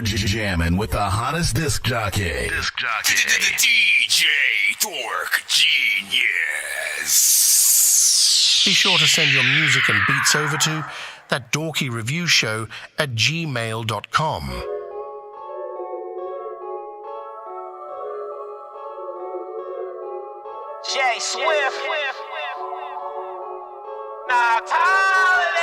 You're jamming with the hottest disc jockey. DJ Dork Genius. Be sure to send your music and beats over to That Dorky Review Show at gmail.com. Jay Swift. Nah, Holiday.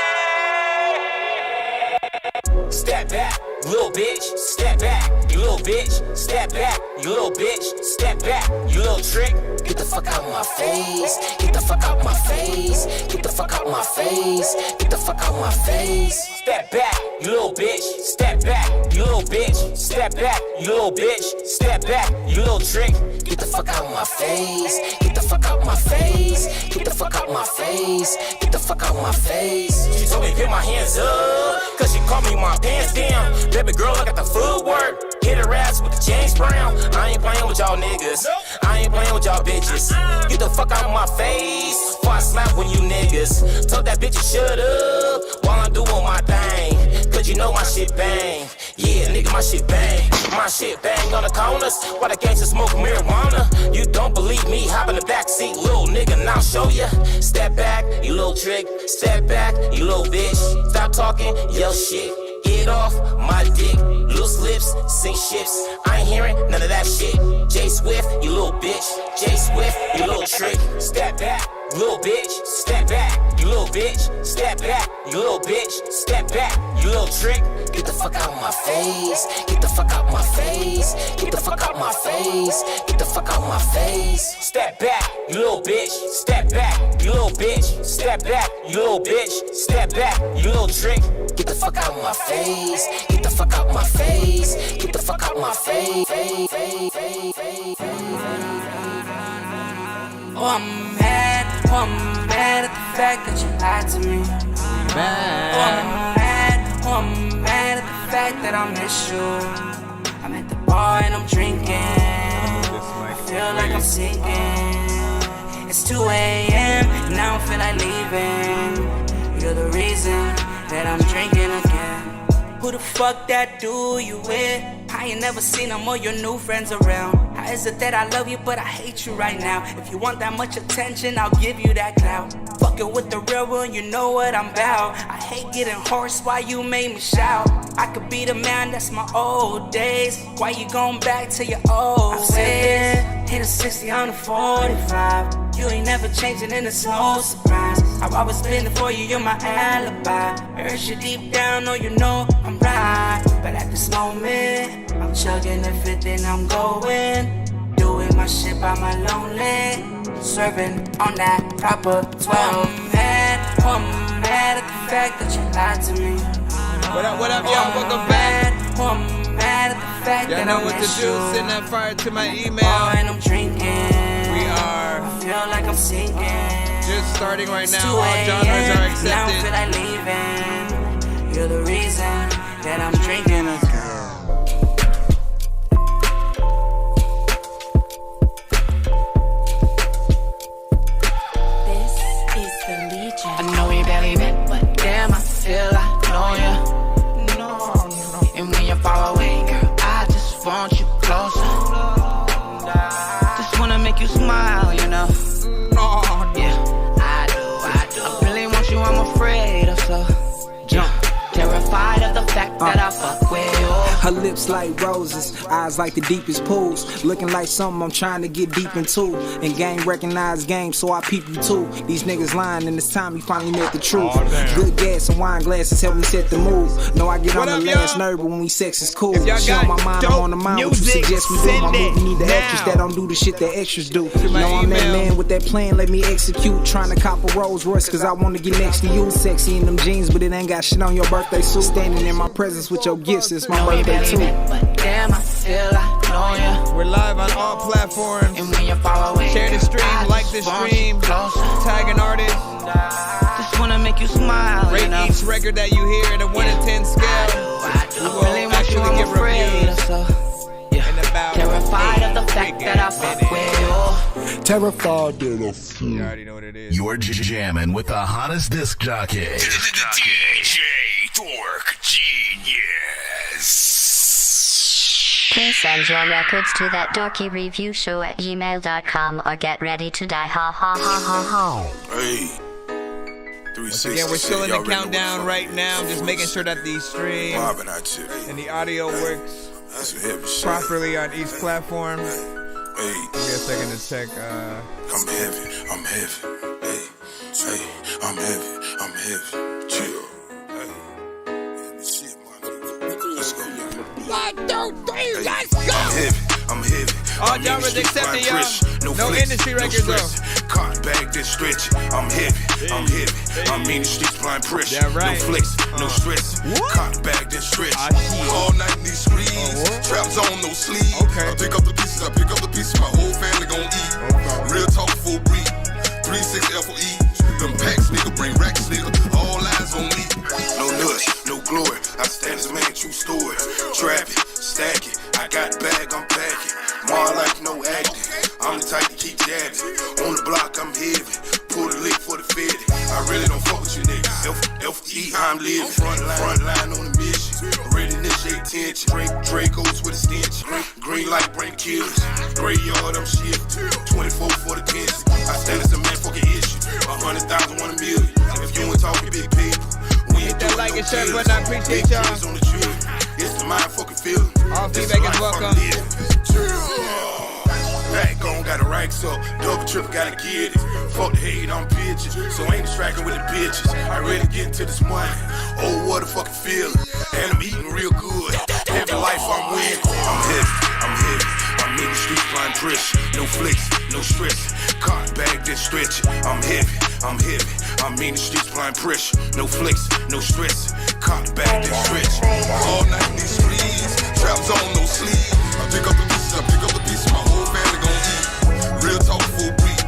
Step back, little bitch. Step back, you little bitch. Step back, you little bitch. Step back, you little trick. Get the fuck out my face. Get the fuck out my face. Get the fuck out my face. Get the fuck out my face. Step back, you little bitch. Step back, you little bitch. Step back, you little bitch. Step back, you little trick. Get the fuck out my face. Get the fuck out my face. Get the fuck out my face. Get the fuck out my face. She told me to get my hands up, cause she called me my pants down. Baby girl, I got the footwork. Hit her ass with the James Brown. I ain't playing with y'all niggas. I ain't playing with y'all bitches. Get the fuck out of my face before I slap when you niggas. Told that bitch to shut up while I'm doing my thing, cause you know my shit bang. Yeah, nigga, my shit bang. My shit bang on the corners while the gangsters smoke marijuana. You don't believe me? Hop in the backseat, little nigga, and I'll show ya. Step back, you little trick. Step back, you little bitch. Stop talking, yell shit. Get off my dick. Loose lips, sink ships. I ain't hearing none of that shit. J Swift, you little bitch. J Swift, you little trick. Step back, little bitch. Step back, you little bitch. Step back, you little bitch. Step back, you little trick. Get the fuck out my face. Get the fuck out my face. Get the fuck out my face. Get the fuck out my face. Step back, you little bitch. Step back, you little bitch. Step back, you little bitch. Step back, you little trick. Get the fuck out my face. Get the fuck out my face. Get the fuck out my face. Oh, I'm mad. Oh, I'm mad at the fact that you lied to me. Oh, I'm mad. Oh, I'm mad at the fact that I miss you. I'm at the bar and I'm drinking. I feel like I'm sinking. It's 2 a.m. and I don't feel like leaving. You're the reason that I'm drinking again. Who the fuck that dude you with? I ain't never seen them or your new friends around. How is it that I love you but I hate you right now? If you want that much attention, I'll give you that clout. Fucking with the real one, you know what I'm about. I hate getting hoarse, why you made me shout? I could be the man, that's my old days. Why you going back to your old ways? Hit a 60 on a 45. You ain't never changing and it's no surprise. I've always been there for you, you're my alibi. I hurt you deep down, know you know I'm right. But at this moment, I'm chugging everything I'm going. Doing my shit by my lonely. Serving on that proper 12. I'm mad at the fact that you lied to me. What up, y'all? Welcome back. I'm mad at the fact that I know what to miss do. you. Send that fire to my email. And I'm drinking. We are. I feel like I'm sinking. Just starting right It's now. 2 All genres are Now I accepted. feel like leaving. You're the reason that I'm drinking again. This is the Legion. I know we barely met, but damn, I feel I know ya. No. And when you're far away, girl, I just want you closer. Just wanna make you smile, you know. Yeah, I do. I really want you, I'm afraid of so. Terrified of the fact that I fuck with you. Her lips like roses, eyes like the deepest pools. Looking like something I'm trying to get deep into. And game recognize game, so I peep you too. These niggas lying, and it's time you finally met the truth. Good gas and wine glasses help me set the mood. Know I get on the last nerve, but when we sex is cool. She on my mind, I'm on the mind. What you suggest we do? My movie need the actress that don't do the shit that extras do. Know I'm that man with that plan, let me execute. Trying to cop a Rolls Royce, cause I wanna get next to you. Sexy in them jeans, but it ain't got shit on your birthday suit. Standing in my presence with your gifts, it's my birthday too. But damn, I feel I know ya. We're live on all platforms. And when you're far away, Share the stream, like the stream, tag an artist. Just wanna make you smile, Rate you know. each record that you hear at a 1 to 10 scale. I We will really want you, actually I'm get afraid reviews of so. in about Terrified of the fact that I fuck with you. Terrified that I You already know what it is. You're jamming with the hottest disc jockey. DJ Dork Genius. Please send your records to ThatDorkyReviewShow at gmail.com or get ready to die. Ha ha ha ha ha. Hey. Once again, we're still in the countdown right now. Just making sure that the stream and the audio works properly on each platform. Hey. Give me a second to check. I'm heavy. Hey. I'm heavy. Chill. Hey. Shit, let's go. 1, 2, 3, let's go! I'm heavy. All genres except the no industry records though. Cotton bag this stretch. I'm heavy. I mean the streets blind pressure. Yeah, right. No flex, no stress. Cotton bag this stretch. All night in these screens. Traps on no sleeves. Okay. I pick up the pieces. My whole family gon' eat. Real talk, full breed. 3-6 FOE. Them packs, nigga, bring racks, nigga. All eyes on me. No nuts, no glory. I stand as man, true story. Trap it, stack it. I got bag, I'm packing. More like no acting. I'm the type to keep jabbing. On the block, I'm heavy. Pull the lick for the 50. I really don't fuck with you niggas. F.E. I'm living. Front line on the mission. Ready to initiate tension. Dracos with a stench. Green light bring killers. Graveyard, I'm shit. 24 for the pension. I stand as a man, fucking issue. 100,000, 1 million. If you ain't talking big people, we ain't that like and share button. I appreciate y'all. On the tree. It's the mind fucking feeling. All feedback is welcome. Back on, got the racks up. Double triple, gotta get it. Fuck the hate on bitches, so I ain't distracting with the bitches. I really get into this money. Oh, what a fucking feeling. And I'm eating real good. Every life I'm winning. I'm heavy. I'm in the streets blind pressure. No flex, no stress. Cotton bag this stretch. I'm heavy. I mean the streets blind pressure. No flex, no stress. Cotton bag this stretch. All night in these streets. Traps on no sleeves. I pick up the pieces. My whole family gon' eat. Real talk, full beat.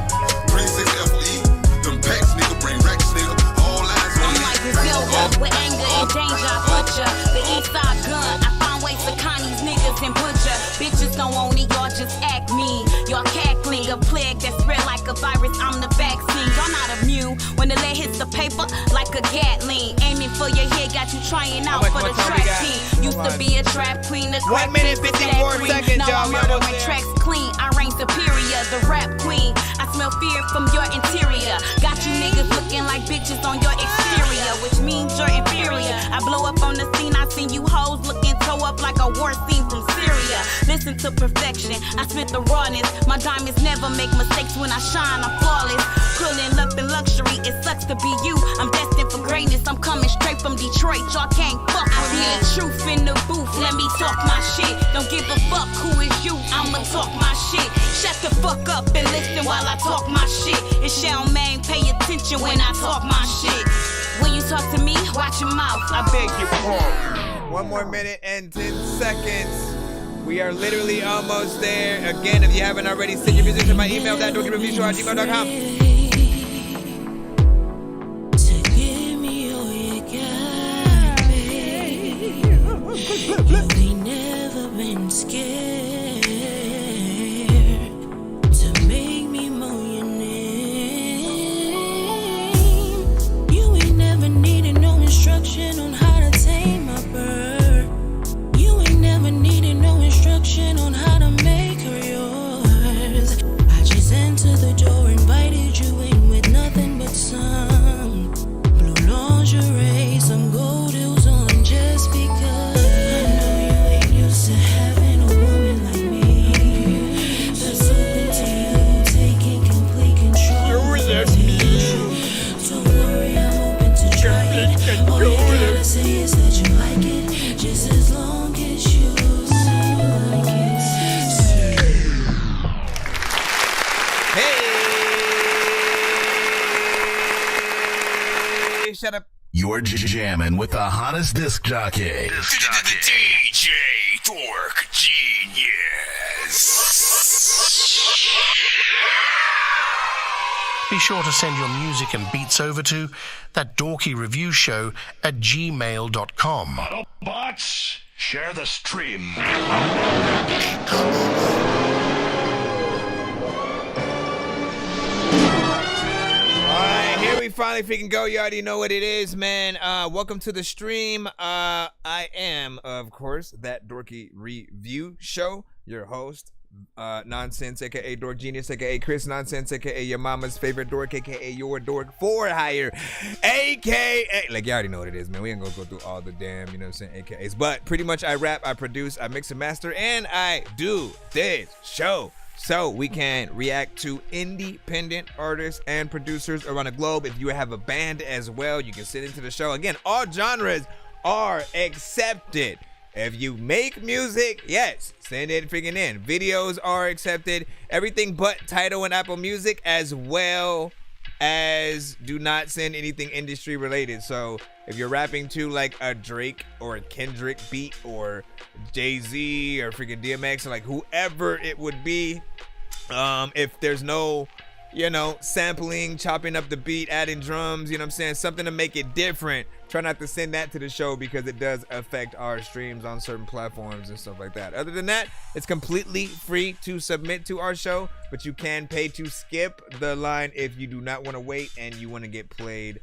3-6 FOE. Them packs, nigga, bring racks, nigga. All eyes on me. I'm like Griselda with anger and danger. I butcher the east side gun. I find ways to con these niggas and butcher. Bitches don't own it, y'all just act mean. Y'all cackling, a plague that spread like a virus. I'm the vaccine. Y'all not immune when the lead hits the paper like a Gatling. Aiming for your head, got you trying out for the track team. Used to be a trap queen. 1 minute, 54 seconds, y'all. Now I'm murdering tracks clean. I reign superior, the rap queen. I smell fear from your interior. Got you niggas looking like bitches on your exterior, which means you're inferior. I blow up on the scene, I seen you hoes looking toe up like a war scene from Syria. Listen to perfection, I spit the rawness. My diamonds never make mistakes when I shine, I'm flawless. Pulling up in luxury, it sucks to be you. I'm destined for greatness, I'm coming straight from Detroit. Y'all can't fuck with me. The truth in the booth, let me talk my shit. Don't give a fuck who is you, I'ma talk my shit. Shut the fuck up and listen while I talk my shit. It's Shell Main, pay attention when I talk my shit. When you talk to me, watch your mouth. I beg your pardon. 1 more minute and 10 seconds. We are literally almost there. Again, if you haven't already, send your music to my email, ThatDorkyReviewShow@gmail.com. You ain't never been scared to make me moan your name. You ain't never needed no instruction on how to tame my bird. You ain't never needed no instruction on how to make her yours. I just entered the door, invited you in with nothing but some blue lingerie, some gold heels on just because. All you gotta say is that you like it, just as long as you like it. Hey, shut up. You're jamming with the hottest disc jockey. DJ Dork Genius. Be sure to send your music and beats over to ThatDorkyReviewShow at gmail.com. Bots, share the stream. Alright, here we we finally freaking go. You already know what it is, man. Welcome to the stream. I am, of course, That Dorky Review Show, your host, Nonsenze, aka Dork Genius, aka Chris Nonsenze, aka your mama's favorite dork, aka your dork for hire, aka, like, you already know what it is, man. We ain't gonna go through all the damn, you know what I'm saying, AKAs, but pretty much I rap, I produce, I mix and master, and I do this show so we can react to independent artists and producers around the globe. If you have a band as well, you can sit into the show. Again, all genres are accepted. If you make music, yes, send it freaking in. Videos are accepted. Everything but Tidal and Apple Music, as well as do not send anything industry related. So if you're rapping to like a Drake or a Kendrick beat or Jay-Z or freaking DMX or like whoever it would be, if there's no, you know, sampling, chopping up the beat, adding drums, you know what I'm saying, something to make it different, try not to send that to the show because it does affect our streams on certain platforms and stuff like that. Other than that, it's completely free to submit to our show, but you can pay to skip the line if you do not want to wait and you want to get played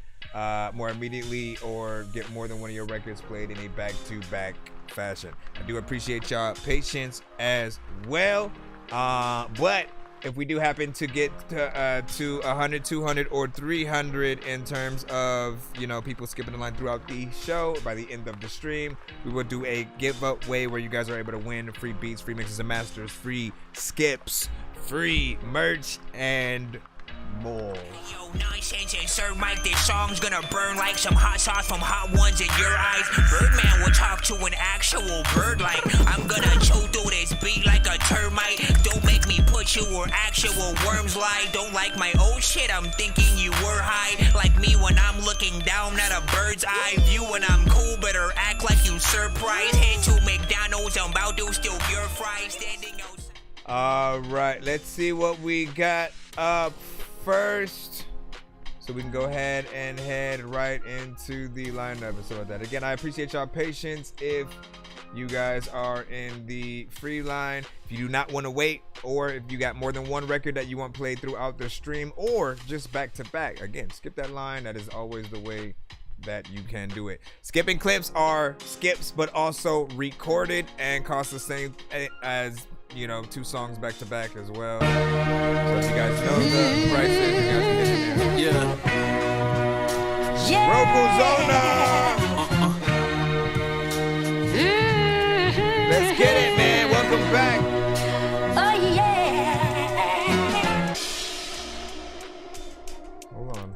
more immediately or get more than one of your records played in a back-to-back fashion. I do appreciate y'all patience as well, but if we do happen to get to 100, 200, or 300 in terms of, you know, people skipping the line throughout the show, by the end of the stream, we will do a giveaway where you guys are able to win free beats, free mixes and masters, free skips, free merch, and more. Yo, Nonsenze and Sir Mike, this song's gonna burn like some hot sauce from hot ones in your eyes. Birdman will talk to an actual bird like I'm gonna chew through this beat like a termite. Don't make me put you where actual worms lie. Don't like my old shit, I'm thinking you were high. Like me when I'm looking down at a bird's eye view. When I'm cool, better act like you surprised. Head to McDonald's, I'm about to steal your fries. Standing outside. All right, let's see what we got up first, so we can go ahead and head right into the lineup and stuff like that. Again, I appreciate y'all patience. If you guys are in the free line, if you do not want to wait, or if you got more than one record that you want played throughout the stream, or just back to back, again, skip that line. That is always the way that you can do it. Skipping clips are skips, but also recorded and cost the same as, you know, 2 songs back to back as well. So if you guys know the prices, you guys can get in there. Yeah. Rokuzona. Let's get it, man. Welcome back. Oh yeah. Hold on.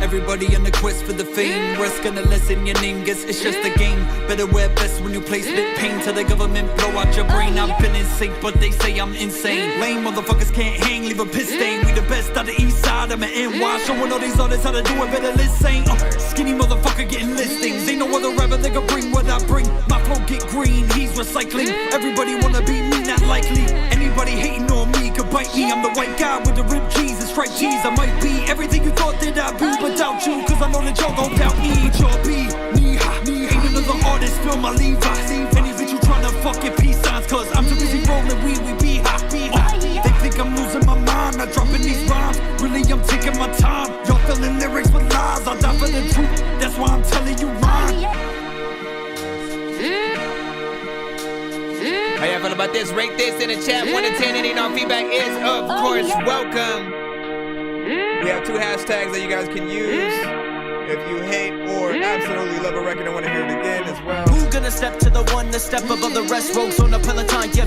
Everybody on the quest for the fame. Risk gonna lessen your name, guess it's just a game. Better wear best when you play spit pain till the government blow out your brain. I've been in sync, but they say I'm insane. Lame motherfuckers can't hang, leave a piss stain. We the best out the east side, I'm an NY. Showing all these others how to do it, better listen. Skinny motherfucker getting listings. Ain't no other rapper that can bring what I bring. My flow get green, he's recycling. Everybody wanna be me, not likely. Anybody hating on me could bite me. I'm the white guy with the ripped jeans and striped jeans. I might be everything you thought that I'd be, but doubt you, cause I know that y'all gon' doubt me. But y'all be knee-high. Ain't another artist, feel my Levi's. Any bitch you tryna fucking peace signs, cause I'm too busy rolling weed, we be high. They think I'm losing my mind, not dropping these rhymes. Really, I'm taking my time. Y'all filling lyrics with lies, I die for the truth. That's why I'm telling you mine. How y'all feel about this? Rate this in the chat. 1 to 10, and our feedback is, of course, welcome. We have 2 hashtags that you guys can use if you hate or absolutely love a record and want to hear it again as well. Who gonna step to the one, the step above the rest? Rogues on a Peloton, yep.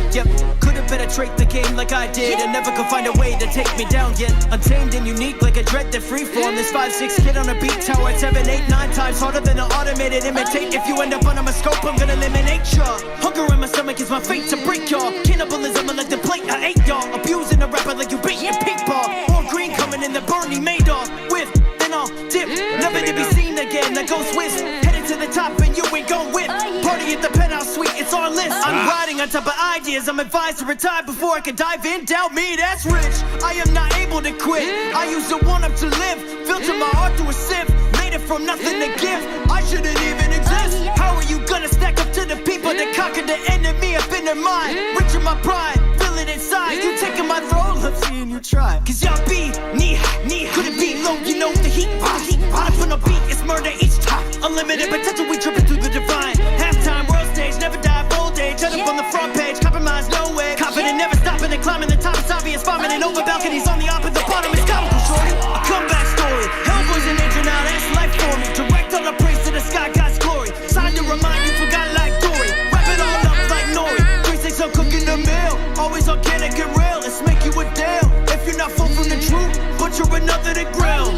Couldn't penetrate the game like I did, and never could find a way to take me down yet. Untamed and unique like a dread that freeform. This 5'6" kid on a beat tower, 7, 8, 9 times harder than an automated imitate. If you end up under my scope, I'm gonna eliminate ya. Hunger in my stomach is my fate to break y'all. Cannibalism, I like the plate I ate y'all. Abusing a rapper like you beat your paintball. More green coming in the Bernie Madoff. With then I'll dip, never to be seen again. I go Swiss, headed to the top and you ain't gon' whip. Party at the penthouse suite, it's our list. I'm riding on top of ideas, I'm advised to retire before I can dive in. Doubt me, that's rich. I am not able to quit. I use the one up to live. Filter my heart through a sieve. Made it from nothing to give. I shouldn't even exist. How are you gonna stack up to the people that conquered the enemy up in their mind? Rich in my pride, feel it inside. You taking my role, I'm seeing you try. Cause y'all be knee high. Couldn't be low, you know heat box. Bottom from the beat, it's murder each time. Unlimited potential, we tripping through the divine. Halftime, world stage, never die, bold age. Shut up on the front page, compromise, no way. Confident, never stopping and climbing the top. It's obvious, vomiting over balconies on the up at the bottom. It's comical, shorty. A comeback story. Hellboy's an angel now, that's life for me. Direct on the praise to the sky, God's glory. Signed to remind you, forgot like Dory. Wrap it all up like Nori. 3-6, I'm cooking the meal. Always organic and real. Let's make you a deal. If you're not full from the truth, butcher another to grill.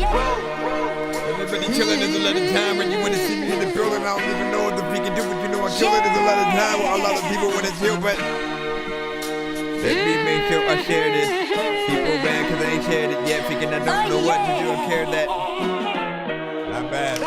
Everybody chilling, there's a lot of time when you want to see me in the building. I don't even know what the freaking do, but you know I'm chilling. There's a lot of time where a lot of people want to chill, but let me make sure I share this. People mad because I ain't shared it yet, thinking I don't know what to do and care that. Not bad.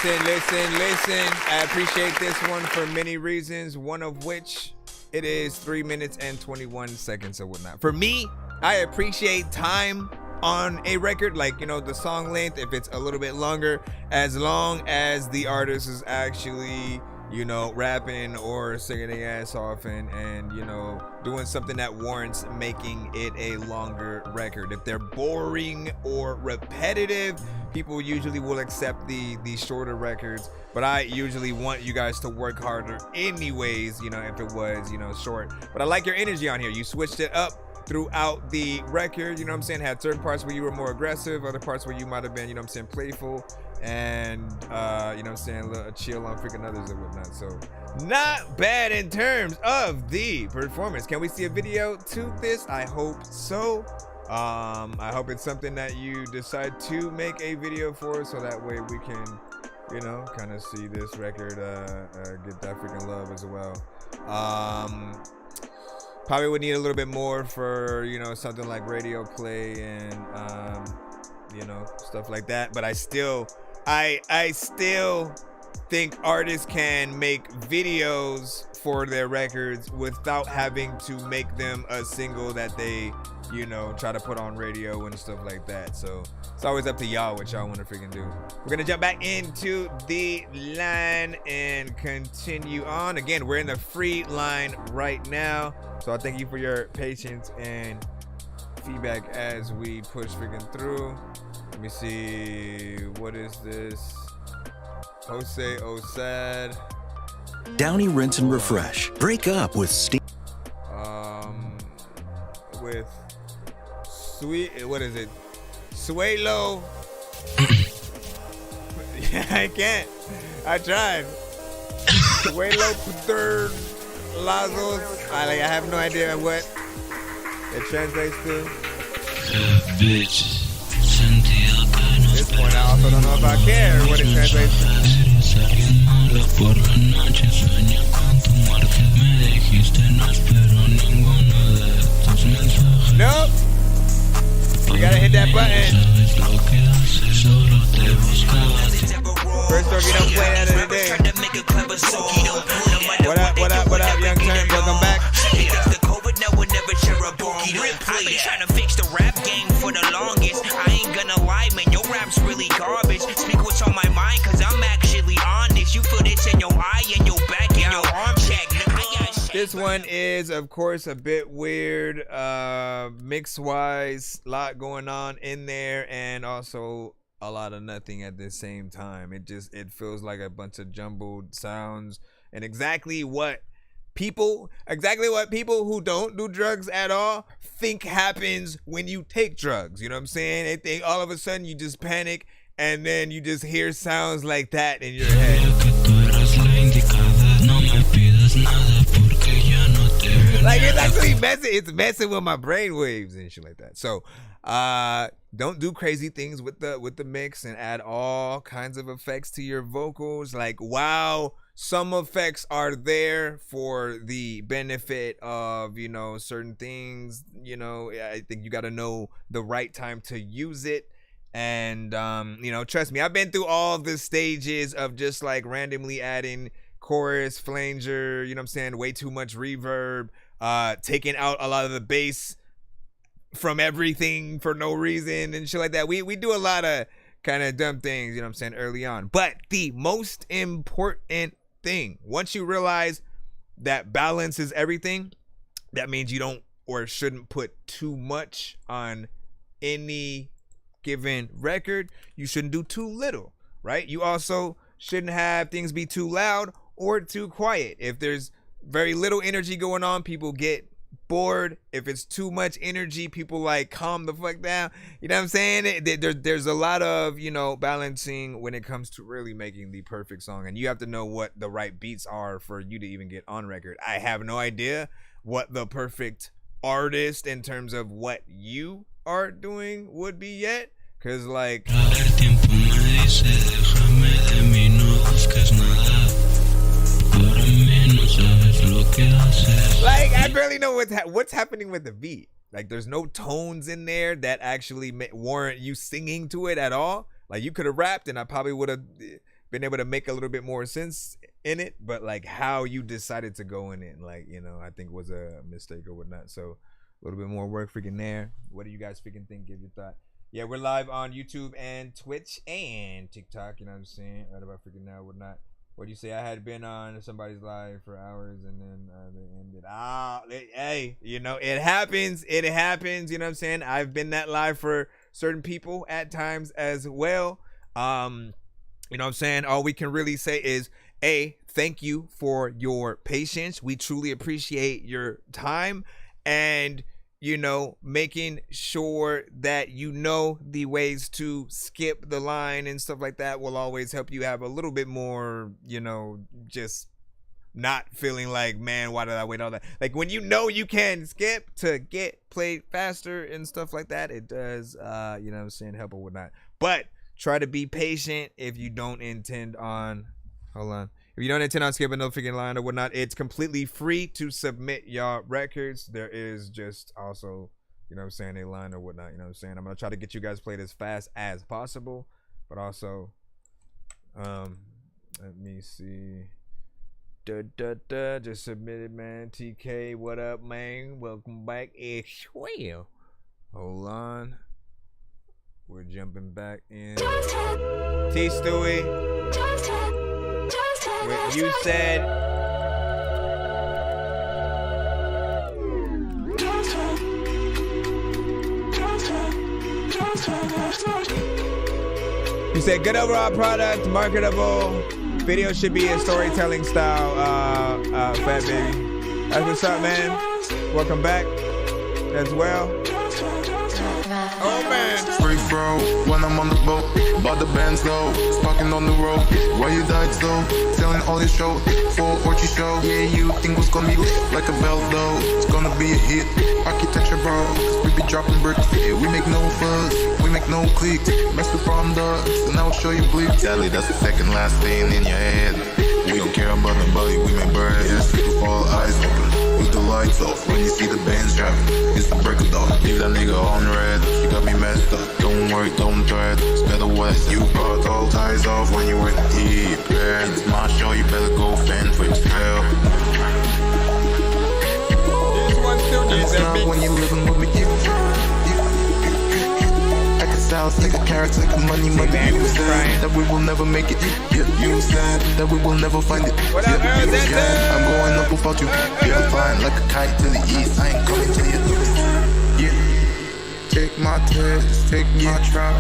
Listen. I appreciate this one for many reasons, one of which it is 3 minutes and 21 seconds or whatnot. For me, I appreciate time on a record, like, you know, the song length, if it's a little bit longer, as long as the artist is actually, you know, rapping or singing their ass off and you know, doing something that warrants making it a longer record. If they're boring or repetitive, people usually will accept the shorter records, but I usually want you guys to work harder anyways, you know, if it was, you know, short. But I like your energy on here. You switched it up throughout the record, you know what I'm saying? Had certain parts where you were more aggressive, other parts where you might have been, you know what I'm saying, playful, and you know what I'm saying, a little chill on freaking others and whatnot. So not bad in terms of the performance. Can we see a video to this? I hope so. I hope it's something that you decide to make a video for, so that way we can, you know, kind of see this record get that freaking love as well. Probably would need a little bit more for, you know, something like radio play and you know, stuff like that. But I still think artists can make videos for their records without having to make them a single that they, you know, try to put on radio and stuff like that. So it's always up to y'all what y'all want to freaking do. We're gonna jump back into the line and continue on. Again, we're in the free line right now, so I thank you for your patience and feedback as we push freaking through. Let me see, what is this? Jose Osad. Downy Rinse and Refresh. Break up with Steve. With sweet, what is it? Suelo. Yeah, I can't. I tried. Suelo Puter Lazos. I have no idea what it translates to. At this point, I also don't know if I care what it translates to. Nope. You gotta hit that button. First Dorky don't play that of the day. What up, young turn? Welcome back. I've been trying to fix the rap game for the longest. I ain't gonna lie, man, your rap's really garbage. Speak what's on my mind, cause I'm actually honest. You feel this in your eye and your back and your arm check. This one is, of course, a bit weird, mix-wise, a lot going on in there, and also a lot of nothing at the same time. It feels like a bunch of jumbled sounds, and exactly what people who don't do drugs at all think happens when you take drugs. You know what I'm saying? They think all of a sudden you just panic, and then you just hear sounds like that in your head. Like, it's actually messing with my brain waves and shit like that. So don't do crazy things with the mix and add all kinds of effects to your vocals. Like, wow, some effects are there for the benefit of, you know, certain things. You know, I think you got to know the right time to use it. And you know, trust me, I've been through all the stages of just like randomly adding chorus, flanger, you know what I'm saying, way too much reverb, taking out a lot of the bass from everything for no reason and shit like that. We do a lot of kind of dumb things, you know what I'm saying, early on. But the most important thing. Once you realize that balance is everything, that means you don't or shouldn't put too much on any given record. You shouldn't do too little, right? You also shouldn't have things be too loud or too quiet. If there's very little energy going on, people get bored. If it's too much energy, people like calm the fuck down. You know what I'm saying? There's a lot of, you know, balancing when it comes to really making the perfect song, and you have to know what the right beats are for you to even get on record. I have no idea what the perfect artist in terms of what you are doing would be yet, because like I barely know what's happening with the beat. Like there's no tones in there that actually warrant you singing to it at all. Like you could have rapped and I probably would have been able to make a little bit more sense in it, but like how you decided to go in it, like, you know, I think was a mistake or whatnot. So a little bit more work freaking there. What do you guys freaking think? Give your thought. Yeah, we're live on YouTube and Twitch and TikTok, you know what I'm saying? Right about freaking now, whatnot. What do you say? I had been on somebody's live for hours and then they ended. Hey, you know, it happens. It happens, you know what I'm saying? I've been that live for certain people at times as well. You know what I'm saying? All we can really say is, thank you for your patience. We truly appreciate your time and, you know, making sure that you know the ways to skip the line and stuff like that will always help you have a little bit more, you know, just not feeling like, man, why did I wait all that? Like when you know you can skip to get played faster and stuff like that, it does, you know what I'm saying, help or whatnot. But try to be patient if you don't intend on, if you don't intend on skipping no freaking line or whatnot. It's completely free to submit your records. There is just also, you know what I'm saying, a line or whatnot, you know what I'm saying. I'm going to try to get you guys played as fast as possible, but also, let me see. Just submitted, man. TK, what up, man? Welcome back. It's well. Hold on. We're jumping back in. T Stewie. You said good overall product, marketable. Video should be a storytelling style, Fat Baby. That's what's up, man. Welcome back as well. Oh man. Free throw when I'm on the boat. Bought the bands though, sparking on the road. Why you died though? Selling all your show for Orchie show. Yeah, you think what's gonna be like a bell though? It's gonna be a hit. Architecture, bro. Cause we be dropping bricks. Yeah, we make no fuzz, we make no clicks. Mess with from dogs, and I'll show you bleep. Sally, that's the second last thing in your head. We don't care about nobody, we make bread. Yes, all eyes open. With the lights off, when you see the bands dropping, it's the break of dawn. Leave that nigga on red, you got me messed up. Don't worry, don't threat, it's better west. You brought all ties off when you were deep. Yeah, it's my show, you better go fend for yourself. It's not when you're living with me. Like a carrot, like a money, you said that we will never make it. Yeah, you said that we will never find it. Yeah, you said I'm going up without you. Yeah, flying like a kite to the east. I ain't coming to you. Yeah, take my test, take my try.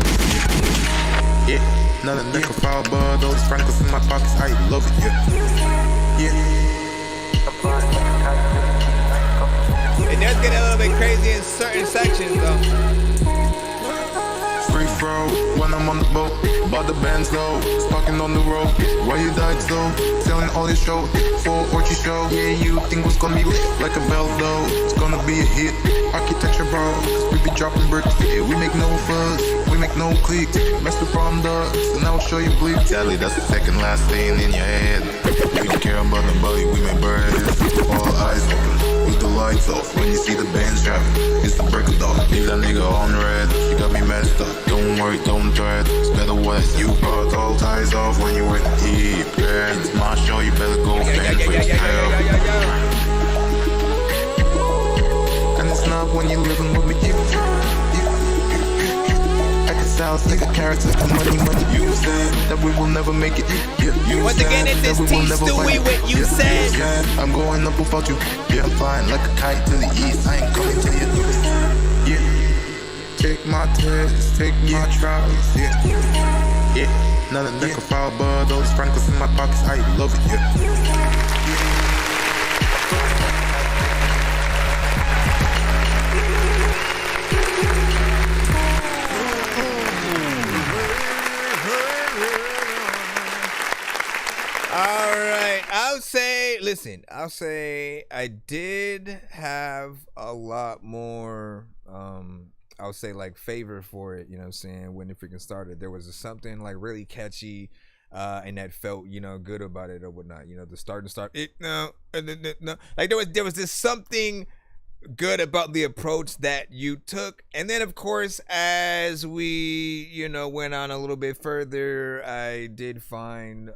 Yeah, none of that can fall, but those frankers in my pockets, I love it. Yeah, It does get a little bit crazy in certain sections, though. Free throw when I'm on the boat. Bought the bands though, sparking on the road. Why you died though? Selling all your show for Orchie show. Yeah, you think what's gonna be like a bell though? It's gonna be a hit. Architecture, bro. Cause we be dropping bricks. Yeah, we make no fuzz, we make no clicks. Mess with from dogs, and I'll show you bleep. Sally, that's the second last thing in your head. We don't care about nobody, we make bread. All eyes open. With the lights off, when you see the bands dropping, it's the break of dawn. Leave that nigga on red, you got me messed up. Don't worry, don't threat, it's better west. You brought all ties off when you were deep. Yeah, it's my show, you better go fend for yourself. And it's not when you're living with me. styles like a character. Money, you said that we will never make it. Yeah, you Once said again, it's that this we will T never Stewie fight. with you Yeah, said. I'm going up without you. Yeah, I'm flying like a kite to the east. I ain't coming to you. Yeah, take my tests, take my trials. Yeah, nothing that can fall above those frankers in my pockets. I love it. Yeah. All right, I'll say I did have a lot more, I'll say like favor for it, you know what I'm saying, when it freaking started. There was something like really catchy, and that felt, you know, good about it or whatnot, you know, the start, like there was this something good about the approach that you took. And then of course, as we, you know, went on a little bit further, I did find, you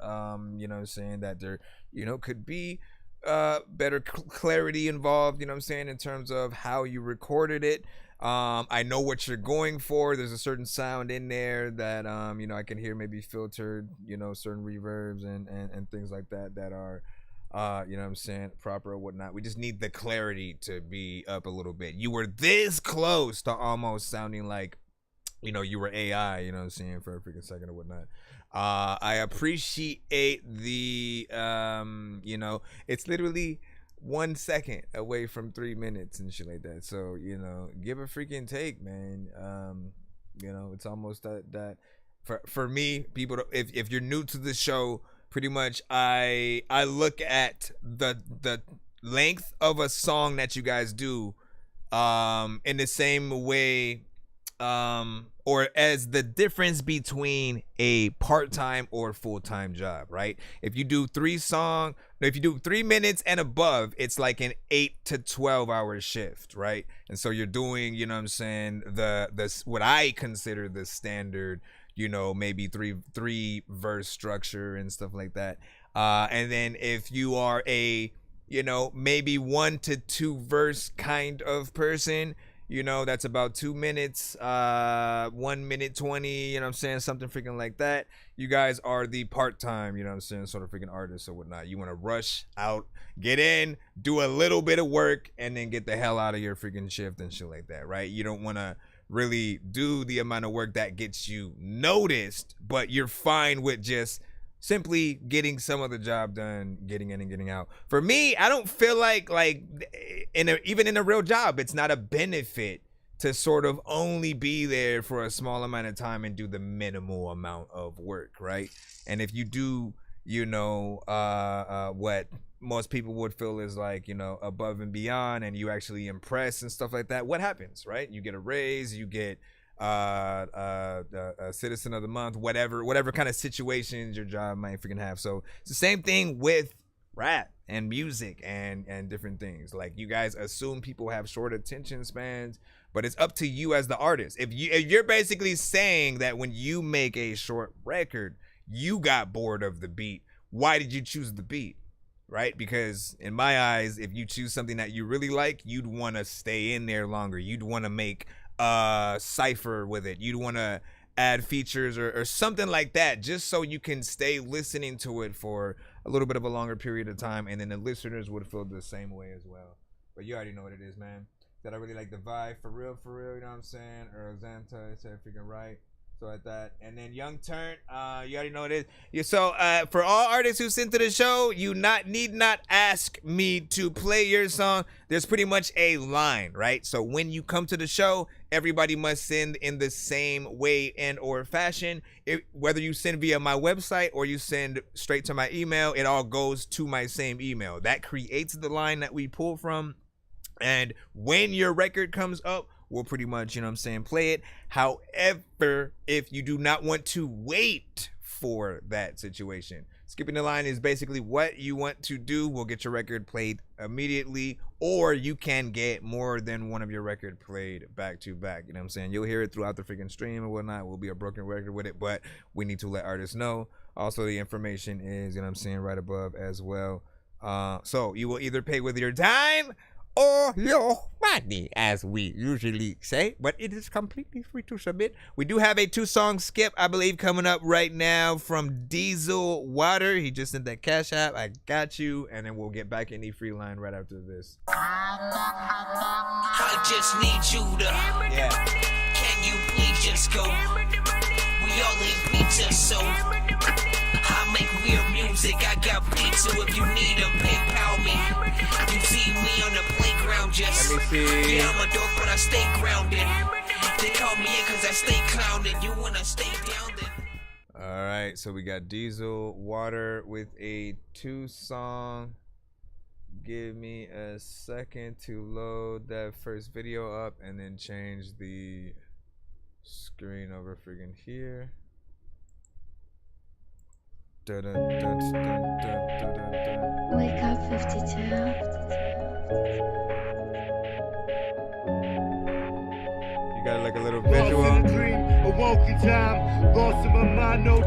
know what I'm saying, that there, you know, could be better clarity involved, you know what I'm saying, in terms of how you recorded it. I know what you're going for. There's a certain sound in there that, you know, I can hear maybe filtered, you know, certain reverbs and things like that that are, you know what I'm saying, proper or whatnot. We just need the clarity to be up a little bit. You were this close to almost sounding like, you know, you were AI, you know what I'm saying, for a freaking second or whatnot. I appreciate the, you know, it's literally 1 second away from 3 minutes and shit like that. So, you know, give a freaking take, man. You know, it's almost that for me, people, if you're new to the show, pretty much I look at the length of a song that you guys do in the same way, or as the difference between a part-time or full-time job, right? If you do 3 minutes and above, it's like an 8 to 12 hour shift, right? And so you're doing, you know what I'm saying, the what I consider the standard, you know, maybe three verse structure and stuff like that. And then if you are a, you know, maybe 1 to 2 verse kind of person, you know, that's about 2 minutes, 1 minute 20, you know what I'm saying, something freaking like that. You guys are the part-time, you know what I'm saying, sort of freaking artists or whatnot. You want to rush out, get in, do a little bit of work, and then get the hell out of your freaking shift and shit like that, right? You don't want to really do the amount of work that gets you noticed, but you're fine with just simply getting some of the job done, getting in and getting out. For me, I don't feel like even in a real job, it's not a benefit to sort of only be there for a small amount of time and do the minimal amount of work, right? And if you do, you know, what most people would feel is like, you know, above and beyond, and you actually impress and stuff like that, what happens, right? You get a raise, you get a citizen of the month, whatever kind of situations your job might freaking have. So it's the same thing with rap and music and different things. Like, you guys assume people have short attention spans, but it's up to you as the artist. If you're basically saying that when you make a short record, you got bored of the beat, why did you choose the beat? Right? Because in my eyes, if you choose something that you really like, you'd want to stay in there longer. You'd want to make a cipher with it. You'd want to add features or something like that, just so you can stay listening to it for a little bit of a longer period of time, and then the listeners would feel the same way as well. But you already know what it is, man. That I really like the vibe, for real, you know what I'm saying? Or Xanta said freaking right. So at that, and then Young Turn, you already know what it is. So for all artists who sent to the show, you need not ask me to play your song. There's pretty much a line, right? So when you come to the show, everybody must send in the same way and or fashion. Whether you send via my website or you send straight to my email, it all goes to my same email. That creates the line that we pull from. And when your record comes up, we'll pretty much, you know what I'm saying, play it. However, if you do not want to wait for that situation, skipping the line is basically what you want to do. We'll get your record played immediately, or you can get more than one of your record played back to back. You know what I'm saying? You'll hear it throughout the freaking stream and whatnot. We'll be a broken record with it, but we need to let artists know. Also, the information is, you know what I'm saying, right above as well. So you will either pay with your time or your money, as we usually say, but it is completely free to submit. We do have a 2-song skip, I believe, coming up right now from Diesel Water. He just sent that cash app. I got you, and then we'll get back in the free line right after this. I just need you to. Yeah. Can you please just go? We all eat pizza, so I make weird music. I got pizza if you need them. PayPal me. You see me on the playground just. Let me see. Yeah, I'm a dork, but I stay grounded. They call me in cause I stay clowning. You wanna stay down then? All right, so we got Diesel Water with a 2-song. Give me a second to load that first video up and then change the screen over friggin' here. Dun, dun, dun, dun, dun, dun, dun, dun. Wake up 52. You got like a little visual.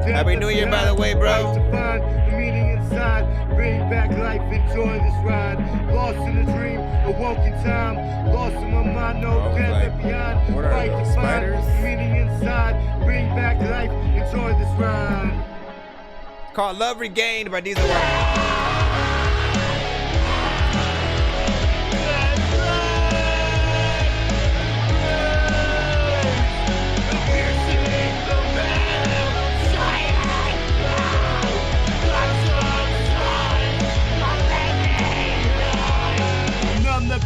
Happy New Year, by the way, bro. Bring back life, enjoy this ride. Lost in a dream, awoke in time. Lost in my mind, no death left behind. Fight to find the meaning inside. Bring back life, enjoy this ride. Called Love Regained by Diesel Water.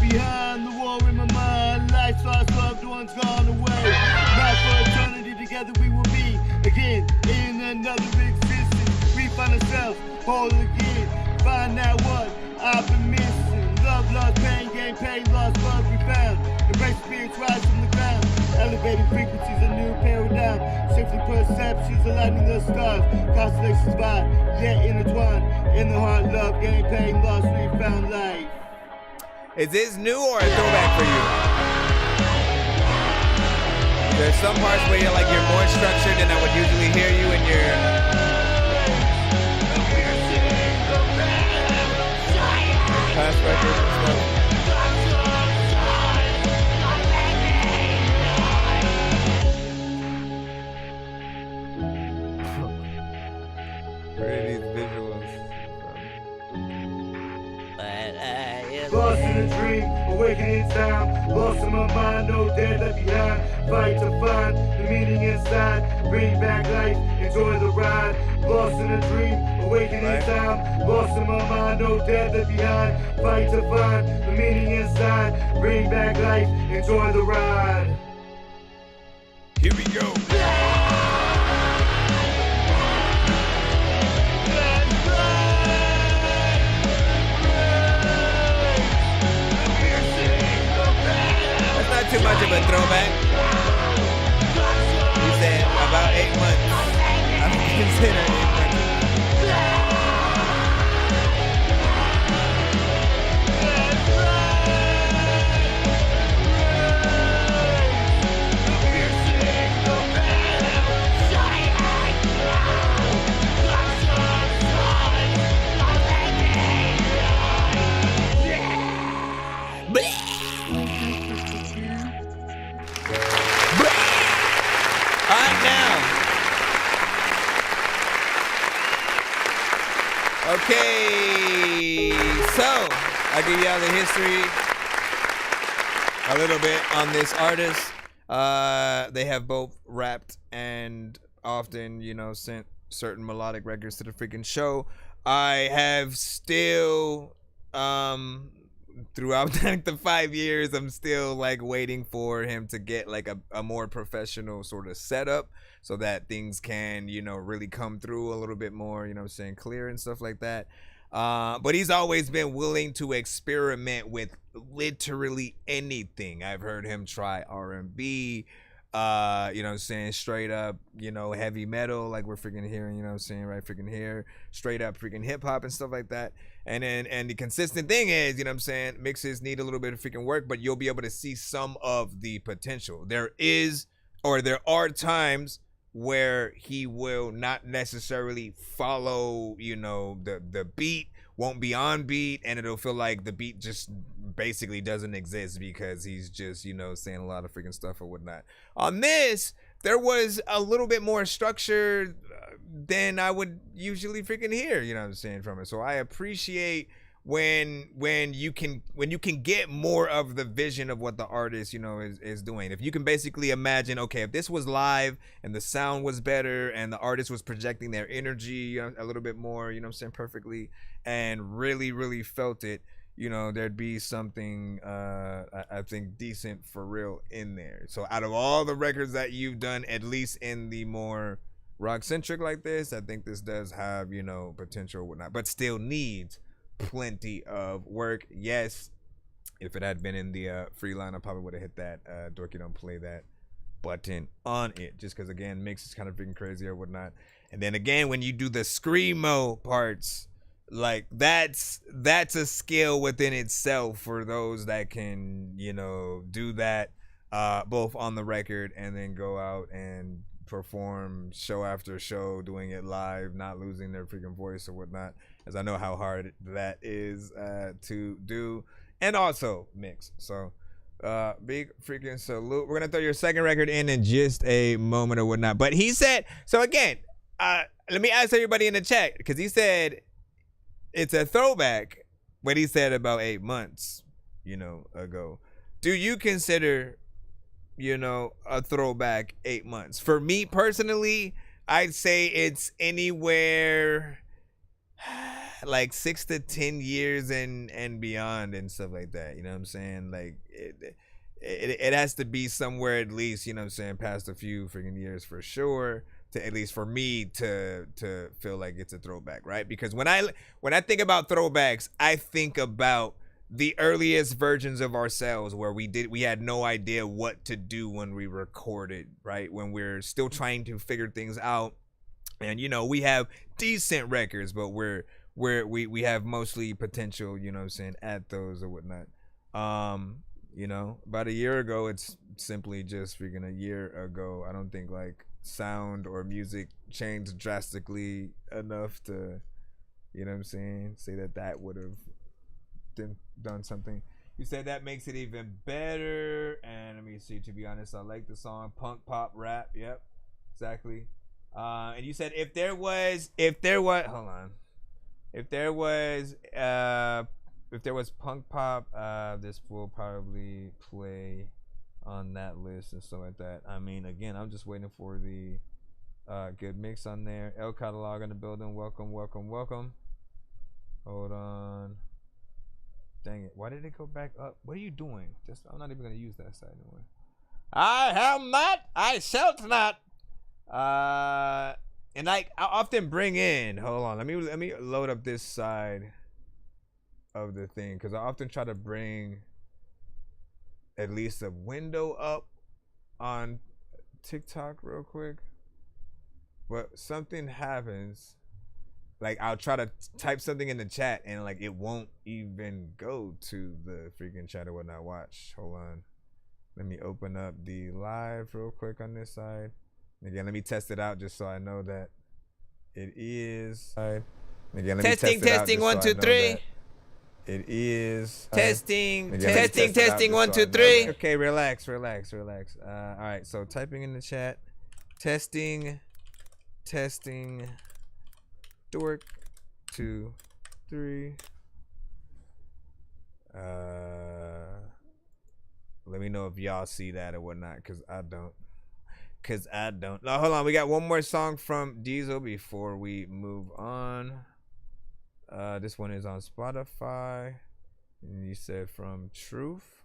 Behind the war in my mind, life's lost, loved ones gone away. Not for eternity, together we will be again in another existence. We find ourselves whole again, find out what I've been missing. Love, lost, pain, gain, pain, lost, love, we found. Embrace spirits, rise from the ground. Elevating frequencies, a new paradigm. Shifting perceptions, aligning the stars. Constellations vibe, yet intertwined. In the heart, love, gain, pain, lost, we found life. Is this new or a throwback for you? There's some parts where you're like you're more structured than I would usually hear you in your past records and stuff. Where are these visuals Lost in a dream, awakening in time. Lost in my mind, no dead left behind. Fight to find the meaning inside. Bring back life, enjoy the ride. Lost in a dream, awakening in time. Lost in my mind, no dead left behind. Fight to find the meaning inside. Bring back life, enjoy the ride. Here we go. Not too much of a throwback. He said about 8 months. I'm considering 8 months. Okay, so I'll give y'all the history a little bit on this artist. They have both rapped and often, you know, sent certain melodic records to the freaking show. I have still, throughout like the 5 years, I'm still like waiting for him to get like a more professional sort of setup so that things can, you know, really come through a little bit more, you know what I'm saying, clear and stuff like that. But he's always been willing to experiment with literally anything. I've heard him try R&B, you know what I'm saying, straight up, you know, heavy metal like we're freaking hearing, you know what I'm saying, right freaking here, straight up freaking hip hop and stuff like that. And then, and the consistent thing is, you know what I'm saying, mixes need a little bit of freaking work, but you'll be able to see some of the potential. There are times where he will not necessarily follow, you know, the beat, won't be on beat, and it'll feel like the beat just basically doesn't exist because he's just, you know, saying a lot of freaking stuff or whatnot. On this, there was a little bit more structure than I would usually freaking hear, you know what I'm saying, from it. So I appreciate when you can get more of the vision of what the artist, you know, is doing. If you can basically imagine, okay, if this was live and the sound was better and the artist was projecting their energy, you know, a little bit more, you know what I'm saying, perfectly, and really felt it, you know, there'd be something I think decent for real in there. So out of all the records that you've done, at least in the more rock centric like this, I think this does have, you know, potential or whatnot, but still needs plenty of work. Yes, if it had been in the free line, I probably would have hit that Dorky Don't Play That button on it, just because again, mix is kind of freaking crazy or whatnot. And then again, when you do the screamo parts, like that's a skill within itself for those that can, you know, do that both on the record and then go out and perform show after show, doing it live, not losing their freaking voice or whatnot, as I know how hard that is to do, and also mix. So big freaking salute. We're gonna throw your second record in just a moment or whatnot. But he said, so again, let me ask everybody in the chat, because he said it's a throwback, what he said about 8 months, you know, ago. Do you consider, you know, a throwback 8 months? For me personally, I'd say it's anywhere like 6 to 10 years and beyond and stuff like that. You know what I'm saying? Like it has to be somewhere at least, you know what I'm saying, past a few freaking years for sure, to at least for me to feel like it's a throwback, right? Because when I think about throwbacks, I think about the earliest versions of ourselves where we had no idea what to do when we recorded, right? When we're still trying to figure things out, and you know, we have decent records, but we have mostly potential, you know what I'm saying, at those or whatnot. You know, about a year ago, it's simply just freaking a year ago. I don't think like sound or music changed drastically enough to, you know what I'm saying, say that would have done something. You said that makes it even better. And let me see, to be honest, I like the song punk pop rap. Yep, exactly. And you said if there was punk pop, this will probably play on that list and stuff like that. I mean, again, I'm just waiting for the good mix on there. L Catalog in the building. Welcome. Hold on. Dang it. Why did it go back up? What are you doing? I'm not even going to use that side anymore. I have not. I shall not. And I often bring in, hold on. Let me load up this side of the thing, because I often try to bring at least a window up on TikTok real quick. But something happens. Like, I'll try to type something in the chat and like it won't even go to the freaking chat or whatnot. Watch. Hold on. Let me open up the live real quick on this side. Again, let me test it out just so I know that it is. Again, let me testing 1 2 3. It is testing 1 2 3. Okay, relax. All right, so typing in the chat, testing dork 2 3. Let me know if y'all see that or whatnot, because I don't. No, hold on. We got one more song from Diesel before we move on. This one is on Spotify. And you said from Truth.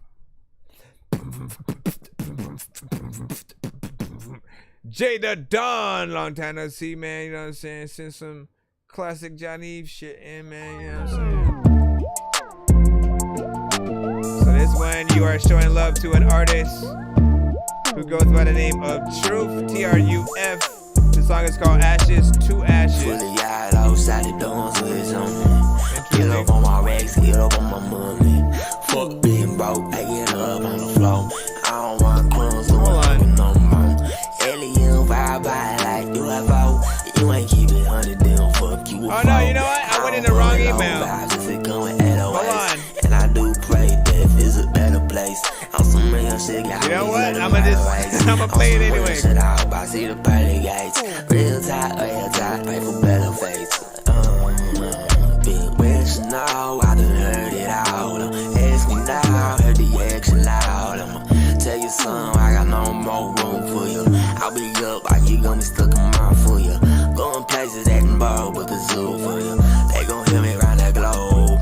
Jada Dawn, long time no see, man. You know what I'm saying? Send some classic Johnny shit in, man. You know what I'm saying? So this one, you are showing love to an artist who goes by the name of Truth, T-R-U-F. The song is called Ashes to Ashes. Fully out outside the doors with his own. Get up on my racks, get up on my money. Fuck being broke, I get up on the floor. I don't want crumbs, so I'm no more. Alien vibe like UFO. You ain't keep it 100, then fuck you. Oh no, you know what? I went in the wrong email. Hold on. And I do pray that gonna play it anyway. Shit, I hope I see the pearly gates. Real tight, pray for better fates. Big wish now, I done heard it all. Ask me now, heard the action loud. I'ma tell you something, I got no more room for you. I'll be up, I keep gonna be stuck in my for you. Going places, acting bold, but the zoo for you. They gon' hear me round the globe.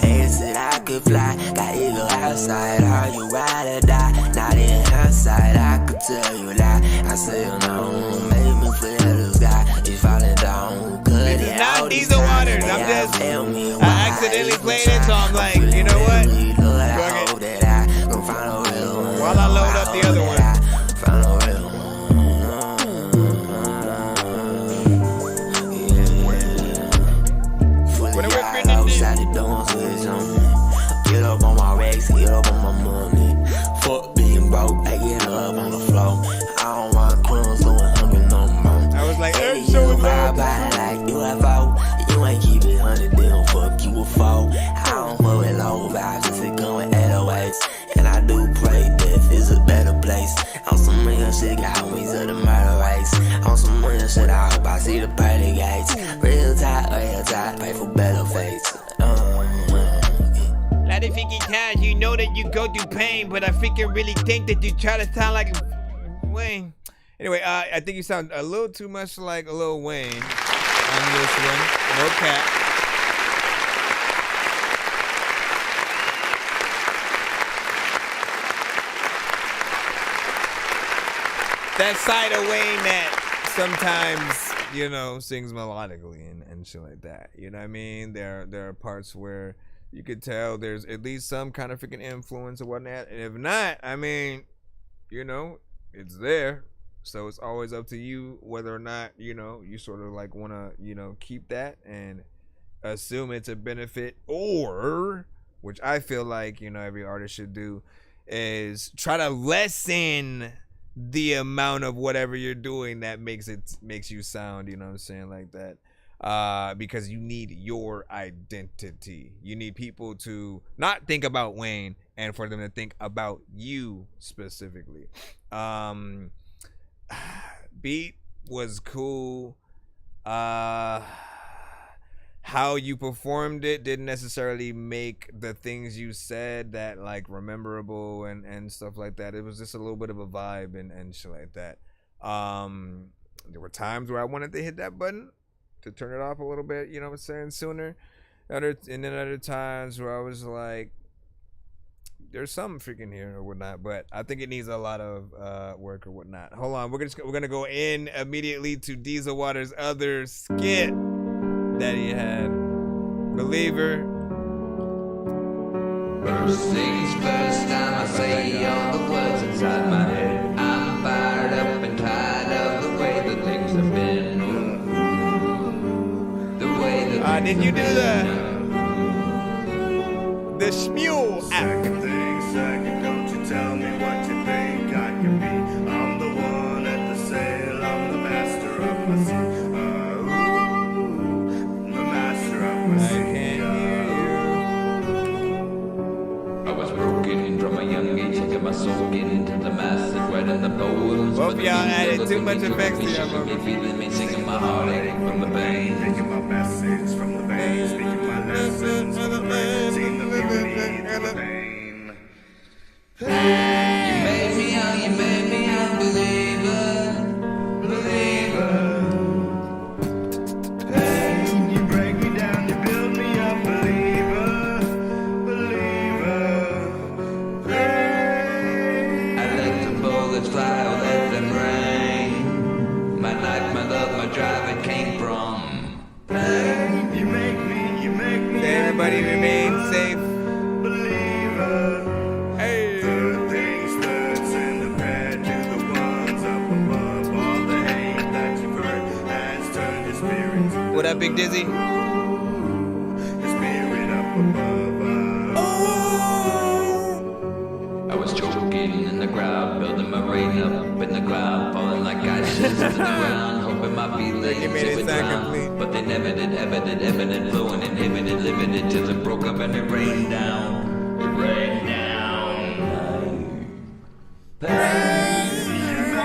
They said I could fly, got eagle outside. Are you ride or die? Not in hindsight, I could tell you lie. I said no, make me feel the sky. It's falling down, cut it out. These are waters. I'm just, I accidentally played it, so I'm like, you know what? Fuck it. While I load up the other one. Get up on my racks, get up on my money. Fuck being broke, I get up on the floor. I don't want crumbs, so I'm hungry no more. I was like, hey, show it up. Like UFO, you ain't keep it 100, they don't fuck you a foe. I don't fuck with low vibes, just it going 808s. And I do pray death is a better place. On some real shit, got me to the murder race. On some real shit, I hope I see the pearly gates. Real tight, pray for better fates. Lot of freaking times you know that you go through pain, but I freaking really think that you try to sound like Wayne. Anyway, I think you sound a little too much like a Lil Wayne on this one. No cap. That side of Wayne that sometimes, you know, sings melodically and shit like that. You know what I mean? There are parts where you could tell there's at least some kind of freaking influence or whatnot. And if not, I mean, you know, it's there. So it's always up to you whether or not, you know, you sort of like want to, you know, keep that and assume it's a benefit, or, which I feel like, you know, every artist should do, is try to lessen the amount of whatever you're doing that makes you sound, you know what I'm saying, like that. Because you need your identity. You need people to not think about Wayne and for them to think about you specifically. Beat was cool. How you performed it didn't necessarily make the things you said that like rememberable and stuff like that. It was just a little bit of a vibe and shit like that. There were times where I wanted to hit that button to turn it off a little bit, you know what I'm saying, sooner. And then other times where I was like, there's something freaking here or whatnot, but I think it needs a lot of work or whatnot. Hold on, we're gonna go in immediately to Diesel Water's other skit that he had. Believer. First things first, I'ma say all the words inside my head. I'm fired up and tired of the way that things have been. The way that did you do the Shmule act? Second, don't you tell me what you think I can be. I'm the one at the sail, I'm the master of my sea. The master of my sea. I was broken from a young age, I got my soul get into the massive, right in the poems. Hope y'all added too much effects to your me feeling me, singing my heartache from the veins. Taking my message from the veins, speaking my lessons from the veins, seeing the beauty of the pain. You made me a believer, believer. Hey, you break me down, you build me up, believer, believer. Hey, I let the bullets fly, I let them rain. My life, my love, my drive, it came from. hey, you make me. Everybody remain safe. Believer. Hey. Third things third, send a prayer to the ones up above. All the hate that you've heard has turned your spirit. What up, Big Dizzy? Your spirit up above. I was choking in the crowd, building my rain up in the cloud, falling like ashes to the ground, hoping my feelings it would drown. But they never did, evident, flowing, inhibited, limited till it broke up and it rained down. It rained down. Hey, you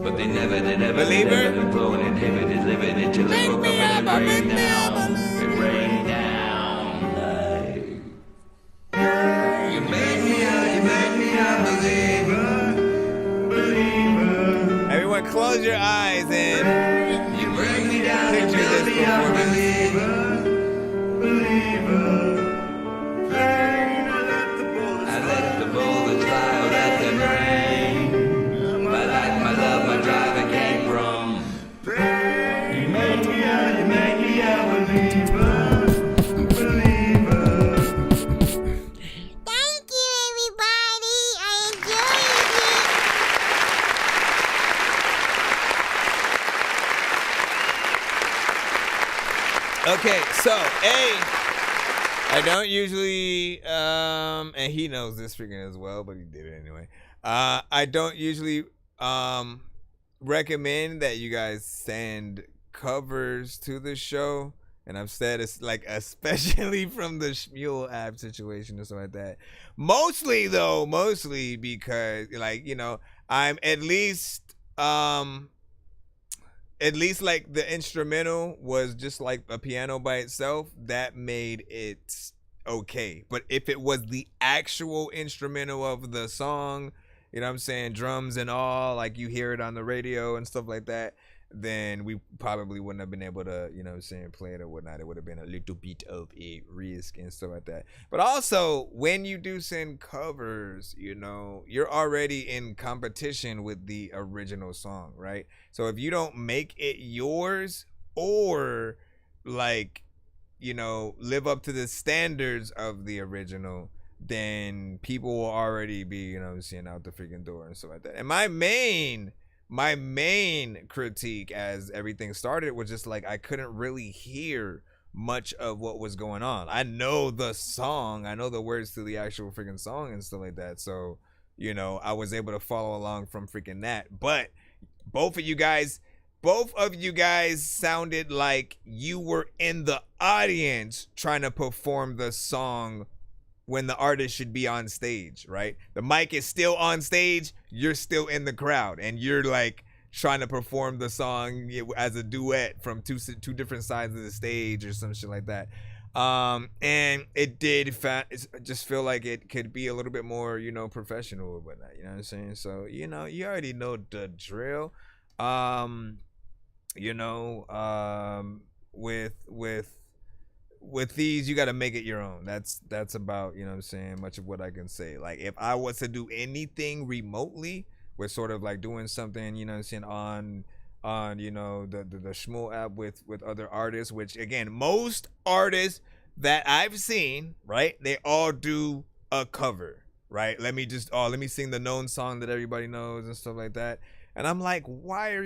But they never did ever blow and inhibited, limited till it broke up and it rained down. It rained down like. You made me a believer. Everyone, close your eyes and you bring me down picture this performance. I let the bullets fly out at the brain. My life, my love, my drive, it came from. You made me a believer. Thank you, everybody. I enjoyed it. Okay, so I don't usually, and he knows this freaking as well, but he did it anyway. I don't usually recommend that you guys send covers to the show, and I've said it's like especially from the Shmuel app situation or something like that. Mostly because like, you know, I'm at least like the instrumental was just like a piano by itself, that made it okay. But if it was the actual instrumental of the song, you know what I'm saying, drums and all, like you hear it on the radio and stuff like that, then we probably wouldn't have been able to, you know what I'm saying, play it or whatnot. It would have been a little bit of a risk and stuff like that. But also, when you do send covers, you know, you're already in competition with the original song, right? So if you don't make it yours, or like, you know, live up to the standards of the original, then people will already be, you know, seeing out the freaking door and stuff like that. And my main critique as everything started was just like, I couldn't really hear much of what was going on. I know the song, I know the words to the actual freaking song and stuff like that. So, you know, I was able to follow along from freaking that. But both of you guys sounded like you were in the audience trying to perform the song when the artist should be on stage, right? The mic is still on stage, you're still in the crowd, and you're like trying to perform the song as a duet from two different sides of the stage or some shit like that. And it did just feel like it could be a little bit more, you know, professional or whatnot, you know what I'm saying? So, you know, you already know the drill. You know, with these, you got to make it your own. That's about, you know what I'm saying, much of what I can say. Like, if I was to do anything remotely with sort of like doing something, you know what I'm saying, on you know, the Shmuel app with other artists, which again, most artists that I've seen, right, they all do a cover, right? Let me sing the known song that everybody knows and stuff like that. And I'm like, why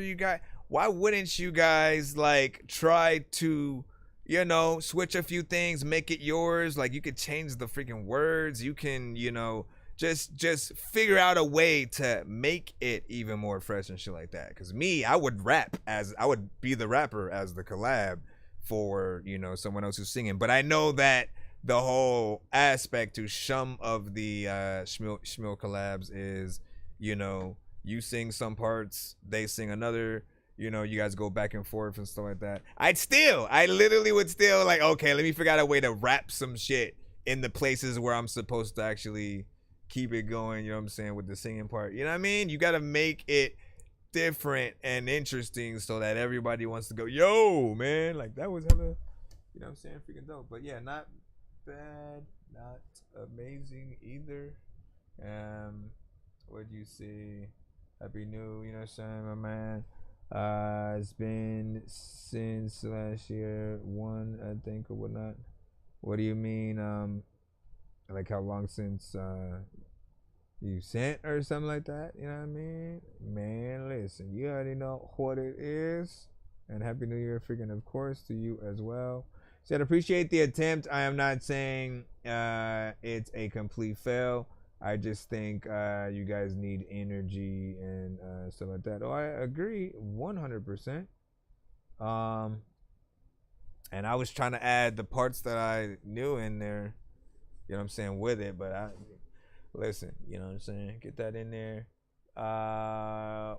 wouldn't you guys like try to, you know, switch a few things, make it yours? Like, you could change the freaking words. You can, you know, just figure out a way to make it even more fresh and shit like that. Because me, I would be the rapper as the collab for, you know, someone else who's singing. But I know that the whole aspect to some of the Shmuel collabs is, you know, you sing some parts, they sing another. You know, you guys go back and forth and stuff like that. I literally would still like, okay, let me figure out a way to rap some shit in the places where I'm supposed to actually keep it going, you know what I'm saying, with the singing part. You know what I mean? You got to make it different and interesting so that everybody wants to go, yo, man, like that was hella, you know what I'm saying, freaking dope. But yeah, not bad, not amazing either. What'd you see? Happy New, you know what I'm saying, my man. It's been since last year, I think, or whatnot. What do you mean? Like how long since you sent or something like that. You know what I mean? Man, listen, you already know what it is. And Happy New Year, freaking, of course, to you as well. So I'd appreciate the attempt. I am not saying it's a complete fail. I just think you guys need energy and stuff like that. Oh, I agree 100%. And I was trying to add the parts that I knew in there, you know what I'm saying, with it. But listen, you know what I'm saying? Get that in there.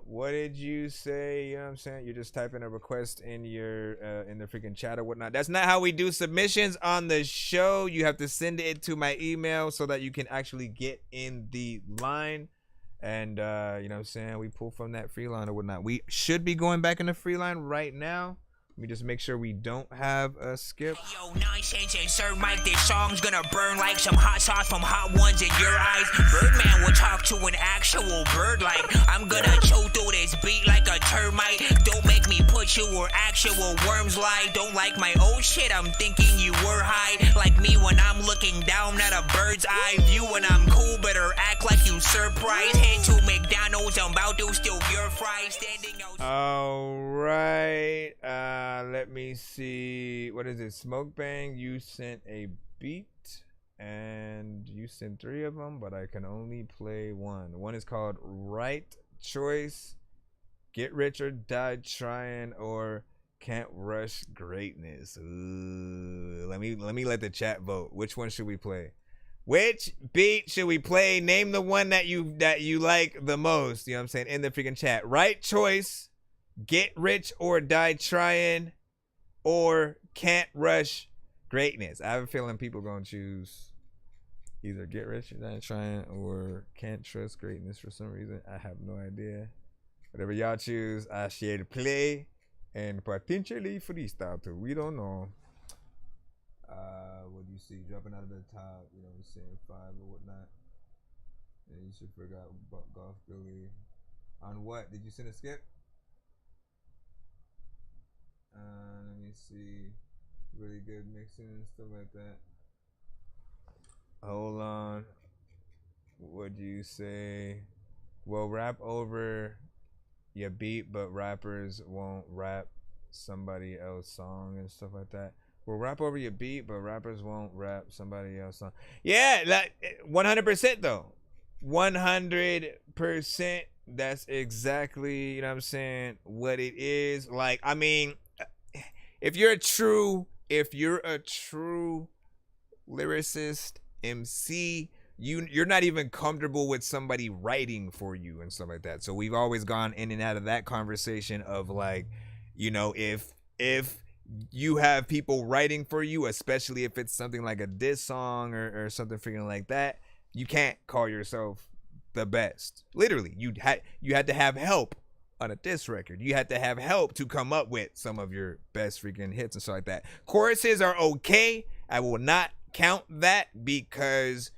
What did you say? You know what I'm saying? You're just typing a request in your in the freaking chat or whatnot. That's not how we do submissions on the show. You have to send it to my email so that you can actually get in the line. And you know what I'm saying? We pull from that free line or whatnot. We should be going back in the free line right now. Let me just make sure we don't have a skip. Yo, Nonsenze and Sir Mike, this song's gonna burn like some hot sauce from hot ones in your eyes. Birdman will talk to an actual bird like I'm gonna chew through this beat like a termite. Don't make me put you where actual worms lie. Don't like my old shit, I'm thinking you were high. Like me when I'm looking down at a bird's eye view. When I'm cool, better act like you surprised. Head to McDonald's, I'm about to steal your fries. Standing out. Alright, let me see. What is it? Smoke Bang, you sent a beat and you sent 3 of them, but I can only play one. One is called Right Choice, Get Rich or Die Trying, or Can't Rush Greatness. Ooh, let me let the chat vote. Which one should we play? Which beat should we play? Name the one that you like the most. You know what I'm saying? In the freaking chat. Right Choice, Get Rich or Die Trying, or Can't Rush Greatness. I have a feeling people gonna choose either Get Rich or Die Trying or Can't Trust Greatness for some reason. I have no idea. Whatever y'all choose, I share to play and potentially freestyle too. We don't know. What do you see? Dropping out of the top, you know what I'm saying, 5 or whatnot. And you should forget about Golf Billy. On what? Did you send a skip? Let me see. Really good mixing and stuff like that. Hold on. What do you say? Well, rap over your beat, but rappers won't rap somebody else's song and stuff like that. We'll rap over your beat, but rappers won't rap somebody else's song. Yeah, like 100% though. 100%. That's exactly, you know what I'm saying, what it is. Like, I mean, if you're a true lyricist, MC, you're not even comfortable with somebody writing for you and stuff like that. So we've always gone in and out of that conversation of like, you know, if you have people writing for you, especially if it's something like a diss song or something freaking like that, you can't call yourself the best. Literally, you had to have help on a diss record. You had to have help to come up with some of your best freaking hits and stuff like that. Choruses are okay. I will not count that because,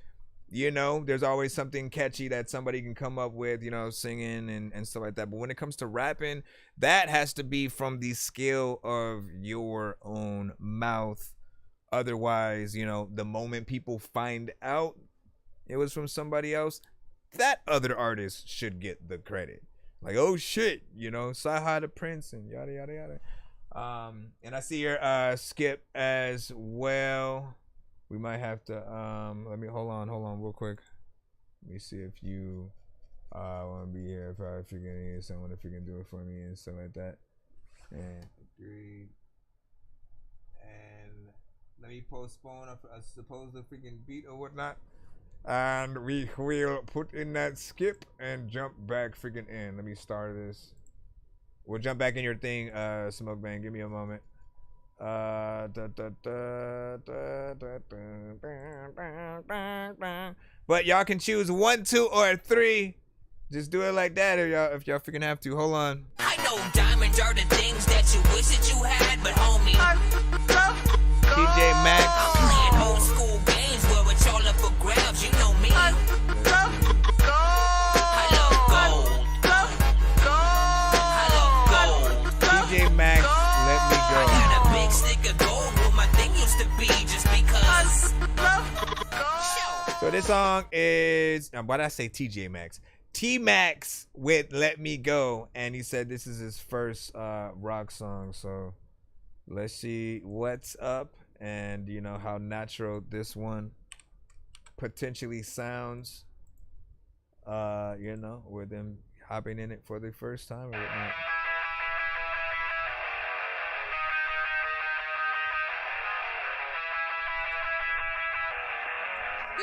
you know, there's always something catchy that somebody can come up with, you know, singing and stuff like that. But when it comes to rapping, that has to be from the skill of your own mouth. Otherwise, you know, the moment people find out it was from somebody else, that other artist should get the credit. Like, oh shit, you know, Saha the Prince and yada yada yada. And I see your skip as well. We might have to let me hold on real quick. Let me see if you want to be here, if you're gonna hear someone, if you can do it for me and stuff like that. And agreed. And let me postpone a supposed freaking beat or whatnot. And we will put in that skip and jump back freaking in. Let me start this. We'll jump back in your thing, Smoke Bang. Give me a moment. But y'all can choose 1, 2, or 3. Just do it like that if y'all freaking have to. Hold on. I know diamonds are the things that you wish that you had, but homie, DJ Max. I'm playing old school games where it's all up for grabs. You know me. I love gold. I love gold. DJ Max, let me go. I got a big stick of gold where my thing used to be just because. So this song is, why did I say TJ Maxx? T-Max with Let Me Go. And he said this is his first rock song. So let's see what's up and, you know, how natural this one potentially sounds, you know, with them hopping in it for the first time or whatnot.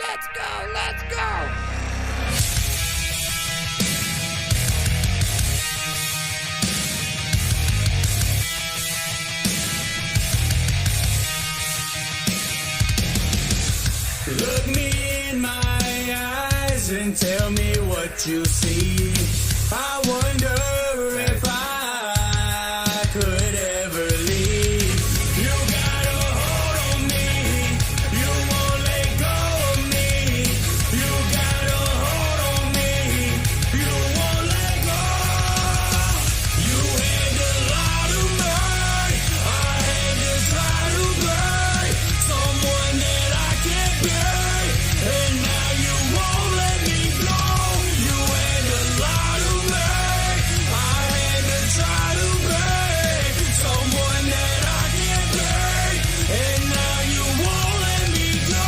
Let's go, let's go. Look me in my eyes and tell me what you see. I wonder if I could ever leave. You got a hold on me. You won't let go of me. You got a hold on me. You won't let go. You had to lie to me. I had to try to be someone that I can't be. And now you won't let me go. You had to lie to me. I had to try to be someone that I can't be. And now you won't let me go.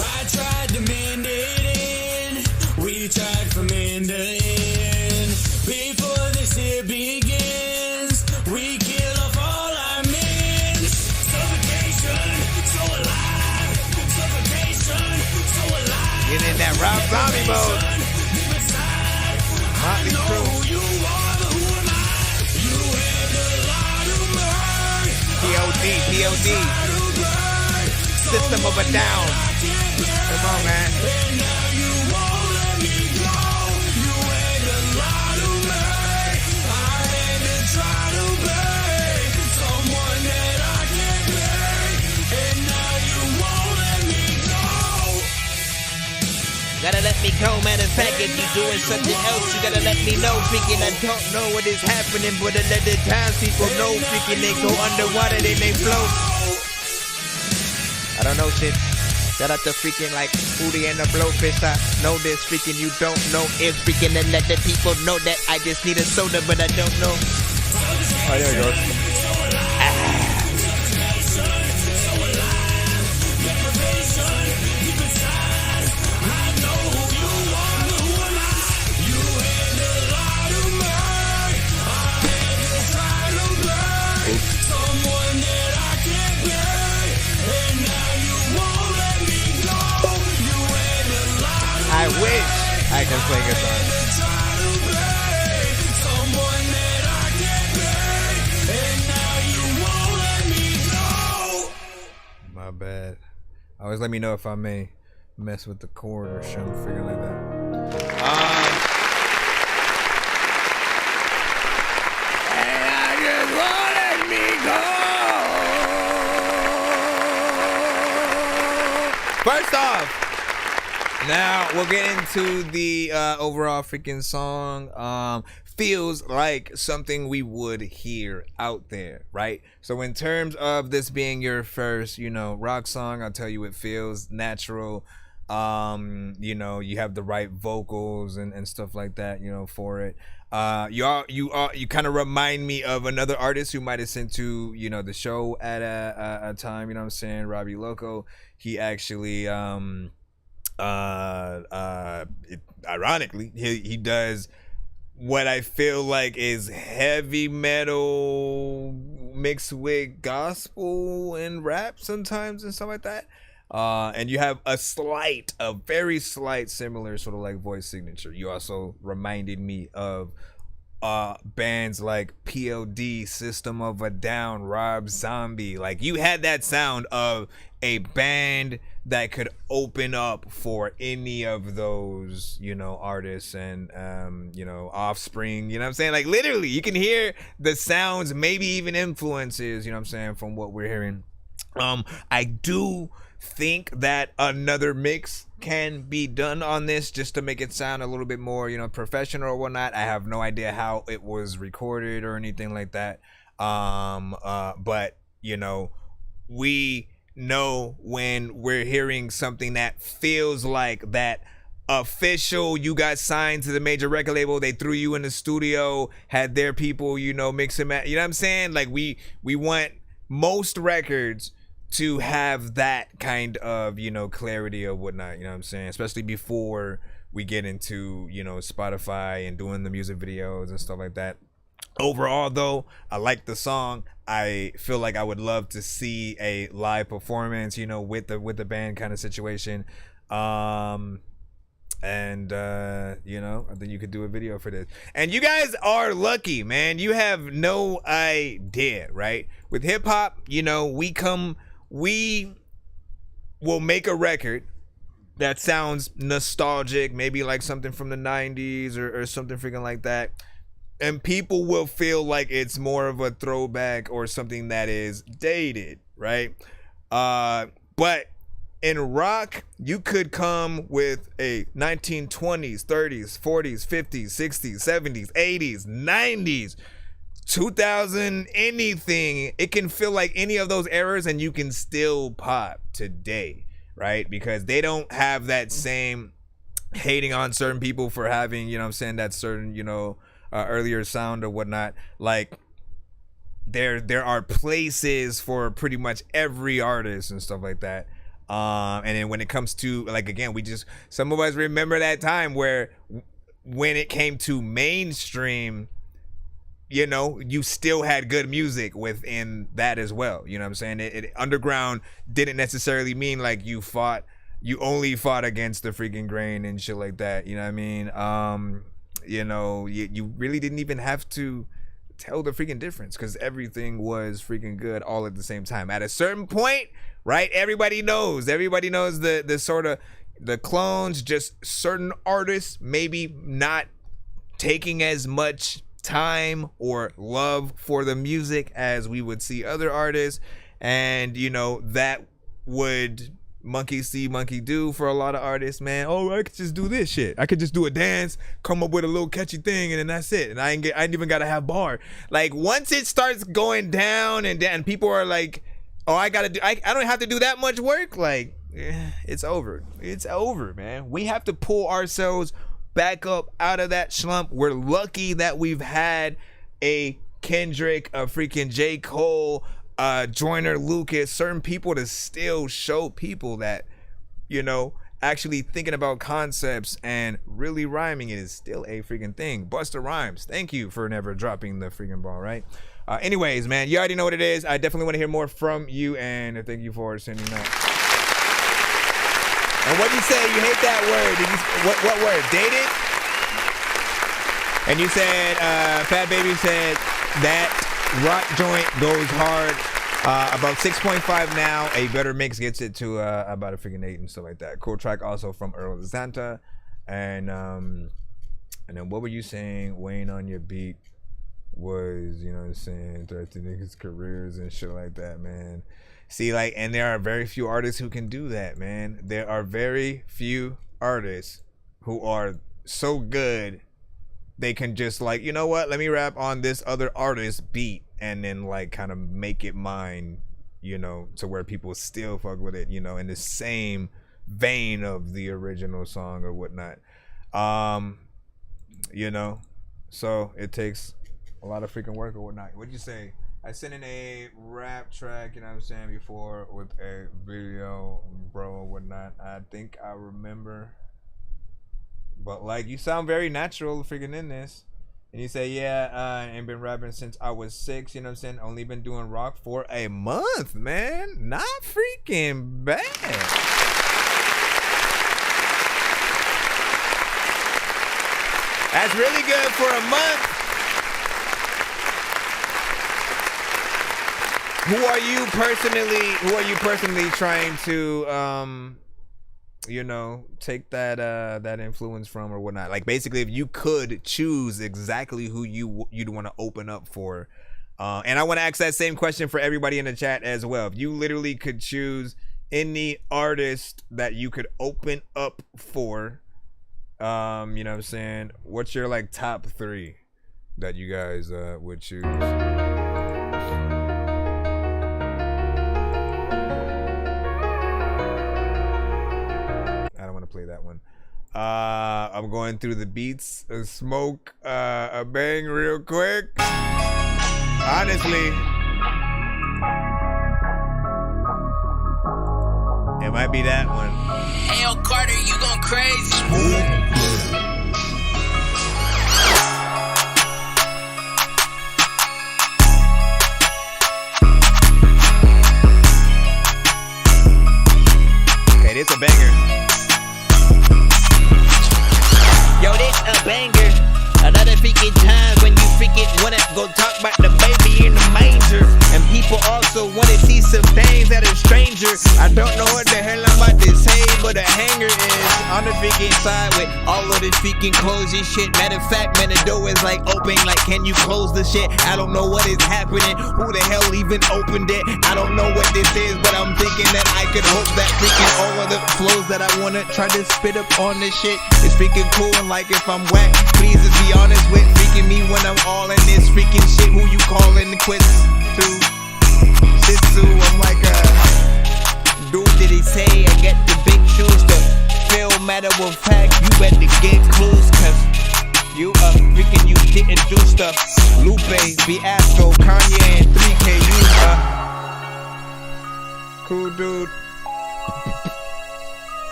I tried to mend it in. We tried from end to end. Before this here begins, we kill off all our men. Suffocation, so alive. Suffocation, so alive. Get in that Rob Zombie mode. Motley Crue. POD. System of a Down. Come on, man. Gotta let me go, matter of fact, if you doing something else, you gotta let me know. Freaking, I don't know what is happening, but a lot of times people know. Freaking, they go underwater, then they float. I don't know shit. Shout out to freaking like Hootie and the Blowfish. I know this. Freaking, you don't know if freaking, and let the people know that I just need a soda, but I don't know. Oh, there we go. I wish I could play guitar. My bad. Always let me know if I may mess with the chord or something, figure like that. And I just won't let me go. First off, now we'll get into the overall freaking song. Feels like something we would hear out there, right? So in terms of this being your first, you know, rock song, I'll tell you it feels natural. You know, you have the right vocals and stuff like that, you know, for it. You kind of remind me of another artist who might have sent to, you know, the show at a time, you know what I'm saying? Robbie Loco. He actually ironically he does what I feel like is heavy metal mixed with gospel and rap sometimes and stuff like that, and you have a very slight similar sort of like voice signature. You also reminded me of bands like POD, System of a Down, Rob Zombie. Like, you had that sound of a band that could open up for any of those, you know, artists and, you know, Offspring, you know what I'm saying? Like, literally, you can hear the sounds, maybe even influences, you know what I'm saying, from what we're hearing. I do think that another mix can be done on this just to make it sound a little bit more, you know, professional or whatnot. I have no idea how it was recorded or anything like that. But, you know, we know when we're hearing something that feels like that official. You got signed to the major record label. They threw you in the studio, had their people, you know, mix and match. You know what I'm saying? Like we want most records to have that kind of, you know, clarity or whatnot. You know what I'm saying? Especially before we get into, you know, Spotify and doing the music videos and stuff like that. Overall, though, I like the song. I feel like I would love to see a live performance, you know, with the band kind of situation. And you know, I think you could do a video for this. And you guys are lucky, man. You have no idea, right? With hip hop, you know, we will make a record that sounds nostalgic, maybe like something from the 90s or something freaking like that. And people will feel like it's more of a throwback or something that is dated, right? But in rock, you could come with a 1920s, 30s, 40s, 50s, 60s, 70s, 80s, 90s, 2000, anything. It can feel like any of those eras and you can still pop today, right? Because they don't have that same hating on certain people for having, you know what I'm saying, that certain, you know, earlier sound or whatnot. Like there are places for pretty much every artist and stuff like that. And then when it comes to, like, again, some of us remember that time where when it came to mainstream, you know, you still had good music within that as well. You know what I'm saying? It underground didn't necessarily mean like you only fought against the freaking grain and shit like that. You know what I mean? You know, you really didn't even have to tell the freaking difference because everything was freaking good all at the same time. At a certain point, right? Everybody knows the sort of the clones, just certain artists maybe not taking as much time or love for the music as we would see other artists. And, you know, that would monkey see, monkey do for a lot of artists, man. Oh, I could just do this shit. I could just do a dance, come up with a little catchy thing, and then that's it. And I ain't even gotta have bar. Like once it starts going down and people are like, oh, I don't have to do that much work. Like, it's over. It's over, man. We have to pull ourselves back up out of that slump. We're lucky that we've had a Kendrick, a freaking J. Cole, Joyner Lucas, certain people to still show people that, you know, actually thinking about concepts and really rhyming it is still a freaking thing. Busta Rhymes, thank you for never dropping the freaking ball, right? Anyways, man, you already know what it is. I definitely want to hear more from you, and thank you for sending that. And what you say? You hate that word? What word? Dated? And you said, Fat Baby said that rock joint goes hard. About 6.5 now. A better mix gets it to about a freaking 8 and stuff like that. Cool track also from Earl Zanta. And then what were you saying? Weighing on your beat was, you know what I'm saying, 13 niggas' careers and shit like that, man. See, like, and there are very few artists who can do that, man. There are very few artists who are so good they can just, like, you know what, let me rap on this other artist's beat and then, like, kind of make it mine, you know, to where people still fuck with it, you know, in the same vein of the original song or whatnot. You know, so it takes a lot of freaking work or whatnot. What'd you say? I sent in a rap track, you know what I'm saying, before with a video, bro, or whatnot. I think I remember. But, like, you sound very natural freaking in this. And you say, yeah, I ain't been rapping since I was 6, you know what I'm saying? Only been doing rock for a month, man. Not freaking bad. That's really good for a month. Who are you personally trying to you know, take that influence from or whatnot? Like, basically, if you could choose exactly who you'd want to open up for, and I want to ask that same question for everybody in the chat as well. If you literally could choose any artist that you could open up for, you know what I'm saying, what's your, like, top 3 that you guys would choose? I'm going through the beats, smoke, a bang real quick. Honestly, it might be that one. Hey, yo, Carter, you going crazy? Okay, this a banger. Yo, this a banger. Another freaking time when you freaking wanna go talk about the baby in the manger. And people also wanna see some things that are strangers. I don't know what the hell I'm about to say, but a hanger is on the freaking side with all of the freaking clothes and shit. Matter of fact, man, the door is like open, like can you close the shit? I don't know what is happening. Who the hell even opened it? I don't know what this is, but I'm thinking that I could hope that freaking all of the flows that I wanna try to spit up on this shit is freaking cool. And like if I'm whack, please just be honest with freaking me when I'm all in this freaking shit. Who you calling the quits to? Sisu, I'm like dude, did he say I get the big shoes to fill? Matter of fact, you better get clues, cause you freaking, you didn't do stuff. Lupe, Fiasco, Kanye, and 3K, you cool dude.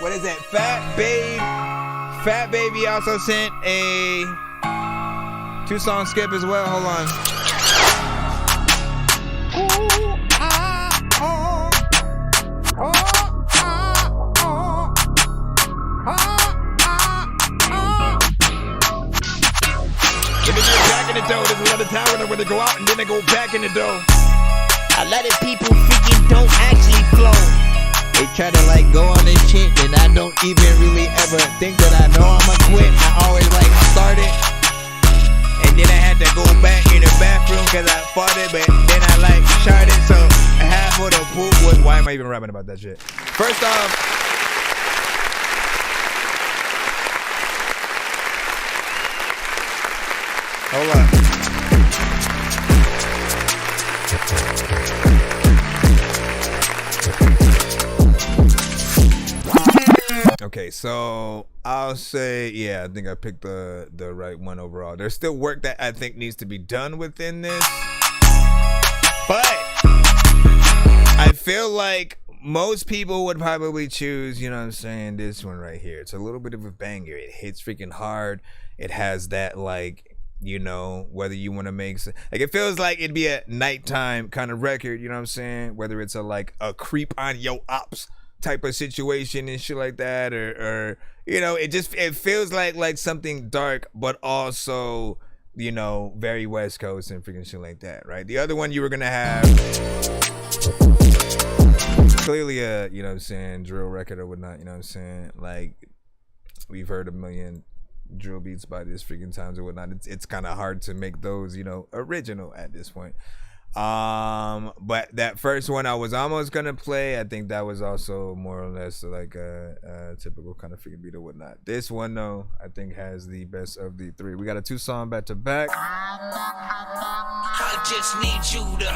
What is that? Fat Baby also sent a 2-song skip as well. Hold on. Back in the dough, there's a lot of talent where they go out and then they go back in the dough. A lot of people freaking don't actually flow. They try to like go on this shit, and I don't even really ever think that I know I'ma quit. I always like start it, and then I had to go back in the bathroom cause I farted, but then I like shot it, so half of the poop was, why am I even rapping about that shit? First off, hold on. Okay, so I'll say, yeah, I think I picked the right one overall. There's still work that I think needs to be done within this, but I feel like most people would probably choose, you know what I'm saying, this one right here. It's a little bit of a banger. It hits freaking hard. It has that, like, you know, whether you want to make, like, it feels like it'd be a nighttime kind of record, you know what I'm saying? Whether it's like a creep on yo ops type of situation and shit like that, or you know, it feels like something dark, but also, you know, very West Coast and freaking shit like that, right? The other one you were gonna have clearly a, you know what I'm saying, drill record or whatnot, you know what I'm saying? Like, we've heard a million drill beats by this freaking times or whatnot. It's kind of hard to make those, you know, original at this point. But that first one I was almost gonna play, I think that was also more or less like a typical kind of freaking beat or whatnot. This one though, I think has the best of the three. We got a 2-song back to back. I just need you to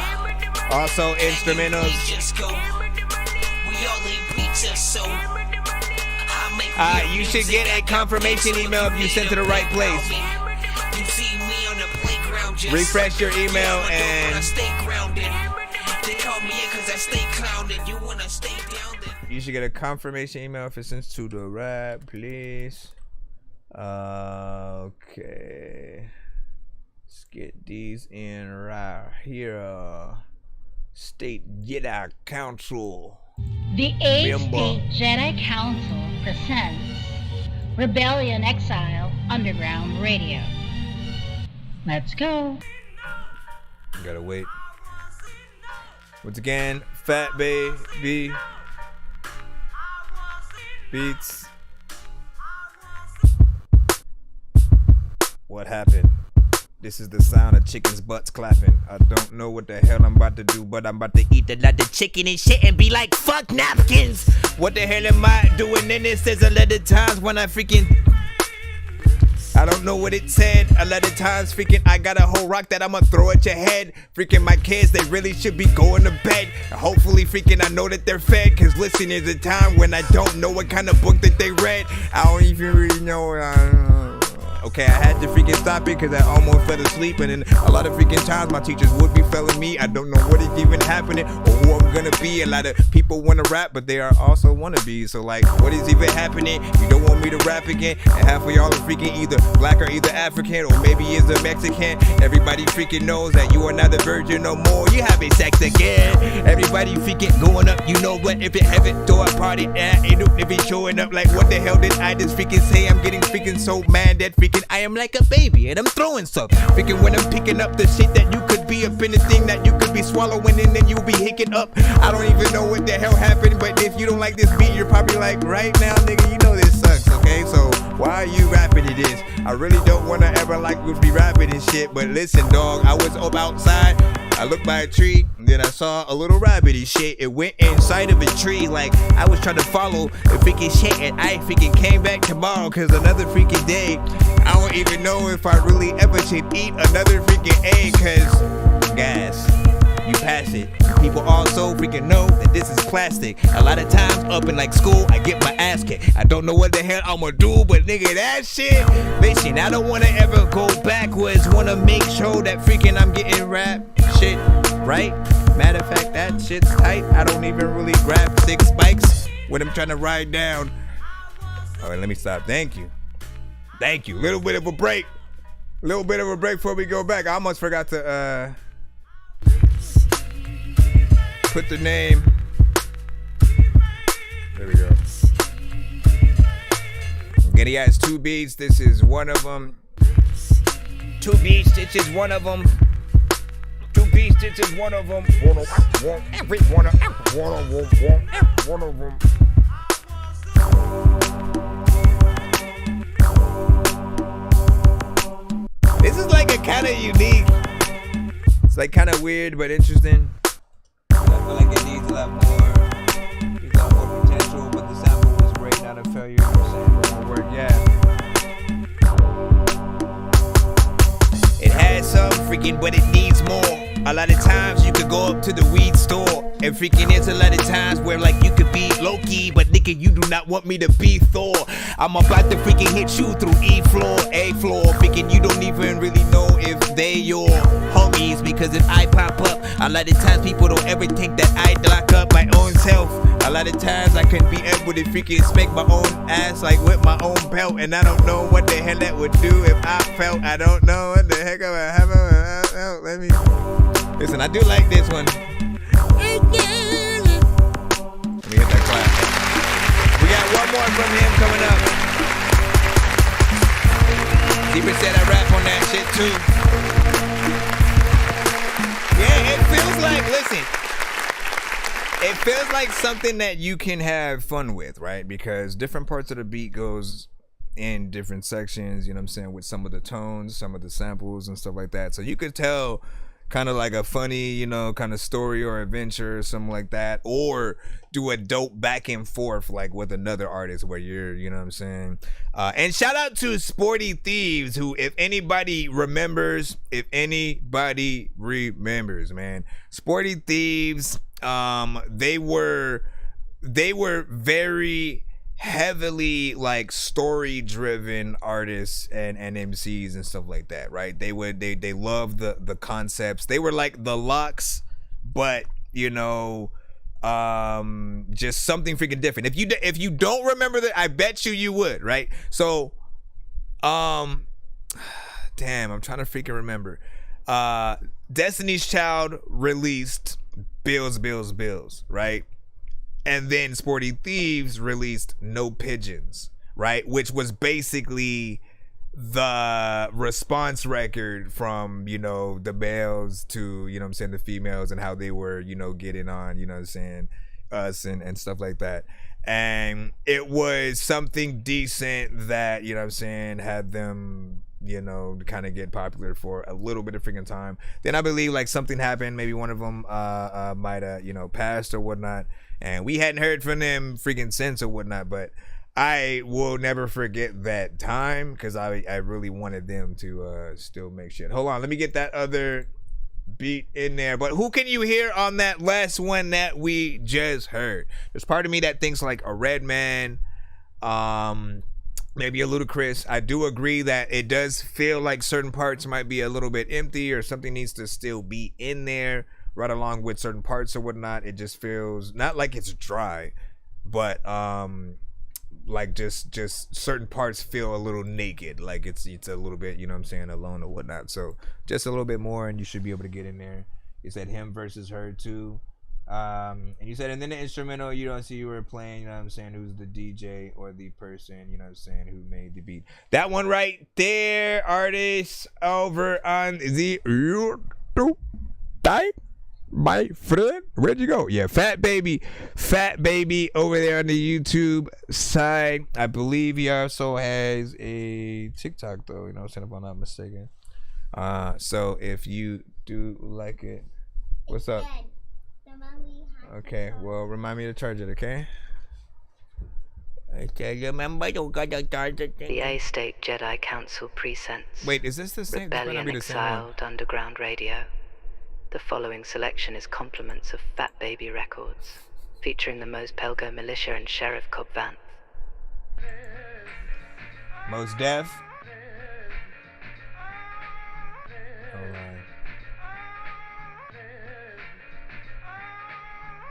also instrumentals. You should get a confirmation email if you sent to the right place. Refresh your email and you should get a confirmation email if it's sent to the right place. Okay, let's get these in right here. State Jedi Council. The 8th State Jedi Council presents Rebellion Exile Underground Radio. Let's go. You gotta wait. Once again, Fat Baby Beats. What happened? This is the sound of chickens' butts clapping. I don't know what the hell I'm about to do, but I'm about to eat a lot of chicken and shit and be like, fuck napkins. What the hell am I doing in this? There's a lot of times when I freaking, I don't don't know what it said. A lot of times freaking I got a whole rock that I'ma throw at your head. Freaking my kids, they really should be going to bed. Hopefully freaking I know that they're fed, cause listen, there's a time when I don't know what kind of book that they read. I don't even really know. Okay, I had to freaking stop it because I almost fell asleep, and then a lot of freaking times my teachers would be failing me. I don't know what is even happening or who I'm gonna be. A lot of people want to rap, but they are also wannabes. So like, what is even happening? You don't want me to rap again, and half of y'all are freaking either black or either African, or maybe is a Mexican. Everybody freaking knows that you are not a virgin no more. You having sex again. Everybody freaking going up. You know what? If you haven't throw a party, if it's showing up, like what the hell did I just freaking say? I'm getting freaking so mad that freaking I am like a baby and I'm throwing stuff. Freaking when I'm picking up the shit that you could be up in the thing that you could be swallowing, and then you'll be hicking up. I don't even know what the hell happened, but if you don't like this beat, you're probably like, right now, nigga, you know this sucks, okay? So why are you rapping to this? I really don't want to ever like be rapping and shit, but listen, dog, I was up outside. I looked by a tree, and then I saw a little rabbity shit. It went inside of a tree like I was trying to follow the freaking shit, and I freaking came back tomorrow cause another freaking day. I don't even know if I really ever should eat another freaking egg, cause guys, you pass it. People also freaking know that this is plastic. A lot of times up in like school, I get my ass kicked. I don't know what the hell I'ma do, but nigga, that shit. Listen, I don't wanna ever go backwards. Wanna make sure that freaking I'm getting rap shit right. Matter of fact, that shit's tight. I don't even really grab 6 spikes when I'm trying to ride down. All right, let me stop. Thank you. Thank you. Little bit of a break. Little bit of a break before we go back. I almost forgot to put the name. There we go. Again, he has 2 beats. This is one of them. 2 beats. This is one of them. 2 beats. This is one of them. One of them. This is like a kind of unique. It's like kind of weird but interesting. I feel like it needs a lot more potential, but the sample was great, not a failure. The sample work, yeah. It has some freaking, but it needs more. A lot of times you could go up to the weed store and freaking there's a lot of times where like you could be Loki, but nigga, you do not want me to be Thor. I'm about to freaking hit you through E floor, A floor. Freaking you don't even really know if they your homies, because if I pop up, a lot of times people don't ever think that I lock up my own self. A lot of times I couldn't be able to freaking spank my own ass like with my own belt, and I don't know what the hell that would do if I felt. I don't know what the heck I would have. Let me listen. I do like this one. Let me hit that clap. We got one more from him coming up. Deeper said I rap on that shit too. Yeah, it feels like, listen, it feels like something that you can have fun with, right? Because different parts of the beat goes in different sections, you know what I'm saying, with some of the tones, some of the samples and stuff like that. So you could tell kind of like a funny, you know, kind of story or adventure or something like that, or do a dope back and forth like with another artist where you're, you know what I'm saying. And shout out to Sporty Thieves, who, if anybody remembers, man, Sporty Thieves, they were very heavily like story driven artists and MCs and stuff like that, right? They love the concepts. They were like the Locks, but you know, just something freaking different. If you don't remember that, I bet you would, right? So damn, I'm trying to freaking remember. Destiny's Child released Bills, right? And then Sporty Thieves released No Pigeons, right? Which was basically the response record from, you know, the males to, you know what I'm saying, the females, and how they were, you know, getting on, you know what I'm saying, us and stuff like that. And it was something decent that, you know what I'm saying, had them, you know, kind of get popular for a little bit of freaking time. Then I believe like something happened. Maybe one of them might have, you know, passed or whatnot. And we hadn't heard from them freaking since or whatnot. But I will never forget that time because I really wanted them to still make shit. Hold on, let me get that other beat in there. But who can you hear on that last one that we just heard? There's part of me that thinks like a Redman, maybe a Ludacris. I do agree that it does feel like certain parts might be a little bit empty or something needs to still be in there right along with certain parts or whatnot. It just feels not like it's dry, but like just certain parts feel a little naked, like it's a little bit, you know what I'm saying, alone or whatnot. So just a little bit more and you should be able to get in there. You said him versus her too, and you said, and then the instrumental, you don't see you were playing, you know what I'm saying, who's the DJ or the person, you know what I'm saying, who made the beat. That one right there, artist over on the YouTube type. My friend, where'd you go? Yeah, Fat Baby over there on the YouTube side. I believe he also has a TikTok though, you know what I'm saying, if I'm not mistaken. So if you do like it, what's up? Okay, well, remind me to charge it, okay? The A-State Jedi Council presents. Wait, is this the same? Rebellion Exiled Underground Radio. The following selection is compliments of Fat Baby Records, featuring the Mos Pelgo Militia and Sheriff Cobb Vanth. Mos Def.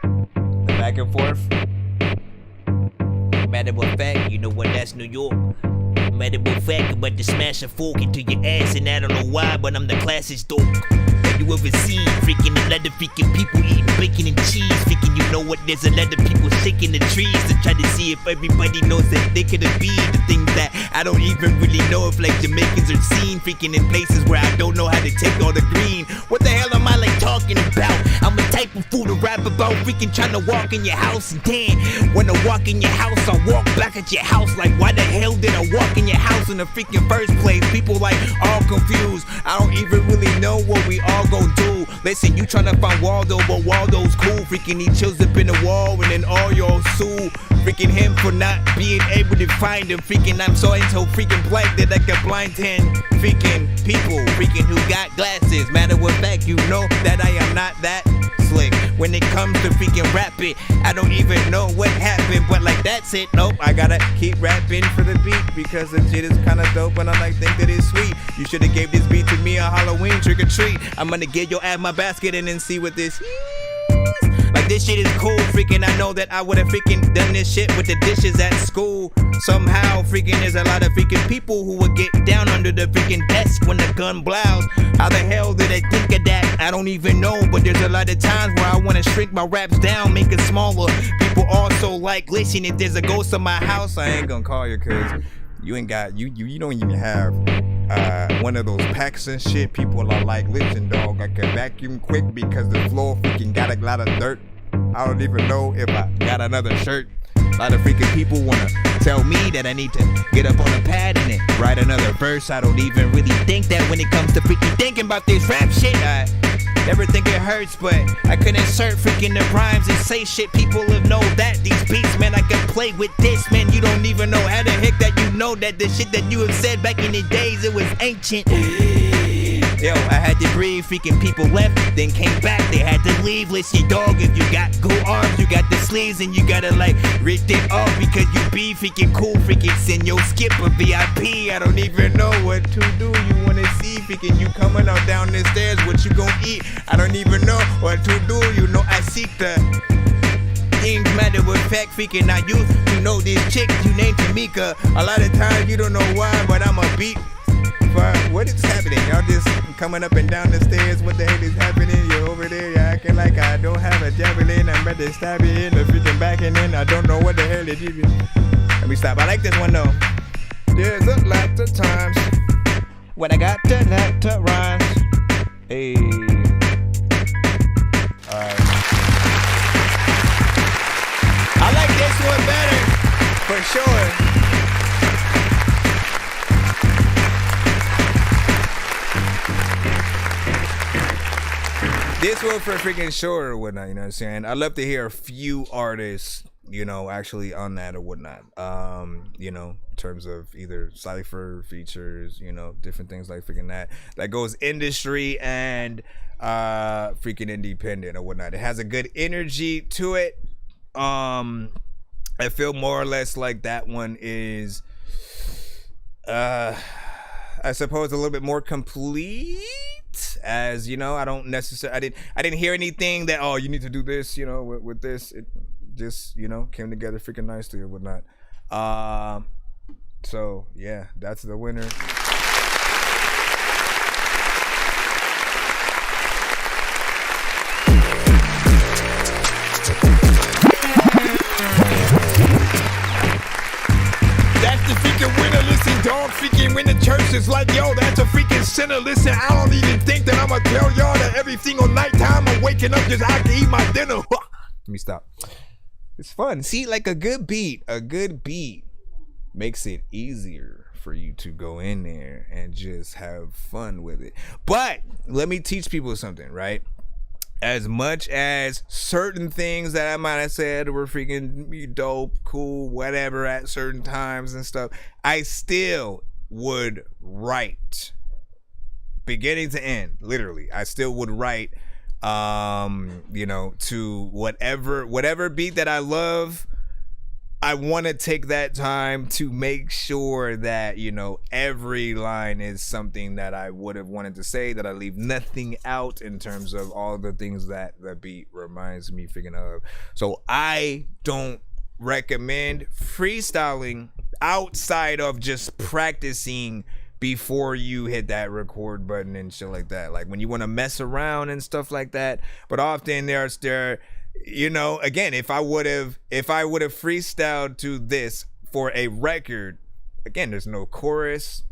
The back and forth. Matter of fact, you know what? That's New York. Matter of fact, about to smash a fork into your ass, and I don't know why, but I'm the classist dork. Have you ever seen freaking a lot of freaking people eating bacon and cheese? Freaking, you know what? There's a lot of people shaking the trees to try to see if everybody knows that they could be the things that I don't even really know if, like Jamaicans are seen freaking in places where I don't know how to take all the green. What the hell am I like talking about? I'm a type of fool to rap about freaking trying to walk in your house and then when I walk in your house, I walk back at your house like why the hell did I walk in your house in the freaking first place? People like all confused. I don't even really know what we all gon' do. Listen, you tryna find Waldo, but Waldo's cool. Freaking he chills up in the wall and then all y'all sue. Freaking him for not being able to find him. Freaking I'm so freaking black that I can blind 10 freaking people. Freaking who got glasses. Matter of fact, you know that I am not that slick. When it comes to freaking rapping, I don't even know what happened, but like that's it. Nope, I gotta keep rapping for the beat because the shit is kinda dope and I like think that it's sweet. You should've gave this beat to me on Halloween trick or treat. I'm gonna get your at my basket and then see what this is. Like this shit is cool, freaking I know that I would've freaking done this shit with the dishes at school. Somehow freaking there's a lot of freaking people who would get down under the freaking desk when the gun blows. How the hell did I think of that? I don't even know, but there's a lot of times where I wanna shrink my raps down, make it smaller. People also like, listen, if there's a ghost in my house, I ain't gonna call you cause you ain't got, you don't even have one of those packs and shit. People are like, listen dog, I can vacuum quick because the floor freaking got a lot of dirt. I don't even know if I got another shirt. A lot of freaking people wanna tell me that I need to get up on a pad and then write another verse. I don't even really think that when it comes to freaking thinking about this rap shit. I never think it hurts, but I could insert freaking the rhymes and say shit. People have know that these beats, man, I can play with this, man. You don't even know how the heck that you know that the shit that you have said back in the days, it was ancient. Yo, I had to breathe, freaking people left, then came back, they had to leave. Listen, dog, if you got cool arms, you got the sleeves, and you gotta like rip it off because you be freaking cool, freaking send your skip a VIP. I don't even know what to do, you wanna see, freaking you coming out down the stairs, what you gon' eat? I don't even know what to do, you know I seek the things matter with fact, freaking I used to know this chick, you named Tamika. A lot of times you don't know why, but I'm a beat. What is happening? Y'all just coming up and down the stairs. What the hell is happening? You're over there, you're acting like I don't have a javelin. I'm about to stab you in the freaking back and then I don't know what the hell it is. Let me stop. I like this one though. There's a lot of times when I got the lot to rhymes. Hey. Alright. I like this one better, for sure. This one for freaking sure or whatnot, you know what I'm saying? I'd love to hear a few artists you know, actually on that or whatnot. You know, in terms of either cypher features, you know, different things like freaking that goes industry and freaking independent or whatnot. It has a good energy to it. I feel more or less like that one is I suppose a little bit more complete, as you know. I didn't hear anything that, oh, you need to do this, you know, with this. It just, you know, came together freaking nicely or whatnot. So yeah, that's the winner. That's the freaking winner. Listen, dog, freaking when the church is like, yo, that's a freaking sinner. Listen, I don't even think that I'ma tell y'all that every single nighttime I'm waking up just I can eat my dinner. Let me stop. It's fun. See, like a good beat makes it easier for you to go in there and just have fun with it. But let me teach people something, right? As much as certain things that I might have said were freaking dope, cool, whatever at certain times and stuff, I still would write beginning to end, literally. I still would write you know, to whatever beat that I love. I want to take that time to make sure that, you know, every line is something that I would have wanted to say, that I leave nothing out in terms of all the things that the beat reminds me freaking of. So I don't recommend freestyling outside of just practicing before you hit that record button and shit like that. Like when you want to mess around and stuff like that. But often there, you know, again, if I would have freestyled to this for a record, again, there's no chorus.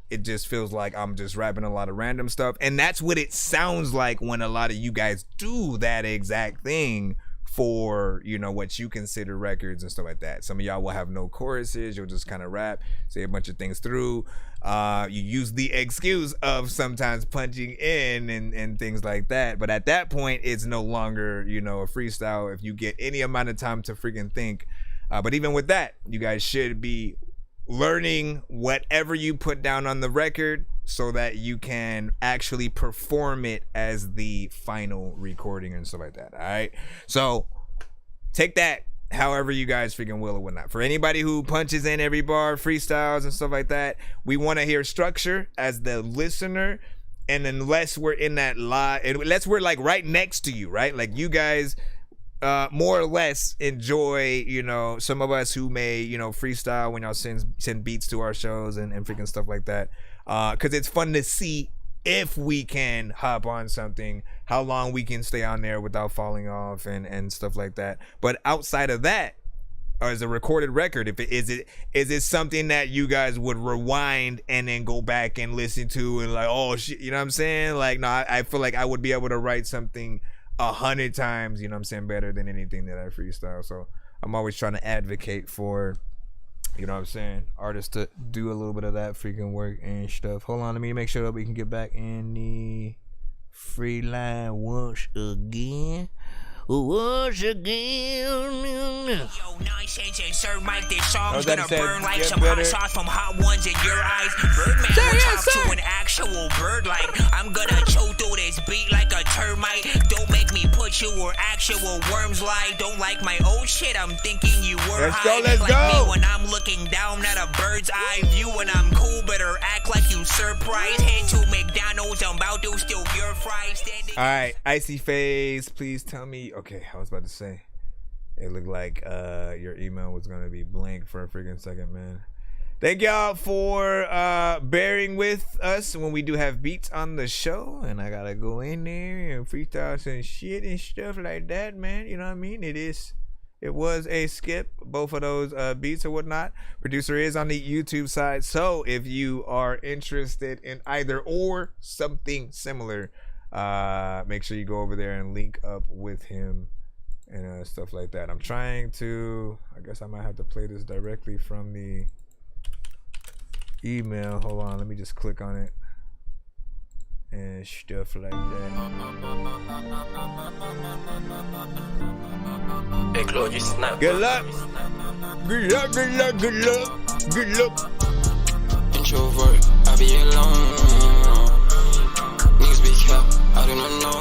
It just feels like I'm just rapping a lot of random stuff. And that's what it sounds like when a lot of you guys do that exact thing for, you know, what you consider records and stuff like that. Some of y'all will have no choruses. You'll just kind of rap, say a bunch of things through. You use the excuse of sometimes punching in and things like that. But at that point, it's no longer, you know, a freestyle if you get any amount of time to freaking think. But even with that, you guys should be learning whatever you put down on the record so that you can actually perform it as the final recording and stuff like that. All right. So take that however you guys freaking will or whatnot. For anybody who punches in every bar, freestyles and stuff like that, we want to hear structure as the listener. And unless we're in that live, unless we're like right next to you, right? Like you guys more or less enjoy, you know, some of us who may, you know, freestyle when y'all send beats to our shows and freaking stuff like that. Because it's fun to see if we can hop on something, how long we can stay on there without falling off and stuff like that. But outside of that, as a recorded record, is it something that you guys would rewind and then go back and listen to and like, oh shit, you know what I'm saying? Like, no, I feel like I would be able to write something 100 times, you know what I'm saying, better than anything that I freestyle. So I'm always trying to advocate for, you know what I'm saying, artists to do a little bit of that freaking work and stuff. Hold on, let me make sure that we can get back in the free line once again. Once again. Yo, Nonsenze and Sir Mike, this song's gonna burn like some hot sauce from hot ones in your eyes. Birdman will talk to an actual bird like I'm gonna choke through this beat like a termite. Don't make me put you where actual worms lie. Don't like my old shit, I'm thinking you were high. Let's like go. Me when I'm looking down at a bird's eye view. When I'm cool, better act like you surprised. Head to McDonald's, I'm about to steal your fries. Alright, Icy Phase, please tell me. Okay, I was about to say, it looked like your email was gonna be blank for a freaking second, man. Thank y'all for bearing with us when we do have beats on the show, and I gotta go in there and freestyle some shit and stuff like that, man. You know what I mean? It was a skip, both of those beats or whatnot. Producer is on the YouTube side, so if you are interested in either or something similar, make sure you go over there and link up with him and stuff like that. I'm trying to, I guess I might have to play this directly from the email. Hold on, let me just click on it. and stuff like that. Hey, Claude, you snap. Good luck. Good luck, good luck, good luck. Good luck. Introvert, I be alone. Niggas be kept, I do not know.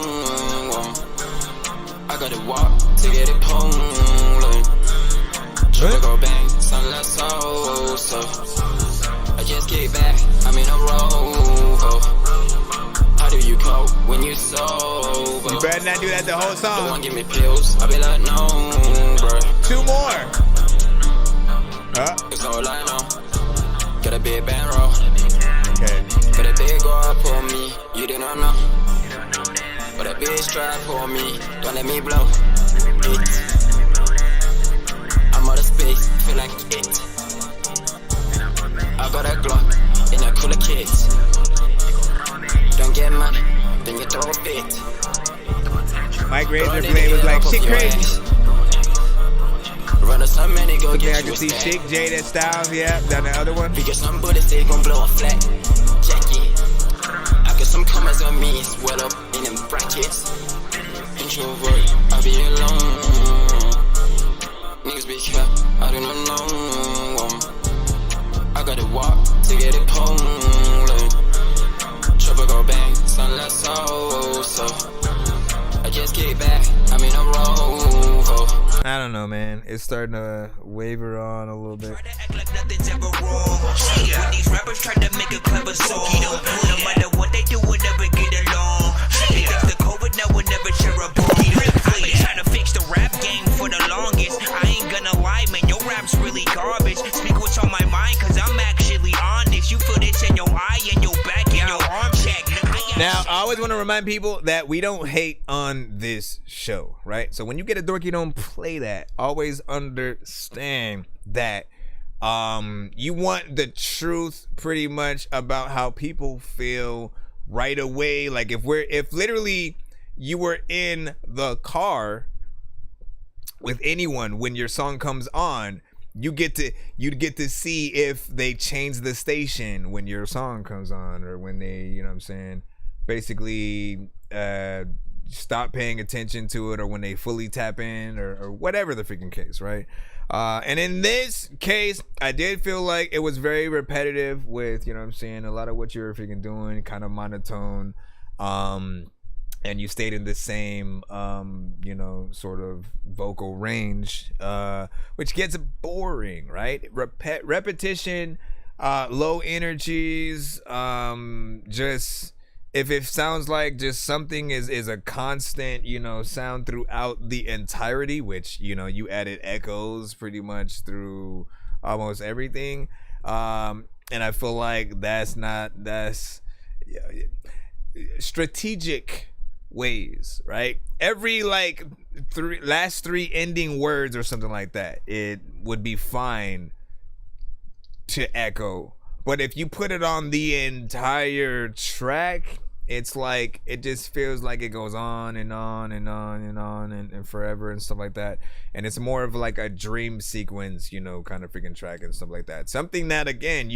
I gotta walk to get it home. Triple go bang, sunlight so. I just get back, I'm in a row. How do you cope when you sober? You better not do that the whole song. Don't give me pills, I be like, no, bro. 2 more. It's all I know. Got a big bankroll. Okay. Got a big guap for me, you did not know. But a big strap for me, don't let me blow it. I'm out of space, feel like it. I got a Glock in a cooler kit. Don't get money, then you throw a fit. Mike Razorblade was like, shit crazy. Run to some many, go get I can see Chick, Jada Styles, yeah, down the other one. Because some bullets, they gon' blow a flat jacket. I got some commas on me, swell up in them brackets. Introvert, I be alone. Niggas be kept, I do not know. I gotta walk to get it home. Triple go bang, sunlight so. I just get back, I'm in a row. I don't know, man. It's starting to waver on a little bit. When these rappers try to make a clever song, no matter what they do, we'll never get along. They think the COVID now will never share a bone. I've been trying to fix the rap game for the longest. I ain't gonna lie, man, your rap's really garbage. Speak what's on my mind, cause I'm actually honest. You feel this in your eye and your back and your arm check. Now, I always want to remind people that we don't hate on this show, right? So when you get a dorky, don't play that. Always understand that you want the truth pretty much about how people feel right away. Like if literally you were in the car with anyone when your song comes on, you'd get to see if they change the station when your song comes on, or when they, you know what I'm saying, basically stop paying attention to it, or when they fully tap in, or whatever the freaking case, right? And in this case, I did feel like it was very repetitive with, you know what I'm saying, a lot of what you were freaking doing, kind of monotone, and you stayed in the same, you know, sort of vocal range, which gets boring, right? Repetition, low energies, just... If it sounds like just something is a constant, you know, sound throughout the entirety, which, you know, you added echoes pretty much through almost everything. And I feel like that's strategic ways, right? Every like last 3 ending words or something like that, it would be fine to echo. But if you put it on the entire track, it's like, it just feels like it goes on and on and on and on and forever and stuff like that. And it's more of like a dream sequence, you know, kind of freaking track and stuff like that. Something that, again,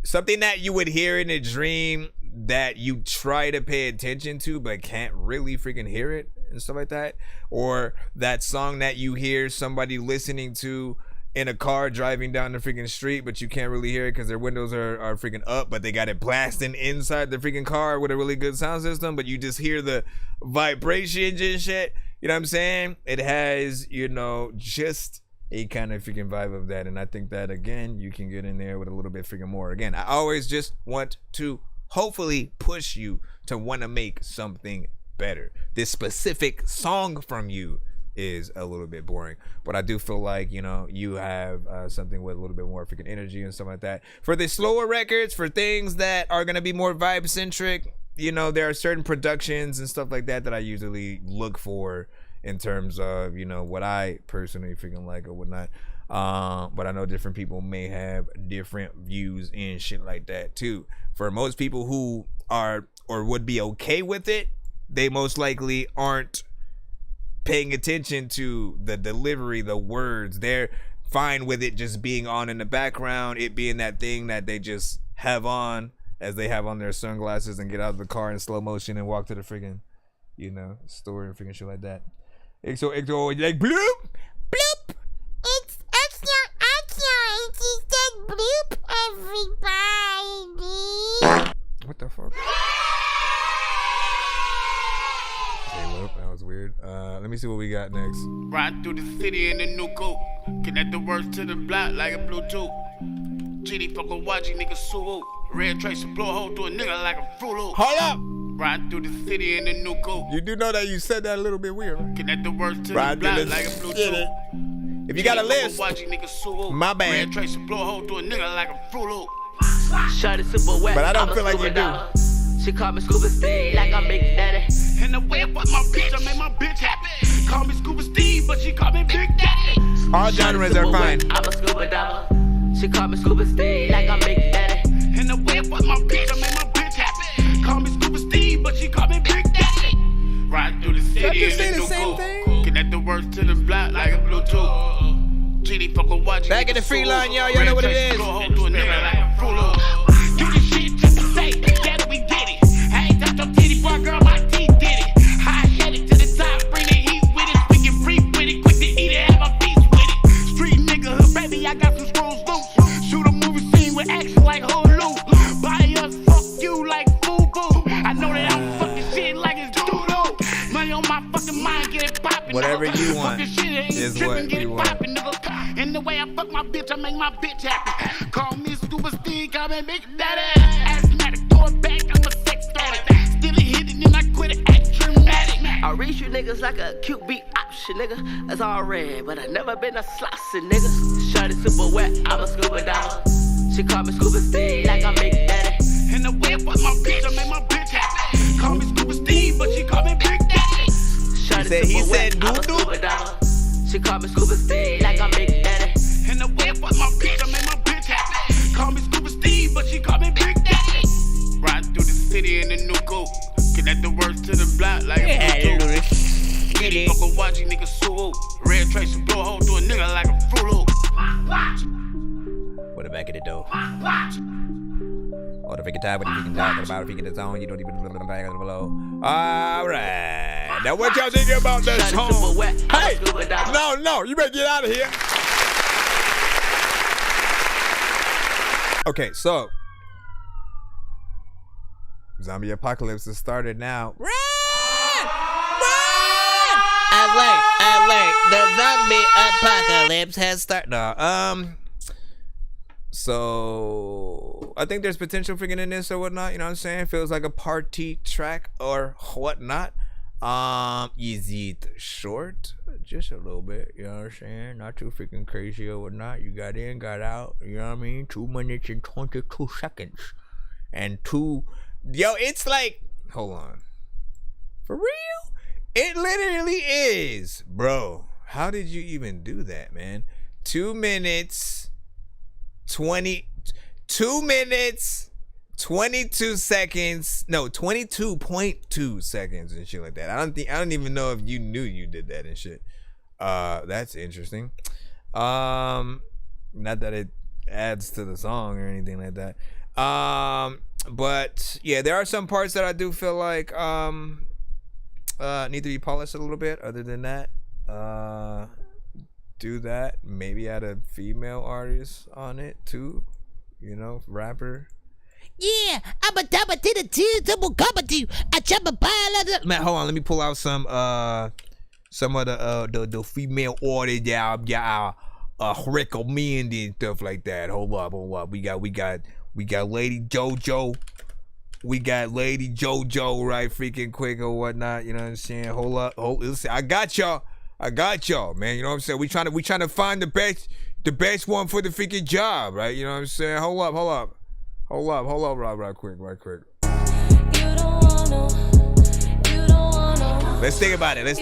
something that you would hear in a dream that you try to pay attention to but can't really freaking hear it and stuff like that. Or that song that you hear somebody listening to in a car driving down the freaking street, but you can't really hear it because their windows are freaking up, but they got it blasting inside the freaking car with a really good sound system, but you just hear the vibrations and shit. You know what I'm saying? It has, you know, just a kind of freaking vibe of that. And I think that, again, you can get in there with a little bit freaking more. Again, I always just want to hopefully push you to want to make something better. This specific song from you is a little bit boring, but I do feel like, you know, you have something with a little bit more freaking energy and stuff like that. For the slower records, for things that are going to be more vibe centric, you know, there are certain productions and stuff like that I usually look for in terms of, you know, what I personally freaking like or whatnot. But I know different people may have different views and shit like that too. For most people who are or would be okay with it, they most likely aren't paying attention to the delivery, the words. They're fine with it just being on in the background, it being that thing that they just have on as they have on their sunglasses and get out of the car in slow motion and walk to the freaking, you know, store and freaking shit like that. XO, like bloop, bloop. It's extra. It just said bloop, everybody. What the fuck? That was weird. Let me see what we got next. Ride through the city in the new coupe. Connect the words to the block like a Bluetooth. GD fucking watching niggas sue. Red trace and blow a hole through a nigga like a fruit loop. Hold up! Ride through the city in the new coupe. You do know that you said that a little bit weird, right? Connect the words to the block like a Bluetooth. If you got a list, my bad. Red trace and blow a hole through a nigga like a fruit loop. Shot it super wet. But I don't feel like you do. She call me Scuba Steve like I'm Big Daddy. And the way I fuck my bitch, I make my bitch happy. Call me Scuba Steve, but she call me Big Daddy. All genres are fine. I'm a scuba diver. She call me Scuba Steve like I'm Big Daddy. And the way I fuck my bitch, I make my bitch happy. Call me Scuba Steve, but she call me Big Daddy. Ride through the city in the new coupe. Connect the words to the block like a Bluetooth. GD fucking watching. Back in the free line, y'all know what it is. Do this shit just to say that we did it. I ain't touched your titty, boy, girl, my teeth did it. I shed it to the top, bring the heat with it. Speaking free with it, quick to eat it, have a piece with it. Street nigga, baby, I got some scrolls loose. Shoot a movie scene with action like Hulu. Buy us, fuck you like Fubu. I know that I'm fucking shit like it's doodoo. Money on my fucking mind, get it poppin'. Whatever you want is what you want. And the way I fuck my bitch, I make my bitch happy. Call me Scuba Steve, call me Big Daddy. Asthmatic, throw it back, I'm a sex addict. Still a hit and then I quit it, act dramatic. I reach you niggas like a cute beat option, nigga. That's all red, but I never been a slossy, nigga. Shot it super wet, I'm a scuba diver. She call me Scuba Steve like I'm Big Daddy. And the way I fuck my bitch, I make my bitch happy. Call me Scuba Steve, but she call me Big Daddy. Shot it super wet, I'm a scuba diver. She call me Scuba Steve like I'm Big Daddy. And the way I fuck my bitch, I make my bitch happy. Call me Scuba Steve, but she call me Big Daddy. Ride through the city in the new coupe. Connect the words to the block like a Bluetooth. GD fucking watching niggas sue. Red trace and blow a hole through a nigga like a fruit loop. What the back of the door? All the freaking time, what you freaking talking about? If you get the song, you don't even back below. Alright. Now what y'all think about that song? Hey! No, you better get out of here. Okay, so zombie apocalypse has started now. Run! LA, the zombie apocalypse has started. So I think there's potential for getting this or whatnot. You know what I'm saying? Feels like a party track or whatnot. Is it short? Just a little bit. You know what I'm saying? Not too freaking crazy or whatnot. You got in, got out. You know what I mean? 2 minutes and 22 seconds. And it's like, hold on. For real? It literally is, bro. How did you even do that, man? 2 minutes, 22 seconds. No, 22.2 seconds and shit like that. I don't even know if you knew you did that and shit. That's interesting. Not that it adds to the song or anything like that. But yeah, there are some parts that I do feel like need to be polished a little bit. Other than that, do that. Maybe add a female artist on it too. You know, rapper. Yeah, I'm a double to the two double comedy. I jump a pile. Man, hold on. Let me pull out some of the female artists y'all recommend and stuff like that. Hold up. We got Lady JoJo. We got Lady JoJo, right? Freaking quick or whatnot. You know what I'm saying? Hold up. Listen, I got y'all, man. You know what I'm saying? We trying to find the best one for the freaking job, right? You know what I'm saying? Hold up, right quick. Let's think about it. These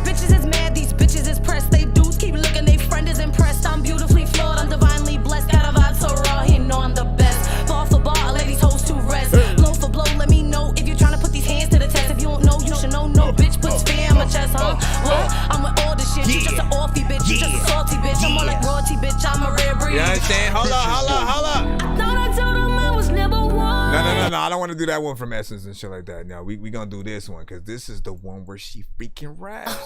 bitches is mad, these bitches is pressed. They dudes keep looking, they friend is impressed. I'm beautifully flawed, I'm divinely blessed. Got a vibe so raw, he know I'm the best. Ball for ball, ladies hoes to rest. Blow for blow, let me know if you're trying to put these hands to the test. If you don't know, you should know. No bitch puts fear in my chest, huh? Well, I'm with all this shit. You just an offy bitch, you just a salty bitch. I'm more like royalty, bitch. I'm a rare breed. You know what I'm saying? Hold on. No, I don't want to do that one from Essence and shit like that. No, we gonna do this one because this is the one where she freaking raps.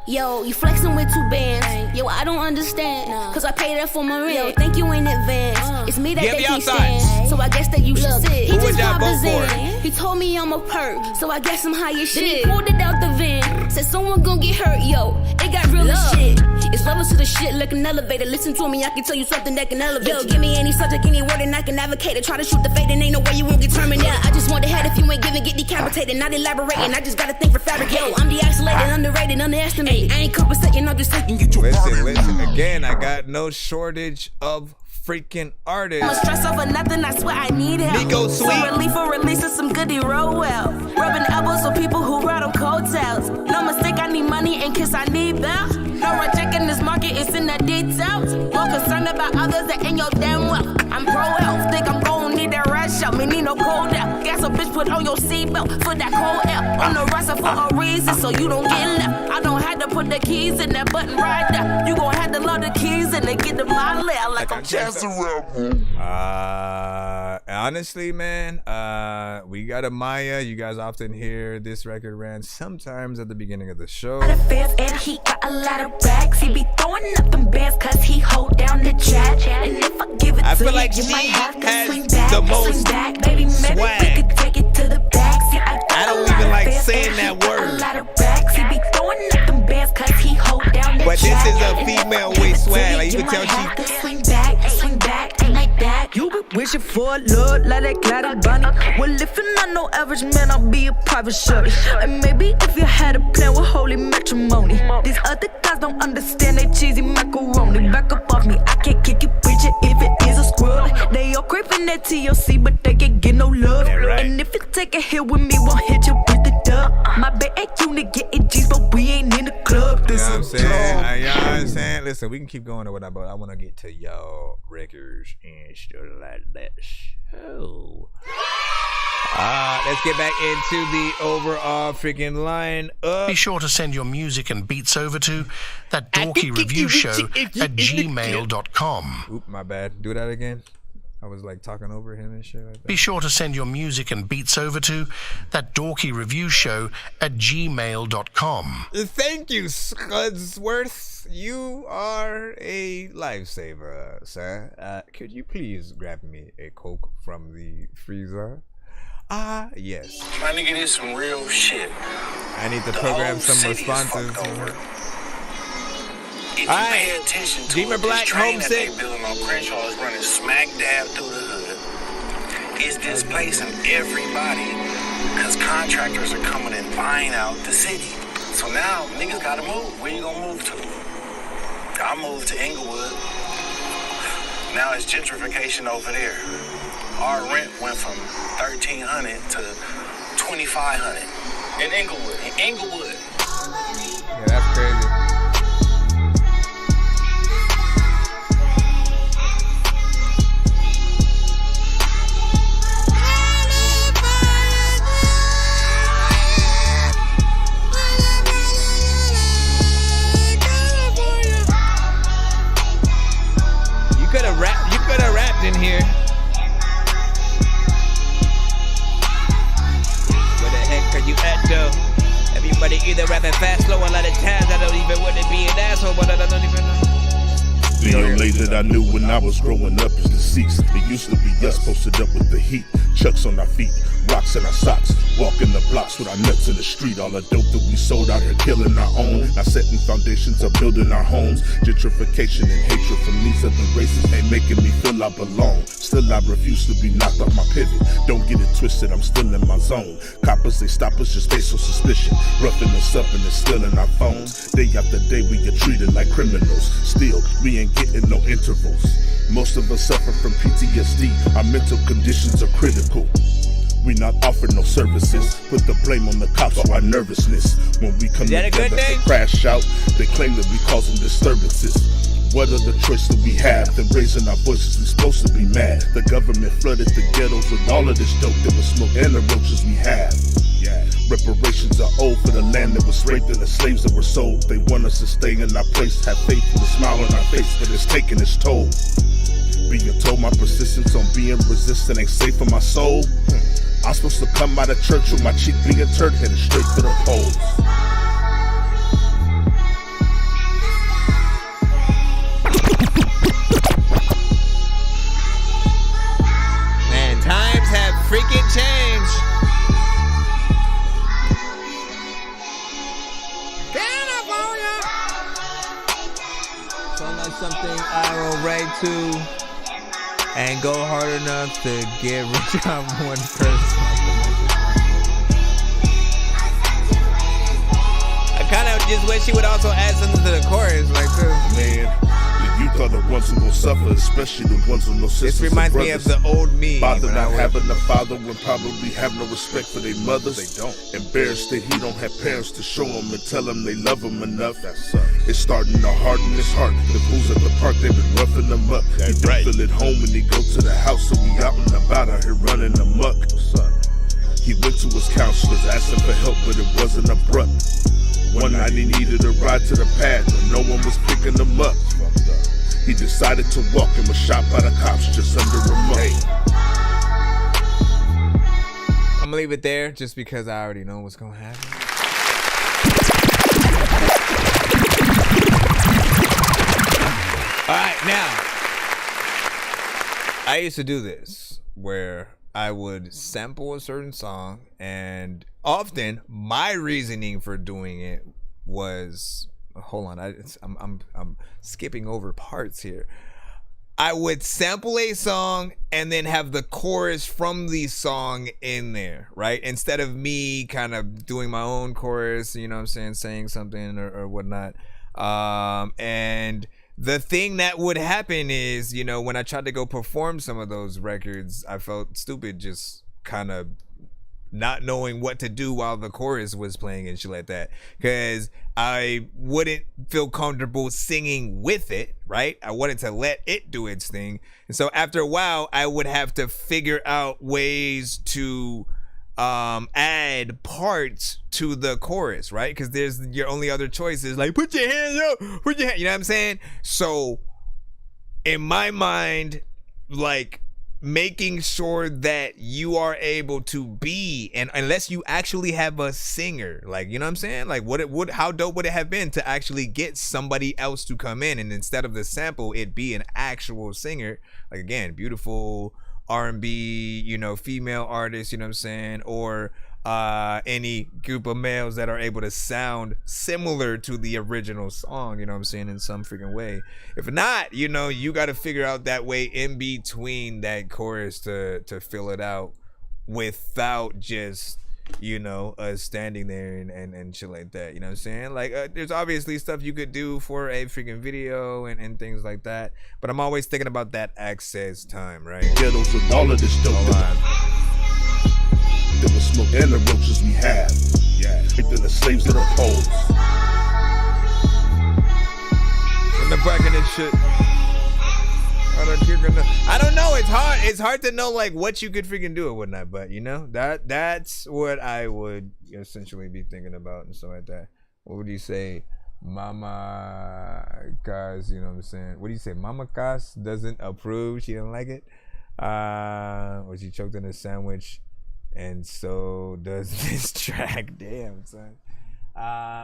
Yo, you flexing with 2 bands. Yo, I don't understand. Cause I paid that for my rent. Yo, thank you in advance. It's me that they can't stand. So I guess that you should sit. He just popped his in. He told me I'm a perk. So I guess I'm high as shit. Pulled it out the van. Said someone gon' get hurt. Yo, it got real as shit. It's levels to the shit like an elevator. Listen to me, I can tell you something that can elevate. Yo, give me any subject, any word, and I can advocate it. Try to shoot the fade, and ain't no way you won't get terminated. I just want the head if you ain't giving, get decapitated. Not elaborating, I just gotta think for fabricating. Yo, I'm de-isolated, underrated, underestimated. I ain't compensating, I'm just taking you to Listen, again, I got no shortage of freaking artists. I'm stress over nothing, I swear I need help. Nico Sweet. So relief for releasing some goodie roll well. Rubbing elbows for people who ride on coattails. No mistake, I need money in case I need bail. No rejecting this market, it's in the details. More concerned about others than in your damn well. I'm pro health, think I'm gon' need that rush out. Me need no cold out. Gas a bitch, put on your seatbelt for that cold air. On the roster for a reason, so you don't get left. I don't have to put the keys in that button right there. You gon' have to load the keys and then get the model out like I'm Chance the Rebel. Honestly, man, we got a Maya. You guys often hear this record ran sometimes at the beginning of the show. And he got a lot of racks. He be throwing up them bands cause he hold down the jack. And if I give it I to feel you, like you she might have to has swing back. the most Swing back. Baby, maybe swag. we could take it to the back. See, I don't even like saying that word. A lot of racks. He be throwing up them bands cause he hold down the But this jack. is a female with swag. Like you can tell she. Swing back, like that. You be wishing for a love like that glided bunny. Well, if you're not no average man, I'll be a private shorty. And maybe if you had a plan with holy matrimony. These other guys don't understand they cheesy macaroni. Back up off me, I can't kick it, preach it if it is a scrub. They all craving that TLC, but they can't get no love. Right. And if you take a hit with me, won't hit you with the dub. My bad ain't unit getting G's, but we ain't in the club. You know what I'm saying? You know what I'm saying? Listen, we can keep going or whatever, but I want to get to y'all records and stuff like that. So, let's get back into the overall freaking line up. Be sure to send your music and beats over to That Dorky Review Show at gmail.com. Oop, my bad. Do that again. I was like talking over him and shit like that. Be sure to send your music and beats over to That Dorky Review Show at gmail.com. Thank you, Scudsworth. You are a lifesaver, sir. Could you please grab me a Coke from the freezer? Yes. My nigga, this some real shit. I need to program some responses. If you pay attention to Deemer it, Black, this train that Homesick. they building on Crenshaw is running smack dab through the hood. It's displacing everybody because contractors are coming and buying out the city. So now niggas gotta move. Where you gonna move to? I moved to Inglewood. Now it's gentrification over there. Our rent went from $1,300 to $2,500 in Inglewood. Yeah, that's crazy. You could have rapped in here. Where the heck are you at though? Everybody either rapping fast, slow, a lot of times I don't even want to be an asshole, but I don't even know. The LA that I knew when I was growing up is deceased. It used to be us posted up with the heat, chucks on our feet, rocks in our socks, walking the blocks with our nuts in the street. All the dope that we sold out here killing our own. Now setting foundations of building our homes. Gentrification and hatred from these other races ain't making me feel I belong. Still I refuse to be knocked off my pivot. Don't get it twisted, I'm still in my zone. Coppers, they stop us just based on suspicion, roughing us up and it's stealing our phones. Day after day we get treated like criminals. Still, we ain't getting no intervals. Most of us suffer from PTSD. Our mental conditions are critical. We not offer no services. Put the blame on the cops for our nervousness. When we come together, they crash out. They claim that we causing disturbances. What other choice do we have than raising our voices? We supposed to be mad. The government flooded the ghettos with all of this dope that was smoke and the roaches we have. Reparations are owed for the land that was raped and the slaves that were sold. They want us to stay in our place, have faith with a smile on our face, but it's taking its toll. Being told my persistence on being resistant ain't safe for my soul. I'm supposed to come out of church with my cheek being turned, headed straight for the poles. Man, times have freaking changed. So not something I will write to and go hard enough to get rich on one person. I kind of just wish he would also add something to the chorus, like too. Man, the youth are the ones who will suffer, especially the ones who no sisters. This reminds me of the old me. Father not having a father will probably have no respect for their mothers. They don't. Embarrassed that he don't have parents to show him and tell him they love him enough. It's starting to harden his heart. The fools at the park, they've been roughing him up. He don't feel at home when he go to the house, so we out and about out here running amok. He went to his counselors asking for help, but it wasn't abrupt. One night he needed a ride to the pad, but no one was picking him up. He decided to walk and was shot by the cops just under a month. I'm gonna leave it there just because I already know what's gonna happen. All right, now I used to do this where I would sample a certain song, and often my reasoning for doing it was, hold on, I'm skipping over parts here. I would sample a song and then have the chorus from the song in there, right? Instead of me kind of doing my own chorus, you know what I'm saying, saying something or whatnot. And the thing that would happen is, you know, when I tried to go perform some of those records, I felt stupid just kind of not knowing what to do while the chorus was playing and shit like that, because I wouldn't feel comfortable singing with it, right? I wanted to let it do its thing. And so after a while, I would have to figure out ways to add parts to the chorus, right? Because there's your only other choice is like, put your hands up, put your hand, you know what I'm saying? So in my mind, like, making sure that you are able to be, and unless you actually have a singer, like, you know what I'm saying, like, how dope would it have been to actually get somebody else to come in, and instead of the sample, it be an actual singer, like, again, beautiful R&B, you know, female artist, you know what I'm saying, or any group of males that are able to sound similar to the original song, you know what I'm saying, in some freaking way. If not, you know, you got to figure out that way in between that chorus to fill it out without just, you know, standing there and shit like that, you know what I'm saying? Like, there's obviously stuff you could do for a freaking video and things like that, but I'm always thinking about that access time, right? Ghettos with all of this dope. The smoke and the roaches we have. Yeah, than the slaves of the poles. In the back of this shit. I don't know. It's hard to know like what you could freaking do or whatnot. But you know that's what I would essentially be thinking about and stuff like that. What would you say, Mama Cas? You know what I'm saying? What do you say? Mama Cas doesn't approve. She didn't like it. Or she choked in a sandwich. And so does this track. Damn, son.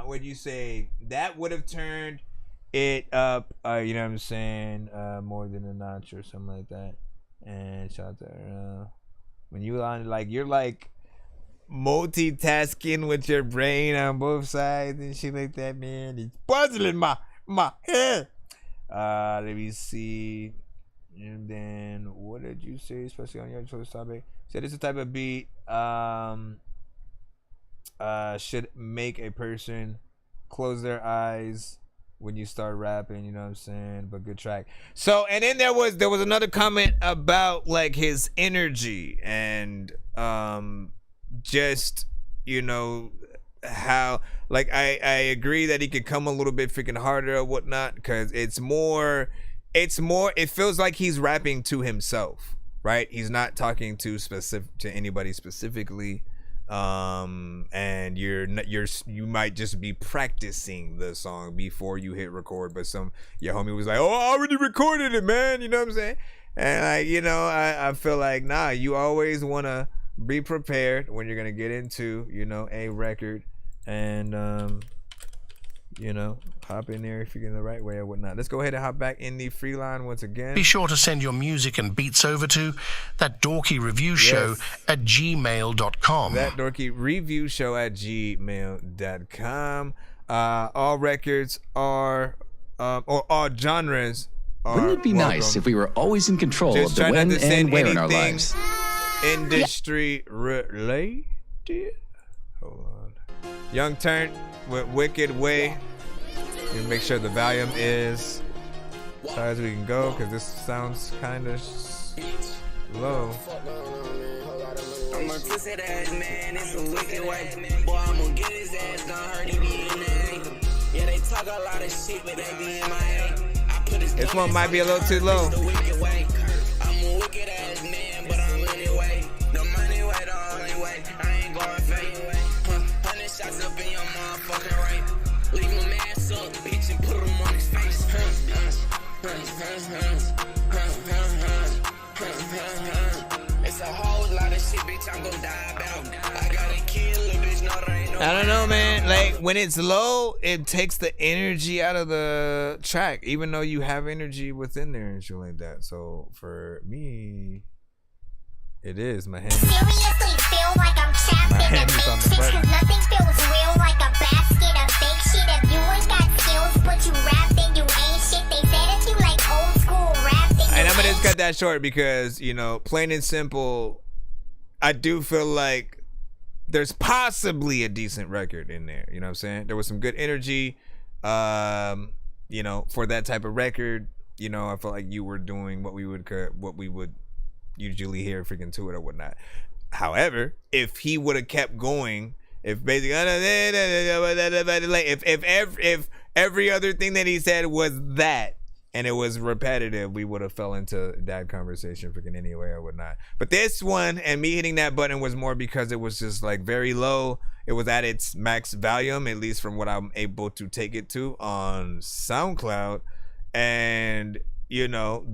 What'd you say? That would have turned it up, you know what I'm saying, more than a notch or something like that. And shout out to when you on, like, you're like multitasking with your brain on both sides and shit like that, man. It's puzzling my head. Let me see. And then what did you say, especially on your choice topic? Said it's a type of beat should make a person close their eyes when you start rapping, you know what I'm saying? But good track. So, and then there was another comment about like his energy and just, you know, how, like, I agree that he could come a little bit freaking harder or whatnot, because it feels like he's rapping to himself. Right, he's not talking to anybody specifically, and you might just be practicing the song before you hit record. But your homie was like, "Oh, I already recorded it, man." You know what I'm saying? And I feel like you always want to be prepared when you're gonna get into a record, and hop in there if you're in the right way or whatnot. Let's go ahead and hop back in the free line once again. Be sure to send your music and beats over to That Dorky Review Show at gmail.com. That Dorky Review Show at gmail.com. All records are, or all genres are. Wouldn't it be nice if we were always in control of the when and where in our lives? Industry related. Hold on. Young Turn with Wicked Way. You make sure the volume is as high as we can go, because this sounds kind of low. I'm a twisted ass man, it's a wicked way. Boy, I'm gonna get his ass done, heard he be in there. Yeah, they talk a lot of shit, but they be in my head. This one might be a little too low. I'm a wicked ass man, but I'm anyway. The money way, the only way. I ain't going fake. 100 shots up in your motherfucking right. Leave my man up, bitch, and put him on his face. It's a whole lot of shit, bitch, I'm gonna die about. I gotta kill a bitch, no, there ain't no. I don't know, man. Like, when it's low, it takes the energy out of the track, even though you have energy within there and shit like that. So for me, it is my hand. Seriously feel like I'm trapped in the matrix, cause nothing feels real like a basket of fake shit. If you ain't got skills, but you rap, then you ain't shit. They say that you like old school rap, then you And I'm gonna ain't just cut that short because, plain and simple, I do feel like there's possibly a decent record in there. You know what I'm saying? There was some good energy, for that type of record. I felt like you were doing what we would usually hear freaking to it or whatnot. However, if he would have kept going, if basically if every other thing that he said was that and it was repetitive, we would have fell into that conversation freaking anyway or whatnot. But this one and me hitting that button was more because it was just like very low. It was at its max volume, at least from what I'm able to take it to on SoundCloud. And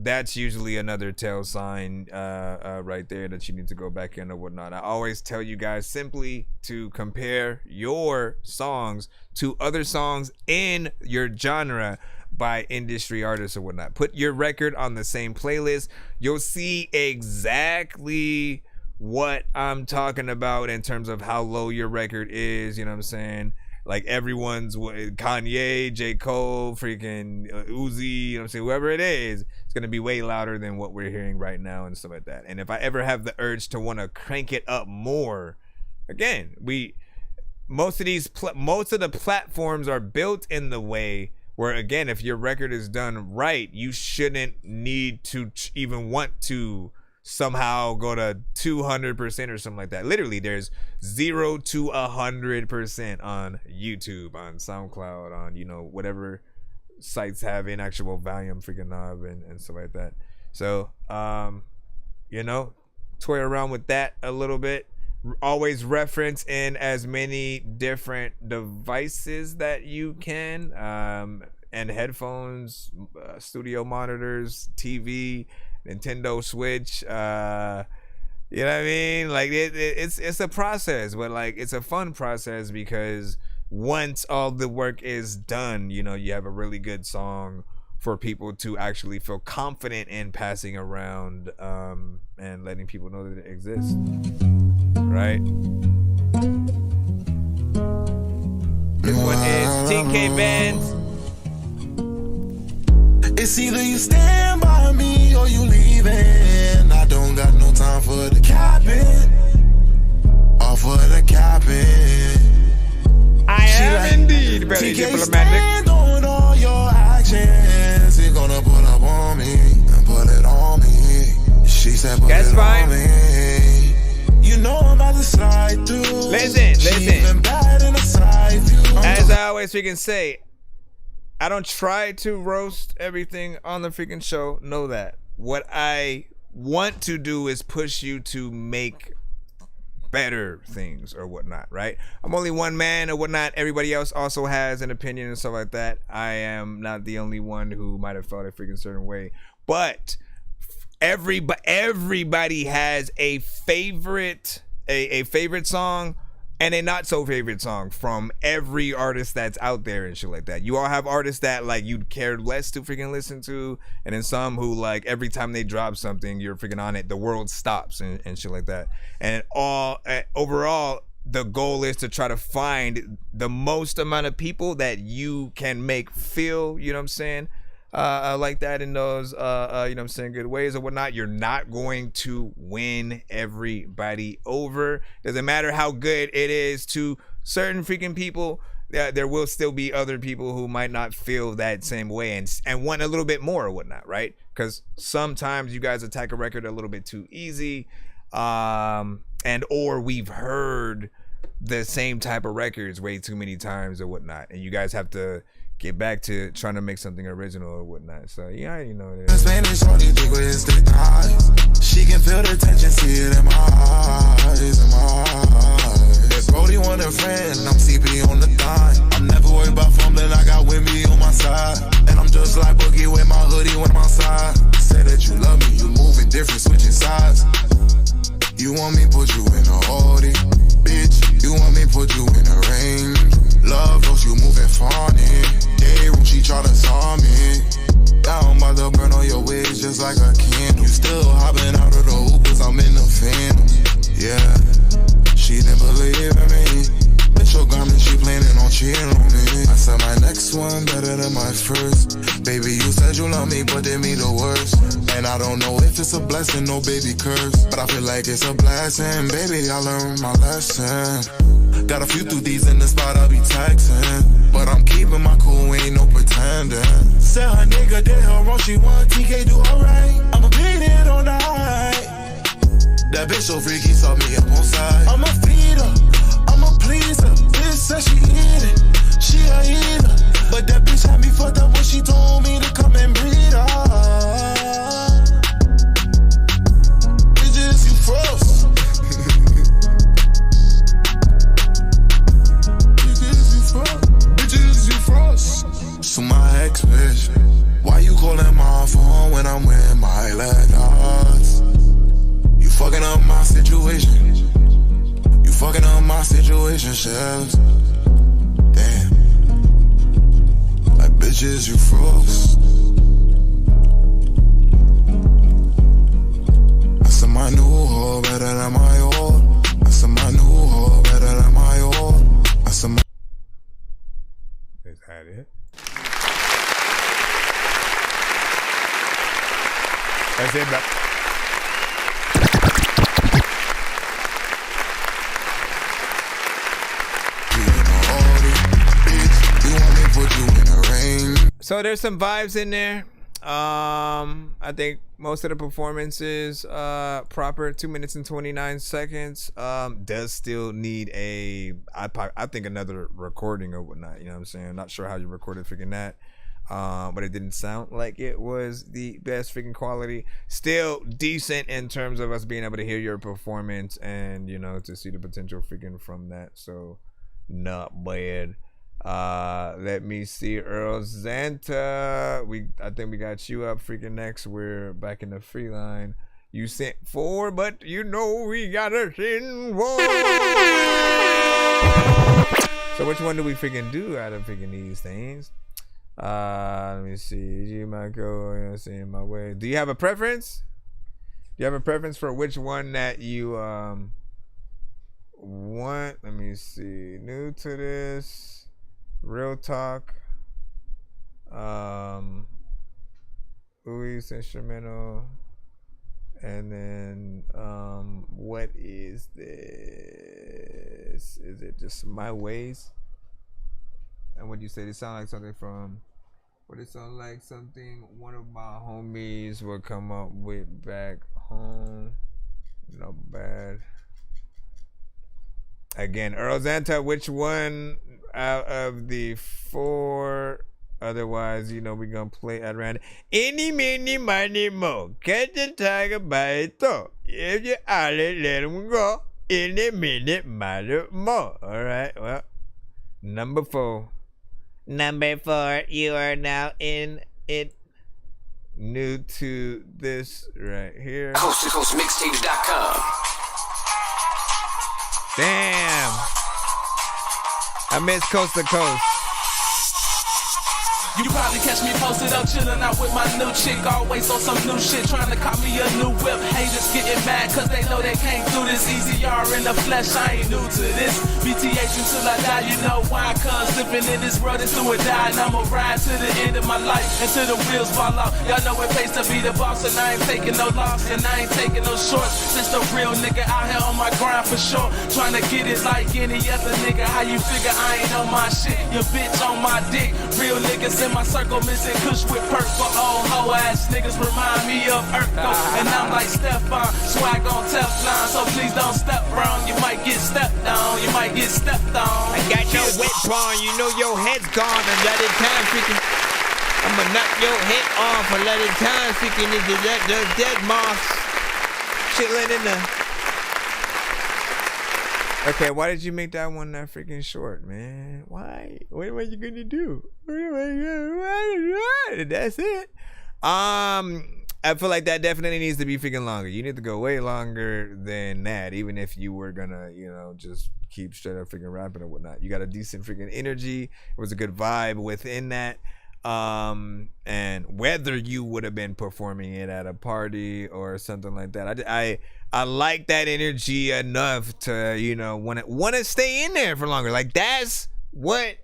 that's usually another tell sign right there that you need to go back in or whatnot. I always tell you guys simply to compare your songs to other songs in your genre by industry artists or whatnot. Put your record on the same playlist. You'll see exactly what I'm talking about in terms of how low your record is. You know what I'm saying? Like everyone's Kanye, J. Cole, freaking Uzi, you know what I'm saying? Whoever it is, it's going to be way louder than what we're hearing right now and stuff like that. And if I ever have the urge to want to crank it up more, again, most of the platforms are built in the way where, again, if your record is done right, you shouldn't need to even want to somehow go to 200% or something like that. Literally, there's 0 to 100% on YouTube, on SoundCloud, on whatever sites have an actual volume freaking knob and stuff like that. So toy around with that a little bit. Always reference in as many different devices that you can, and headphones, studio monitors, TV, Nintendo Switch, you know what I mean? Like it's a process, but like it's a fun process because once all the work is done, you have a really good song for people to actually feel confident in passing around, and letting people know that it exists, right? This one is TK Bands. It's either you stand by me or you leaving. I don't got no time for the capping, or for the capping. I am indeed very diplomatic. Stand on all your actions. You're gonna pull up on me and put it on me. She said put That's it fine. on me. You know I'm about to slide through. Listen. Even bad in the side view. As I always freaking say, I don't try to roast everything on the freaking show. Know that. What I want to do is push you to make better things or whatnot, right? I'm only one man or whatnot. Everybody else also has an opinion and stuff like that. I am not the only one who might have felt a freaking certain way. But everybody has a favorite song and a not so favorite song from every artist that's out there and shit like that. You all have artists that like you'd care less to freaking listen to, and then some who like every time they drop something you're freaking on it, the world stops and shit like that. And overall the goal is to try to find the most amount of people that you can make feel, you know what I'm saying, like that in those you know what I'm saying, good ways or whatnot. You're not going to win everybody over. Doesn't matter how good it is to certain freaking people, there will still be other people who might not feel that same way and want a little bit more or whatnot, right? Because sometimes you guys attack a record a little bit too easy, and or we've heard the same type of records way too many times or whatnot, and you guys have to get back to trying to make something original or whatnot. So yeah, you know it is. Spanish shorty think with his thick eyes. She can feel the tension, see it in my eyes, in my eyes. If Brody want a friend, I'm CP on the thigh. I'm never worried about fumbling, I got Wimby on my side. And I'm just like Boogie with my hoodie when I'm outside. Say that you love me, you moving different, switching sides. You want me, put you in a Audi, bitch. You want me, put you in a range. Love those you moving funny. Day room, she tryna saw me. Down by the burn on your wigs just like a candle. You still hopping out of the hoop cause I'm in the phantom. Yeah, she didn't believe in me. Bitch, your garment, she planning on cheating on me. I said my next one better than my first. Baby, you said you love me, but did me the worst. And I don't know if it's a blessing or baby curse, but I feel like it's a blessing. Baby, I learned my lesson. Got a few through these in the spot, I'll be texting. But I'm keeping my cool, ain't no pretending. Said her nigga did her wrong, she want TK do her right. I'ma beat it all night. That bitch so freaky, saw me up on side. I'ma feed her, I'ma please her. Bitch said she eat it, she a eater. But that bitch had me fucked up when she told me to come and breed her. Bitches, you froze. Bitches, you froze. So my ex bitch, why you calling my phone when I'm with my lads? You fucking up my situation. You fucking up my situation, shells. Damn. Like bitches, you froze. I said my new hoe better than my old. I said my new hoe better than my old. I said my... Is that it? That's it, bro. So there's some vibes in there. I think most of the performances proper. 2 minutes and 29 seconds. Does still need I think another recording or whatnot. You know what I'm saying? Not sure how you recorded freaking that. But it didn't sound like it was the best freaking quality. Still decent in terms of us being able to hear your performance and, you know, to see the potential freaking from that. So not bad. Let me see, Earl Zanta. I think we got you up freaking next. We're back in the free line. You sent 4, but you know we gotta send 1. So which one do we freaking do out of freaking these things? Let me see. G Michael, you know, saying my way. Do you have a preference? Do you have a preference for which one that you want? Let me see. New to this. Real talk. Luis instrumental. And then what is this? Is it just My Ways? And what do you say? They sound like something from, what it sound like something one of my homies would come up with back home. Not bad. Again, Earl Zanta, which one out of the 4? Otherwise, you know, we're gonna play at random. Any, mini, money, mo. Catch the tiger by its toe. If you alley, let him go. Any minute, matter more. Alright, well. Number 4. Number 4, you are now in it. new to this right here. Coast to Coast Mixtapes.com. Damn. I miss Coast to Coast. You probably catch me posted up, chillin' out with my new chick. Always on some new shit, trying to cop me a new whip. Haters getting mad, cause they know they can't do this. EZR in the flesh, I ain't new to this. BTH until I die, you know why? Cause living in this world is do or die. And I'ma ride to the end of my life until the wheels fall off. Y'all know it pays to be the boss, and I ain't taking no loss, and I ain't taking no shorts. Just a real nigga out here on my grind for sure. Trying to get it like any other nigga. How you figure I ain't on my shit? Your bitch on my dick. Real niggas in my circle missing kush with perk for old hoe ass niggas remind me of Urkel. And I'm like Stephon, swag on Teflon, so please don't step wrong. You might get stepped on, you might get stepped on. I got your wet pawn, you know your head's gone and let it time freaking. I'ma knock your head off and let it time freaking into that dead moss chilling in the. Okay, why did you make that one that freaking short, man? Why? What am I gonna do? That's it. I feel like that definitely needs to be freaking longer. You need to go way longer than that, even if you were gonna, you know, just keep straight up freaking rapping or whatnot. You got a decent freaking energy. It was a good vibe within that. And whether you would have been performing it at a party or something like that, I like that energy enough to, you know, want to stay in there for longer. Like, that's what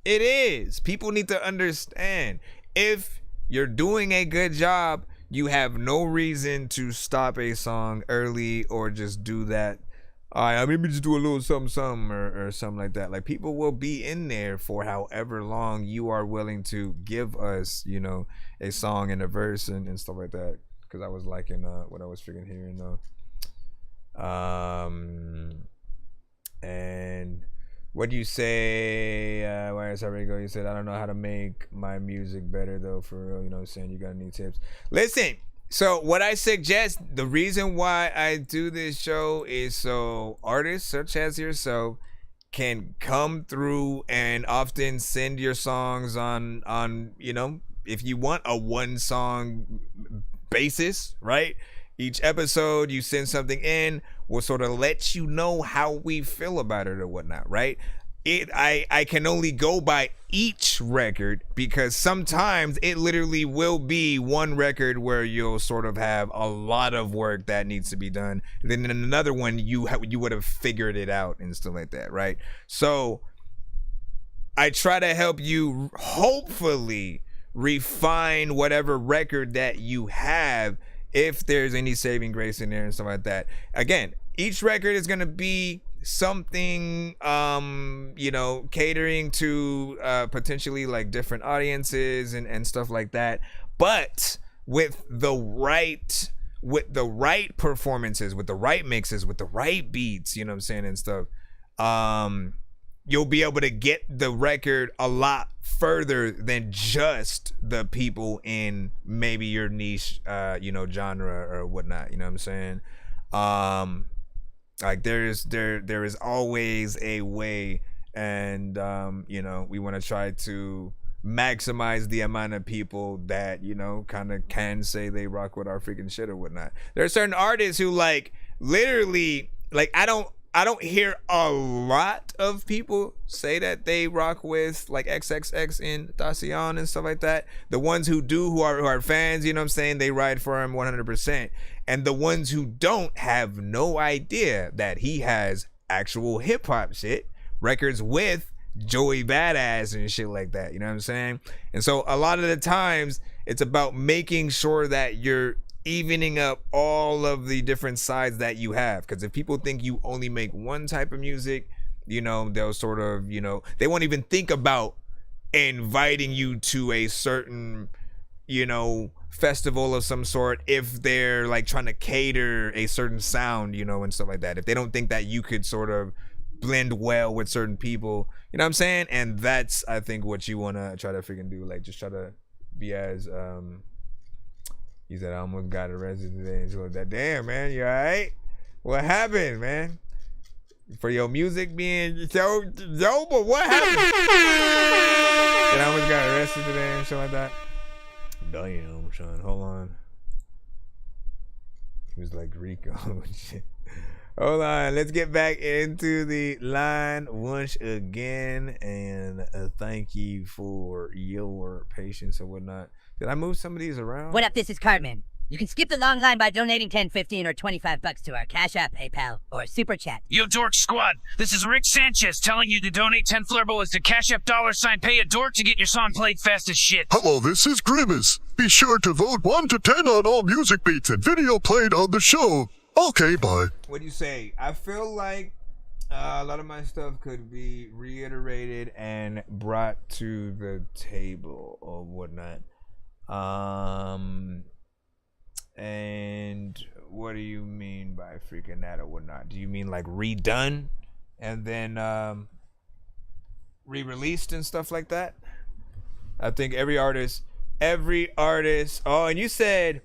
it is. People need to understand, if you're doing a good job, you have no reason to stop a song early or just do that. Maybe just do a little something or something like that. Like, people will be in there for however long you are willing to give us, you know, a song and a verse and stuff like that. Because I was liking what I was freaking hearing though. And what do you say? Where is already go? You said, I don't know how to make my music better though, for real. You know what I'm saying? You got any tips? Listen. So what I suggest, the reason why I do this show is so artists such as yourself can come through and often send your songs on, you know, if you want a one song basis, right? Each episode you send something in, we'll sort of let you know how we feel about it or whatnot, right? I can only go by each record because sometimes it literally will be one record where you'll sort of have a lot of work that needs to be done. And then in another one, you would have figured it out and stuff like that, right? So I try to help you hopefully refine whatever record that you have, if there's any saving grace in there and stuff like that. Again, each record is going to be something, you know, catering to potentially like different audiences and stuff like that. But with the right performances, with the right mixes, with the right beats, you know what I'm saying, and stuff, you'll be able to get the record a lot further than just the people in maybe your niche, you know, genre or whatnot. You know what I'm saying? Like there is always a way, and you know, we want to try to maximize the amount of people that, you know, kind of can say they rock with our freaking shit or whatnot. There are certain artists who like literally, like, I don't hear a lot of people say that they rock with like XXX and Tentacion and stuff like that. The ones who do, who are fans, you know what I'm saying, they ride for him 100%. And the ones who don't have no idea that he has actual hip hop shit, records with Joey Badass and shit like that, you know what I'm saying? And so a lot of the times it's about making sure that you're evening up all of the different sides that you have. Because if people think you only make one type of music, you know, they'll sort of, you know, they won't even think about inviting you to a certain, you know, festival of some sort if they're like trying to cater a certain sound, you know, and stuff like that. If they don't think that you could sort of blend well with certain people, you know what I'm saying? And that's, I think, what you want to try to freaking do. Like, just try to be as he said, I almost got arrested today and so that. Damn, man, you alright? What happened, man? For your music being so dope, but what happened? And I almost got arrested today and shit like that. Damn, son. Hold on. He was like Rico and shit. Hold on. Let's get back into the line once again. And thank you for your patience and whatnot. Did I move some of these around? What up? This is Cartman. You can skip the long line by donating $10, $15, or $25 to our Cash App, PayPal, or Super Chat. Yo, Dork Squad, this is Rick Sanchez telling you to donate 10 flurboas to Cash App $pay a dork to get your song played fast as shit. Hello, this is Grimace. Be sure to vote 1 to 10 on all music beats and video played on the show. Okay, bye. What do you say? I feel like a lot of my stuff could be reiterated and brought to the table or whatnot. And what do you mean by freaking that or whatnot? Do you mean like redone and then re-released and stuff like that? I think every artist. Oh, and you said,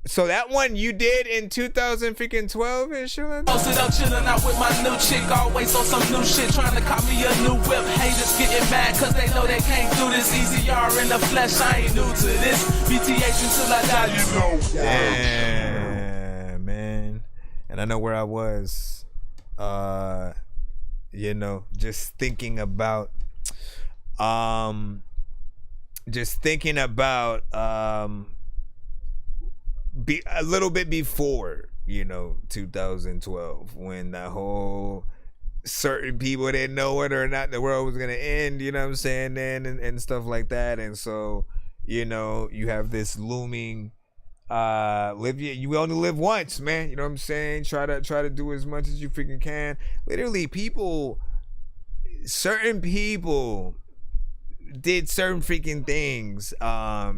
so that one you did in 2012 and shit like that? Posted up chillin' out with my new chick, always on some new shit, trying to cop me a new whip. Haters getting mad cause they know they can't do this. EZR in the flesh, I ain't new to this. BTH until I die, you know. Yeah, man. And I know where I was, you know, just thinking about a little bit before, you know, 2012, when the whole certain people didn't know whether or not the world was gonna end, you know what I'm saying, then and stuff like that. And so, you know, you have this looming you only live once, man, you know what I'm saying? Try to do as much as you freaking can. Literally, certain people did certain freaking things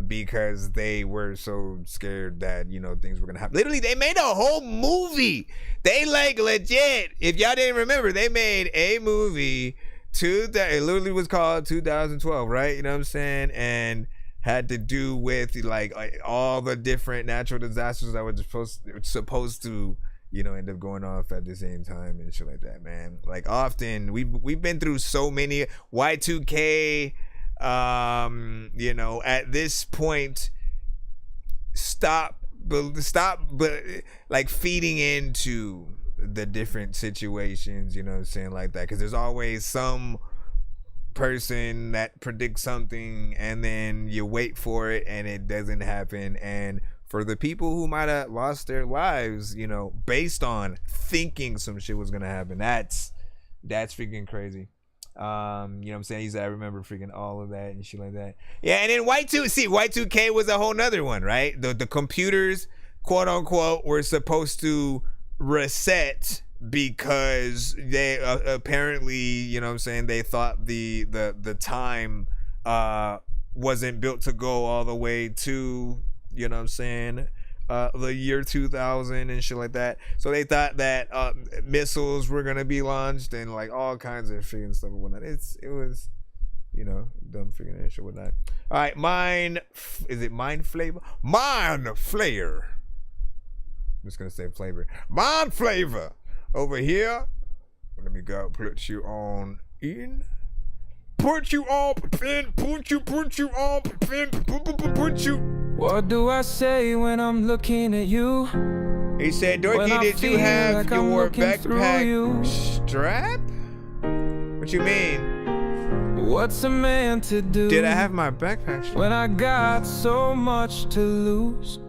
because they were so scared that, you know, things were gonna happen. Literally, they made a whole movie. They like legit, if y'all didn't remember, they made a movie that it literally was called 2012, right? You know what I'm saying? And had to do with like all the different natural disasters that were supposed to, you know, end up going off at the same time and shit like that, man. Like, often we've been through so many Y2K. You know, at this point, stop like feeding into the different situations, you know what I'm saying, like that, because there's always some person that predicts something and then you wait for it and it doesn't happen. And for the people who might have lost their lives, you know, based on thinking some shit was gonna happen, that's freaking crazy. You know what I'm saying? I remember freaking all of that and shit like that. Yeah, and then Y2K was a whole nother one, right? The computers, quote unquote, were supposed to reset because they apparently, you know what I'm saying, they thought the time wasn't built to go all the way to, you know what I'm saying, the year 2000 and shit like that. So they thought that missiles were gonna be launched and like all kinds of freaking stuff and whatnot. It was, you know, dumb freaking shit and whatnot. All right, Mind Flavor? Mind Flayer. I'm just gonna say flavor. Mind Flavor over here. Let me go put you on in. Put you on pin. Put you on pin. Put you. What do I say when I'm looking at you? He said, Dorky, did you have like your backpack strap? What you mean? What's a man to do? Did I have my backpack strap? When I got so much to lose?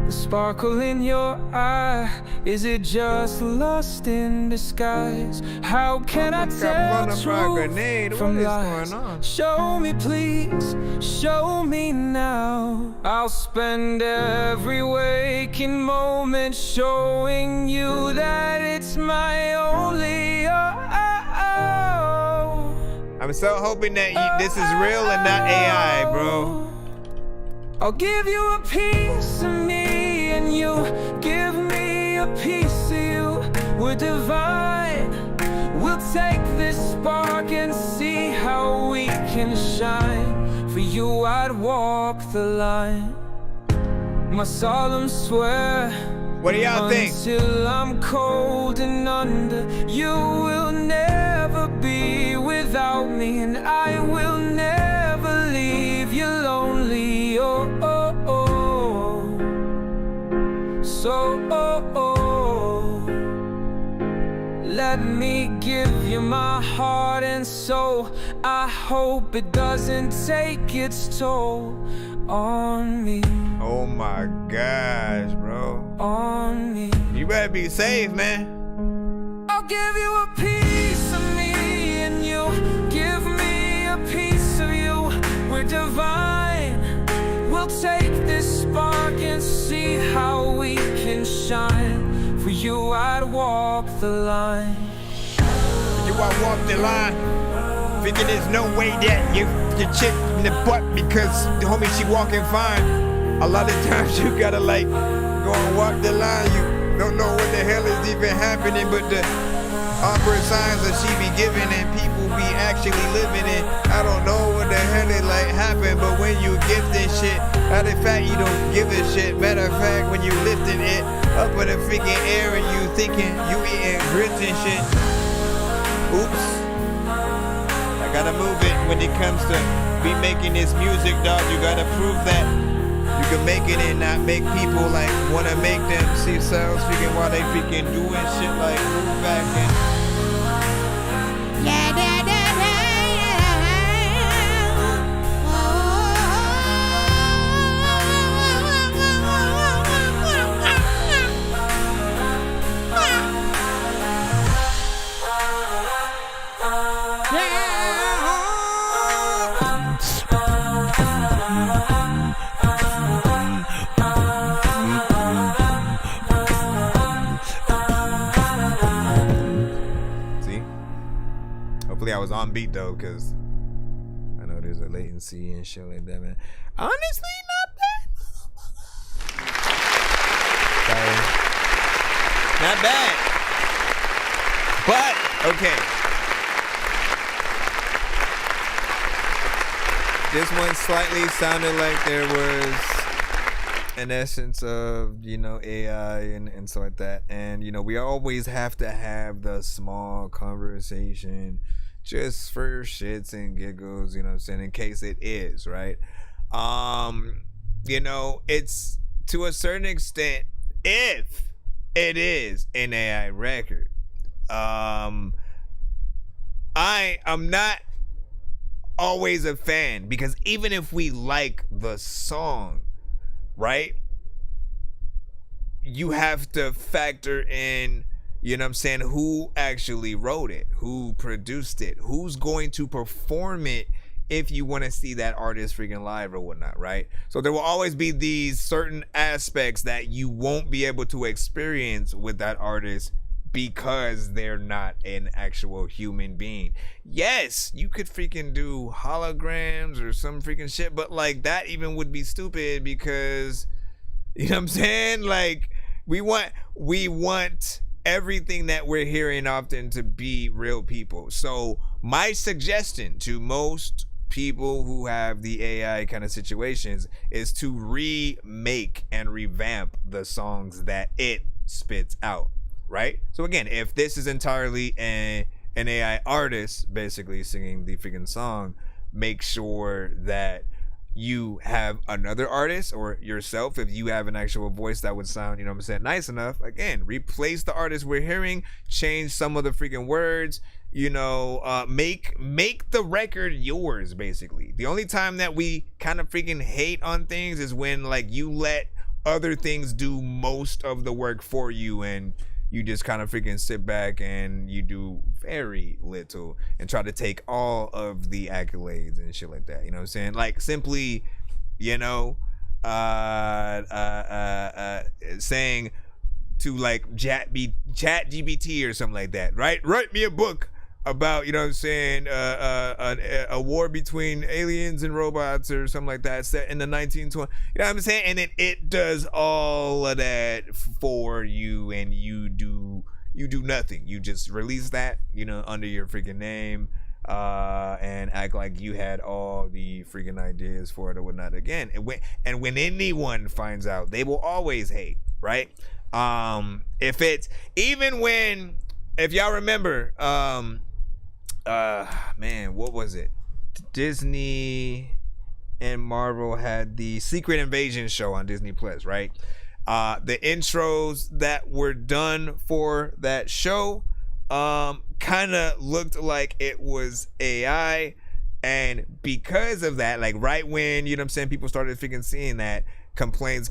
The sparkle in your eye, is it just lust in disguise? How can I tell truth from lies? Show me please, show me now. I'll spend every waking moment showing you that it's my only I'm so hoping that this is real and not AI, bro. I'll give you a piece of me and you give me a piece of you. We're divine. We'll take this spark and see how we can shine. For you I'd walk the line. My solemn swear. What do y'all think? Until I'm cold and under, you will never be without me, and I will never leave you. so. Let me give you my heart and soul. I hope it doesn't take its toll on me. Oh my gosh, bro. On me. You better be safe, man. I'll give you a piece of me and you give me a piece of you. We're divine. We'll take this spark and see how we can shine. For you I'd walk the line. For you I walk the line. Figure there's no way that you chick in the butt because the homie she walking fine. A lot of times you gotta like go and walk the line. You don't know what the hell is even happening, but the awkward signs that she be giving and people be actually living in. I don't know what the hell it like happen, but when you get this shit, matter of fact you don't give a shit. Matter of fact when you lifting it up in the freaking air and you thinking you eating grits and shit. Oops. I gotta move it when it comes to be making this music, dog. You gotta prove that you can make it and not make people like wanna make them see themselves freaking while they freaking doing shit like move back and I was on beat though, because I know there's a latency and shit like that, man. Honestly, not bad. Sorry. Not bad. But, okay. This one slightly sounded like there was an essence of, you know, AI and stuff like that. And, you know, we always have to have the small conversation just for shits and giggles, you know what I'm saying, in case it is, right? You know, it's to a certain extent, if it is an AI record, I am not always a fan, because even if we like the song, right, you have to factor in, you know what I'm saying, who actually wrote it, who produced it, who's going to perform it if you want to see that artist freaking live or whatnot, right? So there will always be these certain aspects that you won't be able to experience with that artist because they're not an actual human being. Yes, you could freaking do holograms or some freaking shit, but like that even would be stupid because, you know what I'm saying? Like we want everything that we're hearing often to be real people. So my suggestion to most people who have the AI kind of situations is to remake and revamp the songs that it spits out, right? So again, if this is entirely an AI artist basically singing the freaking song, make sure that you have another artist or yourself, if you have an actual voice that would sound, you know what I'm saying, nice enough, again, replace the artist we're hearing, change some of the freaking words, you know, make the record yours, basically. The only time that we kind of freaking hate on things is when like you let other things do most of the work for you and you just kind of freaking sit back and you do very little and try to take all of the accolades and shit like that. You know what I'm saying? Like simply, you know, saying to like chat GPT or something like that, right? Write me a book about, you know what I'm saying, a war between aliens and robots or something like that set in the 1920s. You know what I'm saying? And it does all of that for you, and you do nothing. You just release that, you know, under your freaking name, and act like you had all the freaking ideas for it or whatnot. Again, and when anyone finds out, they will always hate, right? If y'all remember, man, what was it? Disney and Marvel had the Secret Invasion show on Disney Plus, right? The intros that were done for that show kind of looked like it was AI. And because of that, like right when, you know what I'm saying, people started freaking seeing that, complaints.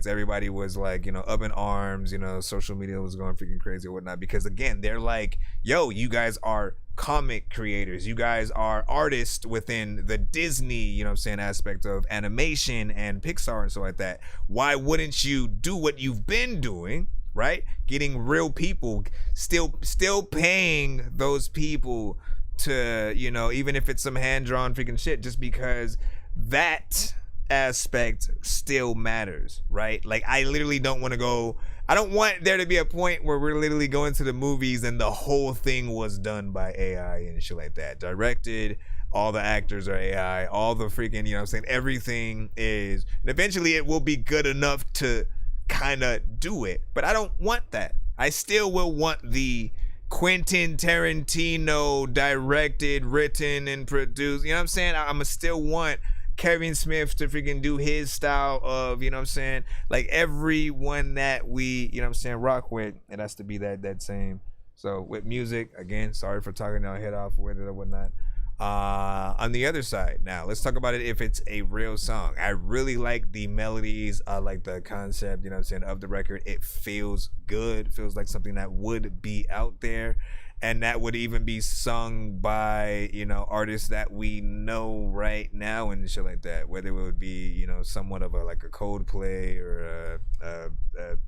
Everybody was like, you know, up in arms, you know, social media was going freaking crazy or whatnot. Because again, they're like, yo, you guys are comic creators. You guys are artists within the Disney, you know what I'm saying, aspect of animation and Pixar and stuff like that. Why wouldn't you do what you've been doing, right? Getting real people, still paying those people to, you know, even if it's some hand-drawn freaking shit, just because that aspect still matters, right? Like, I literally don't want to go, I don't want there to be a point where we're literally going to the movies and the whole thing was done by AI and shit like that. Directed, all the actors are AI, all the freaking, you know what I'm saying, everything is, and eventually it will be good enough to kind of do it, but I don't want that. I still will want the Quentin Tarantino directed, written, and produced, you know what I'm saying? I'ma still want Kevin Smith to freaking do his style of, you know what I'm saying, like everyone that we, you know what I'm saying, rock with, it has to be that same. So with music, again, sorry for talking our head off with it or whatnot. On the other side, now let's talk about it if it's a real song. I really like the melodies, I like the concept, you know what I'm saying, of the record. It feels good, feels like something that would be out there, and that would even be sung by, you know, artists that we know right now and shit like that, whether it would be, you know, somewhat of a like a Coldplay or a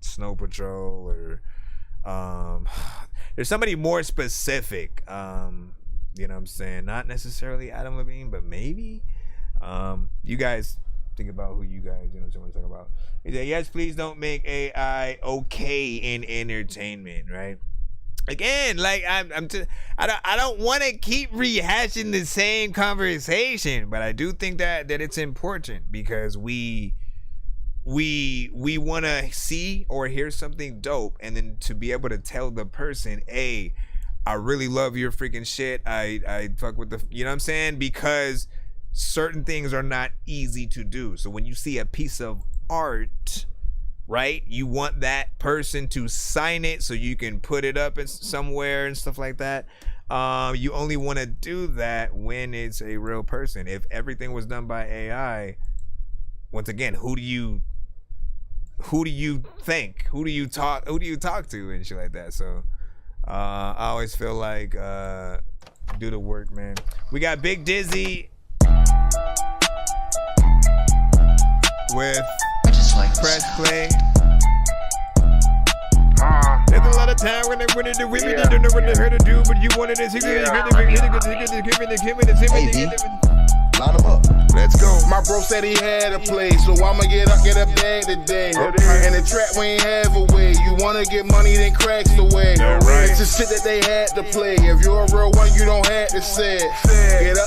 Snow Patrol or there's somebody more specific, you know what I'm saying? Not necessarily Adam Levine, but maybe. You guys think about who you guys, you know what I'm talking about. He said, yes, please don't make AI okay in entertainment, right? Again, like I don't want to keep rehashing the same conversation, but I do think that it's important because we want to see or hear something dope, and then to be able to tell the person, hey, I really love your freaking shit. I fuck with the, you know what I'm saying? Because certain things are not easy to do. So when you see a piece of art, right, you want that person to sign it so you can put it up somewhere and stuff like that. You only want to do that when it's a real person. If everything was done by AI, once again, who do you think? Who do you talk to and shit like that? So I always feel like do the work, man. We got Big Dizzy with Press Play. There's a lot of time when they wanted to women, they don't know what they heard to do, but you wanted to see it. Line them up. Let's go. My bro said he had a play, so I'ma get a bag today. And the trap we ain't have a way. You wanna get money, then cracks the way. It's the shit that they had to play. If you're a real one, you don't have to say it.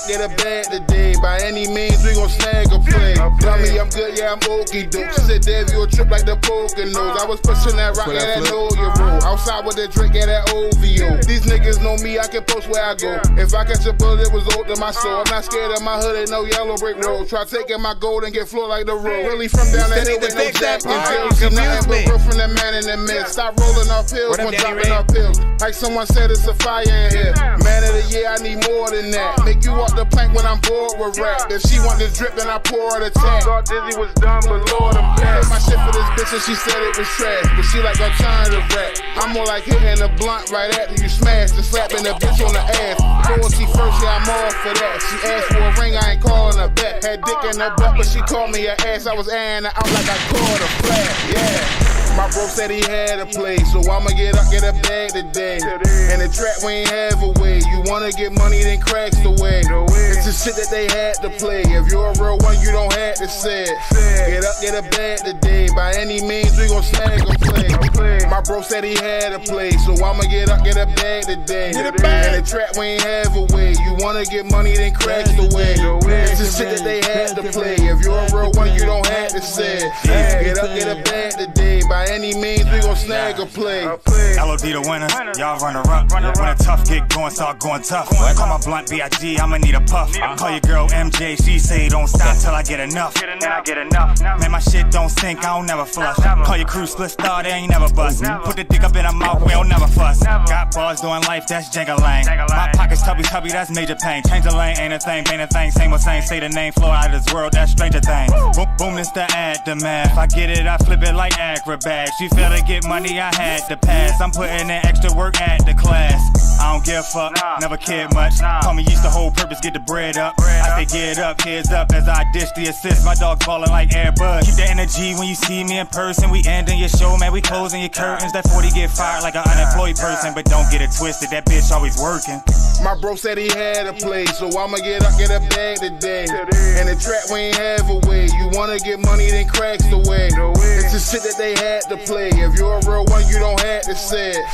Get a bag today. By any means, we gon' snag a play. Tell me I'm good, yeah, I'm okey doke. She said, Dev, you a trip like the Poconos. I was pushing that rock, yeah, that know you roll. Outside with the drink, yeah, that OVO. These niggas know me, I can post where I go. If I catch a bullet, it was old to my soul. I'm not scared of my hood. No yellow brick road. Try taking my gold and get floored like the road. Really from down that hill with no jack and pills. See nothing but real from the man in the mist. Stop rolling off pills when dropping off pills. Like someone said, it's a fire in here. Man of the year, I need more than that. Make you walk the plank when I'm bored with rap. If she want this drip, then I pour her the tap. Thought Dizzy was dumb, but Lord, I'm back. My shit for this bitch and she said it was trash. But she like alternative rap. I'm more like hitting a blunt right after you smash and slapping the bitch on the ass. Loyalty first, yeah, I'm all for that. She asked for a ring, I ain't calling her back. Had dick in her butt, but she called me her ass. I was airing her out like I called her flat. Yeah. My bro said he had a play, so I'ma get a bag today. And the trap we ain't have a way. You wanna get money, then cracks the way. It's the shit that they had to play. If you're a real one, you don't have to say it. Get a bag today. By any means, we gon' snag a play. My My bro said he had a play, so I'ma get a bag today. Get a bag. In the trap, we ain't have a way. You wanna get money, then crash the way. It's the shit that they had to play. If you're a real one, you don't have to say. Get a bag today. By any means, we gon' snag a play. LOD the winners, y'all runner up. When a tough get going, start going tough. Call my blunt B.I.G., I'ma need a puff. Call your girl MJ, she say don't stop till I get enough. And I get enough. Man, my shit don't stink, I don't never flush. Call your crew split star, they ain't never bust. Put the dick up in her mouth, we don't never fuss. Got bars doing life, that's Jenga-lang. My pockets tubby, that's major pain. Change the lane, ain't a thing, same old same. Say the name, flow out of this world, that's Stranger Things. Boom, boom, it's the ad, the math. I get it, I flip it like acrobats. She feel to get money, I had to pass. I'm putting in extra work at the class. I don't give a fuck, never cared much. Call me used to whole purpose, get the bread up. I say get up, heads up as I dish the assist. My dog falling like Air Bud. Keep the energy when you see me in person. We ending your show, man, we closing your curtains. That 40 get fired like an unemployed person, but don't get it twisted, that bitch always working. My bro said he had a play, so I'ma get a bag today. In the trap, we ain't have a way. You wanna get money, then cracks the way. It's the shit that they had to play. If you're a real one, you don't have to say it.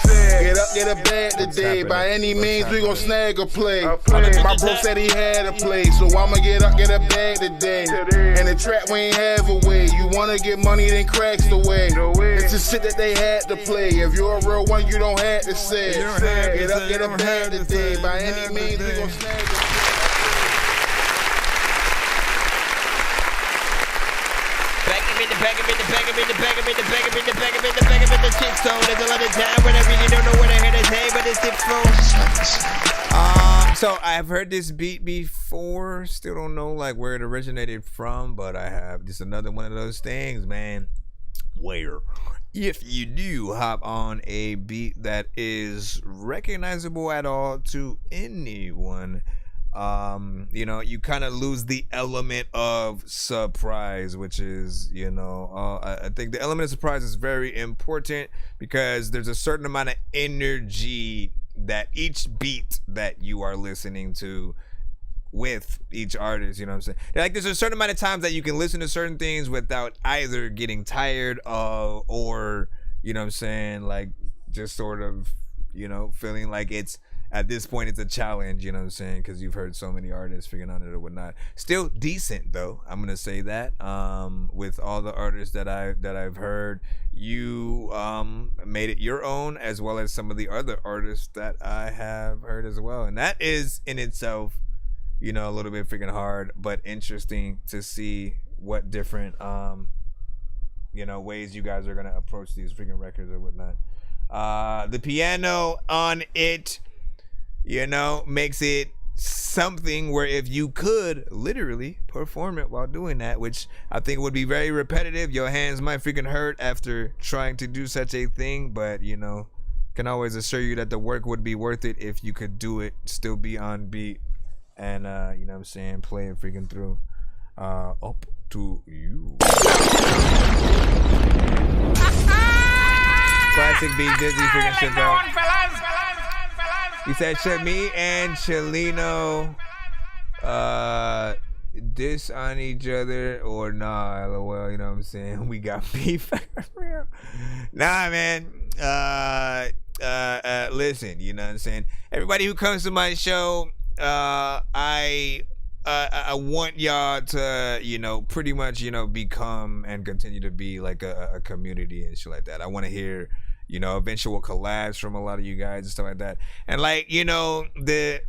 Get a bag today. By any means, we gon' snag a play. My bro said he had a play, so I'ma get a bag today. In the trap, we ain't have a way. You wanna get money, then cracks the way. It's the shit that they had to play. If you're a real one, you don't have to say it. Get a bag today. By any means, we gon' snag a play. The shit zone. There's a lot of time when I really don't know what I heard to say, but it's it flow. So I've heard this beat before. Still don't know like where it originated from, but I have just another one of those things, man. Where if you do hop on a beat that is recognizable at all to anyone, you know, you kind of lose the element of surprise, which is, you know, I think the element of surprise is very important because there's a certain amount of energy that each beat that you are listening to with each artist, you know what I'm saying? Like there's a certain amount of times that you can listen to certain things without either getting tired of or, you know what I'm saying, like just sort of, you know, feeling like it's at this point it's a challenge, you know what I'm saying, because you've heard so many artists figuring out it or whatnot. Still decent though, I'm gonna say that. With all the artists that I've heard, you made it your own, as well as some of the other artists that I have heard as well, and that is in itself, you know, a little bit freaking hard, but interesting to see what different you know, ways you guys are gonna approach these freaking records or whatnot. The piano on it, you know, makes it something where if you could literally perform it while doing that, which I think would be very repetitive, your hands might freaking hurt after trying to do such a thing, but you know, can always assure you that the work would be worth it if you could do it, still be on beat, and you know what I'm saying, play it freaking through. Up to you. Classic beat, Dizzy freaking shit though. He said, should me and Chelino diss on each other or nah? LOL, you know what I'm saying? We got beef. Nah, man. Listen, you know what I'm saying? Everybody who comes to my show, I want y'all to, you know, pretty much, you know, become and continue to be like a community and shit like that. I want to hear, you know, eventual collabs from a lot of you guys and stuff like that. And like, you know, the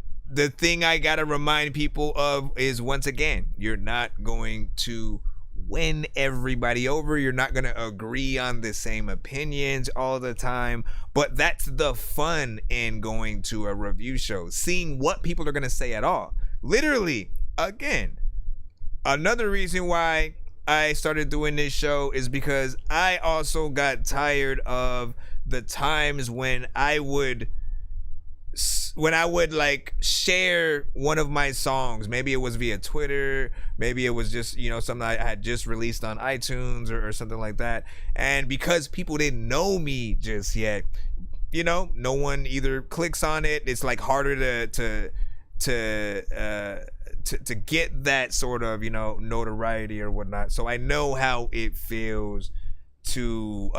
thing I gotta remind people of is, once again, you're not going to win everybody over. You're not gonna agree on the same opinions all the time, but that's the fun in going to a review show, seeing what people are gonna say at all. Literally, again, another reason why I started doing this show is because I also got tired of the times when I would like share one of my songs. Maybe it was via Twitter, maybe it was just, you know, something I had just released on iTunes or something like that, and because people didn't know me just yet, you know, no one either clicks on it. It's like harder to get that sort of, you know, notoriety or whatnot. So I know how it feels to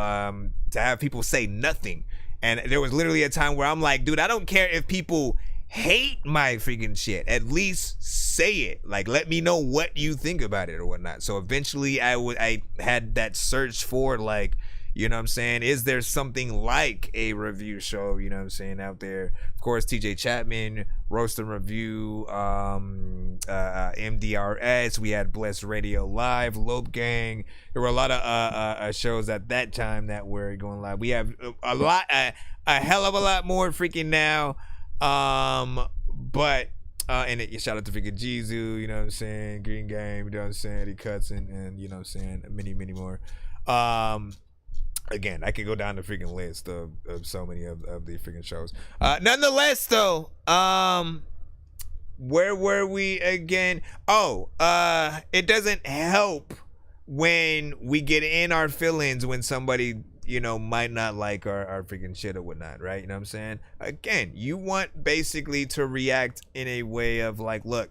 to have people say nothing. And there was literally a time where I'm like, dude, I don't care if people hate my freaking shit. At least say it. Like, let me know what you think about it or whatnot. So eventually I had that search for, like, you know what I'm saying, is there something like a review show, you know what I'm saying, out there? Of course, TJ Chapman, Roast and Review, MDRS, we had Blessed Radio Live, Lope Gang. There were a lot of shows at that time that were going live. We have a hell of a lot more freaking now. But and shout out to freaking Jizu, you know what I'm saying, Green Game, you know what I'm saying, Eddie Cuts, and you know what I'm saying, many more. Again, I could go down the freaking list of so many of the freaking shows. Nonetheless, though, where were we again? Oh, it doesn't help when we get in our feelings when somebody, you know, might not like our freaking shit or whatnot, right? You know what I'm saying? Again, you want basically to react in a way of like, look,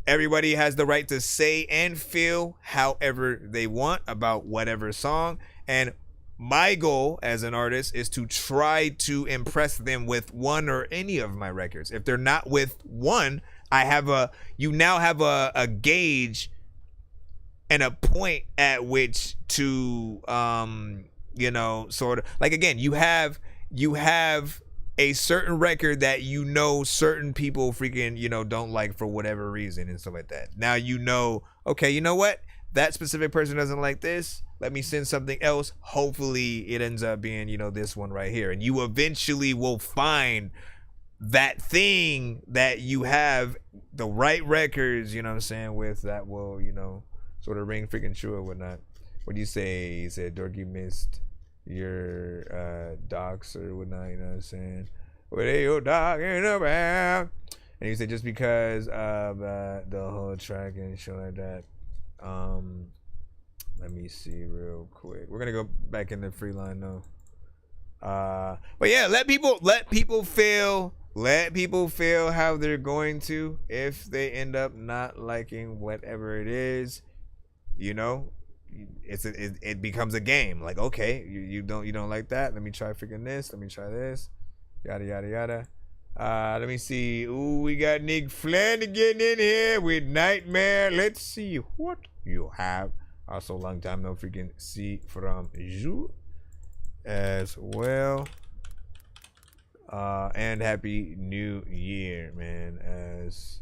everybody has the right to say and feel however they want about whatever song, and my goal as an artist is to try to impress them with one or any of my records. If they're not with one, you now have a gauge and a point at which to, you know, sort of like, again, you have a certain record that, you know, certain people freaking, you know, don't like for whatever reason and stuff like that. Now, you know, okay, you know what? That specific person doesn't like this. Let me send something else. Hopefully it ends up being, you know, this one right here. And you eventually will find that thing that you have the right records, you know what I'm saying, with that will, you know, sort of ring freaking true or whatnot. What do you say? He said, Dorky missed your docs or whatnot, you know what I'm saying? What are you talking about? And he said, just because of the whole track and shit like that. Let me see real quick. We're gonna go back in the free line though. But yeah, let people feel how they're going to if they end up not liking whatever it is. You know, it becomes a game. Like, okay, you don't like that. Let me try freaking this. Let me try this. Yada yada yada. Let me see. Ooh, we got Nick Flanagan in here with Nightmare. Let's see what you have. Also, long time no freaking see from you as well. And Happy New Year, man, as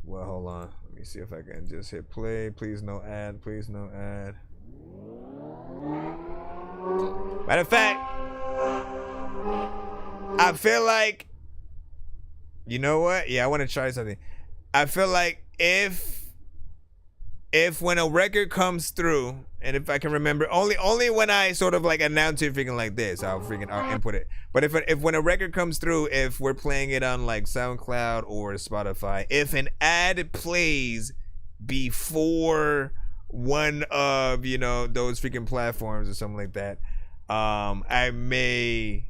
well. Hold on. Let me see if I can just hit play. Please no ad. Please no ad. Matter of fact, I feel like, you know what? Yeah, I want to try something. I feel like if when a record comes through, and if I can remember, only when I sort of like announce it freaking like this, I'll input it. But if when a record comes through, if we're playing it on like SoundCloud or Spotify, if an ad plays before one of, you know, those freaking platforms or something like that, I may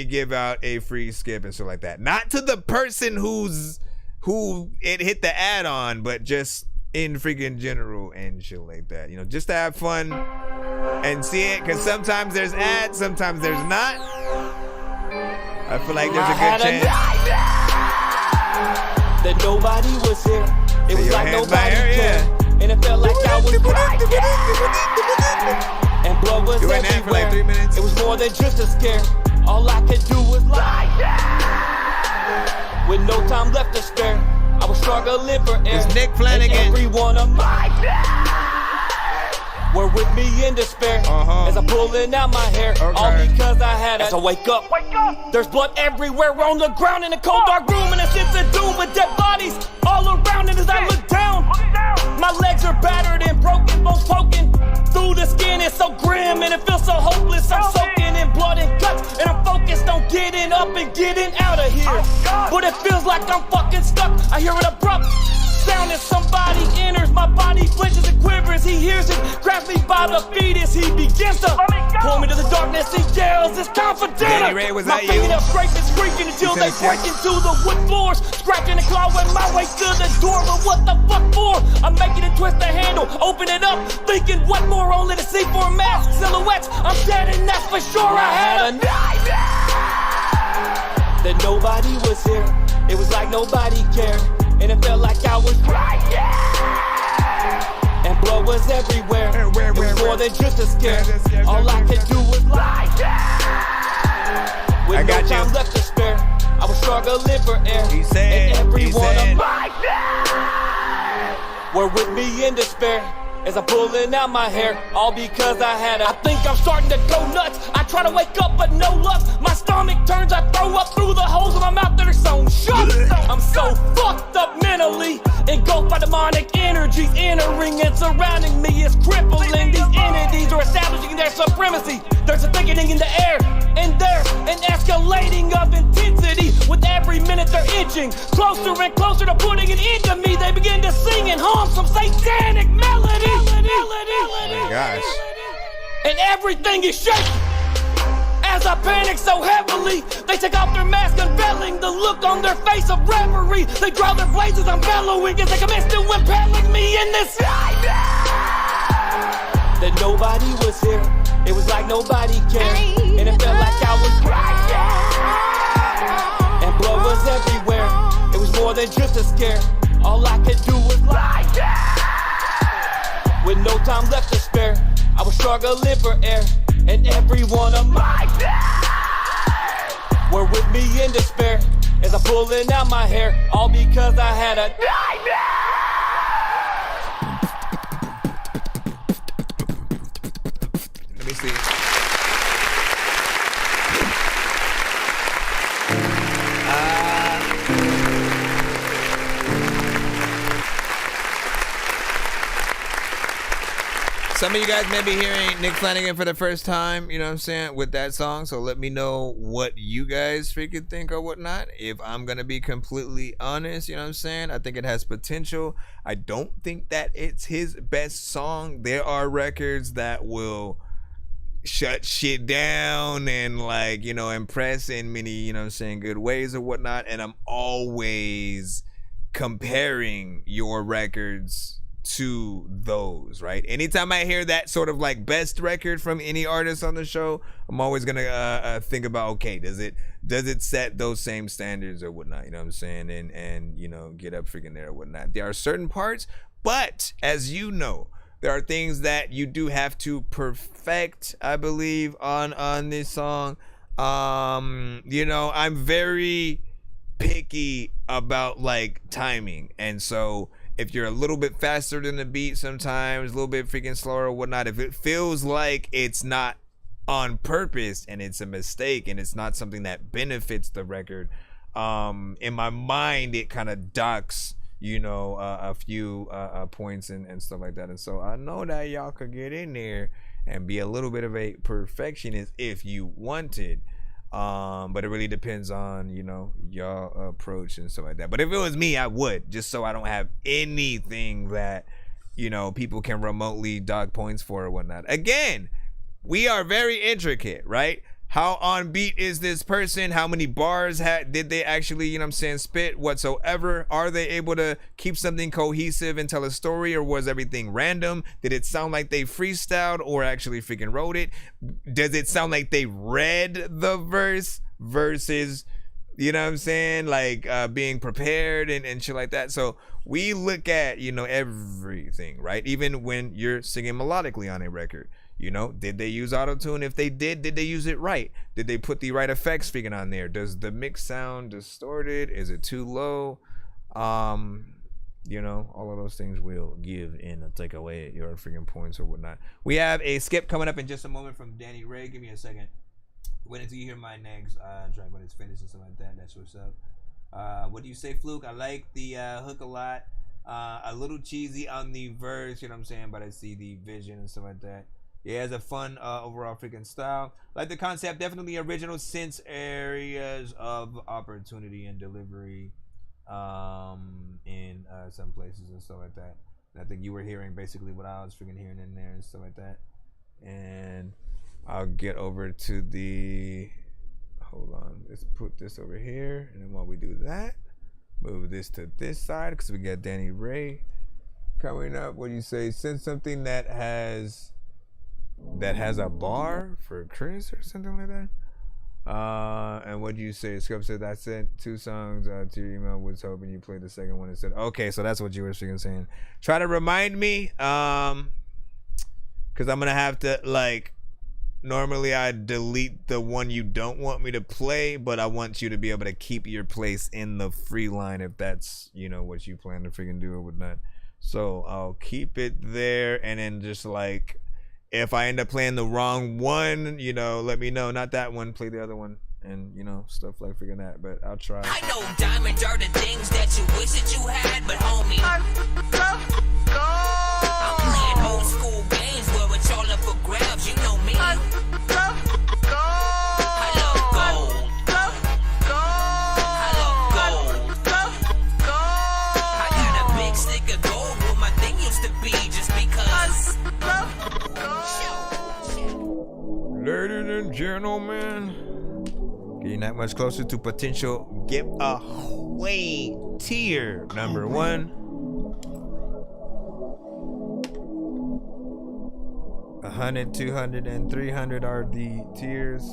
give out a free skip and stuff like that. Not to the person who it hit the ad on, but just in freaking general and shit like that. You know, just to have fun and see it, because sometimes there's ads, sometimes there's not. I feel like there's a good chance that nobody was here. It was like nobody cared, and it felt like I was and blood was everywhere. For like 3 minutes. It was more than just a scare. All I could do was lie with no time left to spare. I was struggling for air. It's Nick Flanagan. And every one of my were with me in despair as I'm pulling out my hair. All because I had as I wake up. There's blood everywhere on the ground in a cold dark room, and a sense of doom with dead bodies all around. And as I look down, my legs are battered and broken, bones poking through the skin. It's so grim and it feels so hopeless. I'm soaking in blood and guts, and I'm focused on getting up and getting out of here. But it feels like I'm fucking stuck. I hear an abrupt sound as somebody enters. My body flinches and quivers. He hears it, grabs me by the fetus. He begins to pull me to the darkness. He yells, it's time for dinner. Ray, was my that you? fingernails scraping, squeaking until they break into the wood floors. Scratching and clawing my way to the door. But what the fuck for? I'm making it twist the handle, open it up, thinking what more? Only to see four masked silhouettes. I'm dead and that's for sure. I had a nightmare that nobody was here. It was like nobody cared, and it felt like I was crying. And blood was everywhere. It was more than just a scare. All I could do was lie. With no time left to spare, I was struggling for air. And everyone of my were with me in despair. As I'm pulling out my hair, all because I had I think I'm starting to go nuts. I try to wake up, but no luck. My stomach turns, I throw up through the holes in my mouth that are sewn shut. I'm so fucked up mentally, engulfed by demonic energies entering and surrounding me. It's crippling. These entities are establishing their supremacy. There's a thickening in the air, and there's an escalating of intensity. With every minute they're inching closer and closer to putting it into me. They begin to sing and hum some satanic melody. Oh my gosh. And everything is shaking. As I panic so heavily, they take off their mask, unveiling the look on their face of reverie. They draw their blades as I'm bellowing, as they commence to impaling me in this that nobody was here. It was like nobody cared, and it felt like I was crying. And blood was everywhere. It was more than just a scare. All I could do was lie. With no time left to spare, I was struggling for air, and every one of my were with me in despair. As I'm pulling out my hair, all because I had a nightmare. Let me see. Some of you guys may be hearing Nick Flanagan for the first time, you know what I'm saying, with that song. So let me know what you guys freaking think or whatnot. If I'm going to be completely honest, you know what I'm saying, I think it has potential. I don't think that it's his best song. There are records that will shut shit down and, like, you know, impress in many, you know what I'm saying, good ways or whatnot. And I'm always comparing your records to those, right? Anytime I hear that sort of like best record from any artist on the show, I'm always gonna think about, okay, does it set those same standards or whatnot, you know what I'm saying, and you know, get up freaking there or whatnot. There are certain parts, but as you know, there are things that you do have to perfect, I believe, on this song. You know, I'm very picky about like timing, and so if you're a little bit faster than the beat sometimes, a little bit freaking slower or whatnot, if it feels like it's not on purpose and it's a mistake and it's not something that benefits the record, in my mind it kind of docks, you know, a few points and stuff like that. And so I know that y'all could get in there and be a little bit of a perfectionist if you wanted. But it really depends on, you know, y'all approach and stuff like that. But if it was me, I would, just so I don't have anything that, you know, people can remotely dock points for or whatnot. Again, we are very intricate, right? How on beat is this person? How many bars did they actually, you know what I'm saying, spit whatsoever? Are they able to keep something cohesive and tell a story, or was everything random? Did it sound like they freestyled or actually freaking wrote it? Does it sound like they read the verse versus, you know what I'm saying, like being prepared and shit like that? So we look at, you know, everything, right? Even when you're singing melodically on a record. You know, did they use auto-tune? If they did they use it right? Did they put the right effects freaking on there? Does the mix sound distorted? Is it too low? You know, all of those things will give and take away your freaking points or whatnot. We have a skip coming up in just a moment from Danny Ray. Give me a second. Wait until you hear my next track when it's finished and stuff like that. That's what's up. What do you say, Fluke? I like the hook a lot. A little cheesy on the verse, you know what I'm saying? But I see the vision and stuff like that. Yeah, it's a fun overall freaking style. Like the concept, definitely original since areas of opportunity and delivery in some places and stuff like that. And I think you were hearing basically what I was freaking hearing in there and stuff like that. And I'll get over to the, hold on, let's put this over here. And then while we do that, move this to this side because we got Danny Ray coming up. What do you say? Send something that has a bar for Chris or something like that. And what do you say? Scope said I sent 2 songs to your email. Was hoping you played the second one instead. Okay, so that's what you were saying. Try to remind me, because I'm gonna have to, like, normally I delete the one you don't want me to play, but I want you to be able to keep your place in the free line if that's, you know, what you plan to freaking do or whatnot. So I'll keep it there, and then just like, if I end up playing the wrong one, you know, let me know. Not that one, play the other one, and you know, stuff like freaking that. But I'll try. I know diamonds are the things that you wish that you had, but homie, I'm playing old school games where it's all up for grabs. You know me. I love gold. I love gold. I got a big stick of gold where my thing used to be just because. Ladies and gentlemen, getting that much closer to potential giveaway tier number 1. 100, 200, and 300 are the tiers.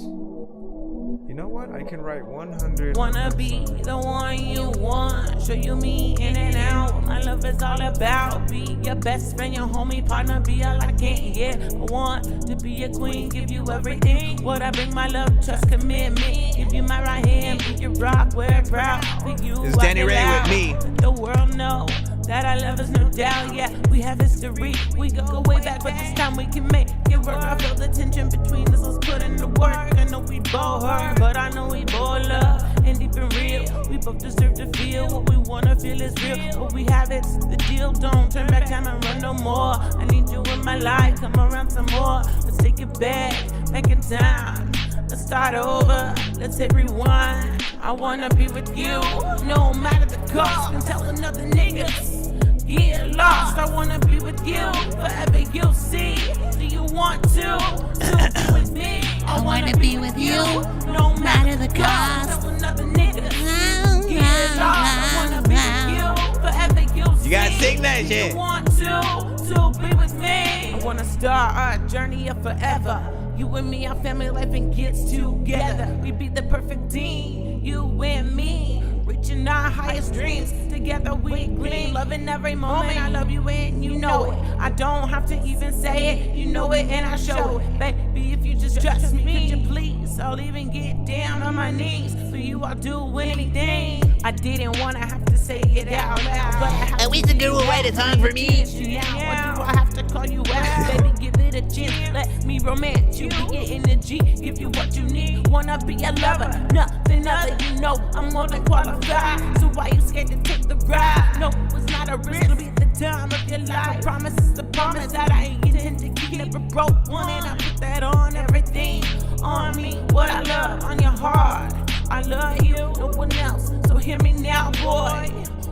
You know what? I can write 100. Wanna be the one you want, show you me in and out. My love is all about be your best friend, your homie, partner, be all I can. Yeah, I want to be a queen, give you everything. What I bring, my love, trust, commitment. Give you my right hand, be your rock, wear it proud. For you, It's Danny Ray with me. The world know that our love is no doubt. Yeah, we have history. We go way back, but this time we can make it work. I feel the tension between us. Let's put in the work. I know we both hurt, but I know we both love and deep and real. We both deserve to feel what we wanna feel is real. What we have, it's the deal. Don't turn back time and run no more. I need you in my life. Come around some more. Let's take it back in time. Let's start over. Let's hit rewind. I wanna be with you, no matter the cost. And tell another niggas, get lost. I wanna be with you, forever you'll see. Do you want to be with me? I wanna be with you, no matter the cost. Tell another niggas, get lost. I wanna be with you, forever you'll see. You gotta sing that Do shit. you want to be with me? I wanna start our journey of forever. You and me, our family life and gets together. We be the perfect team, you and me, reaching our highest dreams. Together we gleam, loving every moment. I love you and you know it. I don't have to even say it, you know it and I show it. Baby, if you just trust me, could you please? I'll even get down on my knees. For you, I'll do anything. I didn't wanna have to say it out loud, but I have I wish the girl would write a song for me. Or do I have to call you out? Baby, give it a chance. Let me romance you. Be your energy, give you what you need. Wanna be a lover, nothing other. You know I'm more than qualified. So why you scared to take the ride? No, it's not a risk. It'll be the time of your life. Promise is the promise that I intend to keep. Never broke one, and I put that on everything. On me, what I love, on your heart. I love you, no one else. So hear me now, boy.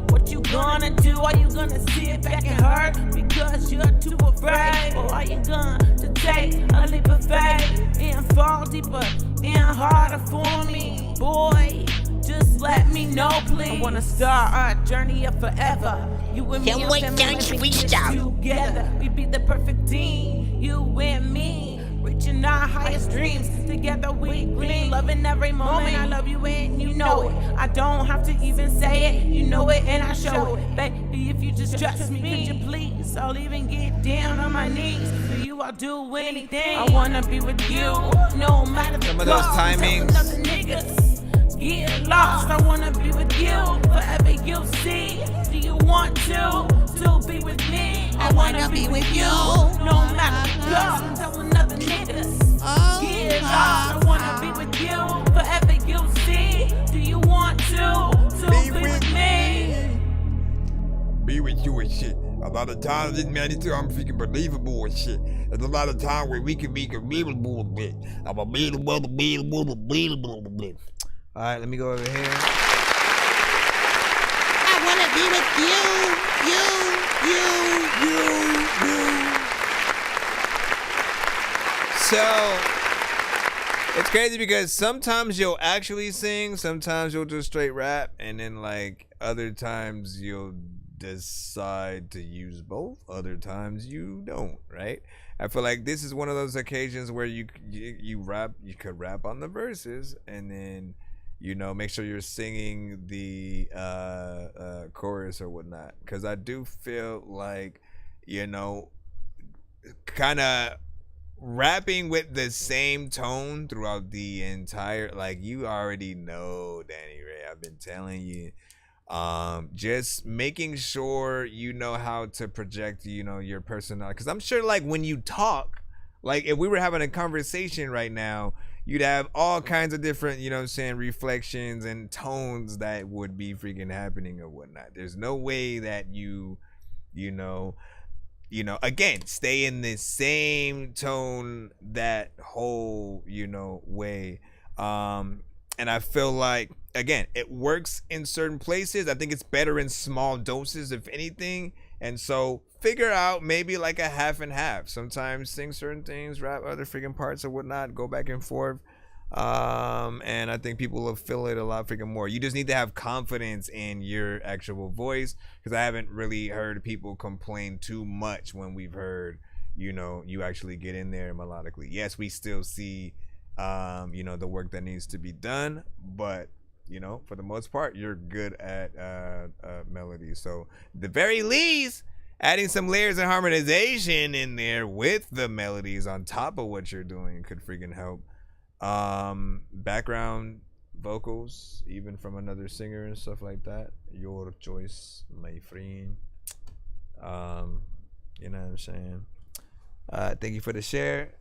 What you gonna do? Are you gonna sit back and hurt because you're too afraid? Or are you gonna take a leap of faith and fall deeper and harder for me? Boy, just let me know, please. I wanna start our journey of forever. You and me, our family together. We be the perfect team, you and me, reaching our highest dreams. Together we gleam, loving every moment. I love you and you know it. I don't have to even say it, you know it and I show it. Baby, if you just trust me, could you please? I'll even get down on my knees. For you, I'll do anything. I wanna be with you, no matter the Some of those cost. timings. Tell another niggas, get lost. I wanna be with you, forever you'll see. Do you want to be with me? I wanna be with you, no matter the cost. Tell another niggas, get lost. I wanna be with you, forever you'll see. Do you want to be with me? Be with you and shit. A lot of times this man is too unfreaking believable and shit. There's a lot of time where we can be available a bit. I'm available. All right, let me go over here. I wanna be with you. So it's crazy because sometimes you'll actually sing, sometimes you'll just straight rap, and then like other times you'll decide to use both, other times you don't, right? I feel like this is one of those occasions where you rap, you could rap on the verses, and then make sure you're singing the chorus or whatnot, because I do feel like kind of rapping with the same tone throughout the entire, like, you already know, Danny Ray, I've been telling you, just making sure you know how to project your personality, because I'm sure like when you talk, like if we were having a conversation right now, you'd have all kinds of different reflections and tones that would be freaking happening or whatnot. There's no way that you again, stay in the same tone that whole, way. And I feel like, again, it works in certain places. I think it's better in small doses, if anything. And so figure out maybe like a half and half. Sometimes sing certain things, rap other freaking parts or whatnot, go back and forth. And I think people will feel it a lot freaking more. You just need to have confidence in your actual voice, because I haven't really heard people complain too much when we've heard, you actually get in there melodically. Yes, we still see, the work that needs to be done, but for the most part, you're good at melody. So the very least, adding some layers of harmonization in there with the melodies on top of what you're doing could freaking help. Background vocals, even from another singer and stuff like that, your choice, my friend. You know what I'm saying? Thank you for the share.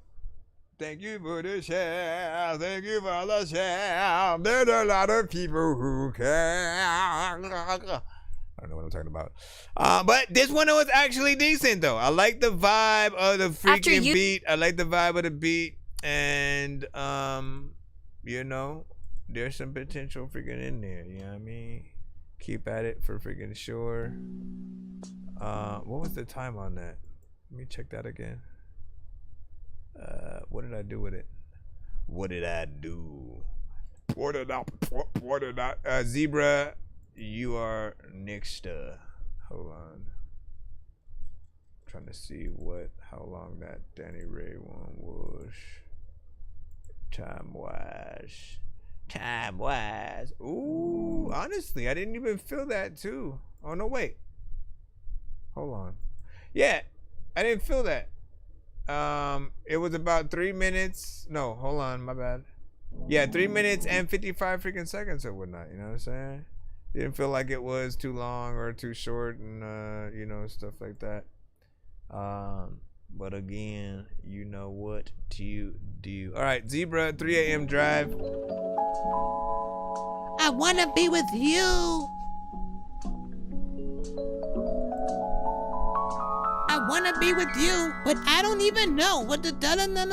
Thank you for the share. Thank you for the share. There's a lot of people who care. I don't know what I'm talking about. But this one was actually decent though. I like the vibe of the freaking beat. I like the vibe of the beat. And there's some potential freaking in there, you know what I mean? Keep at it for freaking sure. What was the time on that? Let me check that again. What did I do with it? What did I do? What did I Zebra, you are next. Hold on. Trying to see how long that Danny Ray one was. Time wise. Ooh, honestly, I didn't even feel that too. Oh no, wait. Hold on. Yeah, I didn't feel that. It was about 3 minutes. No, hold on, my bad. Yeah, 3 minutes and 55 freaking seconds or whatnot. You know what I'm saying? Didn't feel like it was too long or too short, and stuff like that. But again, you know what to do. All right, Zebra, 3 a.m. drive. I wanna be with you. I wanna be with you, but I don't even know what the 3 a.m. I'm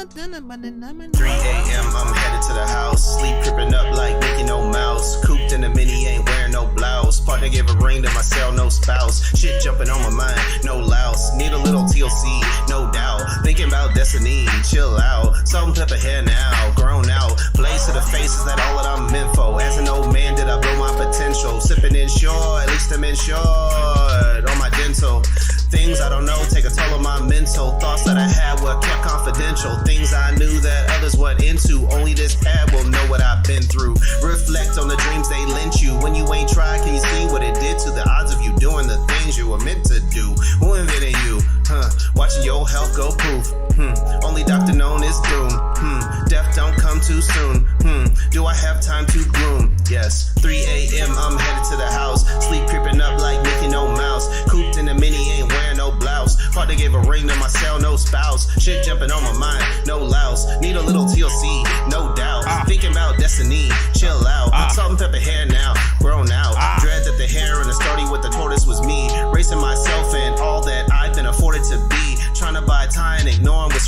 headed to the house. Sleep creeping up like Mickey No Mouse. Cooped in the mini, ain't wearing no blouse. Partner gave a ring to my cell, no spouse. Shit jumping on my mind, no louse. Need a little TLC, no doubt. Thinking about destiny, chill out. Salt and pepper hair now, grown out. Blaze to the face, is that all that I'm meant for? As an old man, did I blow my potential? Sipping in shore, at least I'm insured. On my dental. Things I don't know take a toll on my mental. Thoughts that I had were kept confidential. Things I knew that others weren't into. Only this pad will know what I've been through. Reflect on the dreams they lent you. When you ain't tried, can you see what it did to the odds of you doing the things you were meant to do? Who invented you? Watching your health go poof. Only doctor known is doom. Death don't come too soon. Do I have time to bloom? Yes. 3 a.m. I'm headed to the house. Sleep creeping up like Mickey No Mouse. Cooped in the mini, ain't wearing no blouse. Partner gave a ring to my cell, no spouse. Shit jumping on my mind, no louse. Need a little TLC, no doubt. Thinking about destiny, chill out. Salt and pepper hair now, grown out. Dread that the hair and the sturdy with the tortoise was me. Racing myself and all that I've been afforded to be. Trying to buy time, ignoring what's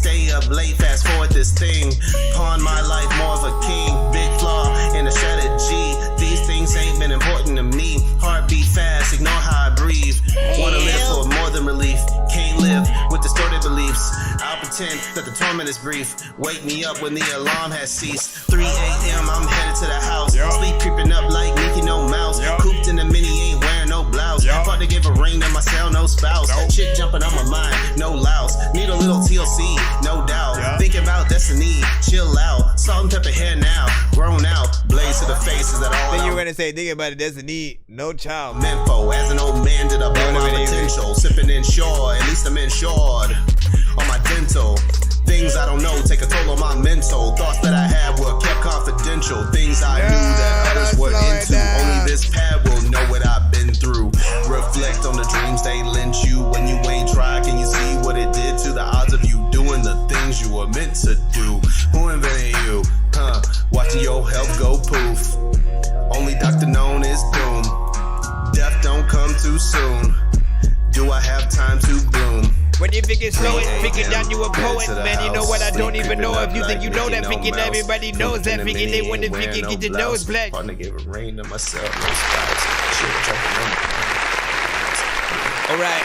stay up late, fast forward this thing. Pawn my life, more of a king. Big flaw in the strategy. These things ain't been important to me. Heartbeat fast, ignore how I breathe. Wanna live for more than relief. Can't live with distorted beliefs. I'll pretend that the torment is brief. Wake me up when the alarm has ceased. 3 a.m. I'm headed to the house. Sleep creeping up like Mickey No Mouse. Cooped in the mini, ain't wearing no blouse. About to give a ring to my cell, no spouse. Shit jumping on my mind, no louse. Need a little TLC, no doubt. Think about destiny, chill out. Salt and pepper hair now, grown out. Blaze to the faces that all Then out. you were gonna say, think about it, destiny, no child. Menfo, as an old man did I blow my potential. Sipping insured, at least I'm insured. On my dental, things I don't know take a toll on my mental. Thoughts that I had were kept confidential. Things I knew that others were into. Only this pad will know what I've been through. Reflect on the dreams they lent you. When you ain't tried, can you see what it did to the odds of you doing the things you were meant to do? Who invented you? Watching your health go poof. Only doctor known is doom. Death don't come too soon. Do I have time to bloom? When you think it's slow, it's thinking that you a poet, man. You know what? I don't even know if you think you know that. Thinking everybody knows that. Thinking they want to think get your nose black. Partner gave a ring to myself, no spouse. Shit, jumping on me. All right.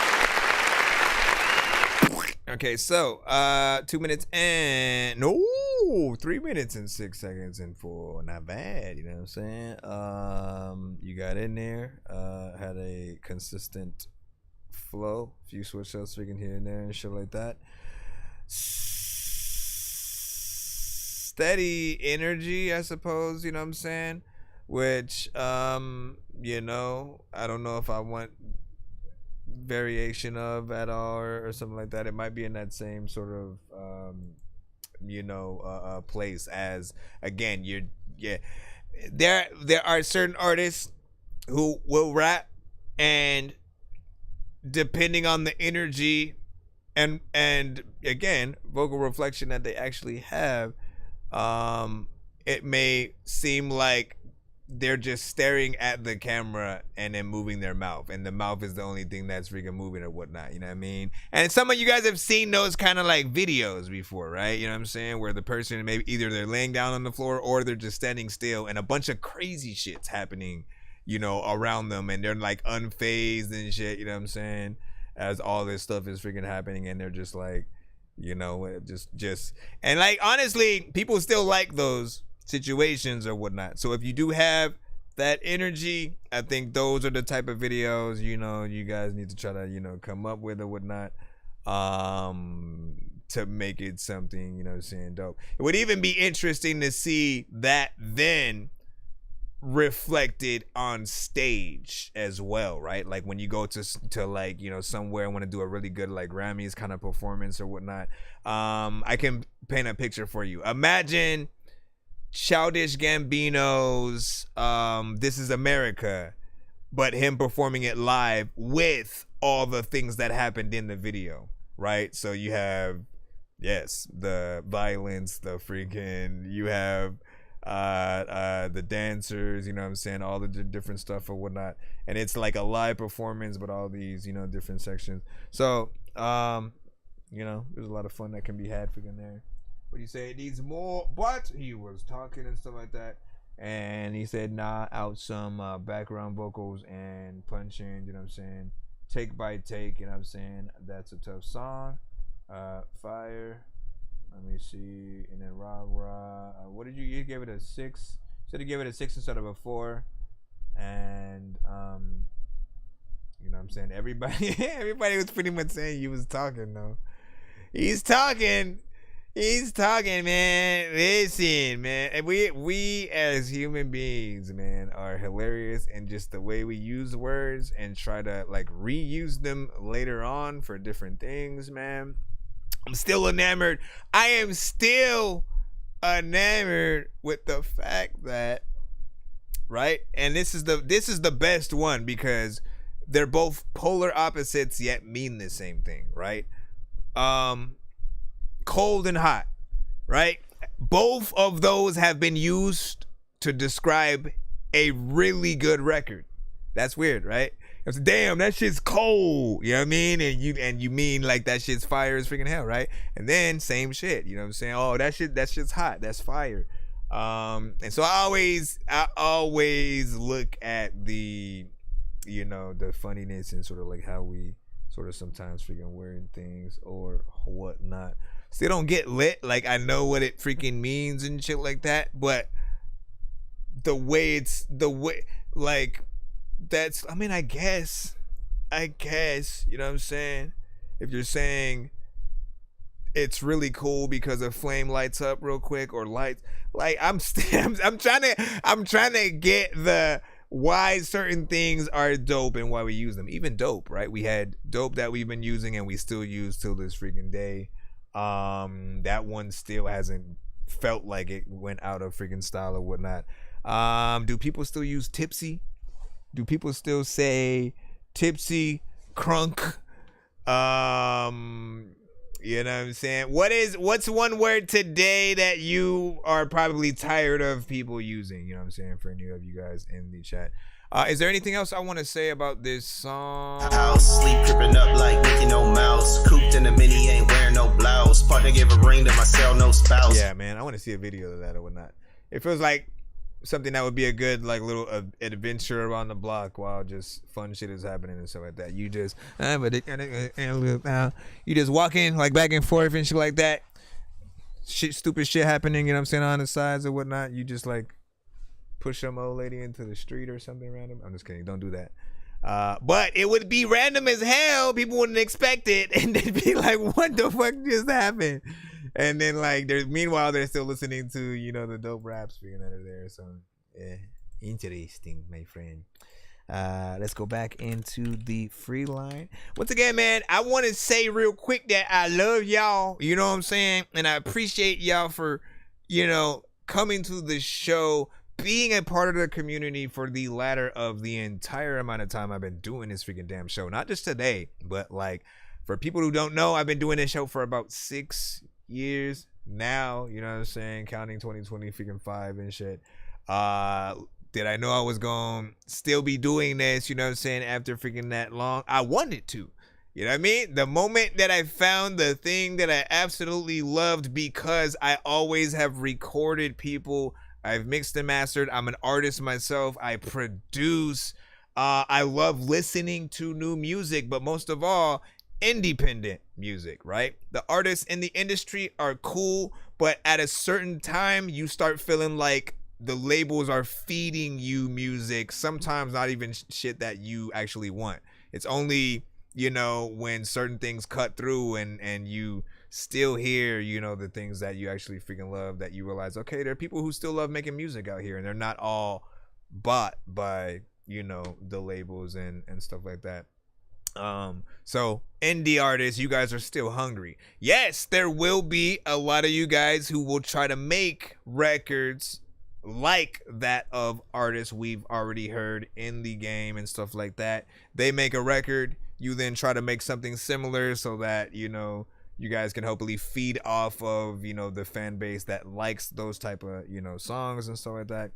Okay, so 2 minutes and 3 minutes and 6 seconds and 4. Not bad, you know what I'm saying? You got in there, had a consistent flow, a few switch ups freaking here and there and shit like that. Steady energy, I suppose, you know what I'm saying? Which you know, I don't know if I want variation of at all or something like that. It might be in that same sort of you know, place as, again, there are certain artists who will rap, and depending on the energy and again vocal reflection that they actually have, it may seem like they're just staring at the camera and then moving their mouth, and the mouth is the only thing that's freaking moving or whatnot, you know what I mean? And some of you guys have seen those kind of like videos before, right? You know what I'm saying? Where the person, maybe either they're laying down on the floor or they're just standing still, and a bunch of crazy shit's happening, you know, around them, and they're like unfazed and shit, you know what I'm saying? As all this stuff is freaking happening, and they're just like, you know, just and like, honestly, people still like those situations or whatnot. So if you do have that energy, I think those are the type of videos, you know, you guys need to try to, you know, come up with or whatnot, to make it something, you know what I'm saying, dope. It would even be interesting to see that then reflected on stage as well, right? Like when you go to like, you know, somewhere, want to do a really good like Grammys kind of performance or whatnot, I can paint a picture for you. Imagine Childish Gambino's This Is America, but him performing it live with all the things that happened in the video, right? So you have, yes, the violence, the freaking, you have the dancers, you know what I'm saying, all the different stuff or whatnot, and it's like a live performance, but all these, you know, different sections. So you know, there's a lot of fun that can be had freaking there. What do you say? It needs more, but he was talking and stuff like that, and he said, nah, out some background vocals and punching, you know what I'm saying, take by take, you know what I'm saying. That's a tough song. Fire. Let me see. And then Rah Rah. What did you gave it a 6? Should have given it a 6 instead of a 4. And you know what I'm saying, everybody was pretty much saying you was talking though. He's talking, man. Listen, man. We as human beings, man, are hilarious, and just the way we use words and try to like reuse them later on for different things, man. I'm still enamored. I am still enamored with the fact that, right? And this is the best one, because they're both polar opposites yet mean the same thing, right? Cold and hot, right? Both of those have been used to describe a really good record. That's weird, right? It's damn, that shit's cold. You know what I mean? And you mean like that shit's fire as freaking hell, right? And then same shit. You know what I'm saying? Oh, that shit's hot. That's fire. And so I always look at the, you know, the funniness and sort of like how we sort of sometimes freaking wearing things or whatnot. Still don't get lit. Like, I know what it freaking means and shit like that, but the way like that's, I mean, I guess, you know what I'm saying? If you're saying it's really cool because a flame lights up real quick or lights, like I'm trying to get the why certain things are dope and why we use them. Even dope, right? We had dope that we've been using and we still use till this freaking day. That one still hasn't felt like it went out of freaking style or whatnot. Do people still use tipsy? Do people still say tipsy, crunk? You know what I'm saying? What's one word today that you are probably tired of people using? You know what I'm saying? For any of you guys in the chat. Is there anything else I want to say about this song? House, sleep tripping up like Mickey No Mouse. Cooped in the mini, ain't wearing no blouse. Partner give a ring to my cell, no spouse. Yeah, man, I want to see a video of that or whatnot. It feels like something that would be a good like little adventure around the block while just fun shit is happening and stuff like that. You just you just walking like back and forth and shit like that. Stupid shit happening, you know what I'm saying, on the sides or whatnot. You just like push some old lady into the street or something random. I'm just kidding. Don't do that. But it would be random as hell. People wouldn't expect it, and they'd be like, "What the fuck just happened?" And then like, meanwhile they're still listening to, you know, the dope raps that are there. So yeah, interesting, my friend. Let's go back into the free line. Once again, man, I want to say real quick that I love y'all. You know what I'm saying? And I appreciate y'all for, you know, coming to the show, being a part of the community for the latter of the entire amount of time I've been doing this freaking damn show. Not just today, but like for people who don't know, I've been doing this show for about 6 years now. You know what I'm saying? Counting 2020 freaking 5 and shit. Did I know I was gonna still be doing this, you know what I'm saying, after freaking that long? I wanted to. You know what I mean? The moment that I found the thing that I absolutely loved, because I always have recorded people, I've mixed and mastered, I'm an artist myself, I produce, I love listening to new music, but most of all, independent music, right? The artists in the industry are cool, but at a certain time, you start feeling like the labels are feeding you music, sometimes not even shit that you actually want. It's only, you know, when certain things cut through and you still hear, you know, the things that you actually freaking love, that you realize, okay, there are people who still love making music out here, and they're not all bought by, you know, the labels and stuff like that. So indie artists, you guys are still hungry. Yes, there will be a lot of you guys who will try to make records like that of artists we've already heard in the game and stuff like that. They make a record, you then try to make something similar so that, you know, you guys can hopefully feed off of, you know, the fan base that likes those type of, you know, songs and stuff like that.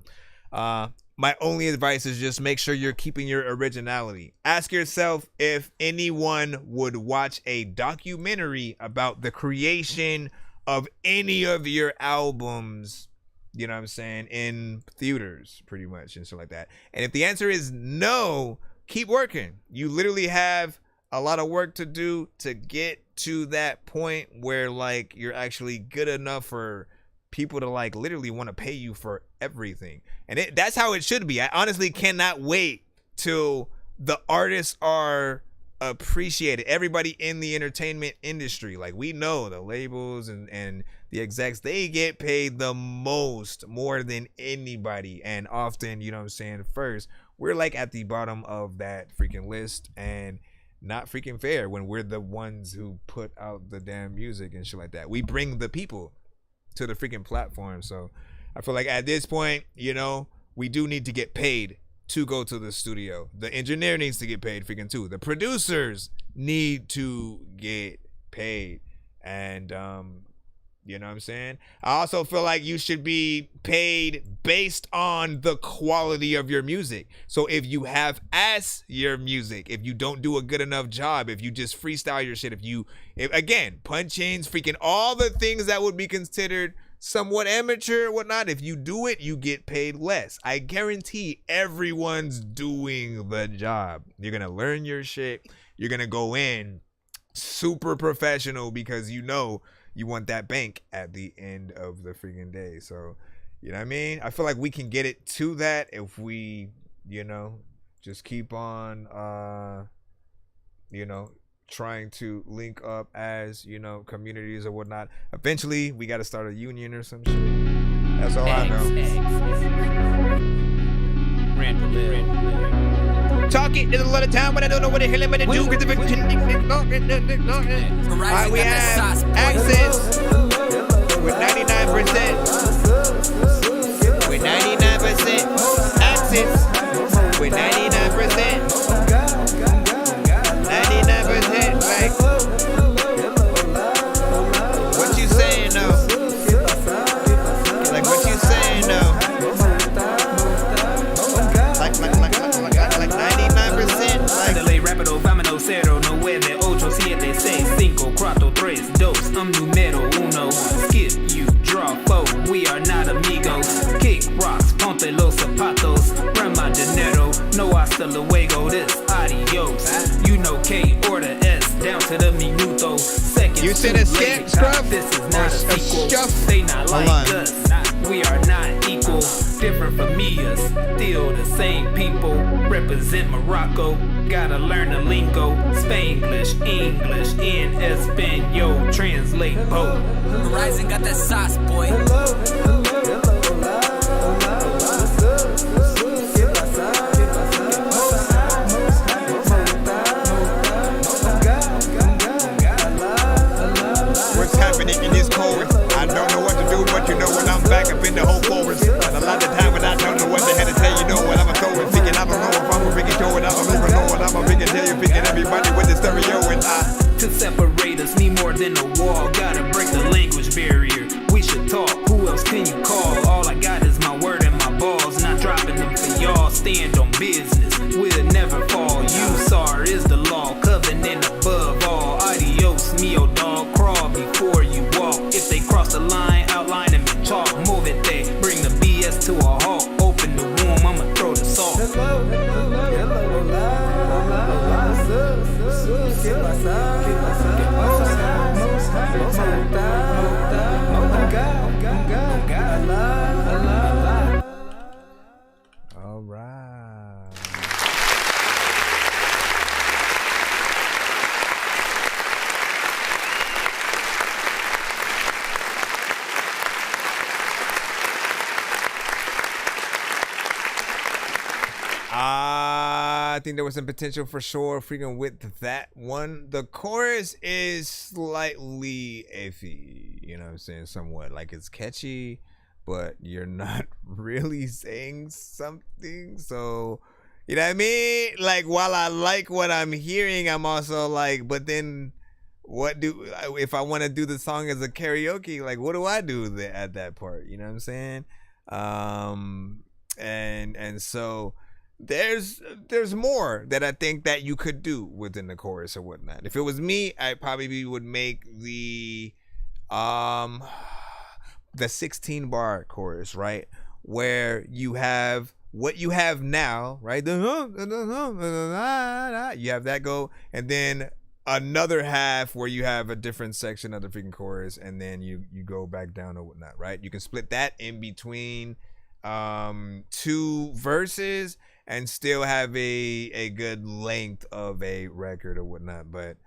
My only advice is just make sure you're keeping your originality. Ask yourself if anyone would watch a documentary about the creation of any of your albums, you know what I'm saying, in theaters, pretty much, and stuff like that. And if the answer is no, keep working. You literally have a lot of work to do to get to that point where, like, you're actually good enough for people to, like, literally want to pay you for everything. And that's how it should be. I honestly cannot wait till the artists are appreciated. Everybody in the entertainment industry, like, we know the labels and the execs, they get paid the most, more than anybody, and often, you know what I'm saying, first, we're like at the bottom of that freaking list, and not freaking fair when we're the ones who put out the damn music and shit like that. We bring the people to the freaking platform. So I feel like at this point, you know, we do need to get paid to go to the studio. The engineer needs to get paid freaking too. The producers need to get paid. And You know what I'm saying? I also feel like you should be paid based on the quality of your music. So if you have your music, if you don't do a good enough job, if you just freestyle your shit, if again, punch-ins, freaking all the things that would be considered somewhat amateur or whatnot, if you do it, you get paid less. I guarantee everyone's doing the job. You're going to learn your shit. You're going to go in super professional because you know you want that bank at the end of the freaking day. So, you know what I mean? I feel like we can get it to that if we, just keep on, trying to link up as, communities or whatnot. Eventually, we got to start a union or some shit. That's all I know. Talking, there's a lot of time when I don't know what the hell I'm gonna do. Alright, we have access with 99%. With 99% access with 99%. 99%, like what you saying though? Like what you saying though? Like 99%. Like rápido, vámonos, 0, 9, 8, 7, 6, 5, 4, 3, 2. I'm numero uno. Skip you, draw 4. We are not amigos. Kick rocks, ponte los zapatos. Run my dinero. No hasta luego. This adios. You know K or the S down to the minuto. Seconds. You said a scruff? This is not a sequel. They not like us. We are not equal. Different from me, us. Still the same people. Represent Morocco. Gotta learn the lingo. Spanglish, English, in Espanol. Translate both. Horizon got that sauce, boy. What's happening in this chorus? I don't know what to do, but you know when I'm back up in the whole chorus. And a lot of time when I don't know what the hell to tell you, know what I'm throwing. Thinking I don't know if I'm a freaking show and I don't even know what I'm a freaking tell you. Picking everybody with the stereo and to separate us, need more than a wall. Gotta break the language barrier. We should talk. Who else can you call? All I got is my word and my balls. Not dropping them for y'all. Stand on business. We'll never fall. You SAR is the law. Covenant above all. Adios, mio dog. Crawl before you walk. If they cross the line, outline them and talk. Move it there. Bring the BS to a halt. Open the womb. I'ma throw the salt. all right. I think there was some potential for sure freaking with that one. The chorus is slightly iffy, you know what I'm saying, somewhat. Like, it's catchy, but you're not really saying something. So, you know what I mean? Like, while I like what I'm hearing, I'm also like, but then what do, if I want to do the song as a karaoke, like, what do I do at that part? You know what I'm saying? And so there's more that I think that you could do within the chorus or whatnot. If it was me, I probably would make the 16 bar chorus, right? Where you have what you have now, right? You have that go, and then another half where you have a different section of the freaking chorus, and then you go back down or whatnot, right? You can split that in between two verses and still have a good length of a record or whatnot. But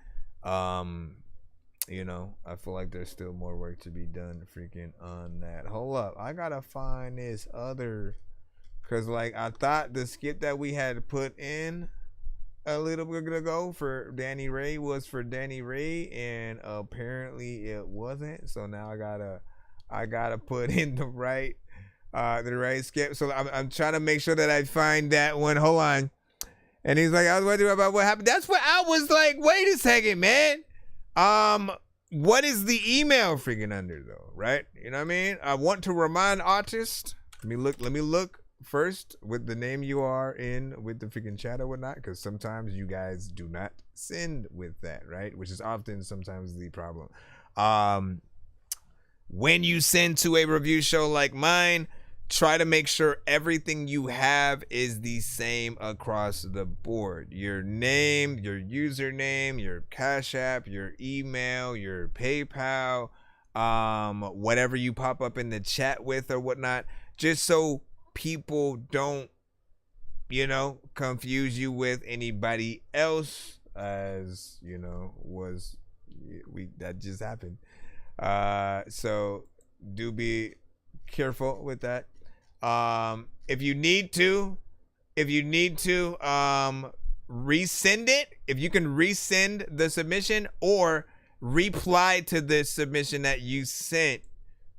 you know, I feel like there's still more work to be done freaking on that. Hold up, I gotta find this other, because like I thought the skip that we had put in a little bit ago for Danny Ray was for Danny Ray, and apparently it wasn't. So now I gotta put in the right skip. So I'm trying to make sure that I find that one. Hold on. And he's like, I was wondering about what happened. That's what I was like, wait a second, man. what is the email freaking under though, right? You know what I mean? I want to remind artists. Let me look first with the name you are in with the freaking chat or whatnot, because sometimes you guys do not send with that, right? Which is often sometimes the problem. When you send to a review show like mine, try to make sure everything you have is the same across the board. Your name, your username, your Cash App, your email, your PayPal, whatever you pop up in the chat with or whatnot, just so people don't, you know, confuse you with anybody else, as, you know, that just happened. So do be careful with that. If you need to resend it, if you can resend the submission or reply to the submission that you sent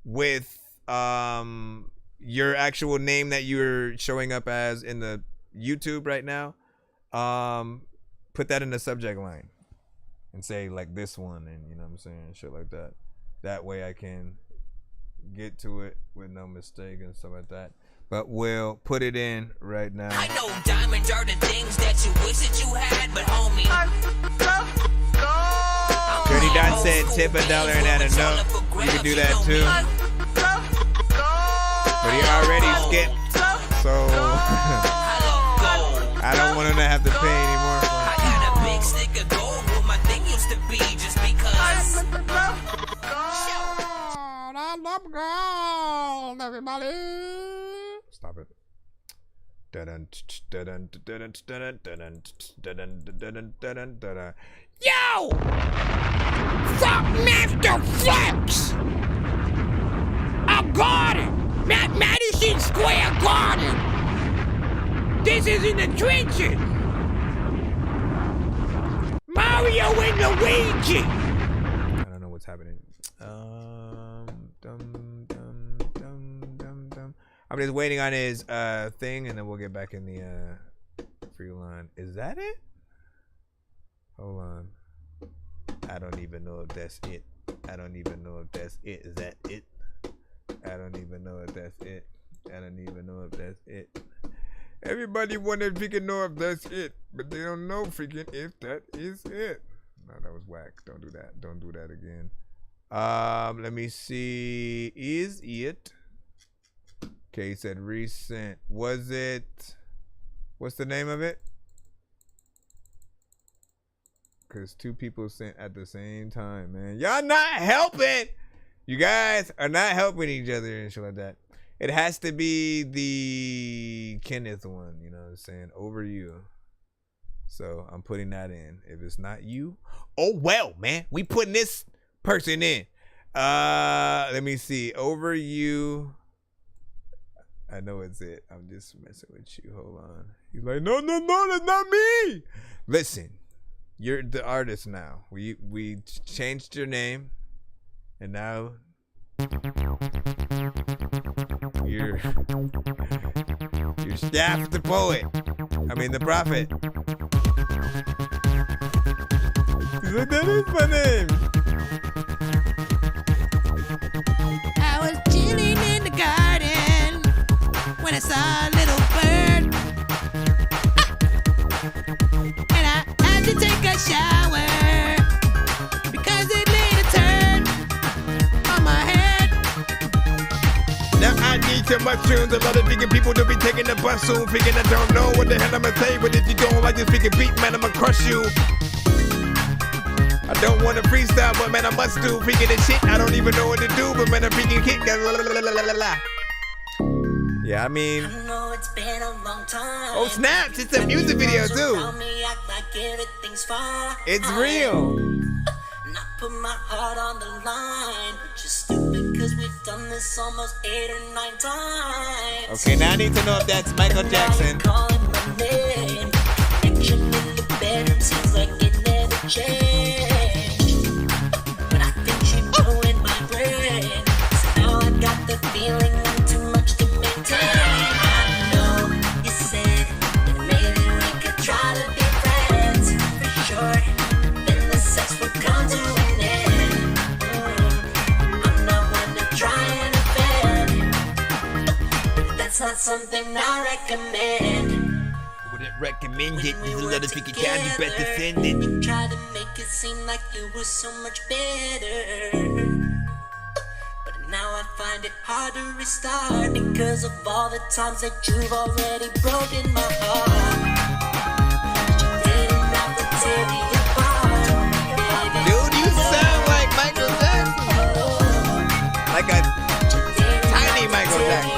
with your actual name that you're showing up as in the YouTube right now, put that in the subject line and say like this one, and you know what I'm saying, shit like that. That way I can get to it with no mistake and stuff like that. But we'll put it in right now. I know diamonds are the things that you wish that you had, but homie, Dirty Dot said tip $1 and add a note. You can do that too. But he already skipped, so I don't want him to have to pay anymore. I got a big stick of gold where my thing used to be, just because. Everybody, stop it. Yo! Fuck Master Flex! A garden! Madison Square Garden! This is in the trenches! Mario and Luigi! I don't know what's happening. I'm just waiting on his thing, and then we'll get back in the free line. Is that it? Hold on. I don't even know if that's it. I don't even know if that's it. Is that it? I don't even know if that's it. I don't even know if that's it. Everybody wanna freaking know if that's it, but they don't know freaking if that is it. No, that was whack. Don't do that. Don't do that again. Let me see. Is it? Okay, he said recent. Was it? What's the name of it? Because 2 people sent at the same time, man. Y'all not helping. You guys are not helping each other and shit like that. It has to be the Kenneth one, you know what I'm saying? Over you. So I'm putting that in. If it's not you, oh well, man. We putting this person in. Let me see. Over you. I know it's it. I'm just messing with you. Hold on. He's like, no, that's not me. Listen, you're the artist now. We changed your name, and now you're Staff the poet. I mean the prophet. He's like, that is my name. I was chilling in the garden when I saw a little bird. And I had to take a shower because it laid a turd on my head. Now I need some mushrooms. A lot of thinking people to be taking the bus soon. Thinking I don't know what the hell I'ma say. But if you don't like this freaking beat, man, I'ma crush you. I don't want to freestyle, but man, I must do. Freaking this shit, I don't even know what to do. But man, I freaking kick that. Yeah, I mean, I know it's been a long time. oh snaps, it's a music video too. It's real. Not put my heart on the line, which is stupid because we've done this almost 8 or 9 times. Okay, now I need to know if that's Michael Jackson. Calling my name. Action in the bedroom seems like it never changed. But I think she blew in my brain. So now I got the feeling I'm too much to maintain. I know you said that maybe we could try to be friends. For sure, then the sex would come to an end. something I recommend. Wouldn't recommend it. There's a lot of freaking times you better send it. You tried to make it seem like you were so much better. But now I find it hard to restart because of all the times that you've already broken my heart. You didn't have to tear me apart, baby. Dude, you sound like Michael Jackson. Like a tiny Michael Jackson.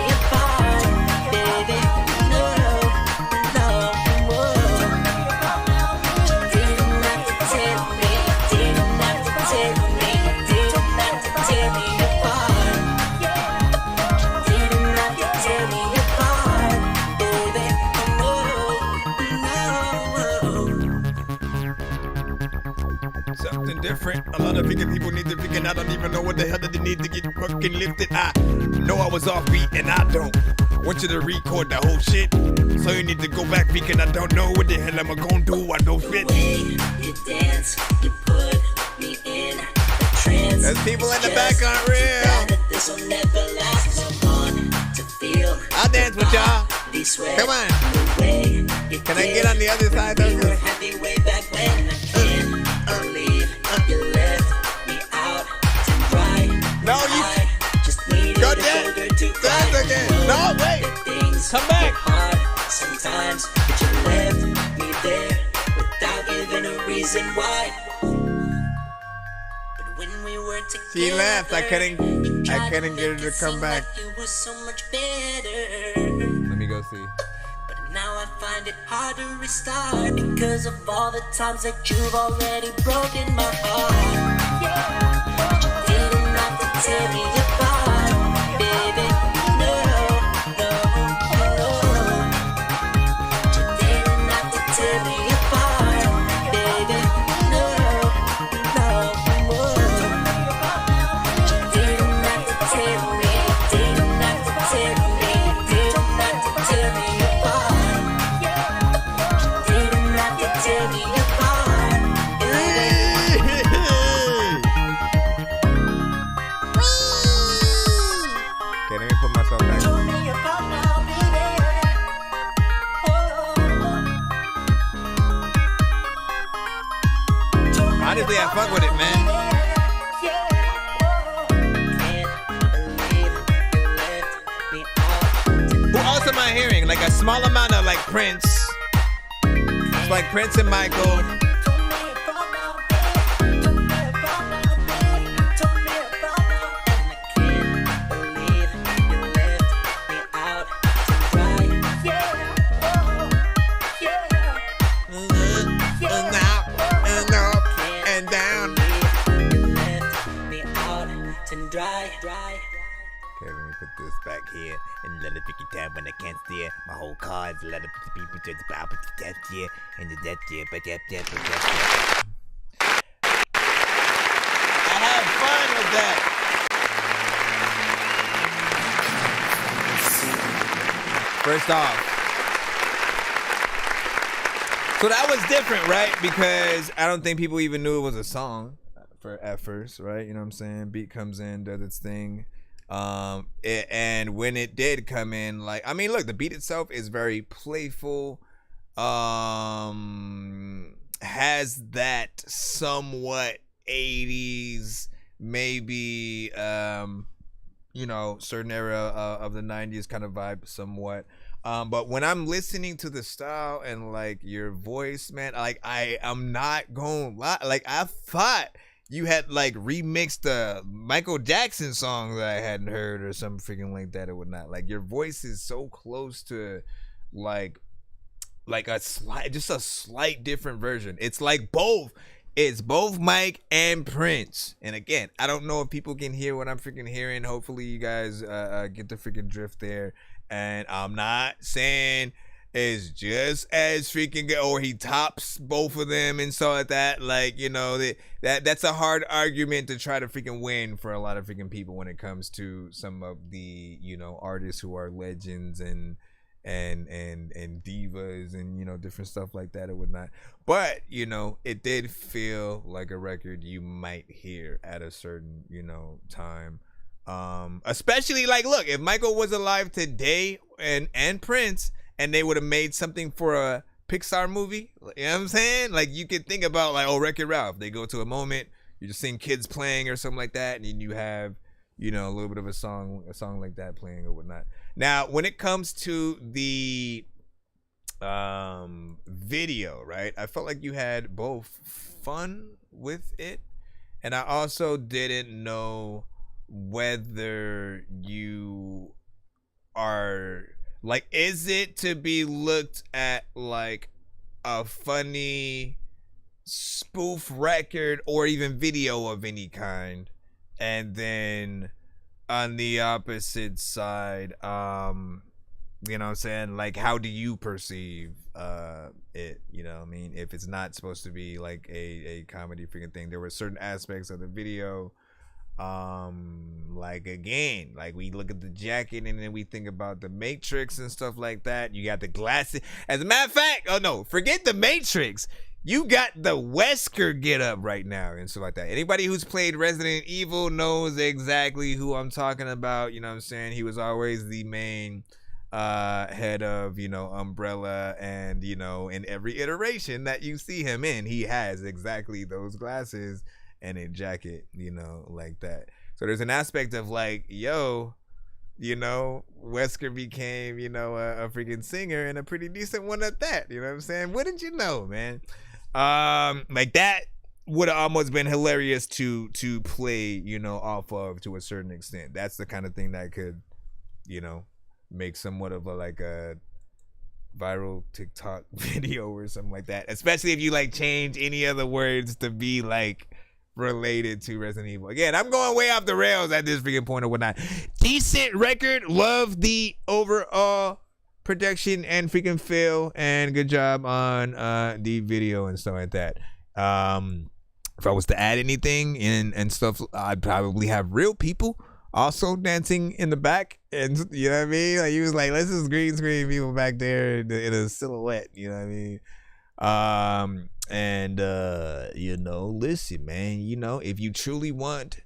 Something different. A lot of freaking people need to freaking. I don't even know what the hell that they need to get fucking lifted. I know I was off beat and I don't want you to record the whole shit. So you need to go back freaking. I don't know what the hell I'm gonna do. I don't fit. The way you dance, you put me in a trance. There's people in the back aren't real. This will never last so long to feel. I'll dance with y'all. Come on. Can I get on the other side of you? Happy way back when I can't believe you left me out to dry. No, you just need go dance again. No, wait. Come back. Hard sometimes, but you left me there without giving a reason why. But when we were together, she left. I couldn't get her to come back. You were so much better. Let me go see. Now I find it hard to restart because of all the times that you've already broken my heart. You didn't have to tear me apart, baby. No, no, no. You didn't have to tear me apart, baby. No, no, no. You didn't have to tear me, didn't have to tear me, didn't have to tear me apart. Okay, let me put myself back. Honestly, I fuck with it, man. Who else am I hearing? Like a small amount of like Prince. It's like Prince and Michael. Okay, let me put this back here. And let it pick time when I can't steer. My whole car's a lot of people to the bow, but the death year and the death year, but that. I have fun with that. First off, so that was different, right? Because I don't think people even knew it was a song at first, right? You know what I'm saying? Beat comes in, does its thing. And when it did come in, like, I mean, look, the beat itself is very playful. Has that somewhat 80s, maybe, you know, certain era of the 90s kind of vibe somewhat. But when I'm listening to the style and like your voice, man, like I'm not gonna lie, like I thought you had like remixed a Michael Jackson song that I hadn't heard or something freaking like that or whatnot. Like your voice is so close to like a slight different version. It's like both. It's both Mike and Prince. And again, I don't know if people can hear what I'm freaking hearing. Hopefully you guys get the freaking drift there. And I'm not saying it's just as freaking good or he tops both of them and so like that. Like, you know, that's a hard argument to try to freaking win for a lot of freaking people when it comes to some of the, you know, artists who are legends and divas and, you know, different stuff like that or whatnot. But, you know, it did feel like a record you might hear at a certain, you know, time. Especially like, look, if Michael was alive today and Prince, and they would have made something for a Pixar movie, you know what I'm saying? Like, you could think about like, oh, Wreck-It Ralph. They go to a moment, you just seeing kids playing or something like that, and then you have, you know, a little bit of a song like that playing or whatnot. Now, when it comes to the video, right? I felt like you had both fun with it, and I also didn't know whether you are like, is it to be looked at like a funny spoof record or even video of any kind? And then on the opposite side, you know what I'm saying? Like, how do you perceive it? You know what I mean? If it's not supposed to be like a comedy freaking thing, there were certain aspects of the video, like, again, like, we look at the jacket and then we think about the Matrix and stuff like that. You got the glasses. As a matter of fact, oh no, forget the Matrix. You got the Wesker get up right now and stuff like that. Anybody who's played Resident Evil knows exactly who I'm talking about. You know what I'm saying? He was always the main head of, you know, Umbrella, and, you know, in every iteration that you see him in, he has exactly those glasses and a jacket, you know, like that. So there's an aspect of like, yo, you know, Wesker became, you know, a freaking singer, and a pretty decent one at that. You know what I'm saying? Wouldn't you know, man? Like, that would have almost been hilarious to play, you know, off of to a certain extent. That's the kind of thing that could, you know, make somewhat of a like a viral TikTok video or something like that. Especially if you like change any of the words to be like related to Resident Evil. Again, I'm going way off the rails at this freaking point or whatnot. Decent record. Love the overall production and freaking feel, and good job on the video and stuff like that. If I was to add anything and stuff, I'd probably have real people also dancing in the back, and you know what I mean? Like, he was like, let's just green screen people back there in a silhouette, you know what I mean? You know, listen, man, you know, if you truly want,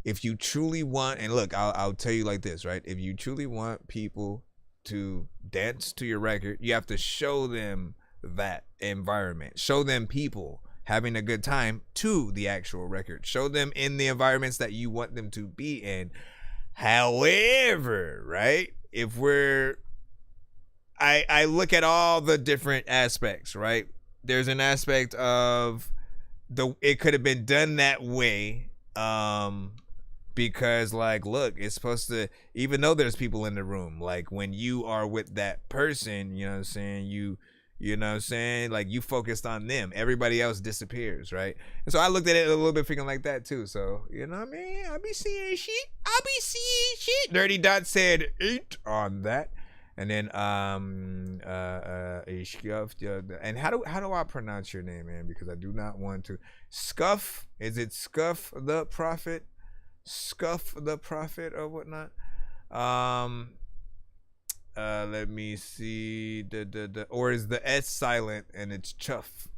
and look, I'll tell you like this, right? If you truly want people to dance to your record, you have to show them that environment, show them people having a good time to the actual record, show them in the environments that you want them to be in. However, right, if I look at all the different aspects, right? There's an aspect of it could have been done that way, because, like, look, it's supposed to, even though there's people in the room, like, when you are with that person, you know what I'm saying, you know what I'm saying, like, you focused on them, everybody else disappears, right? And so I looked at it a little bit freaking like that too. So, you know what I mean, I be seeing shit. Dirty Dot said 8 on that. And then and how do I pronounce your name, man? Because I do not want to. Scuff, is it Scuff the Prophet? Scuff the Prophet or whatnot? Let me see. Or is the S silent and it's Chuff?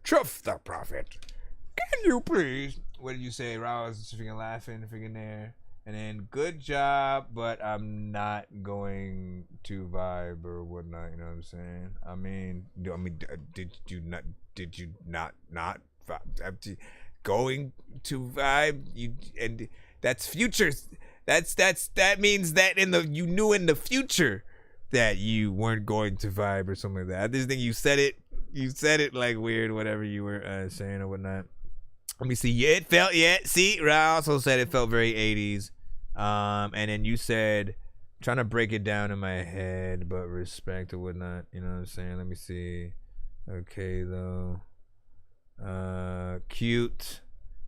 Chuff the Prophet. Can you please? What did you say? I was just freaking laughing, freaking there. And then, good job, but I'm not going to vibe or whatnot. You know what I'm saying? I mean, did you not vibe? Going to vibe? And that's future. That means that you knew in the future that you weren't going to vibe or something like that. I just think you said it. You said it like weird, whatever you were saying or whatnot. Let me see. Yeah, it felt. Yeah, see, Ra also said it felt very 80s. And then you said, trying to break it down in my head, but respect or whatnot. You know what I'm saying? Let me see. Okay, though. Cute.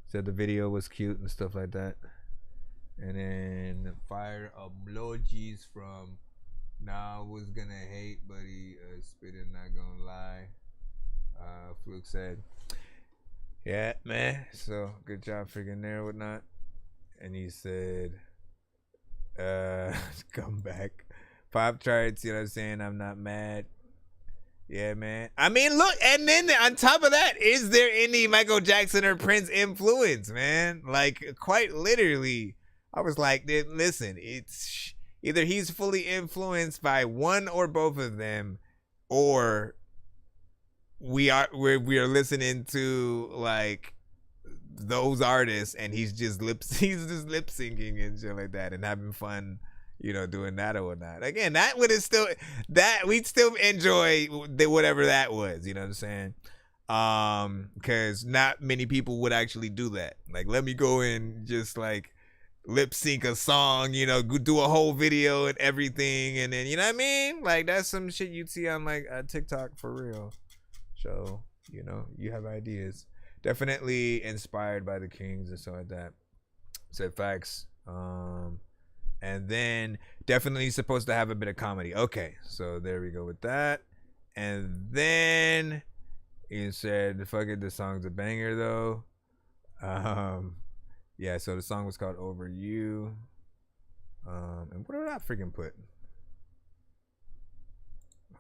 Said the video was cute and stuff like that. And then fire emojis from Nah, was gonna hate, but he spitting, not gonna lie. Fluke said, yeah, man. So good job freaking there, whatnot. And he said, come back. Pop charts, you know what I'm saying? I'm not mad. Yeah, man. I mean, look, and then on top of that, is there any Michael Jackson or Prince influence, man? Like, quite literally, I was like, listen, it's either he's fully influenced by one or both of them, or we are listening to like those artists and he's just lip syncing and shit like that and having fun, you know, doing that or whatnot. Again, that would have still, that we'd still enjoy whatever that was, you know what I'm saying? Because not many people would actually do that. Like, let me go and just like lip sync a song, you know, do a whole video and everything, and then, you know what I mean? Like, that's some shit you'd see on like TikTok for real. So, you know, you have ideas. Definitely inspired by the Kings and stuff like that. Said facts. And then definitely supposed to have a bit of comedy. Okay, so there we go with that. And then he said, fuck it, the song's a banger though. Yeah, so the song was called Over You. And what did I freaking put?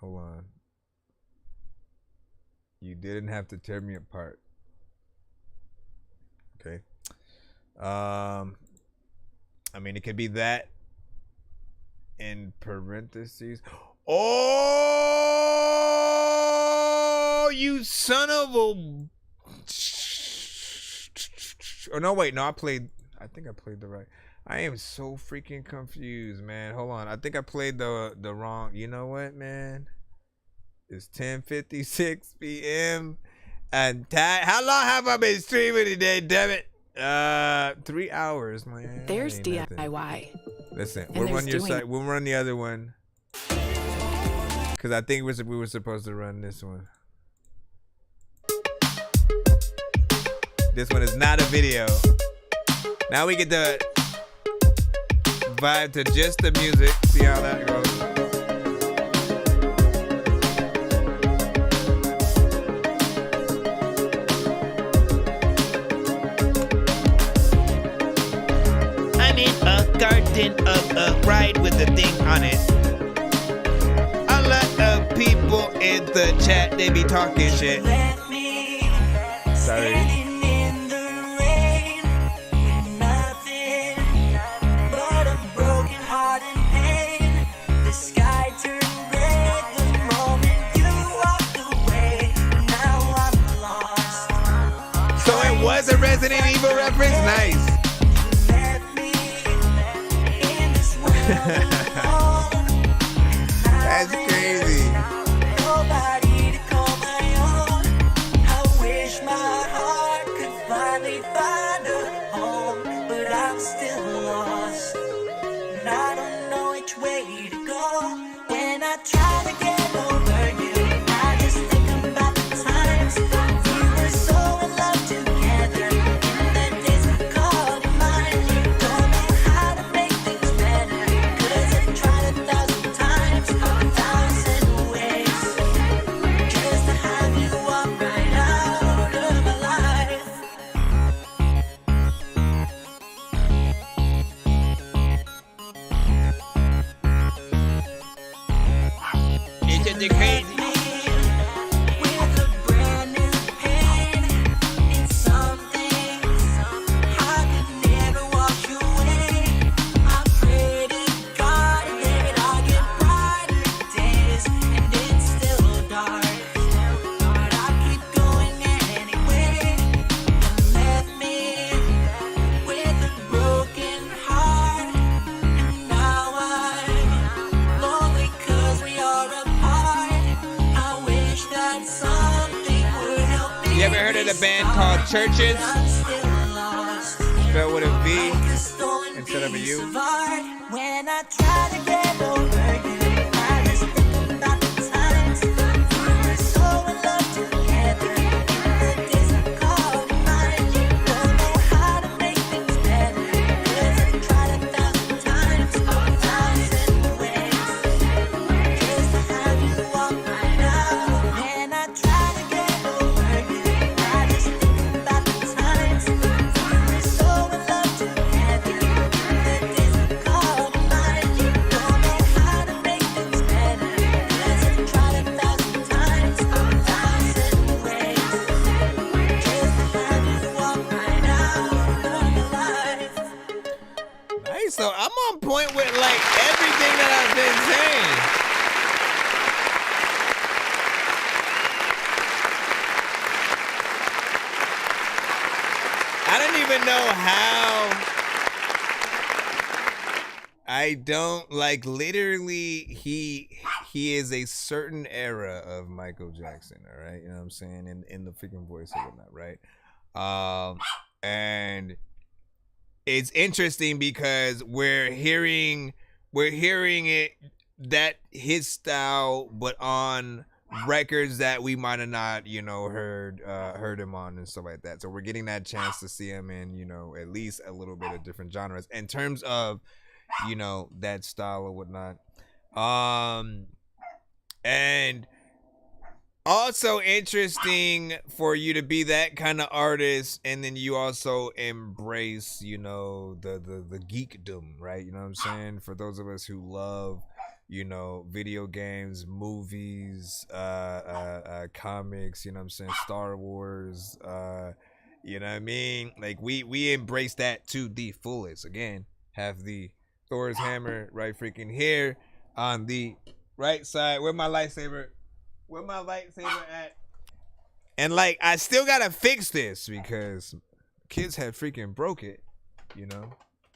Hold on. You didn't have to tear me apart. Okay. I mean, it could be that in parentheses. Oh, you son of a... Oh, no, wait. No, I think I played the right. I am so freaking confused, man. Hold on. I think I played the wrong... You know what, man? It's 10:56 p.m. And how long have I been streaming today, damn it? 3 hours, man. There's DIY. Listen, we'll run your side. We'll run the other one. Because I think we were supposed to run this one. This one is not a video. Now we get the vibe to just the music. See how that goes. I'm in a garden of a ride with a thing on it. A lot of people in the chat, they be talking shit. Sorry. So it was a Resident Evil reference? Nice. That's crazy. Nobody to call my own. I wish my heart could finally find a home, but I'm still lost. And I don't know which way to go. When I try to get over you, I just think about the times we were so in love together. In the days I called you mine, don't know how to make things better. 'Cause I tried 1,000 times, 1,000 ways, just to have you walk right out of my life. It's just crazy. With a brand new pain, it's something I could never wash away. I pray to God that I get brighter days, and it's still dark, but I keep going anyway. You left me with a broken heart, and now I'm lonely 'cause we are apart. I wish that something would help me. You ever heard of the band called Churches? Spelled with a V instead of a U. When I try to get over you, I just think about the times we were so in love together. In the days I called you mine, don't know how to make things better. 'Cause I tried 1,000 times, 1,000 ways, just to have you walk right out. When I try to get over you, I just think about the times we were so in love together. In the days I called you mine, don't know Also, I'm on point with like everything that I've been saying. I don't even know how. I don't like literally he is a certain era of Michael Jackson, all right? You know what I'm saying? In the freaking voice or whatnot, right? And it's interesting because we're hearing it that his style, but on records that we might have not, heard him on and stuff like that. So we're getting that chance to see him in, at least a little bit of different genres in terms of, that style or whatnot. And also interesting for you to be that kind of artist, and then you also embrace, the geekdom, right? You know what I'm saying? For those of us who love, video games, movies, comics, you know what I'm saying? Star Wars, you know what I mean? Like we embrace that to the fullest. Again, have the Thor's hammer right freaking here on the right side. Where my lightsaber? Where my lightsaber at? And like, I still gotta fix this because kids had freaking broke it,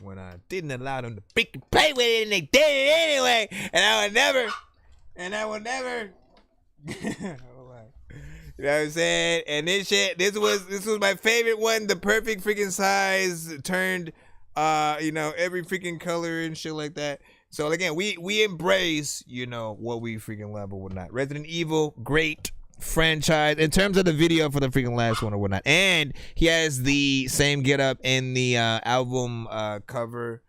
when I didn't allow them to freaking play with it, and they did it anyway. And I would never. You know what I'm saying? And this was my favorite one, the perfect freaking size, turned, every freaking color and shit like that. So again, we embrace, what we freaking love or whatnot. Resident Evil, great franchise in terms of the video for the freaking last one or whatnot. And he has the same getup in the album cover.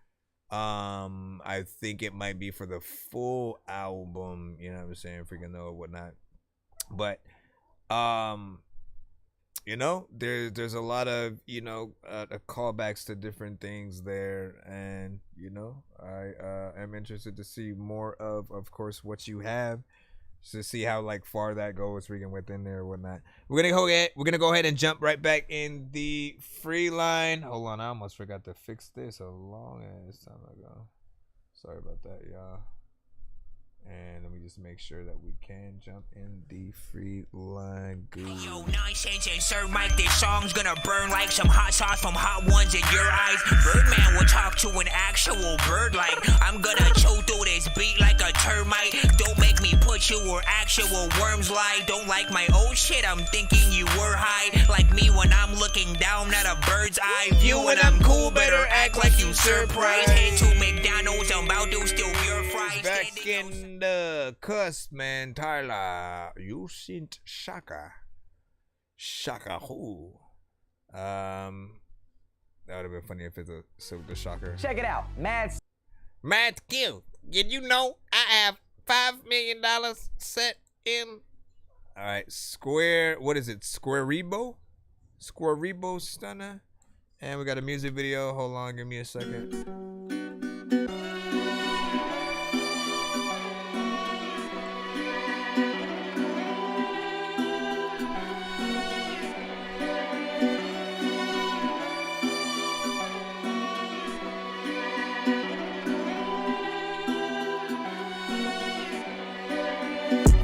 I think it might be for the full album, you know what I'm saying, freaking though or whatnot. But there's a lot of callbacks to different things there, and I am interested to see more of course what you have, to see how like far that goes freaking within there or whatnot. We're gonna go ahead and jump right back in the free line. Hold on, I almost forgot to fix this a long ass time ago. Sorry about that, y'all. And let me just make sure that we can jump in the free line. Good. Yo, Nonsenze and Sir Mike, this song's gonna burn like some hot sauce from Hot Ones in your eyes. Birdman will talk to an actual bird like I'm gonna chew through this beat like a termite. Don't make me put you where actual worms lie. Don't like my old shit, I'm thinking you were high. Like me when I'm looking down at a bird's eye view. And I'm cool, better act like you surprised. Head to McDonald's, I'm about to steal your fries. Back in the cusp, man, Tyler. You sind Shaka. Shaka who? That would have been funny if it's a Silver Shocker. Check it out. Matt Q. Did you know I have $5 million set in? All right, what is it? Square Rebo Stunner. And we got a music video. Hold on, give me a second.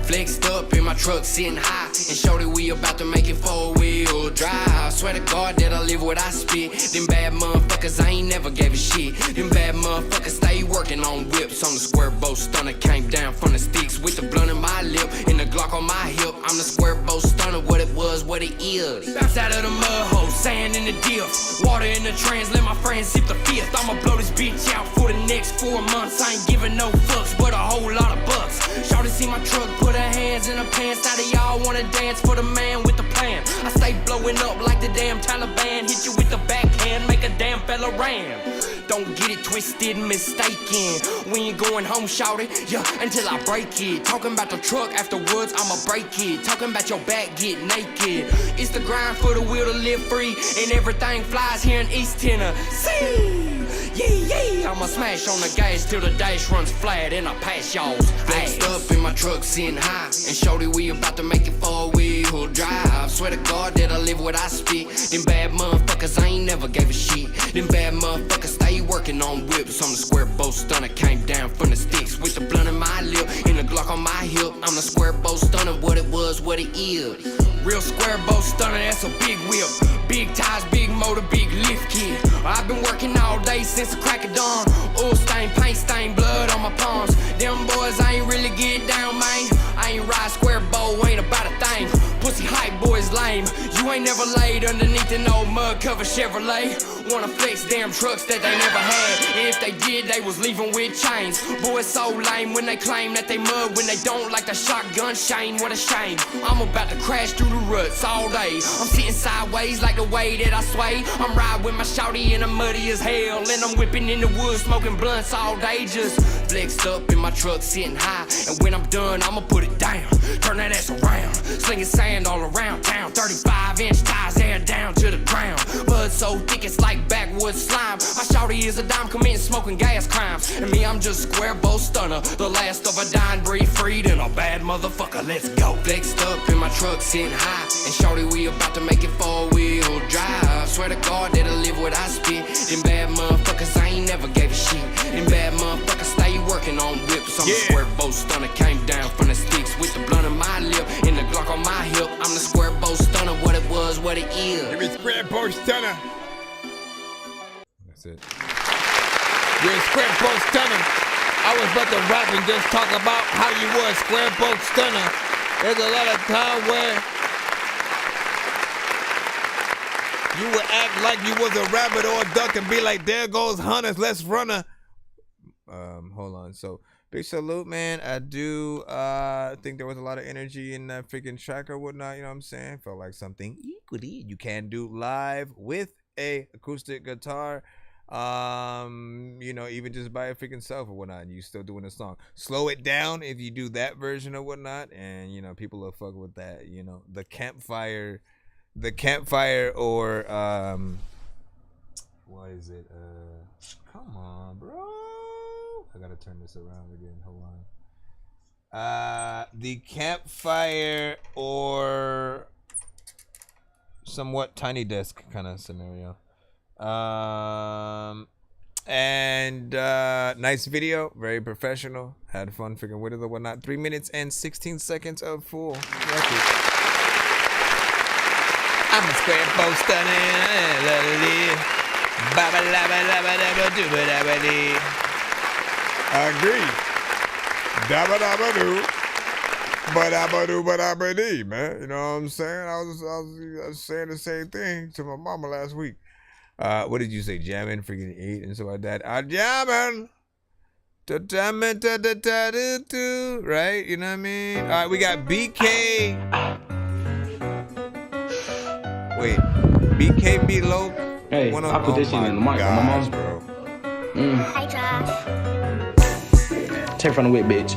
Flexed up in my truck sitting high, and shorty we about to make it 4-wheel drive. Swear to God that I live what I spit. Them bad motherfuckers, I ain't never gave a shit. Them bad motherfuckers stay working on whips. On the square bow stunner, came down from the sticks with the blunt in my lip and the Glock on my hip. I'm the square bow stunner, what it was, what it is. Bounce out of the mud hole, sand in the dip, water in the trans, let my friends sip the fifth. I'ma blow this bitch out for the next 4 months. I ain't giving no fucks, but a whole lot of bucks. Shorty see my truck, put her hands in her pants. Now they all wanna dance for the man with the plan. I stay blowing up like the damn Taliban. Hit you with the backhand, make a damn fella ram. Don't get it twisted, mistaken. We ain't going home, shorty, yeah, until I break it. Talking about the truck afterwards, I'ma break it. Talking about your back, get naked. It's the grind for the will to live free, and everything flies here in East Tennessee. Yeah, I'ma smash on the gas till the dash runs flat and I pass y'all's. Flexed up in my truck sitting high, and shorty we about to make it 4-wheel four-wheel drive. Swear to God that I live what I speak. Them bad motherfuckers, I ain't never gave a shit. Them bad motherfuckers stay working on whips. I'm the square bow stunner, came down from the sticks with the blunt in my lip and the Glock on my hip. I'm the square bow stunner, what it was, what it is. Real square bow stunner, that's a big whip. Big tires, big motor, big lift kit. I've been working all day since the crack of dawn. Oil stain, paint stain, blood on my palms. Them boys, I ain't really get down, man. I ain't ride square bow, ain't about a thing. Pussy hype boys lame. You ain't never laid underneath an old mud cover Chevrolet. Wanna flex damn trucks that they never had. And if they did, they was leaving with chains. Boys so lame when they claim that they mud. When they don't like the shotgun Shane, what a shame. I'm about to crash through the ruts all day. I'm sitting sideways like the way that I sway. I'm riding with my shawty and I'm muddy as hell. And I'm whipping in the woods, smoking blunts all day. Just flexed up in my truck, sitting high. And when I'm done, I'ma put it down. Turn that ass around, slinging sand all around town. 35-inch tires, air down to the ground. Mud so thick it's like backwoods slime. My shawty is a dime committing smoking gas crimes. And me, I'm just square bow stunner, the last of a dying breed, freed and a bad motherfucker. Let's go. Flexed up in my truck, sitting high. And shawty, we about to make it four-wheel drive. Swear to God that I live what I spit. Them bad motherfuckers, I ain't never gave a shit. Them bad motherfuckers stay working on whips. I'm a square bow stunner, came down from the sticks with the blunt in my lip and the Glock on my hip. I'm the square bow stunner, what it was, what it is. Give me square bow stunner. That's it. You're a square bow stunner. I was about to rap and just talk about how you were a square bow stunner. There's a lot of time where you would act like you was a rabbit or a duck and be like, there goes hunters, let's run a. Hold on. So big salute, man. I do think there was a lot of energy in that freaking track or whatnot, you know what I'm saying? Felt like something equally you can do live with a acoustic guitar. You know, even just by a freaking self or whatnot, and you still doing a song. Slow it down if you do that version or whatnot, and you know, people will fuck with that, you know. The campfire or what is it? Come on, bro. I gotta turn this around again. Hold on. The campfire or somewhat tiny desk kind of scenario. And nice video, very professional. Had fun figuring with it or whatnot. 3 minutes and 16 seconds of full record. I'm a square bow stunning. I agree. Dabba dabba doo. Ba-dabba-doo, ba-dabba-dee, man. You know what I'm saying? I was saying the same thing to my mama last week. What did you say? Jamming, freaking eat, and stuff like that. I'm jamming. Right? You know what I mean? All right, we got BK. Wait, BK Below. Hey, I put this shit in the mic on my mom, bro. Hi, Josh. Take from the whip, bitch.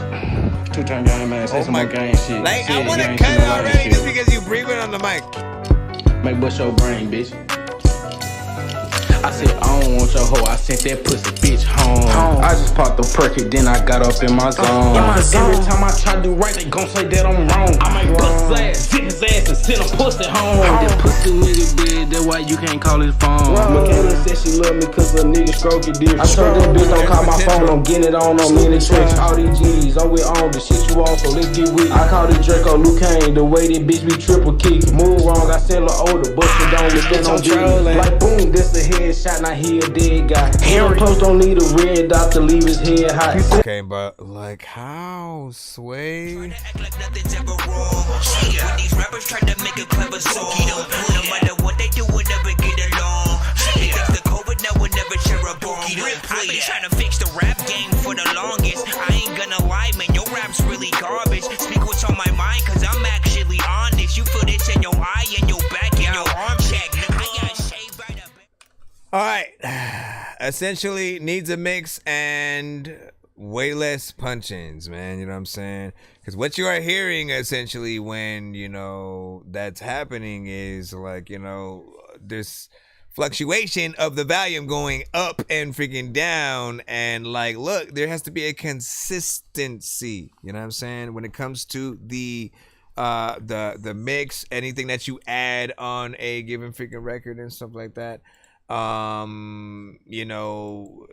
Two-time game, man. Say some more gang shit. Like, I want to cut it already just because you breathing on the mic. Make bust your brain, bitch. I said, I don't want your hoe, I sent that pussy bitch home. I just popped the perky, then I got up in my zone. Every time I try to do right, they gon' say that I'm wrong. I make bust his ass, zip his ass, and send a pussy home. That pussy nigga dead, that's why you can't call his phone. Michaela said she love me cause a nigga stroke it different. I told that bitch don't call my phone, I'm getting it on many tricks. All these G's, I'm with on the shit you on, so let's get with it. I call it Draco Luke Kane, the way that bitch be triple kick. Move wrong, I sell her older, but she don't listen on business. Like boom, this a head shot, now he a dead guy. Him close don't need a red dot to leave his head hot. Okay, but like how, Sway? When these rappers try to make a clever song, no matter what they do, we'll never get along. Thanks to COVID, now we'll never share a bone. I've been trying to fix the rap game for the longest. I ain't gonna lie, man, your rap's really garbage. Speak what's on my mind, cause I'm actually honest. You feel this in your eye, and your back, and your arm check. I got shaved right up. All right, essentially needs a mix and way less punch-ins, man. You know what I'm saying? Because what you are hearing essentially when, you know, that's happening is like, you know, this fluctuation of the volume going up and freaking down. And like, look, there has to be a consistency, you know what I'm saying, when it comes to the the mix, anything that you add on a given freaking record and stuff like that. You know,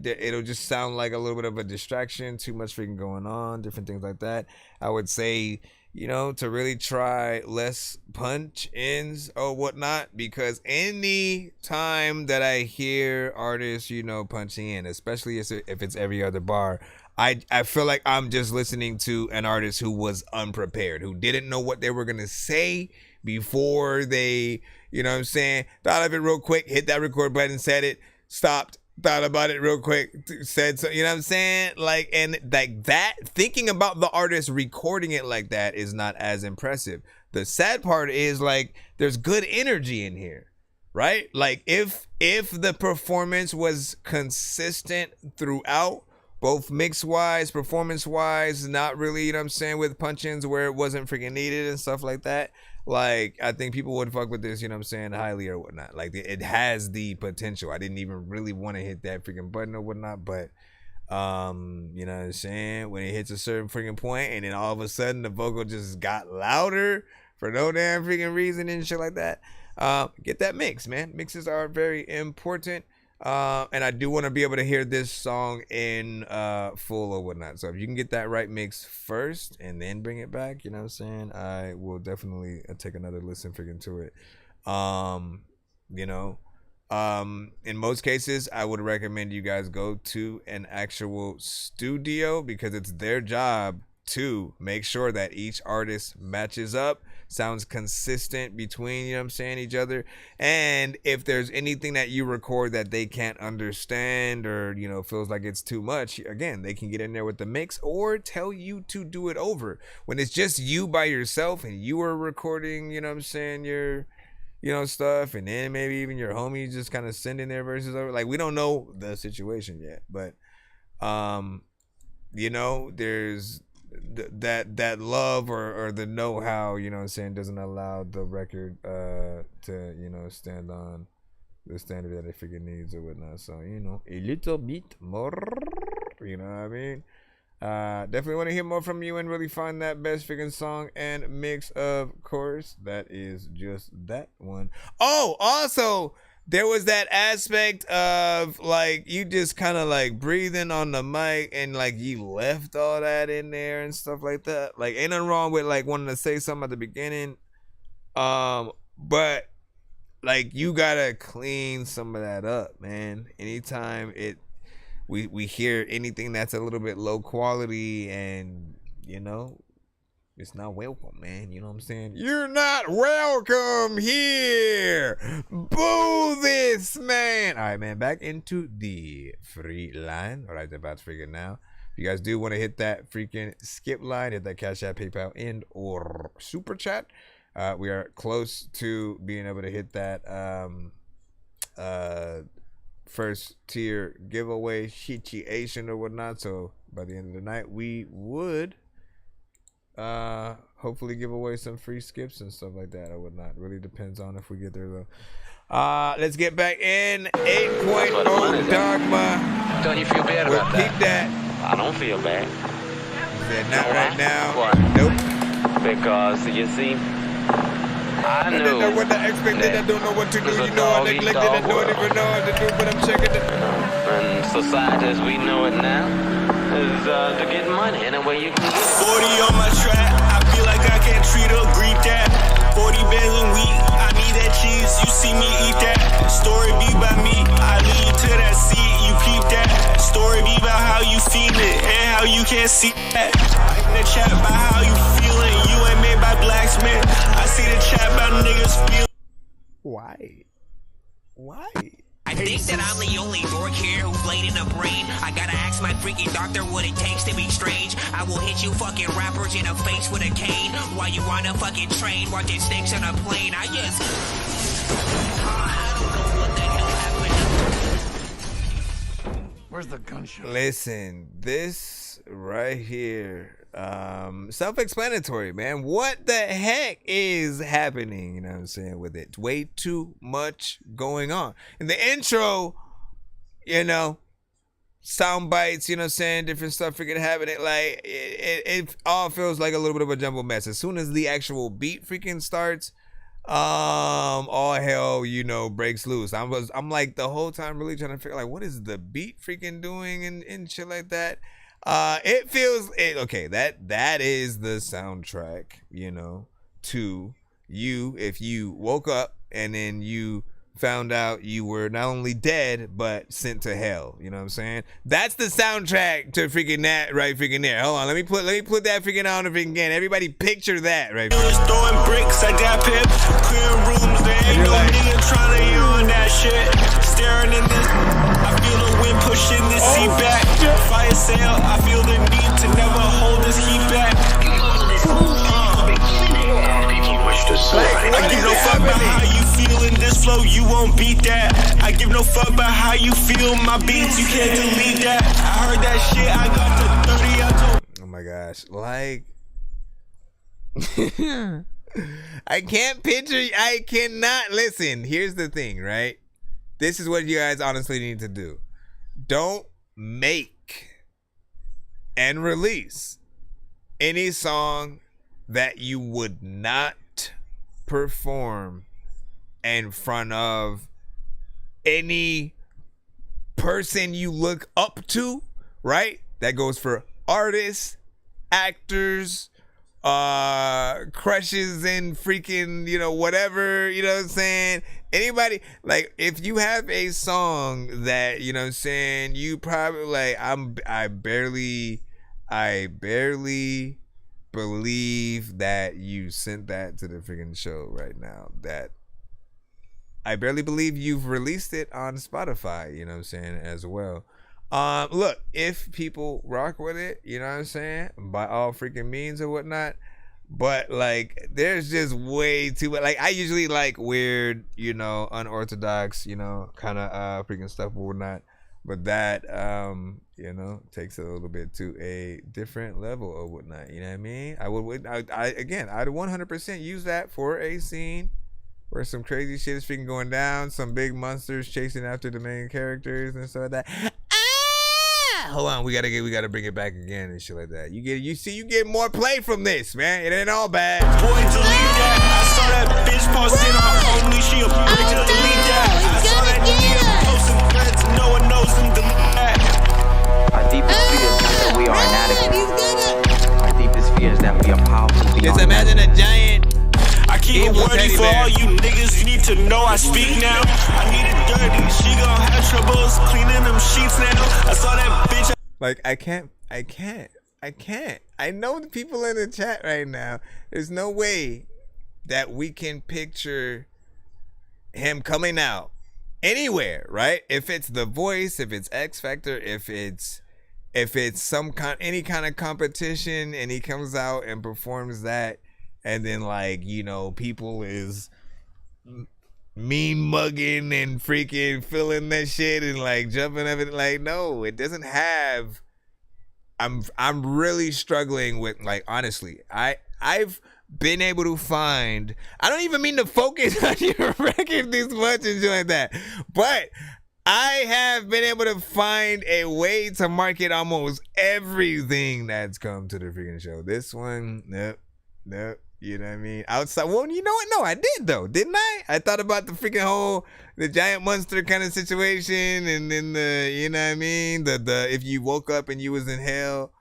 it'll just sound like a little bit of a distraction, too much freaking going on, different things like that. I would say, you know, to really try less punch ins or whatnot, because any time that I hear artists, you know, punching in, especially if it's every other bar, I feel like I'm just listening to an artist who was unprepared, who didn't know what they were going to say before they, you know what I'm saying, thought of it real quick, hit that record button, said it, stopped, thought about it real quick, said so, you know what I'm saying? Like, and like that, thinking about the artist recording it like that is not as impressive. The sad part is, like, there's good energy in here, right? Like, if the performance was consistent throughout, both mix-wise, performance-wise, not really, you know what I'm saying, with punch-ins where it wasn't freaking needed and stuff like that, like, I think people would fuck with this, you know what I'm saying, highly or whatnot. Like, it has the potential. I didn't even really want to hit that freaking button or whatnot, but, you know what I'm saying, when it hits a certain freaking point and then all of a sudden the vocal just got louder for no damn freaking reason and shit like that, get that mix, man. Mixes are very important. And I do want to be able to hear this song in full or whatnot. So if you can get that right mix first and then bring it back, you know what I'm saying, I will definitely take another listen freaking to it. You know, in most cases, I would recommend you guys go to an actual studio, because it's their job to make sure that each artist matches up, sounds consistent between, you know what I'm saying, each other. And if there's anything that you record that they can't understand or, you know, feels like it's too much, again, they can get in there with the mix or tell you to do it over. When it's just you by yourself and you are recording, you know what I'm saying, your, you know, stuff, and then maybe even your homies just kind of sending their verses over. Like, we don't know the situation yet, but you know, there's that love or the know-how, you know what I'm saying, doesn't allow the record to, you know, stand on the standard that it freaking needs or whatnot. So, you know, a little bit more, you know what I mean? Definitely want to hear more from you and really find that best freaking song and mix, of course. That is just that one. Oh, also, there was that aspect of, like, you just kind of like breathing on the mic and like you left all that in there and stuff like that. Like, ain't nothing wrong with like wanting to say something at the beginning, but like you gotta clean some of that up, man. Anytime we hear anything that's a little bit low quality and, you know, it's not welcome, man. You know what I'm saying? You're not welcome here. Boo this, man. All right, man. Back into the free line. All right, about freaking now. If you guys do want to hit that freaking skip line, hit that Cash App, PayPal, and or Super Chat. We are close to being able to hit that first tier giveaway situation or whatnot. So by the end of the night, we would hopefully give away some free skips and stuff like that or whatnot. Really depends on if we get there though. Let's get back in 8.0 Dogma. Don't you feel bad about that? Keep that. I don't feel bad. Said not right now. What? Nope. Because you see, I don't know what I expected. I don't know what to do. You know, I neglected. I don't even know what to do, but I'm checking it. And society as we know it now is to get money any way you can get it. 40 on my track. I feel like I can't treat or greet that. 40 bands a week. I need that cheese. You see me eat that. Story be by me. I lead you to that seat. You peep that. Story be about how you feel it and how you can't see that. In the chat about how you feeling. You ain't made by blacksmith. I see the chat about niggas feeling. Why? Why? I think that I'm the only dork here who's laid in the brain. I gotta ask my freaking doctor what it takes to be strange. I will hit you fucking rappers in the face with a cane while you on a fucking train watching snakes on a plane. I just... I don't know what the hell happened. Where's the gunshot? Listen, this right here, self-explanatory, man. What the heck is happening? You know what I'm saying with it? Way too much going on. In the intro, you know, sound bites, you know what I'm saying, different stuff freaking happening. Like it all feels like a little bit of a jumbled mess. As soon as the actual beat freaking starts, all hell, you know, breaks loose. I'm like the whole time really trying to figure like what is the beat freaking doing and shit like that. It feels okay, that is the soundtrack, you know, to you if you woke up and then you found out you were not only dead but sent to hell. You know what I'm saying? That's the soundtrack to freaking that right freaking there. Hold on, let me put that freaking on again. Everybody picture that right. Throwing bricks, I got pip, clearing rooms. There ain't no nigga trying to you on that shit. Staring in this, I feel the wind pushing this seat back. Fire sale, I feel the need to never hold this heat back. I give no fuck about how you feel in this flow, you won't beat that. I give no fuck about how you feel my beats, you can't delete that. I heard that shit, I got to 30, I told. Oh my gosh, like I can't picture, I cannot listen. Here's the thing, right? This is what you guys honestly need to do. Don't make and release any song that you would not perform in front of any person you look up to, right? That goes for artists, actors, crushes and freaking, you know, whatever, you know what I'm saying? Anybody, like, if you have a song that, you know what I'm saying, you probably, like, I barely believe that you sent that to the freaking show right now. That I barely believe you've released it on Spotify, you know what I'm saying, as well. Look, if people rock with it, you know what I'm saying, by all freaking means or whatnot, but like there's just way too much. Like I usually like weird, you know, unorthodox, you know, kind of freaking stuff or whatnot, but that you know, takes it a little bit to a different level or whatnot, you know what I mean? I'd 100% use that for a scene where some crazy shit is freaking going down, some big monsters chasing after the main characters and stuff like that. Hold on, we gotta bring it back again and shit like that. You get more play from this, man. It ain't all bad. Boy, delete that. I saw that bitch posting on only she a break to delete that. I saw that nigga posting threads, no one knows him, delete that. Our deepest fears is that we are inadequate. Our deepest fear is that we are powerful beyond. Just imagine a giant. I keep it wordy for all you niggas. You need to know I speak now. I need it dirty. She gon' have troubles cleaning them sheets now. I saw that bitch. Like I can't. I know the people in the chat right now. There's no way that we can picture him coming out anywhere, right? If it's The Voice, if it's X Factor, if it's any kind of competition, and he comes out and performs that, and then like, you know, people is mean mugging and freaking feeling that shit and like jumping up and like, no, it doesn't have. I'm really struggling with, like, honestly, I've been able to find, I don't even mean to focus on your record this much and shit like that, but I have been able to find a way to market almost everything that's come to the freaking show. This one, nope. You know what I mean? Outside, well, you know what? No, I did though, didn't I? I thought about the freaking the giant monster kind of situation, and then the, you know what I mean? The if you woke up and you was in hell,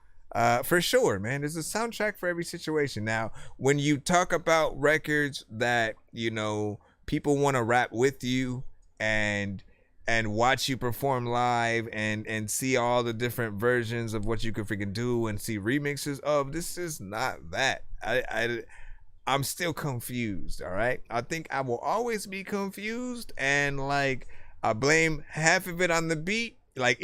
for sure, man. There's a soundtrack for every situation. Now, when you talk about records that, you know, people want to rap with you and watch you perform live and see all the different versions of what you could freaking do and see remixes of, this is not that. I'm still confused, all right? I think I will always be confused, and like I blame half of it on the beat. Like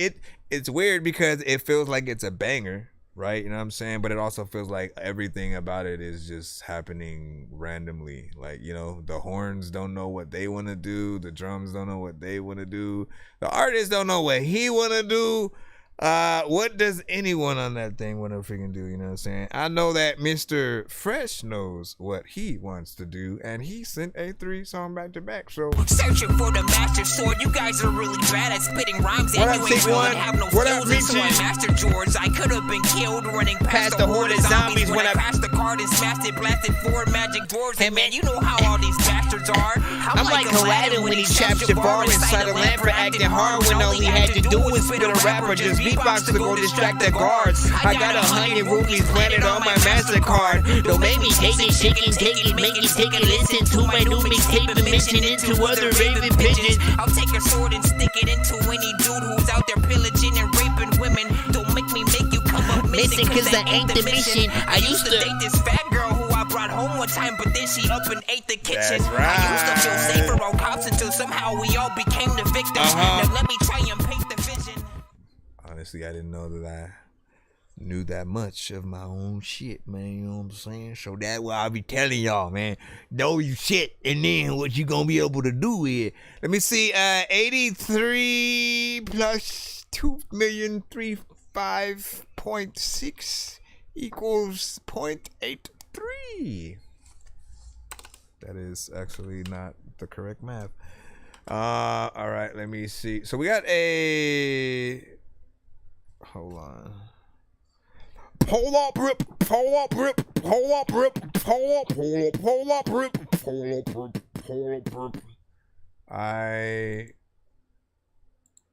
it's weird because it feels like it's a banger, right? You know what I'm saying? But it also feels like everything about it is just happening randomly. Like, you know, the horns don't know what they want to do, the drums don't know what they want to do, the artist don't know what he want to do. What does anyone on that thing want to freaking do? You know what I'm saying? I know that Mr. Fresh knows what he wants to do, and he sent a 3-song back to back. So searching for the master sword. You guys are really bad at spitting rhymes, and you ain't really have no skills. And so I mastered yours. I could have been killed running past the horde of zombies when I passed the card and smashed it, blasted 4 magic doors. Hey man, you know how all these bastards are. I'm like Aladdin when he trapped Jafar inside a lamp for acting hard when all he had to do was spit a rapper, just beatbox to go distract the guards. I got 100 rupees planted on my MasterCard. Don't make me take it, shake it, take it, make it, take it. Listen to my new mixtape and mission into other raven pigeons. I'll take a sword and stick it into any dude who's out there pillaging and raping women. Don't make me make you come up missing, cause that ain't the mission. I used to date this fat girl who I brought home one time, but then she up and ate the kitchen. That's right. I used to feel safer on cops until somehow we all became the victims. Now let me try and paint the vision. Honestly, I didn't know that I knew that much of my own shit, man. You know what I'm saying? So that's what I'll be telling y'all, man. Know your shit, and then what you gonna be able to do with. Let me see. 83 plus 2,035.6 equals 0.83. That is actually not the correct math. All right, let me see. So we got a... Hold on. Pull up, rip, pull up, rip, pull up, rip, pull up, pull up, pull up, rip, pull up, rip, pull up, rip. I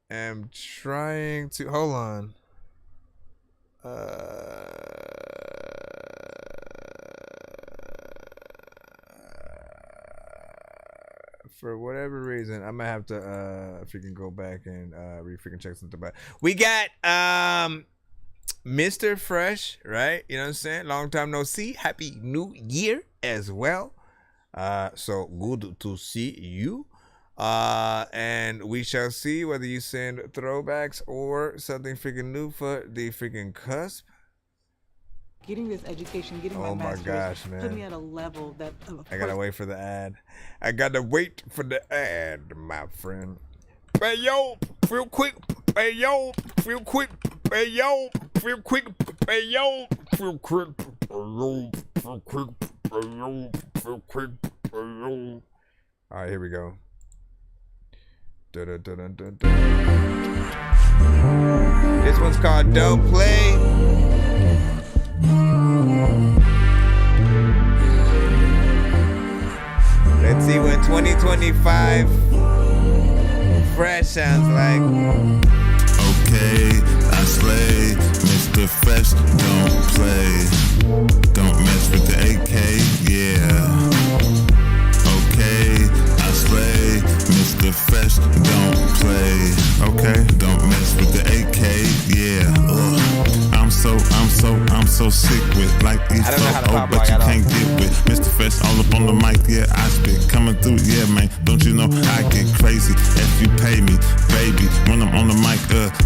am trying to... Hold on. For whatever reason, I might have to freaking go back and freaking check something about. We got Mr. Fresh, right? You know what I'm saying? Long time no see. Happy New Year as well. So good to see you. And we shall see whether you send throwbacks or something freaking new for the freaking cusp. Getting this education, getting my my master's, gosh, man. put me at a level that I gotta wait for the ad. I gotta wait for the ad, my friend. Hey yo, real quick. Hey yo, real quick. Hey yo, real quick. Hey yo, real quick. Hey yo, real quick. Hey yo, real quick. Hey yo. All right, here we go. This one's called Don't Play. Let's see what 2025 Fresh sounds like. Okay, I slay, Mr. Fresh, don't play. Don't mess with the AK, yeah. Okay, I slay, Mr. Fresh, don't play. Okay, don't mess with the AK, yeah. Ugh. I'm so sick with like these flow, but you can't get with Mr. Fresh all up on the mic, yeah, I spit coming through, yeah, man. Don't you know I get crazy if you pay me, baby. When I'm on the mic,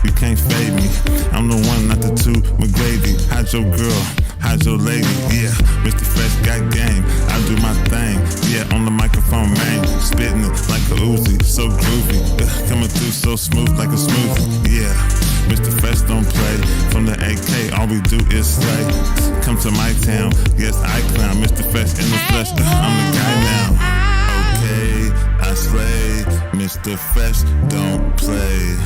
you can't fade me. I'm the one, not the two, McGrady. How's your girl? How's your lady? Yeah, Mr. Fresh got game. I do my thing, yeah, on the microphone, man. Spitting it like a Uzi, so groovy. Coming through so smooth like a smoothie, yeah. Mr. Fresh don't play from the AK, all we do is slay. Come to my town, yes, I clown. Mr. Fresh in the flesh, I'm the guy now. Okay, I slay. Mr. Fresh don't play.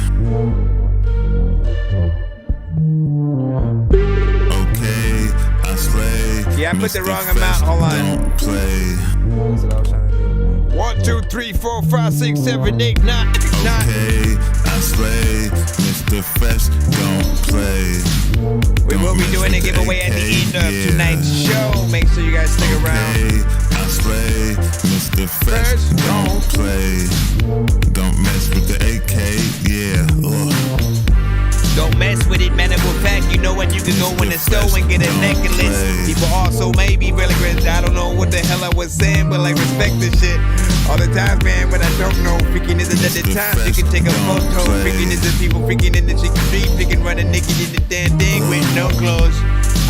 Okay, I slay. Yeah, I put the wrong amount. Hold on. Don't play. That's what I was trying to do. 1, 2, 3, 4, 5, 6, 7, 8, 9. Okay, I slay. Mr. Fresh don't play. We will be doing a giveaway at the end of tonight's show. Make sure you guys stick around. Okay, I slay. Mr. Fresh don't play. Don't mess with the AK, yeah. Ugh. Don't mess with it, matter of fact, you know what, you can go in the store and get a necklace. People also may be really great. I don't know what the hell I was saying, but like respect this shit all the time, man. But I don't know, freaking is it at the time. You can take a photo, freaking is the people freaking in the street, freaking running naked in the damn thing with no clothes.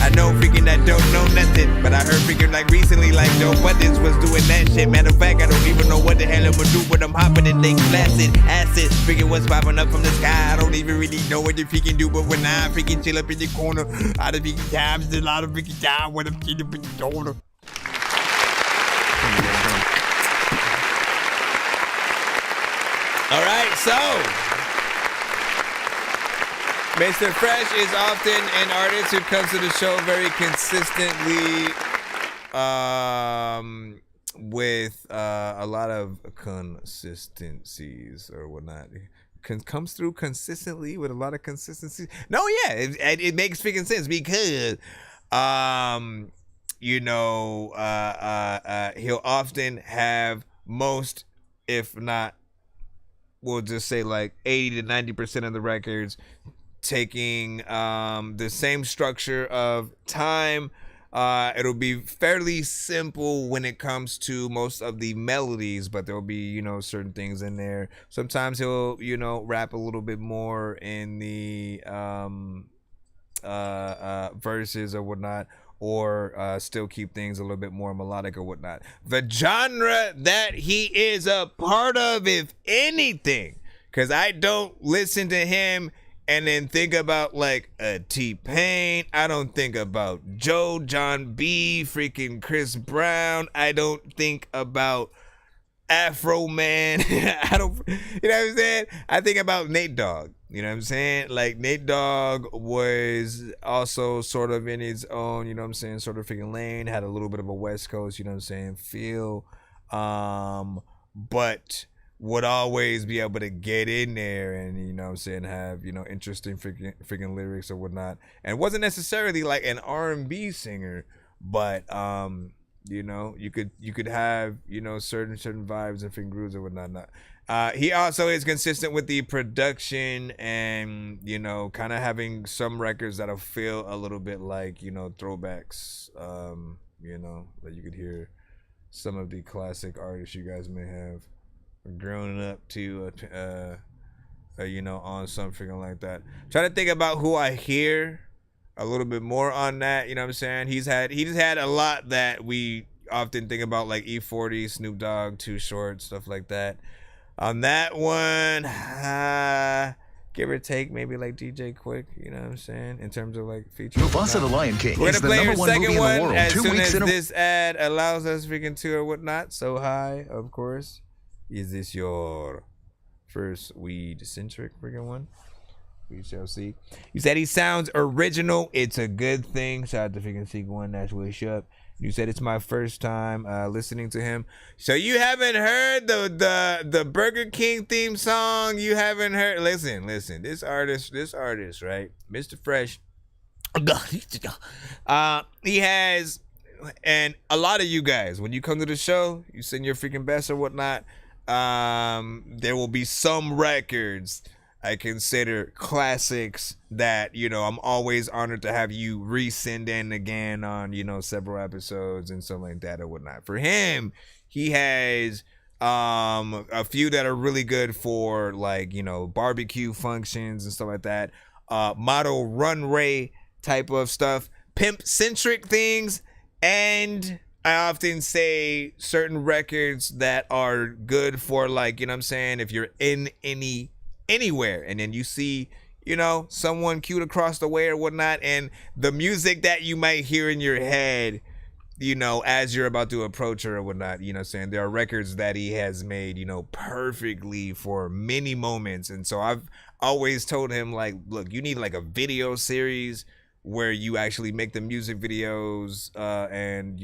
I know freaking that don't know nothing, but I heard freaking like recently like Joe Buttons was doing that shit. Matter of fact, I don't even know what the hell I'ma do when I'm hopping in they flaccid acid. Freaking what's popping up from the sky. I don't even really know what you freaking do, but when I freaking chill up in the corner, out of freaking times, there's a lot of freaking time when I'm chilling up in the corner. All right, so Mr. Fresh is often an artist who comes to the show very consistently with a lot of consistencies or whatnot. Comes through consistently with a lot of consistencies. No, yeah, it makes freaking sense because, he'll often have most, if not, we'll just say like 80 to 90% of the records taking the same structure of time. It'll be fairly simple when it comes to most of the melodies, but there'll be, certain things in there. Sometimes he'll, rap a little bit more in the verses or whatnot, or still keep things a little bit more melodic or whatnot. The genre that he is a part of, if anything, because I don't listen to him and then think about like a T-Pain. I don't think about Joe, John B, freaking Chris Brown. I don't think about Afro Man. I don't, you know what I'm saying? I think about Nate Dogg. You know what I'm saying? Like Nate Dogg was also sort of in his own, sort of freaking lane, had a little bit of a West Coast, feel. But would always be able to get in there and, have, interesting freaking lyrics or whatnot. And wasn't necessarily like an R&B singer, but you could have, certain vibes and freaking grooves or whatnot. He also is consistent with the production and, kind of having some records that'll feel a little bit like, throwbacks, that you could hear some of the classic artists you guys may have grown up to, on something like that. Trying to think about who I hear a little bit more on that. You know what I'm saying? He just had a lot that we often think about, like E40, Snoop Dogg, Too Short, stuff like that. On that one, give or take, maybe like DJ Quick, you know what I'm saying? In terms of like features. Mufasa the Lion King We're is gonna the play number our one movie second in the one world as 2 soon weeks as in a this ad allows us freaking to or whatnot. So hi, of course. Is this your first weed-centric freaking one? We shall see. You said he sounds original. It's a good thing. Shout out to freaking Seek1. That's what's up. You said it's my first time listening to him. So you haven't heard the Burger King theme song? You haven't heard? Listen. This artist, right? Mr. Fresh. He has, and a lot of you guys, when you come to the show, you send your freaking best or whatnot. There will be some records I consider classics that, I'm always honored to have you resend in again on, several episodes and something like that or whatnot. For him, he has a few that are really good for like, barbecue functions and stuff like that. Model runway type of stuff, pimp-centric things, and I often say certain records that are good for like, if you're in anywhere and then you see, someone cute across the way or whatnot, and the music that you might hear in your head, as you're about to approach her or whatnot, there are records that he has made, perfectly for many moments. And so I've always told him like, look, you need like a video series where you actually make the music videos and,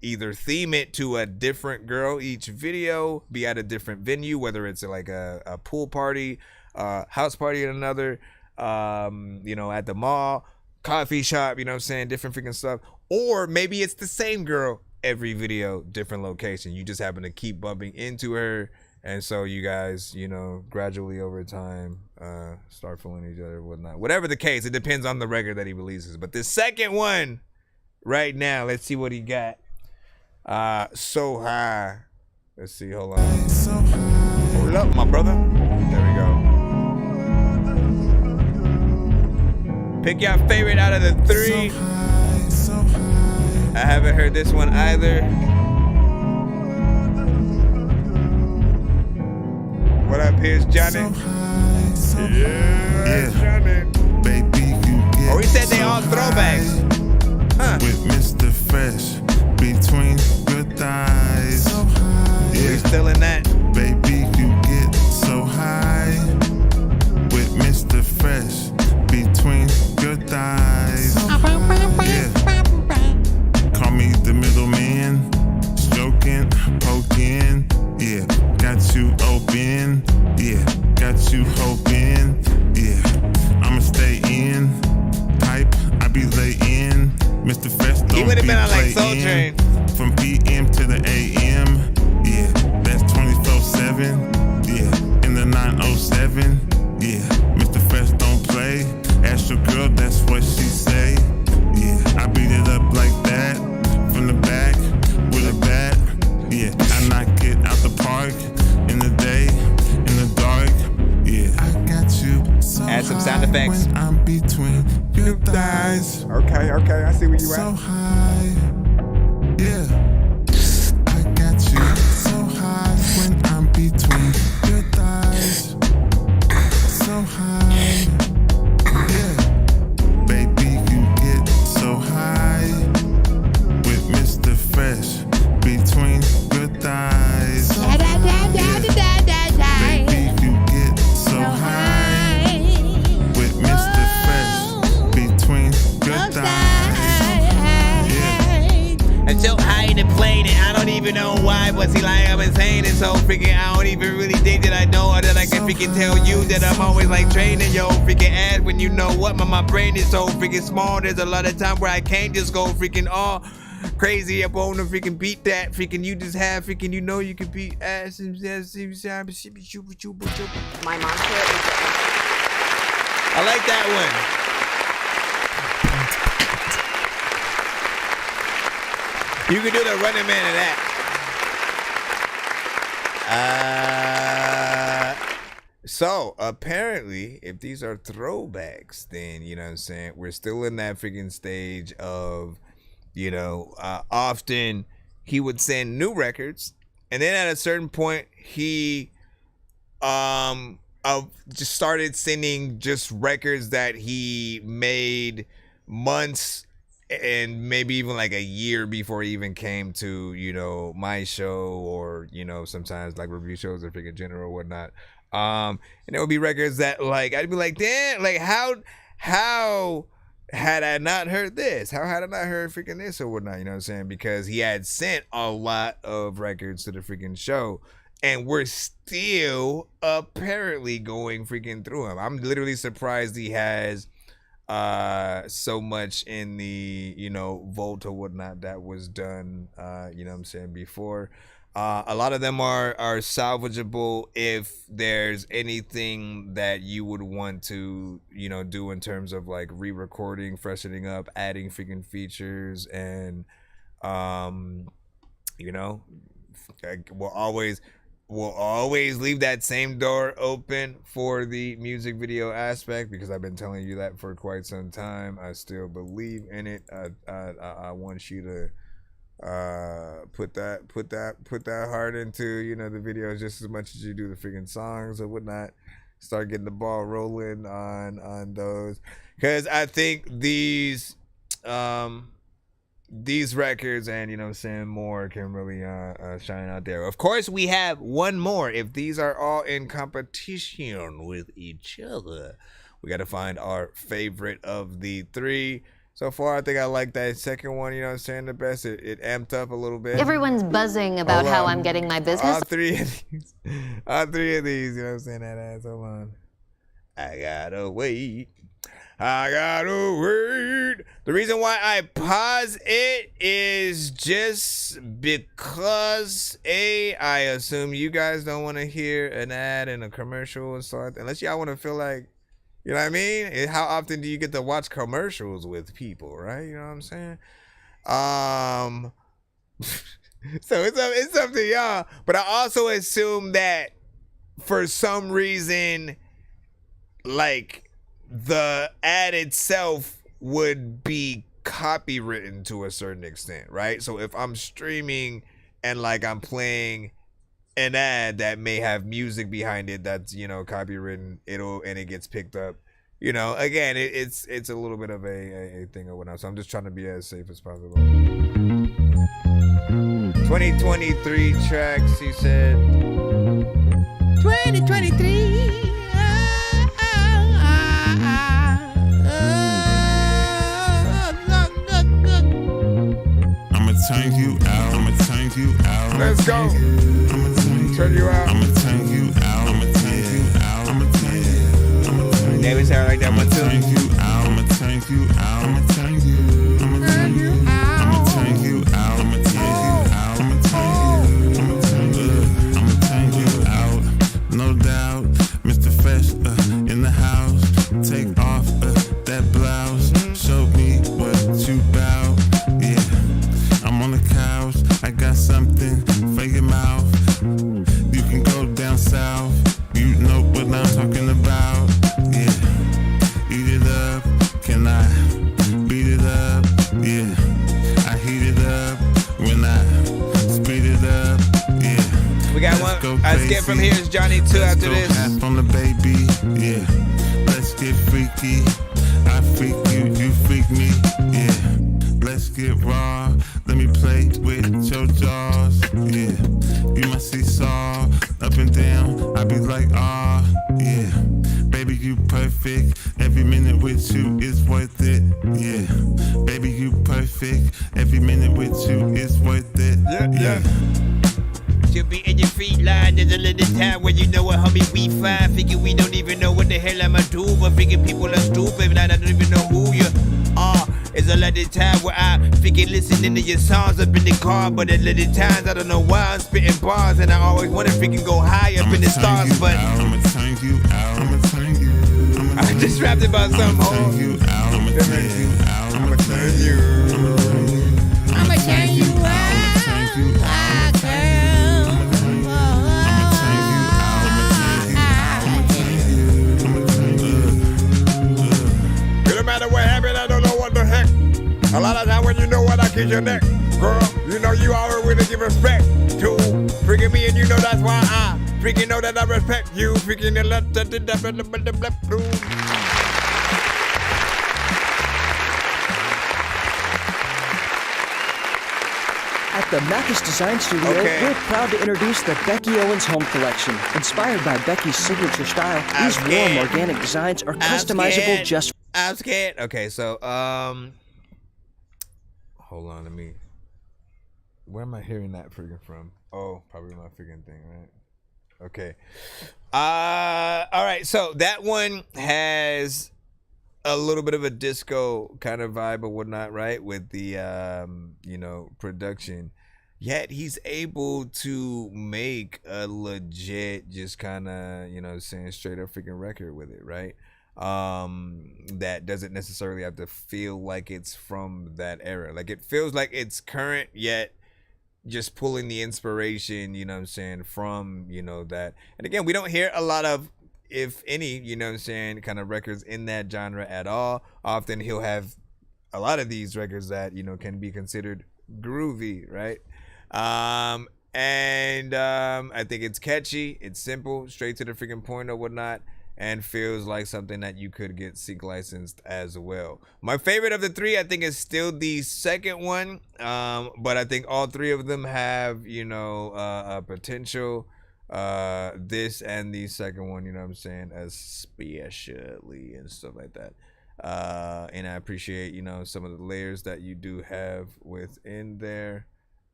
either theme it to a different girl each video, be at a different venue, whether it's like a pool party, house party at another, at the mall, coffee shop, different freaking stuff. Or maybe it's the same girl every video, different location. You just happen to keep bumping into her. And so you guys, gradually over time, start fooling each other or whatnot. Whatever the case, it depends on the record that he releases. But the second one right now, let's see what he got. So High. Let's see, hold on. Hold up, my brother. There we go. Pick your favorite out of the three. I haven't heard this one either. What up, here's Johnny? Yeah, Johnny. Baby, you get Oh, he said they all throwbacks. Huh. with Mr. Fresh between your thighs. We still in that. Baby, you get so high with Mr. Fresh between your thighs. Yeah. Call me the middleman, stroking, poking. Yeah, got you open. Yeah, got you hoping. Yeah, I'ma stay in. Pipe, I be laying. Mr. Fresh don't He would have be been on like Soul playing. Train. From PM to the AM. Yeah, that's 24/7. Yeah, in the 907. Yeah, Mr. Fresh don't play. Ask your girl, that's what she say. Yeah, I beat it up like that. From the back with a bat. Yeah, I knock it out the park. In the day, in the dark. Yeah, I got you so Add some sound effects. when I'm between your thighs. Okay, I see where you So at. high. Yeah, I got you so high when I'm between your thighs. So high. Yeah, baby, you get so high with Mr. Fresh between your thighs. Baby, you get so high with Mr. Fresh between your thighs. Yeah. I'm so high in the plane and I don't even know why. Was he like I'm insane and so freaking I don't even really think that I know or that I can freaking tell you that I'm always like training yo freaking ass when you know what my brain is so freaking small. There's a lot of time where I can't just go freaking all crazy up on the freaking beat that freaking you just have freaking you know you can beat ass and My mantra is I like that one. You can do the Running Man of that. So apparently, if these are throwbacks, then you know what I'm saying, we're still in that freaking stage of, you know, often he would send new records, and then at a certain point he just started sending just records that he made months and maybe even like a year before he even came to, you know, my show or, you know, sometimes like review shows or freaking general or whatnot. And there would be records that like I'd be like, damn, like how had I not heard this? How had I not heard freaking this or whatnot? You know what I'm saying? Because he had sent a lot of records to the freaking show, and we're still apparently going freaking through him. I'm literally surprised he has so much in the, you know, vault or whatnot that was done, you know what I'm saying, before. A lot of them are salvageable if there's anything that you would want to, you know, do in terms of like re-recording, freshening up, adding freaking features, and you know, we'll always leave that same door open for the music video aspect, because I've been telling you that for quite some time. I still believe in it. I want you to put that heart into, you know, the videos just as much as you do the freaking songs or whatnot. Start getting the ball rolling on those, because I think these records and, you know what I'm saying, more can really shine out there. Of course, we have one more. If these are all in competition with each other, we got to find our favorite of the three. So far, I think I like that second one, you know what I'm saying, the best. It amped up a little bit. Everyone's buzzing about how I'm getting my business. All three of these, you know what I'm saying, that ass. Hold on. I gotta wait. The reason why I pause it is just because, I assume you guys don't want to hear an ad and a commercial or something, unless y'all want to feel like, you know what I mean? How often do you get to watch commercials with people, right? You know what I'm saying? So it's up to y'all. But I also assume that for some reason, like, the ad itself would be copywritten to a certain extent, right? So if I'm streaming and like I'm playing an ad that may have music behind it that's, you know, copywritten, and it gets picked up, you know, again, it's a little bit of a thing or whatnot. So I'm just trying to be as safe as possible. 2023 tracks, he said. 2023. I'ma turn you out. I'ma turn you out. Let's go. I'ma turn you out. I'ma turn you out. I'ma turn you out. I'ma turn you out. David sound like that one too. I'ma turn you out. I'ma turn you out. I'ma turn you. I'ma turn you out. I'ma turn you out. I'ma turn you out. I'ma turn you. I'ma turn you out. No doubt, Mr. Fresh in the house. Take off that blouse. Show me what you bout. Yeah, I'm on the couch. I got something for your mouth. You can go down south. You know what I'm talking about. Yeah, eat it up. Can I beat it up? Yeah, I heat it up when I speed it up. Yeah, we got one. I skip from here is Johnny 2 after this. From the baby. Yeah, let's get freaky. I freak you, you freak me. Yeah, let's get raw. Let me play with your jaws. Yeah, you my seesaw. Up and down, I be like, ah, yeah. Baby, you perfect. Every minute with you is worth it. Yeah, baby, you perfect. Every minute with you is worth it. Yeah. You'll be in your feet line. There's a little time where you know what, homie, we fine. Figure we don't even know what the hell I'ma do, but figure people are stupid and I don't even know who you are. It's a lot of time where I figure listening to your songs up in the car, but at little times I don't know why I'm spitting bars and I always wanna freaking go high up in the stars, but I'ma turn you out. I'ma turn you. I just rapped about something hard. I'ma turn you out. I'ma turn you out. I'ma turn you. I'ma turn you out. No matter what happened, I don't know what the heck. A lot of time when you know what, I kiss your neck. Girl, you know you always willing to give respect to freaking me, and you know that's why I freaking know that I respect you. Freaking the left. At the Macus Design Studio, we're proud to introduce the Becky Owens Home Collection. Inspired by Becky's signature style, these warm organic designs are customizable just for... I'm scared. Okay, so, hold on, where am I hearing that freaking from? Oh, probably my freaking thing, right? Okay. All right, so that one has a little bit of a disco kind of vibe or whatnot, right? With the, you know, production. Yet he's able to make a legit, just kind of, you know, saying straight up freaking record with it, right? That doesn't necessarily have to feel like it's from that era. Like it feels like it's current, yet just pulling the inspiration, you know what I'm saying, from, you know, that. And again, we don't hear a lot of, if any, you know what I'm saying, kind of records in that genre at all. Often he'll have a lot of these records that, you know, can be considered groovy, right? I think it's catchy, it's simple, straight to the freaking point or whatnot, and feels like something that you could get sync licensed as well. My favorite of the three, I think, is still the second one, but I think all three of them have, you know, a potential. This and the second one, you know what I'm saying, especially and stuff like that. And I appreciate, you know, some of the layers that you do have within there.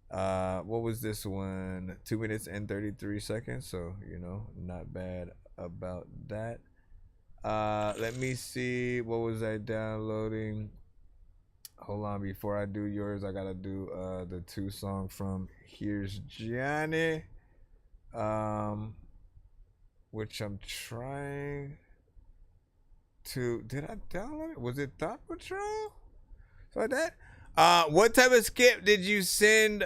What was this one? 2 minutes and 33 seconds, so, you know, not bad about that. Let me see, what was I downloading? Hold on, before I do yours, I gotta do the 2 song from Here's Johnny, which I'm trying to, did I download it? Was it Thought Patrol? So like that. What type of skip did you send?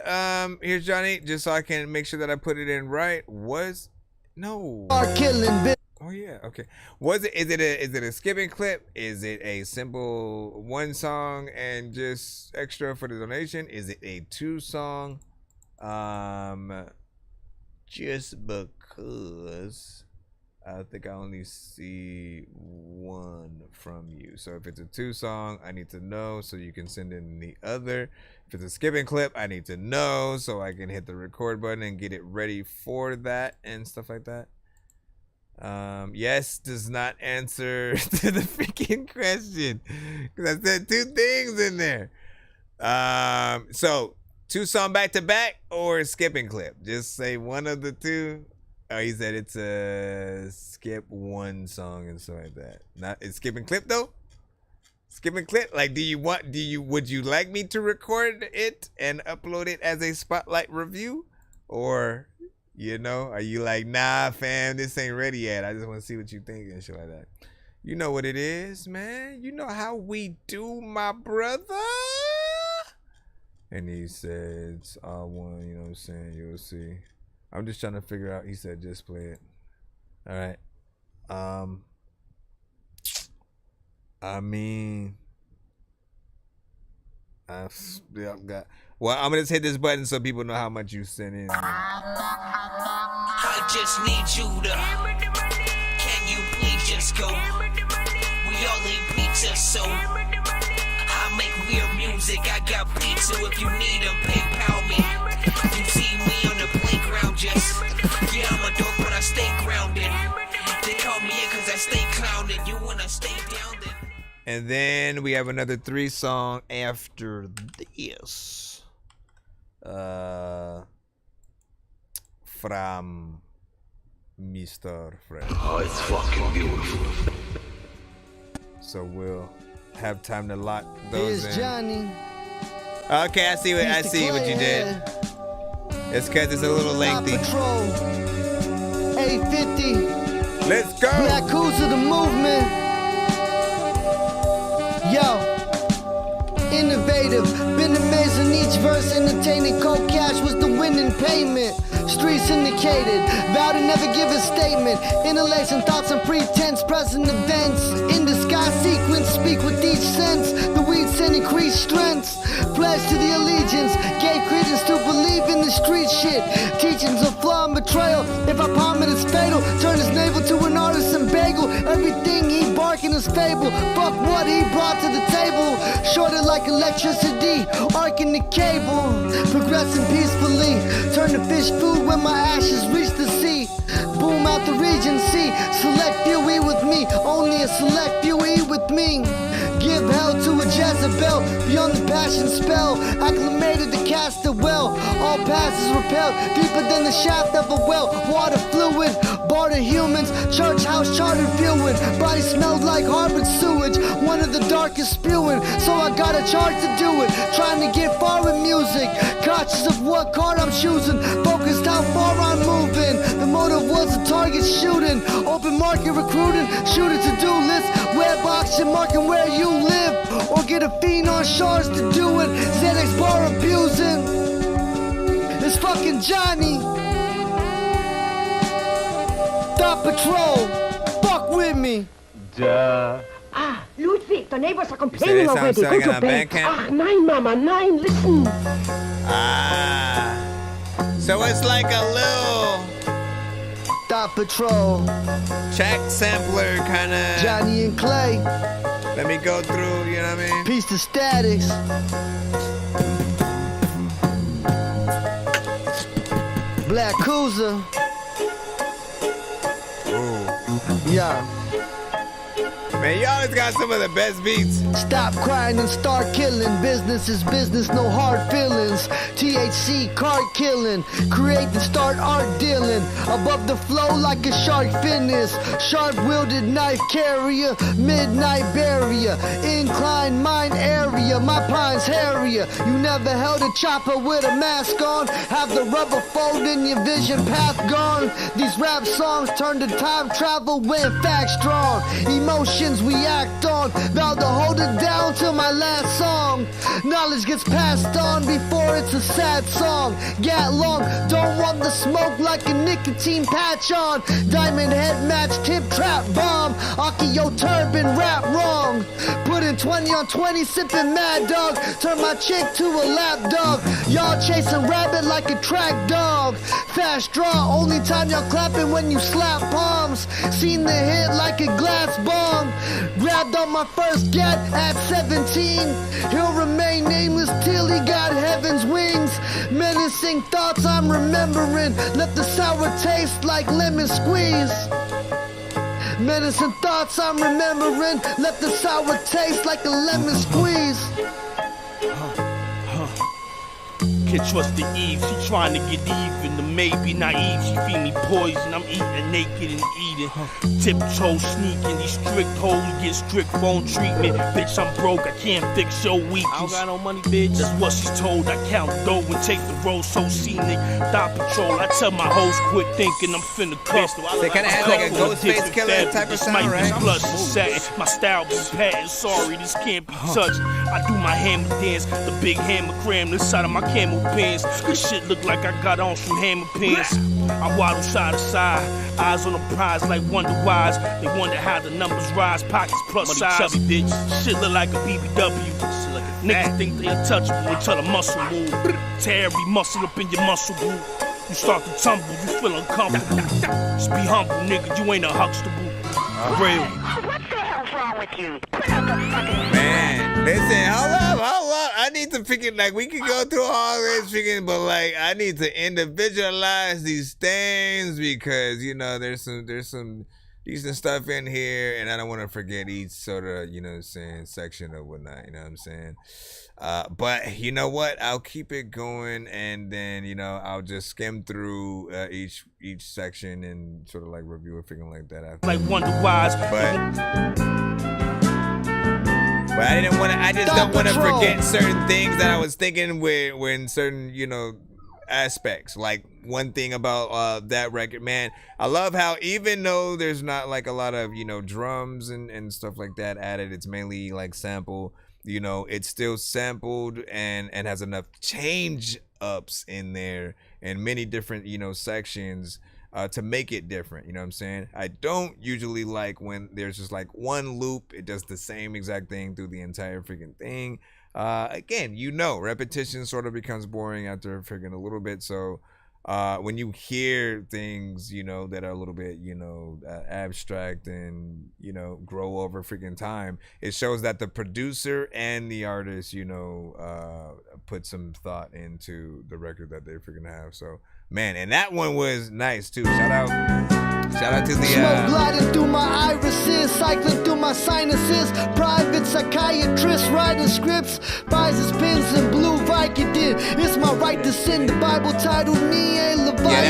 Here's Johnny, just so I can make sure that I put it in right. Was no. Are killing bitch. Oh yeah. Okay. Was it? Is it a skipping clip? Is it a simple one song and just extra for the donation? Is it a 2-song? Just because I think I only see one from you. So if it's a 2-song, I need to know so you can send in the other. If it's a skipping clip, I need to know so I can hit the record button and get it ready for that and stuff like that. Yes does not answer to the freaking question because I said 2 things in there. So 2-song back to back or skipping clip? Just say one of the 2. Oh, he said it's a skip 1 song and stuff like that. Not it's skipping clip though. Skipping clip. Like, would you like me to record it and upload it as a spotlight review, or? You know, are you like, nah, fam, this ain't ready yet. I just want to see what you think and shit like that. You know what it is, man. You know how we do, my brother. And he said, it's all one, you know what I'm saying? You'll see. I'm just trying to figure out. He said, just play it. All right. I mean, I've got. Well, I'm gonna just hit this button so people know how much you sent in. I just need you to. Can you please just go? We all eat pizza, so I make weird music. I got pizza if you need them. PayPal me. You see me on the playground, just yeah, I'm a dork, but I stay grounded. They call me in 'cause I stay clowning. You wanna stay down then? And then we have another 3-song after this. From Mr. Fred. Oh, it's fucking beautiful. So we'll have time to lock those Here's in. Johnny. Okay, I see what you did. It's because it's a little lengthy. Patrol. 850. Let's go. Black Coos of the movement. Yo. Innovative, been amazing each verse, entertaining. Cold cash was the winning payment. Street syndicated, vow to never give a statement. Inhalation, thoughts and pretense, present events. In the sky sequence, speak with each sense. The weed send increased strengths. Pledge to the allegiance, gave credence to believe in the street shit. Teachings of flaw and betrayal. If I palm it, it's fatal. Turn his navel to an artisan bagel. Everything he barking is fable. Fuck what he brought to the table. Shorted like electricity, arcing the cable. Progressing peacefully. Turn to fish food when my ashes reach the sea. Boom out the Regency. Select few eat with me. Only a select few eat with me. Give hell to a Jezebel. Beyond the passion spell. Acclimated to cast a well. All passes repelled. Deeper than the shaft of a well. Water fluid. Barter humans. Church house chartered viewing. Body smelled like harbored sewage. One of the darkest spewing. So I got a charge to do it. Trying to get far with music. Conscious of what card I'm choosing. Focused how far I'm moving. The motive was a target shooting. Open market recruiting. Shoot a to-do list. Web auction marking where you live. Or get a fiend on shards to do it. Xanax bar abusing. It's fucking Johnny. Stop patrol. Fuck with me. Duh. Ah, Ludwig, the neighbors are complaining already. Go to bed. Ah, nein, Mama, nein, listen. Ah. So it's like a little Stop patrol. check sampler kind of. Johnny and Clay. Let me go through, you know what I mean? Piece to statics. Black Cruiser. Ooh. Yeah. Man, you always got some of the best beats. Stop crying and start killing. Business is business, no hard feelings. THC, card killing. Create and start art dealing. Above the flow like a shark fitness. Sharp-wielded knife carrier. Midnight barrier. Incline mine area. My pine's hairier. You never held a chopper with a mask on. Have the rubber fold in your vision path gone. These rap songs turn to time travel when facts drawn. Emotion actions we act on. Vow to hold it down till my last song. Knowledge gets passed on before it's a sad song. Gat long, don't want the smoke like a nicotine patch on. Diamond head match, tip trap bomb. Akio turban rap wrong. Putting 20 on 20, sipping Mad Dog. Turn my chick to a lap dog. Y'all chasing rabbit like a track dog. Fast draw, only time y'all clapping when you slap palms. Seen the hit like a glass bomb. Grabbed on my first get at 17. He'll remain nameless till he got heaven's wings. Menacing thoughts I'm remembering. Let the sour taste like lemon squeeze. Menacing thoughts I'm remembering. Let the sour taste like a lemon squeeze. Can't trust the Eve, she trying to get even. The maybe naive, she feed me poison. I'm eating naked and eating. Tiptoe sneaking, these strict hoes get strict phone treatment. Bitch, I'm broke, I can't fix your weakness. I don't got no money, bitch. That's what she's told. I count dough and take the road so scenic. Dot patrol, I tell my hoes quit thinking I'm finna cuff. They kinda had like a Ghostface Killer type of sound, right? My style be patent, sorry, this can't be touched. I do my hammer dance, the big hammer crammed inside of my camel pants. This shit look like I got on some hammer pants. I waddle side to side, eyes on the prize like Wonder Wise. They wonder how the numbers rise, pockets plus size. Chubby bitch, shit look like a BBW. Niggas think they untouchable until the muscle move. Tear every muscle up in your muscle group. You start to tumble, you feel uncomfortable. Just be humble, nigga, you ain't a Huxtable. Real. What the hell's wrong with you? Man, listen, hold up. I need to freaking, like, we can go through all this freaking, but like, I need to individualize these things because, you know, there's some decent stuff in here, and I don't want to forget each sort of, you know what I'm saying, section or whatnot, you know what I'm saying? But you know what? I'll keep it going, and then, you know, I'll just skim through each section and sort of like review it, freaking like that after. Like Wonder Wise, but I didn't want to. I just don't want to forget certain things that I was thinking when certain, you know, aspects. Like one thing about that record, man, I love how even though there's not like a lot of, you know, drums and stuff like that added, it's mainly like sample. You know, it's still sampled and has enough change ups in there and many different, you know, sections to make it different. You know what I'm saying? I don't usually like when there's just like one loop. It does the same exact thing through the entire freaking thing. Again, you know, repetition sort of becomes boring after freaking a little bit. So when you hear things, you know, that are a little bit, you know, abstract and, you know, grow over freaking time, it shows that the producer and the artist, you know, put some thought into the record that they freaking have. So, man, and that one was nice too. Shout out to the smoke gliding through my irises, cycling through my sinuses. Private psychiatrist writing scripts, buys his pens and blue Vicodin. It's my right to sin. The Bible titled me a Leviathan. Yeah,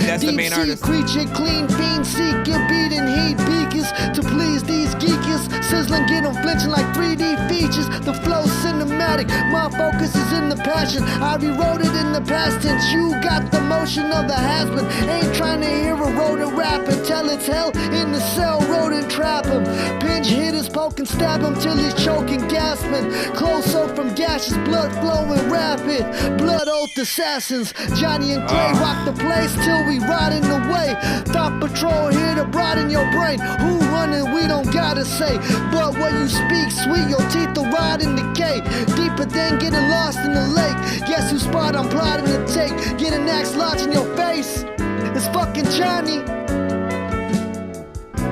that's the main artist. Creature, clean fiend, seeking, beating heat beacons to please these geekers. Sizzling, get them flinching like 3D features. The flow cinematic, my focus is in the passion. I rewrote it in the past tense. You got the motion of the has-been. Ain't trying to hear a rodent rap until it's hell in the cell. Rodent trap him. Pinch hitters poke and stab him till he's choking, gasping. Close up from gashes, blood flowing rapid. Blood oath assassins. Johnny and Clay rock the place till we rotting away. Thought patrol here to broaden your brain. Who running? We don't gotta say. But when you speak sweet, your teeth will rot in decay. Deeper than getting lost in the lake. Guess whose spot I'm plotting to take? Get an axe lodge in your face. It's fucking Johnny.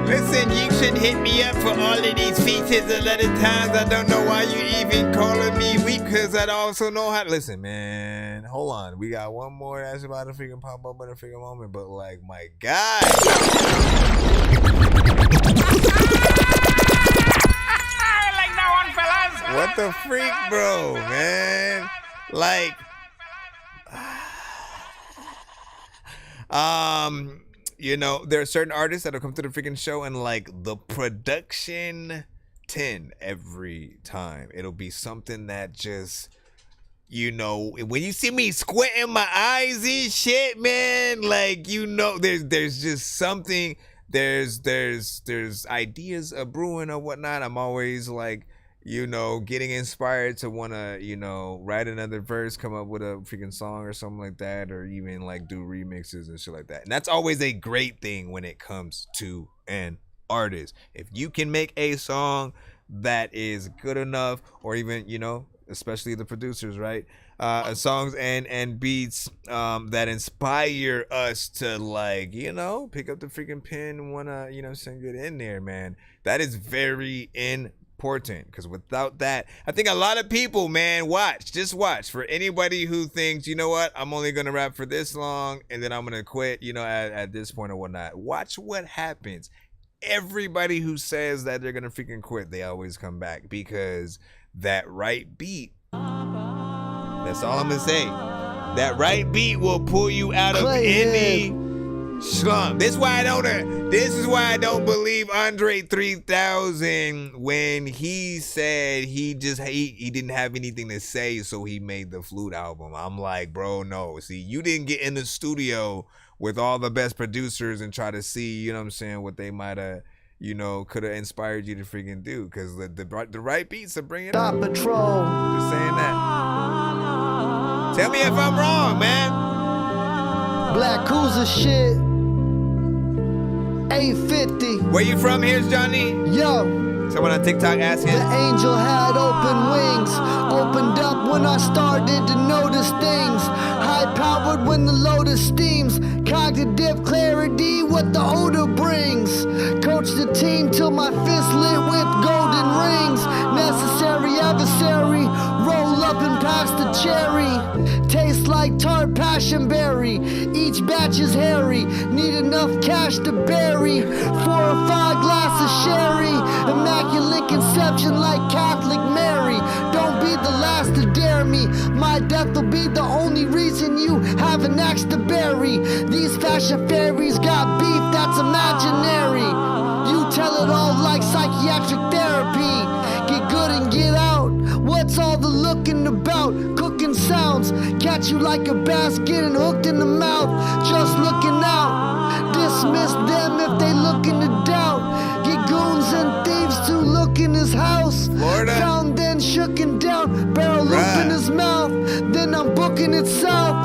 Listen, you should hit me up for all of these features a lot of times. I don't know why you even calling me weak, because I also know how. Listen, man, hold on. We got one more that's about to freaking pop up in a freaking moment, but like, my God. Like that one, fellas. What the freak, bro, man? Like, you know, there are certain artists that'll come to the freaking show and like the production 10 every time. It'll be something that just, you know, when you see me squinting my eyes and shit, man, like, you know, there's just something there's ideas of brewing or whatnot, I'm always like, you know, getting inspired to want to, you know, write another verse, come up with a freaking song or something like that, or even like do remixes and shit like that. And that's always a great thing when it comes to an artist. If you can make a song that is good enough, or even, you know, especially the producers, right? Songs and beats that inspire us to, like, you know, pick up the freaking pen and wanna, you know, sing it in there, man. That is very important, because without that, I think a lot of people, man, just watch for anybody who thinks, you know what, I'm only gonna rap for this long and then I'm gonna quit, you know, at this point or whatnot. Watch what happens. Everybody who says that they're gonna freaking quit, they always come back, because that right beat, that's all I'm gonna say, that right beat will pull you out of any slump. This is why I don't believe Andre 3000 when he said he didn't have anything to say, so he made the Flute album. I'm like, bro, no. See, you didn't get in the studio with all the best producers and try to see, you know what I'm saying, what they might have, you know, could have inspired you to freaking do, because the right beats to bring it up. Patrol. Just saying that. Tell me if I'm wrong, man. Black Cruiser shit. 850. Where you from? Here's Johnny. Yo. Someone on TikTok asking. The angel had open wings. Opened up when I started to notice things. High powered when the lotus steams. Cognitive clarity, what the odor brings. Coach the team till my fist lit with golden rings. Necessary adversary. Roll up and pass the cherry. Tastes like tart passion berry. Each batch is hairy. Need enough cash to bury 4 or 5 glasses of sherry. Immaculate conception like Catholic Mary. Don't be the last to dare me. My death will be the only reason you have an axe to bury. These fashion fairies got beef that's imaginary. You tell it all like psychiatric therapy. Get good and get out. What's all the looking about? Cooking sounds. Catch you like a bass getting hooked in the mouth. Just looking out. Dismiss them if they looking to doubt. Get goons and thieves to look in his house. Florida. Found then shooken down. Barrel loop in his mouth. Then I'm booking it south.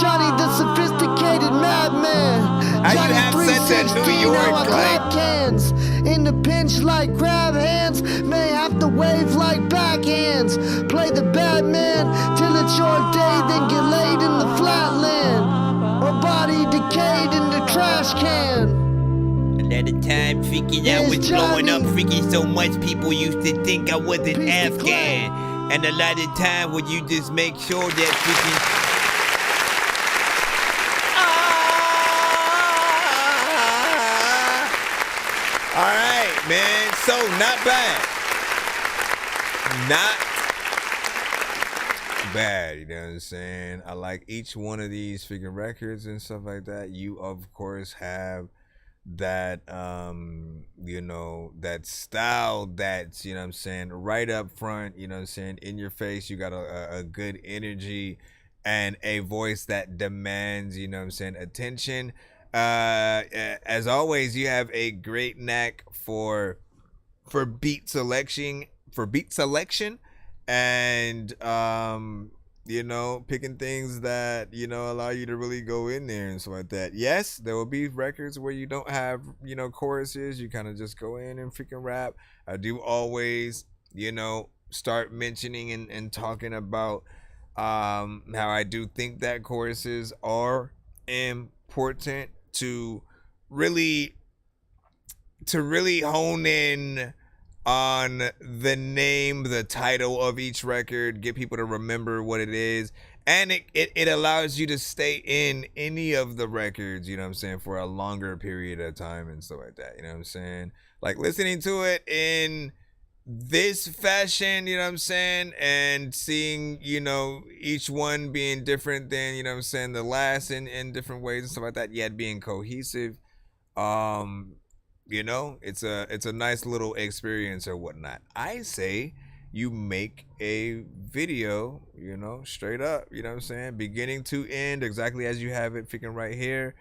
Johnny the sophisticated madman. How you have such a New York like cans in the pinch like grab hands. May have to wave like backhands. Play the bad man till it's your day, then get laid in the flatland or body decayed in the trash can. A lot of time freaking I was blowing up freaking so much people used to think I was an Afghan. And a lot of time when you just make sure that freaking All right, man. So not bad. Not bad. You know what I'm saying? I like each one of these freaking records and stuff like that. You of course have that you know, that style that's, you know what I'm saying, right up front, you know what I'm saying, in your face. You got a good energy and a voice that demands, you know what I'm saying, attention. As always, you have a great knack for beat selection, and you know, picking things that, you know, allow you to really go in there and stuff like that. Yes, there will be records where you don't have, you know, choruses. You kind of just go in and freaking rap. I do always, you know, start mentioning and talking about how I do think that choruses are important to really hone in on the name, the title of each record, get people to remember what it is, and it allows you to stay in any of the records, you know what I'm saying, for a longer period of time and stuff like that, you know what I'm saying, like listening to it in this fashion, you know what I'm saying, and seeing, you know, each one being different than, you know what I'm saying, the last in different ways and stuff like that, yet being cohesive. You know, it's a nice little experience or whatnot. I say you make a video, you know, straight up, you know what I'm saying, beginning to end, exactly as you have it freaking right here.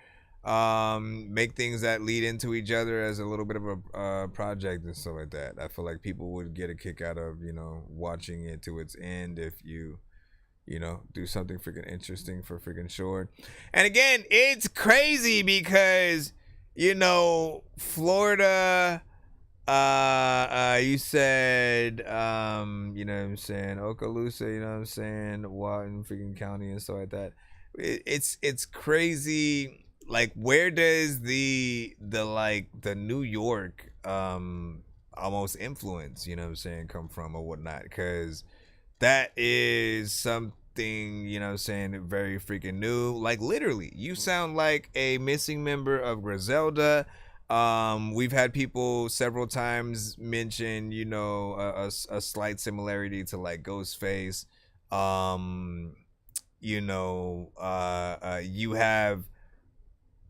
make things that lead into each other as a little bit of a project and stuff like that. I feel like people would get a kick out of, you know, watching it to its end if you know, do something freaking interesting for freaking sure. And again, it's crazy because, you know, Florida, you said, you know what I'm saying, Okaloosa, you know what I'm saying, Walton freaking County and stuff like that. It's crazy. Like, where does the New York almost influence, you know what I'm saying, come from or whatnot? Because that is something, you know what I'm saying, very freaking new. Like, literally, you sound like a missing member of Griselda. We've had people several times mention, you know, a slight similarity to like Ghostface. You know, you have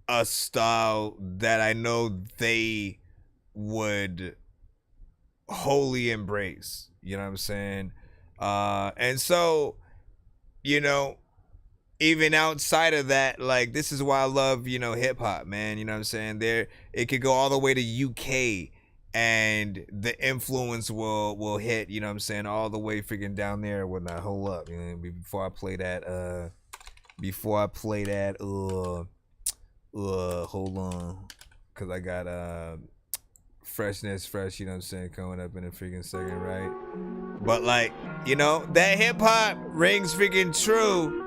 a style that I know they would wholly embrace, you know what I'm saying? And so, you know, even outside of that, like, this is why I love, you know, hip hop, man, you know what I'm saying? It could go all the way to UK and the influence will hit, you know what I'm saying, all the way freaking down there and whatnot. Hold up, you know, before I play that, hold on, because I got freshness fresh, you know what I'm saying, coming up in a freaking second, right? But like, you know, that hip hop rings freaking true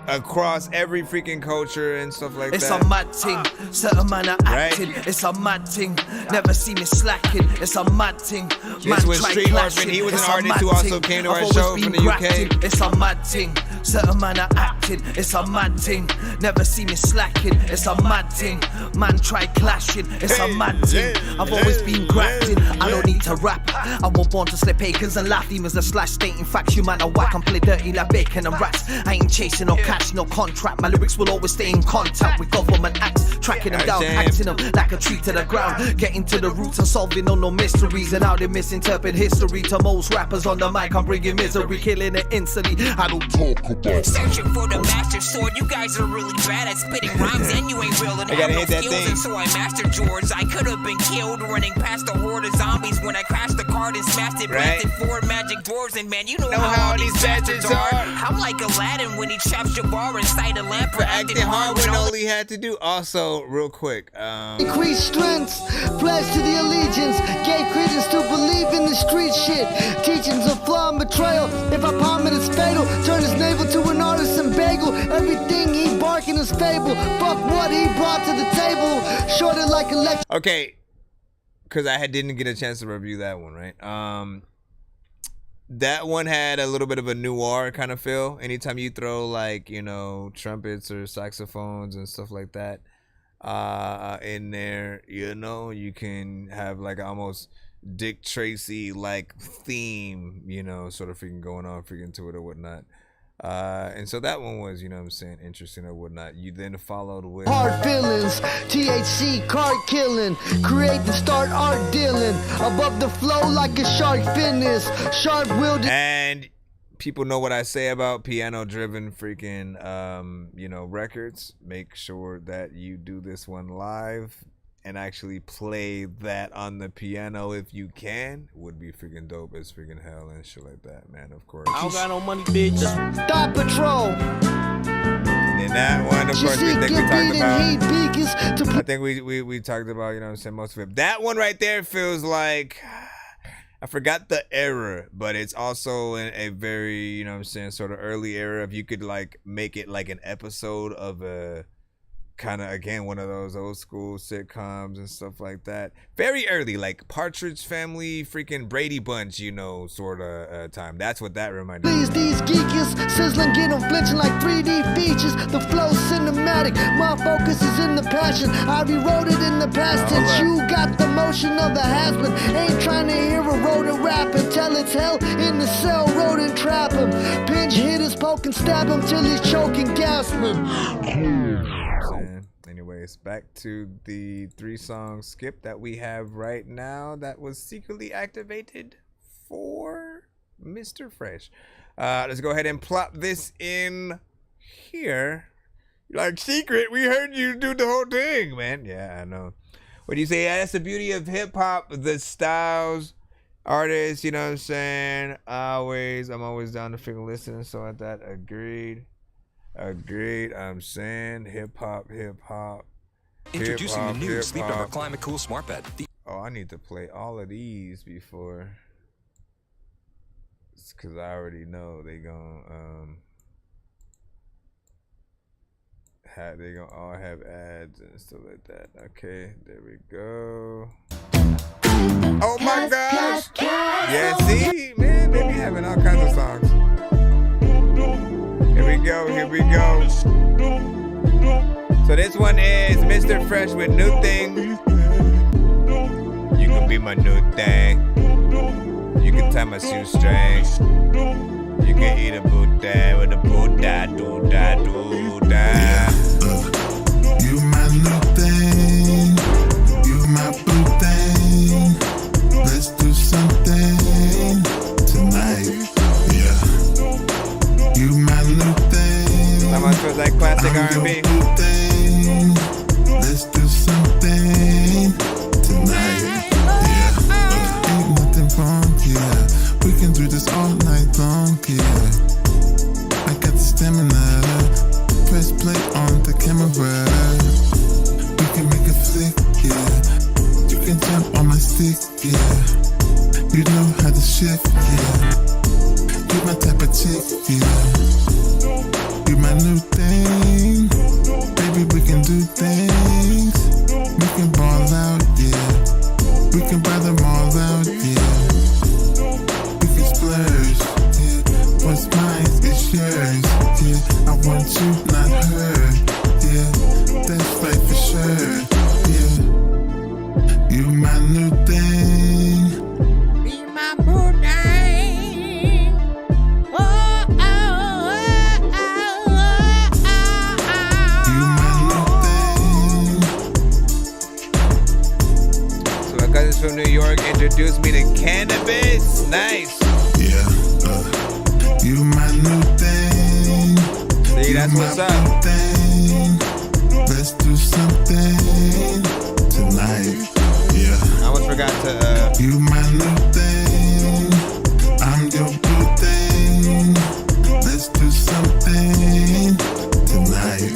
across every freaking culture and stuff like it's that. It's a mad thing, certain man are acting. Right? It's a mad thing, never see me slacking. It's a mad thing, just with Street Orphan, he was an artist who also came to our show from the UK. It's a mad thing, certain man are acting. It's a mad thing, never see me slacking. It's a mad thing, man try clashing. It's a mad thing, I've always been grafting. I don't need to rap, I was born to slip acres and laugh demons and slash stating facts. You man are whack and play dirty like bacon and rats. I ain't chasing no catch, no contract. My lyrics will always stay in contact with government acts, tracking them down, acting them like a tree to the ground, getting to the roots and solving no mysteries and how they misinterpret history. To most rappers on the mic, I'm bringing misery, killing it instantly. I don't talk about searching for the master sword. You guys are really bad at spitting rhymes and you ain't real and have no skills, and so I mastered yours. I could have been killed running past a horde of zombies when I crashed the card and smashed it, blasted 4 magic dwarves, and man, you know how all these bastards are. I'm like Aladdin when he traps Jabbar inside a lamp for acting hard when all he had to do. Also, real quick, increased strengths, pledge to the allegiance, gave credence to believe in the street shit, teachings of flaw and betrayal. If I palm it, it's fatal. Turn his navel to an artisan bagel. Everything he barking is fable. Fuck what he brought to the table. Shorted like electric. Okay, because I didn't get a chance to review that one, right? That one had a little bit of a noir kind of feel. Anytime you throw, like, you know, trumpets or saxophones and stuff like that in there, you know, you can have like almost Dick Tracy like theme, you know, sort of freaking going on freaking to it or whatnot. And so that one was, you know what I'm saying, interesting or whatnot. You then followed with hard feelings, THC card killing, create and start art dealing, above the flow like a shark fitness, sharp willed. And people know what I say about piano driven freaking you know, records. Make sure that you do this one live and actually play that on the piano if you can. Would be freaking dope as freaking hell and shit like that, man, of course. I don't got no money, bitch. Stop patrol. And then that one, of course, I think we talked about. I think we talked about, you know what I'm saying, most of it. That one right there feels like, I forgot the era, but it's also in a very, you know what I'm saying, sort of early era. If you could like make it like an episode of a kind of, again, one of those old school sitcoms and stuff like that. Very early, like Partridge Family, freaking Brady Bunch, you know, sort of time. That's what that reminded me. These geekies, sizzling, get them flinching like 3D features. The flow cinematic, my focus is in the passion. I rewrote it in the past tense. You got the motion of the has-been. Ain't trying to hear a rodent rapping. Tell it's hell in the cell, rodent trap him. Pinch hitters poke and stab him till he's choking, gasping. Anyways, back to the 3-song skip that we have right now that was secretly activated for Mr. Fresh. Let's go ahead and plop this in here. Like, secret, we heard you do the whole thing, man. Yeah, I know. What do you say? Yeah, that's the beauty of hip-hop, the styles, artists, you know what I'm saying? I'm always down to freaking listen and stuff like that. Agreed. I'm saying hip-hop. Introducing the new Sleep Number Climate Cool Smart Bed. Oh, I need to play all of these before. It's because I already know they gonna all have ads and stuff like that. Okay, there we go. Oh my gosh! Yeah, see, man, they be having all kinds of songs. Here we go. So this one is Mr. Fresh with New Thing. You can be my new thing. You can tie my shoestrings. You can eat a Buddha with a Buddha, do-da. You my new thing. You my boo thing. Let's do something tonight. Yeah. You my new thing. How much was that classic R&B? Let's do something tonight. Yeah. Ain't nothing wrong, yeah. We can do this all night long, yeah. I got the stamina. Press play on the camera. We can make a flick, yeah. You can jump on my stick, yeah. You know how to shift, yeah. You my type of chick, yeah. You my new thing. Baby, we can do things. We can ball out, yeah. We can buy them all out, yeah. We can splurge, yeah. What's mine is yours, yeah. I want you, not her, yeah. That's right for sure, yeah. You my new thing. Be my boo thing. You my new thing. So my cousins from New York introduced me to cannabis. Nice. Yeah. You my new thing. See, that's what's up. Thing. Let's do something tonight. Yeah. I almost forgot to. You my new thing. I'm your blue thing. Let's do something tonight.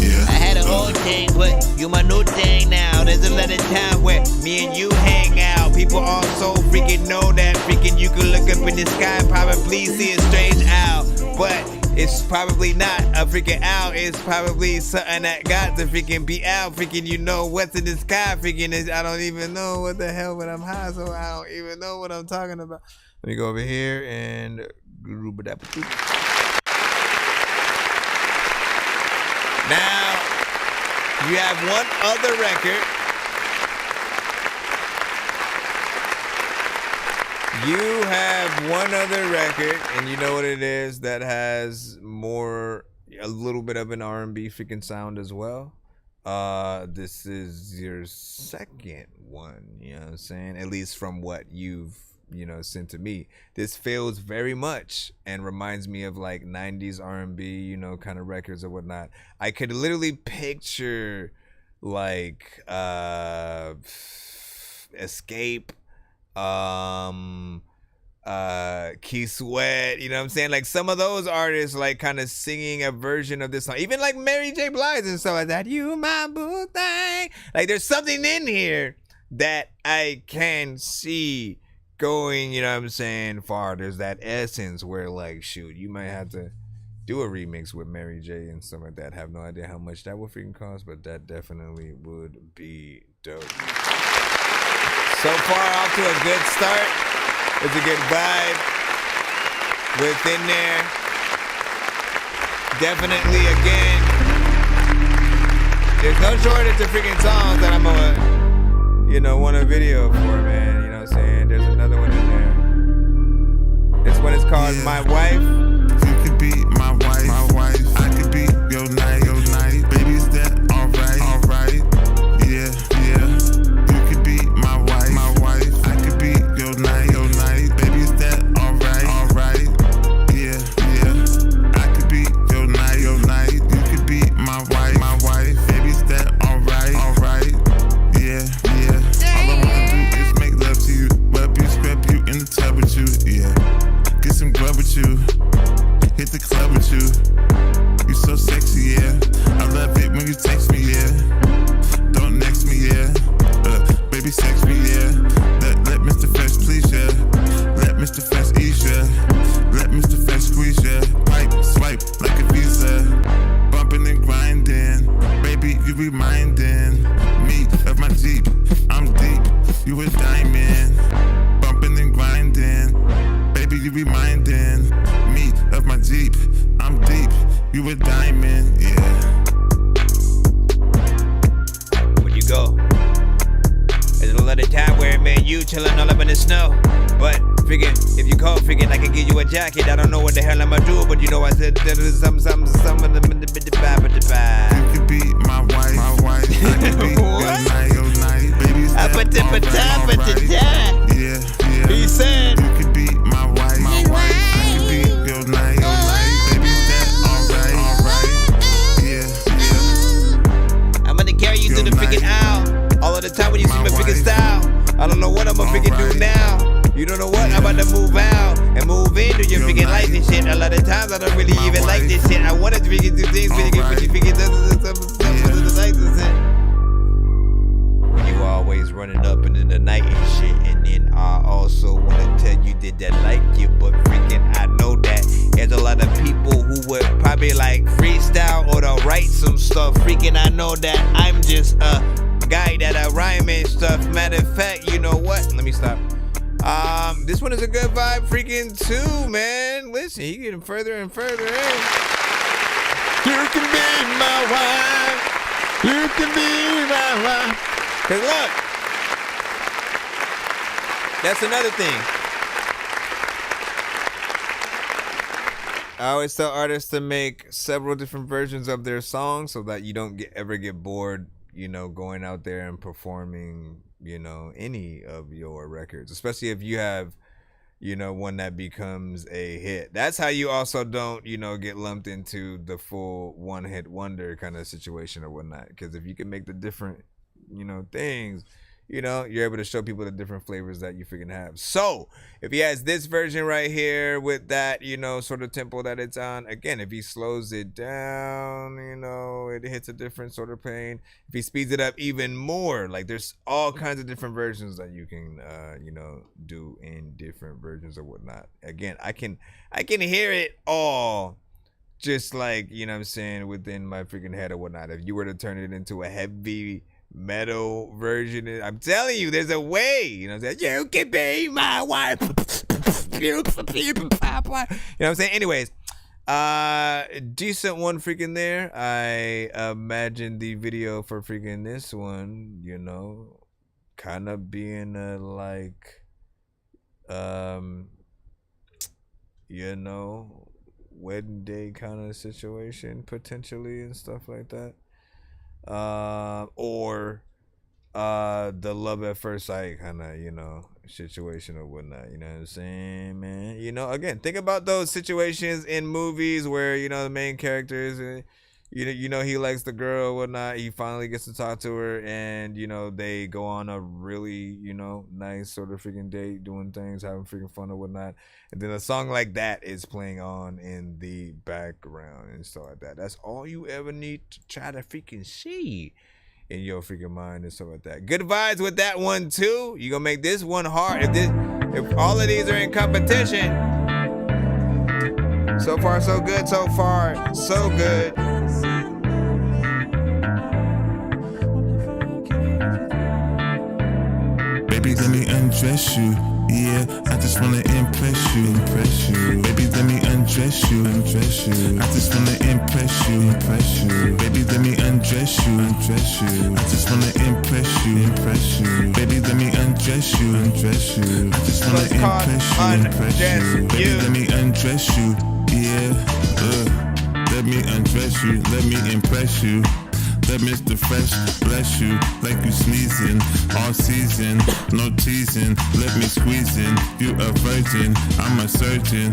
Yeah. I had an old thing, but you my new thing now. There's a lot of time where me and you hang out. People also freaking know that freaking you can look up in the sky and probably see a strange owl. But it's probably not a freaking owl. It's probably something that got to freaking be out. Freaking you know what's in the sky. Freaking I don't even know what the hell, but I'm high, so I don't even know what I'm talking about. Let me go over here and now you have one other record. You have one other record, and you know what it is that has a little bit of an R&B freaking sound as well. This is your second one, you know what I'm saying? At least from what you've, sent to me. This feels very much and reminds me of like 90s R&B, kind of records or whatnot. I could literally picture like Escape, Key Sweat, you know what I'm saying? Like some of those artists like kind of singing a version of this song. Even like Mary J. Blige and stuff like that. You my boo thing. Like there's something in here that I can see going, you know what I'm saying, far. There's that essence where like, shoot, you might have to do a remix with Mary J. and stuff like that. Have no idea how much that would freaking cost, but that definitely would be dope. So far off to a good start. It's a good vibe within there. Definitely, again, there's no shortage of freaking songs that I'm gonna, want a video for, man. You know what I'm saying? There's another one in there. This one is called My Wife. You could be my wife. I could be your night. Baby, is that alright? Yeah. You could be my wife. I could be your night. Baby, is that alright? Yeah. I could be your night. You could be my wife. Let Mr. Fresh please ya. Let Mr. Fresh ease ya. Let Mr. Fresh squeeze ya. Pipe, swipe like a visa. Bumping and grinding. Baby, you reminding me of my Jeep. I'm deep, you a diamond. Bumping and grinding. Baby, you reminding me of my Jeep. I'm deep, you a diamond, yeah. When you go, there's a lot of time where me and you chillin' all up in the snow. But figure, if you cold, figure I can give you a jacket. I don't know what the hell I'ma do, but you know I said that is something. You could be my wife. I could be your night. Baby, yeah. He said, you could be my wife. I could be your night. Baby, that alright. Yeah. I'm gonna carry you to the freaking aisle. All of the time when you see my freaking style. I don't know what I'm gonna freaking do now. You don't know what? I'm about to move out and move into your freaking life and shit. A lot of times I don't really even like this shit. I wanted to freaking do things when you freaking does like this shit. When you always running up into the night and shit. And then I also wanna tell you that I like you, but freaking I know that there's a lot of people who would probably like freestyle or to write some stuff. Freaking I know that I'm just a guy that I rhyme and stuff. Matter of fact, you know what? Let me stop. This one is a good vibe freaking too, man. Listen, he getting further and further in. You can be my wife. You can be my wife. Cause look, that's another thing. I always tell artists to make several different versions of their songs so that you don't ever get bored, you know, going out there and performing, you know, any of your records, especially if you have, you know, one that becomes a hit. That's how you also don't, you know, get lumped into the full one-hit wonder kind of situation or whatnot. Because if you can make the different, you know, things, you know, you're able to show people the different flavors that you freaking have. So if he has this version right here with that, you know, sort of tempo that it's on, again, if he slows it down, you know, it hits a different sort of pain. If he speeds it up even more, like there's all kinds of different versions that you can, you know, do in different versions or whatnot. Again, I can hear it all just like, you know what I'm saying, within my freaking head or whatnot. If you were to turn it into a heavy metal version, I'm telling you, there's a way. You know what I'm saying? You can be my wife. You know what I'm saying? Anyways, decent one freaking there. I imagine the video for freaking this one, you know, kind of being a like, you know, wedding day kind of situation potentially and stuff like that. Or the love at first sight kind of, you know, situation or whatnot, you know what I'm saying, man? You know, again, think about those situations in movies where, you know, the main characters, you know, he likes the girl or whatnot, he finally gets to talk to her, and, you know, they go on a really, you know, nice sort of freaking date, doing things, having freaking fun or whatnot, and then a song like that is playing on in the background and stuff like that. That's all you ever need to try to freaking see in your freaking mind and stuff like that. Good vibes with that one too. You gonna make this one hard. If all of these are in competition, so far so good. So far so good. Baby, let me undress you. Yeah, I just wanna impress you. Baby, let me undress you. I just wanna impress you. Baby, let me undress you. I just wanna impress you. Baby, let me undress you. I just wanna impress you. Baby, let me undress you. Yeah, let me undress you. Let me impress you. Let Mr. Fresh bless you like you sneezing all season, no teasing. Let me squeeze in. You a virgin, I'm a surgeon.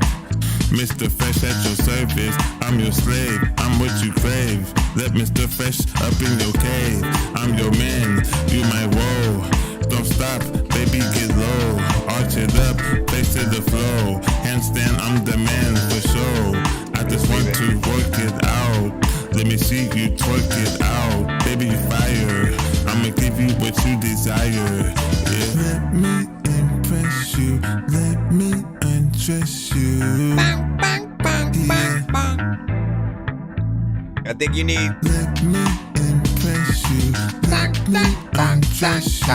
Mr. Fresh at your service, I'm your slave, I'm what you crave. Let Mr. Fresh up in your cave, I'm your man, you my woe. Don't stop, baby, get low. Arch it up, face to the flow. Handstand, I'm the man for sure. I just want to work it out. Let me see you twerk it out. Baby, you fire. I'ma give you what you desire. Yeah. Let me impress you. Let me undress you. Bang, bang, bang, bang, bang. I think you need. Let me impress you. Let me undress you.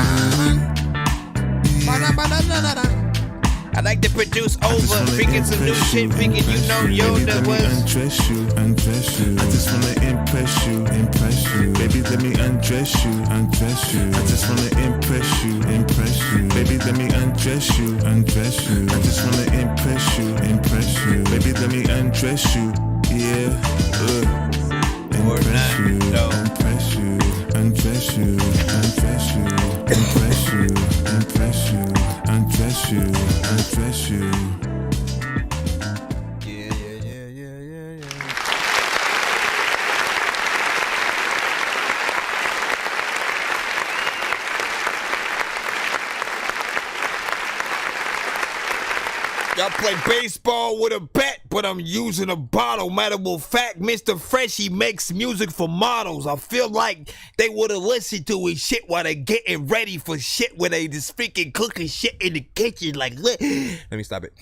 I like to produce over, freaking some new shit, freaking you know, yo, baby, that was. Undress you, undress you. I just wanna impress you, impress you. Baby, let me undress you, undress you. I just wanna impress you, impress you. Baby, let me undress you, undress you. I just wanna impress you, impress you. Baby, let me undress you, yeah. Impress you, impress you, undress you, undress you, impress you, impress you, undress you, undress you. Yeah. Y'all play baseball with a bat, but I'm using a bottle. Matter of fact, Mr. Fresh, he makes music for models. I feel like they would have listened to his shit while they getting ready for shit where they just freaking cooking shit in the kitchen. Like, let me stop it.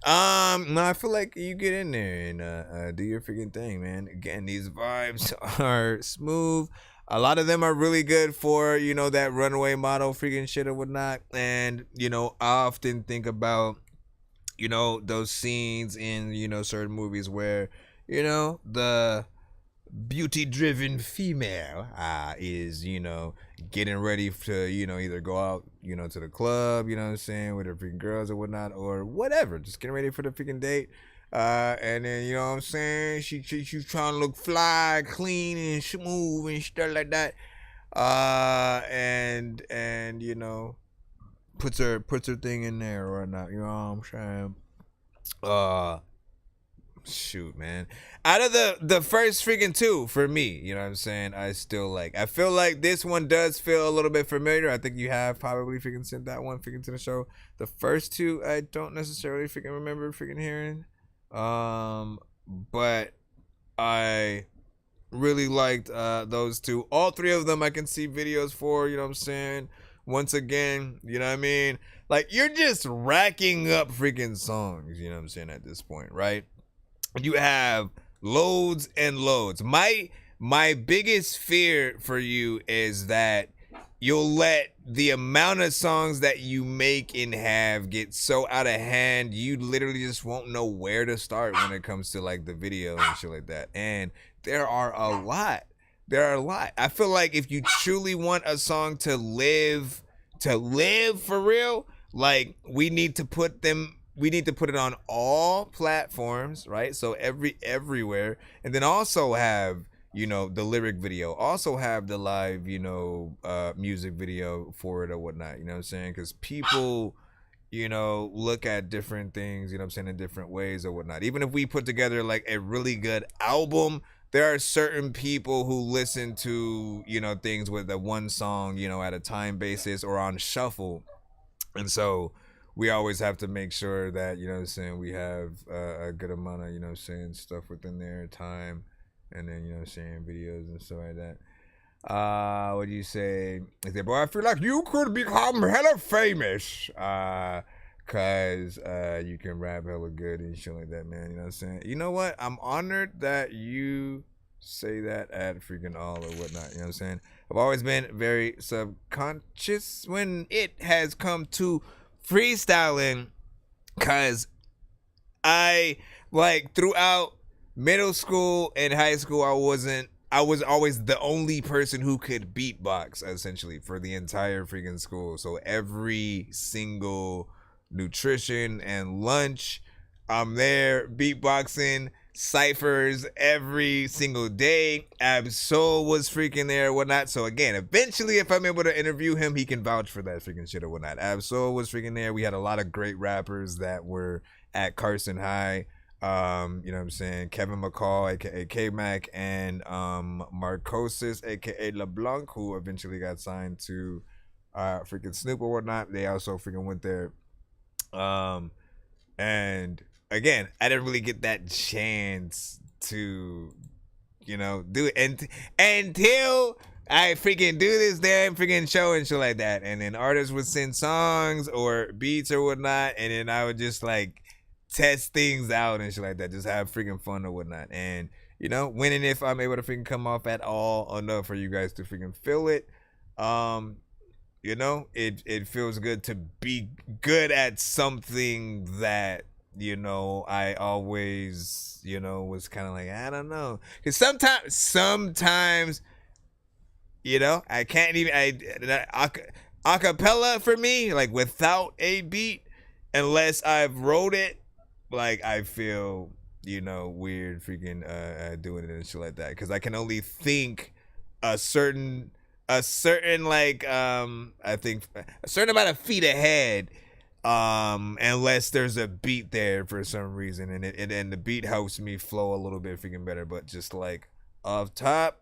No, I feel like you get in there and do your freaking thing, man. Again, these vibes are smooth. A lot of them are really good for, you know, that runway model freaking shit or whatnot. And, you know, I often think about, you know, those scenes in, you know, certain movies where, you know, the beauty-driven female is, you know, getting ready to, you know, either go out, you know, to the club, you know what I'm saying, with her freaking girls or whatnot, or whatever, just getting ready for the freaking date. And then, you know what I'm saying, she's trying to look fly, clean, and smooth and stuff like that. And you know, puts her thing in there or not, you know what I'm saying? Shoot, man. Out of the first freaking two, for me, you know what I'm saying, I feel like this one does feel a little bit familiar. I think you have probably freaking sent that one freaking to the show. The first two, I don't necessarily freaking remember freaking hearing. But I really liked those two. All three of them I can see videos for, you know what I'm saying? Once again, you know what I mean? Like, you're just racking up freaking songs, you know what I'm saying, at this point, right? You have loads and loads. My biggest fear for you is that you'll let the amount of songs that you make and have get so out of hand, you literally just won't know where to start when it comes to, like, the video and shit like that. And there are a lot. I feel like if you truly want a song to live for real, like, we need to put it on all platforms, right? So everywhere, and then also have, you know, the lyric video, also have the live, you know, music video for it or whatnot, you know what I'm saying? Because people, you know, look at different things, you know what I'm saying, in different ways or whatnot. Even if we put together, like, a really good album, there are certain people who listen to, you know, things with a one song, you know, at a time basis or on shuffle. And so we always have to make sure that, you know what I'm saying, we have a good amount of, you know what I'm saying, stuff within their time. And then, you know what I'm saying, videos and stuff like that. What do you say? I said, boy, I feel like you could become hella famous. Cause you can rap hella good and shit like that, man. You know what I'm saying? You know what? I'm honored that you say that at freaking all or whatnot. You know what I'm saying? I've always been very subconscious when it has come to freestyling, cause I, like, throughout middle school and high school, I was always the only person who could beatbox, essentially, for the entire freaking school. So every single nutrition and lunch, I'm there beatboxing, ciphers every single day. Absol was freaking there, whatnot. So again, eventually, if I'm able to interview him, he can vouch for that freaking shit or whatnot. Absol was freaking there. We had a lot of great rappers that were at Carson High. You know what I'm saying? Kevin McCall, aka K-Mac, and Marcosis, aka LeBlanc, who eventually got signed to freaking Snoop or whatnot. They also freaking went there. And again, I didn't really get that chance to do it until I freaking do this damn freaking show and shit like that. And then artists would send songs or beats or whatnot, and then I would just like test things out and shit like that, just have freaking fun or whatnot. And when and if I'm able to freaking come off at all enough for you guys to freaking feel it, it feels good to be good at something that I always was kind of like, I don't know, because sometimes I can't even acapella for me, like without a beat, unless I've wrote it, like I feel weird freaking doing it and shit like that, because I can only think a certain like I think a certain amount of feet ahead, unless there's a beat there for some reason, and the beat helps me flow a little bit freaking better. But just like off top,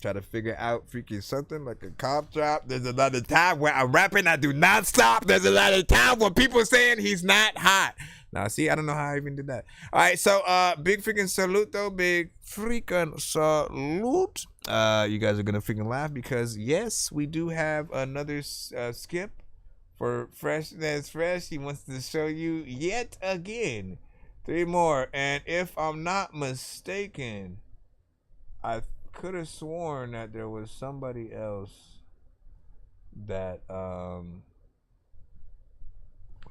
try to figure out freaking something like a cop drop. There's a lot of time where I'm rapping, I do not stop. There's a lot of time when people saying he's not hot. Now, see, I don't know how I even did that. All right, so big freaking salute, though. Big freaking salute. You guys are going to freaking laugh because, yes, we do have another skip for Fresh That's Fresh. He wants to show you yet again 3 more. And if I'm not mistaken, I could have sworn that there was somebody else that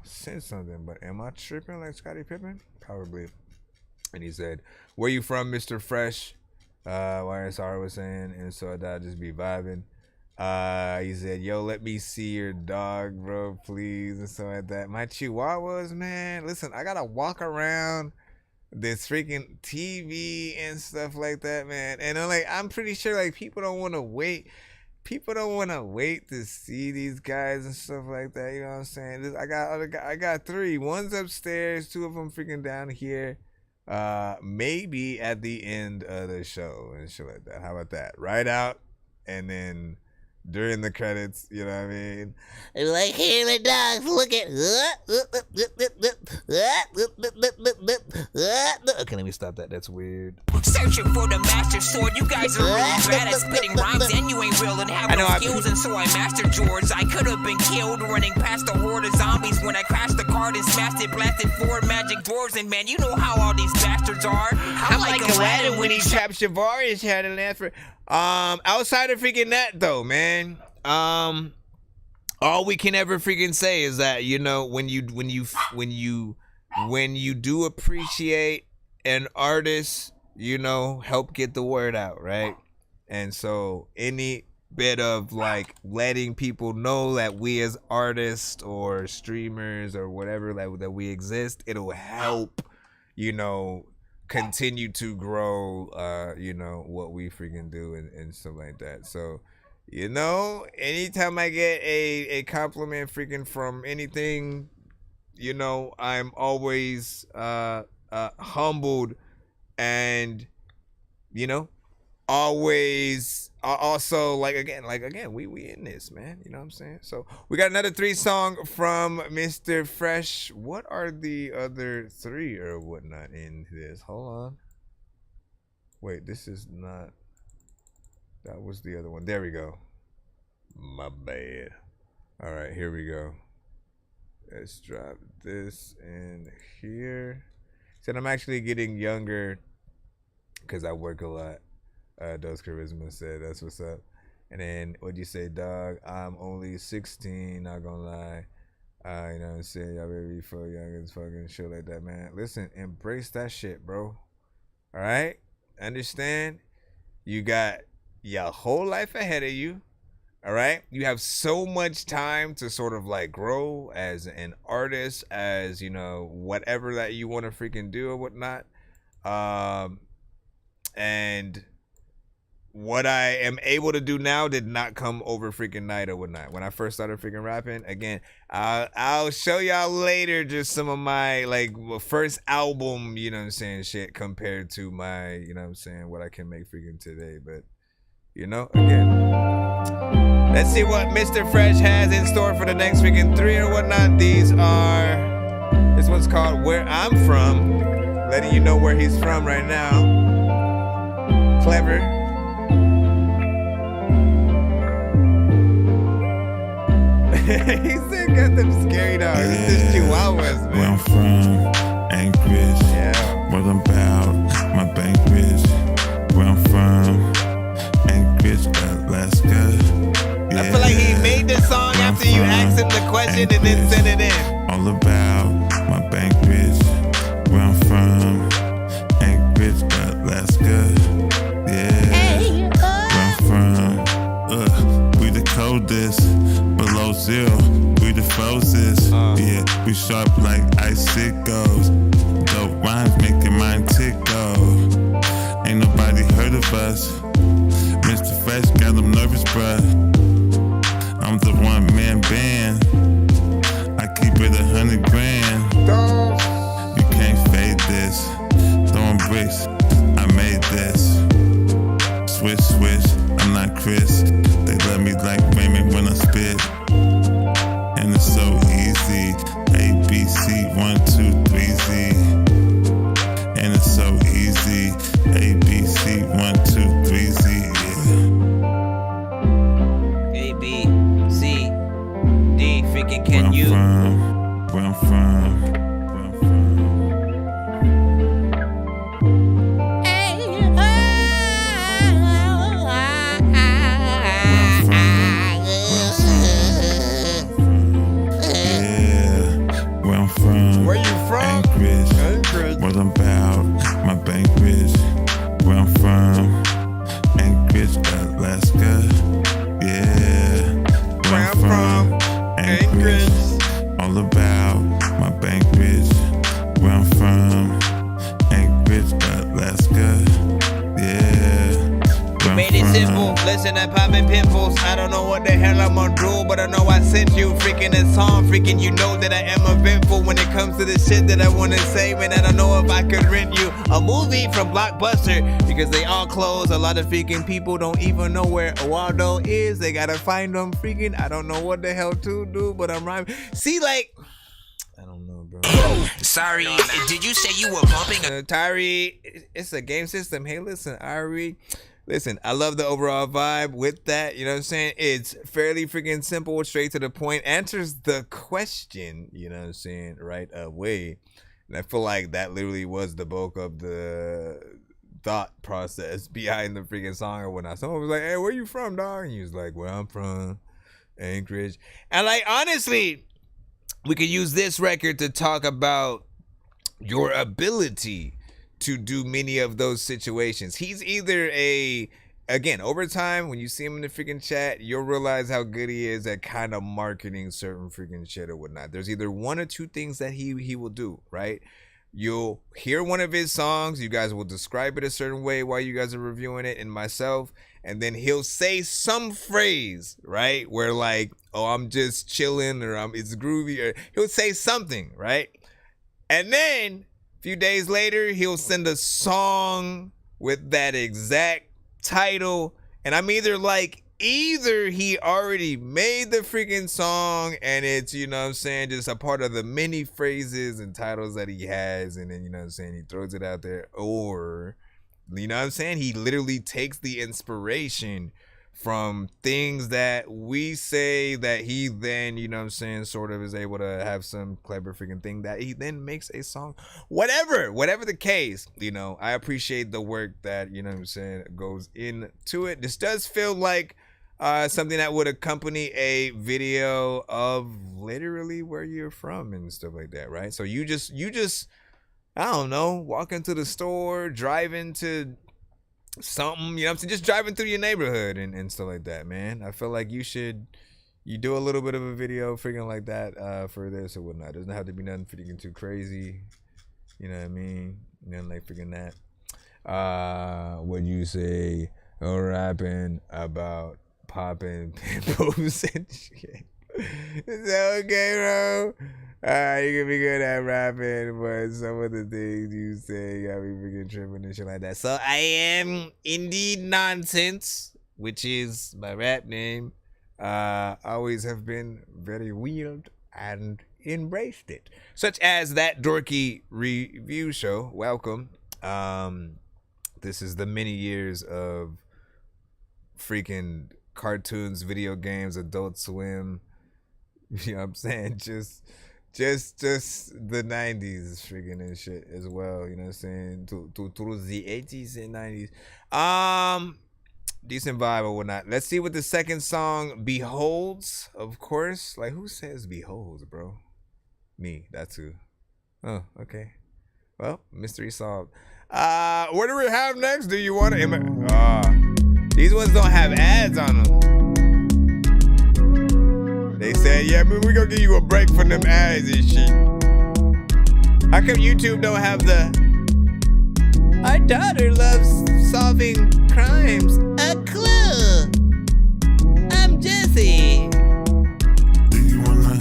sent something, but am I tripping like Scottie Pippen? Probably. And he said, "Where you from, Mr. Fresh?" YSR was saying, and so I just be vibing. He said, "Yo, let me see your dog, bro, please," and so like that. My chihuahuas, man. Listen, I gotta walk around this freaking TV and stuff like that, man. And I'm pretty sure like people don't want to wait. People don't want to wait to see these guys and stuff like that. You know what I'm saying? I got 3. One's upstairs. 2 of them freaking down here. Maybe at the end of the show and shit like that. How about that? Right out, and then during the credits, you know what I mean? It's like, here the dogs, look at. Okay, let me stop that. That's weird. Searching for the master sword. You guys are really bad at spitting rhymes, and you ain't real and have no skills, and so I mastered yours. I could have been killed running past a horde of zombies when I crashed the card and smashed it, blasted 4 magic dwarves, and man, you know how all these bastards are. I'm like Aladdin when he trapped Shavarius had to last for. Outside of freaking that though, man, all we can ever freaking say is that when you do appreciate an artist, help get the word out, right? And so any bit of like letting people know that we as artists or streamers or whatever that we exist, it'll help continue to grow what we freaking do and stuff like that. So anytime I get a compliment freaking from anything, I'm always humbled, and always also like again we in this, man, you know what I'm saying? So we got another 3 song from Mr. Fresh. What are the other 3 or whatnot in this? Hold on, wait, this is not, that was the other one. There we go, my bad. All right, here we go. Let's drop this in here. Said I'm actually getting younger because I work a lot. Those Charisma said, that's what's up. And then what'd you say, dog? I'm only 16, not gonna lie. You know what I'm saying? Y'all baby for young as fucking shit like that, man. Listen, embrace that shit, bro. All right? Understand? You got your whole life ahead of you. All right? You have so much time to sort of like grow as an artist, as, whatever that you want to freaking do or whatnot. And what I am able to do now did not come over freaking night or whatnot. When I first started freaking rapping, again, I'll show y'all later just some of my like first album, you know what I'm saying, shit compared to my, you know what I'm saying, what I can make freaking today. But, again, let's see what Mr. Fresh has in store for the next freaking 3 or whatnot. This one's called Where I'm From, letting you know where he's from right now. clever. He said got them scary dogs. It's just chihuahuas, man. Where I'm from, Anchorage. Yeah. What I'm about, my banquet. Where I'm from, Anchorage, Alaska. Yeah. I feel like he made this song after you asked him the question and then sent it in. All about my banquet. Where I'm from, Anchorage, Alaska. Yeah. Where I'm from, we the coldest. Below zero, we the frozen. Yeah, we sharp like icicles. Dope rhymes making mine tickle. Ain't nobody heard of us. Mr. Fresh got them nervous, bruh. I'm the one-man band. I keep it 100 grand. You can't fade this. Throwing bricks, I made this. Swish, swish, I'm not Chris. They love me like Raymond when I spit. And it's so easy. A, B, C, 1, 2, 3, Z. And it's so easy. A, B, C, 1, 2, 3, Z. A, B, C, D, freaking can you? Where I'm from. Where you from? Anchorage. What I'm about, my banquet. Where I'm from, Anchorage, Alaska. Yeah. Where I'm from, Anchorage. All about my banquet. Where I'm from, Anchorage, Alaska. Yeah. You made it simple. Listen, I'm popping pimples. I don't know what the hell I'm gonna do, but I know I sent you freaking a song. Freaking, you know that I am eventful when it comes to the shit that I wanna say. Man, I don't know if I could rent you a movie from Blockbuster because they all close. A lot of freaking people don't even know where Waldo is. They gotta find them. Freaking, I don't know what the hell to do, but I'm rhyming. See, like, I don't know, bro. Sorry, did you say you were bumping Tyree, it's a game system. Hey, listen, Ari. Listen, I love the overall vibe with that. You know what I'm saying? It's fairly freaking simple, straight to the point. Answers the question, you know what I'm saying, right away. And I feel like that literally was the bulk of the thought process behind the freaking song or whatnot. Someone was like, hey, where you from, dog? And he was like, where I'm from, Anchorage. And like, honestly, we could use this record to talk about your ability to do many of those situations. He's either again, over time, when you see him in the freaking chat, you'll realize how good he is at kind of marketing certain freaking shit or whatnot. There's either one or two things that he will do, right? You'll hear one of his songs, you guys will describe it a certain way while you guys are reviewing it, and myself, and then he'll say some phrase, right? Where like, oh, I'm just chilling, or it's groovy, or he'll say something, right? And then few days later, he'll send a song with that exact title, and I'm either he already made the freaking song and it's, you know what I'm saying, just a part of the many phrases and titles that he has, and then, you know what I'm saying, he throws it out there, or, you know what I'm saying, he literally takes the inspiration from things that we say that he then, you know what I'm saying, sort of is able to have some clever freaking thing that he then makes a song. Whatever the case, you know, I appreciate the work that, you know what I'm saying, goes into it. This does feel like something that would accompany a video of literally where you're from and stuff like that, right? So you just I don't know, walking to the store, driving to something, you know what I'm saying, just driving through your neighborhood and stuff like that, man. I feel like you do a little bit of a video freaking like that for this or whatnot. Doesn't have to be nothing freaking too crazy, you know what I mean, nothing like freaking that. What you say, or rapping about popping pimples and shit. Is that okay, bro? You can be good at rapping, but some of the things you say got me freaking tripping and shit like that. So I am indeed Nonsenze, which is my rap name. Always have been very weird and embraced it. Such as That Dorky Review Show. Welcome. This is the many years of freaking cartoons, video games, Adult Swim. You know what I'm saying? Just the 90s freaking and shit as well. You know what I'm saying? Through the 80s and 90s. Decent vibe or whatnot. Let's see what the second song beholds. Of course, like who says beholds, bro? Me. That's who. Oh, okay. Well, mystery solved. What do we have next? Do you want to? These ones don't have ads on them. They said, yeah, we're gonna give you a break from them ads and shit. How come YouTube don't have the our daughter loves solving crimes? A clue. I'm Jesse. Do you wanna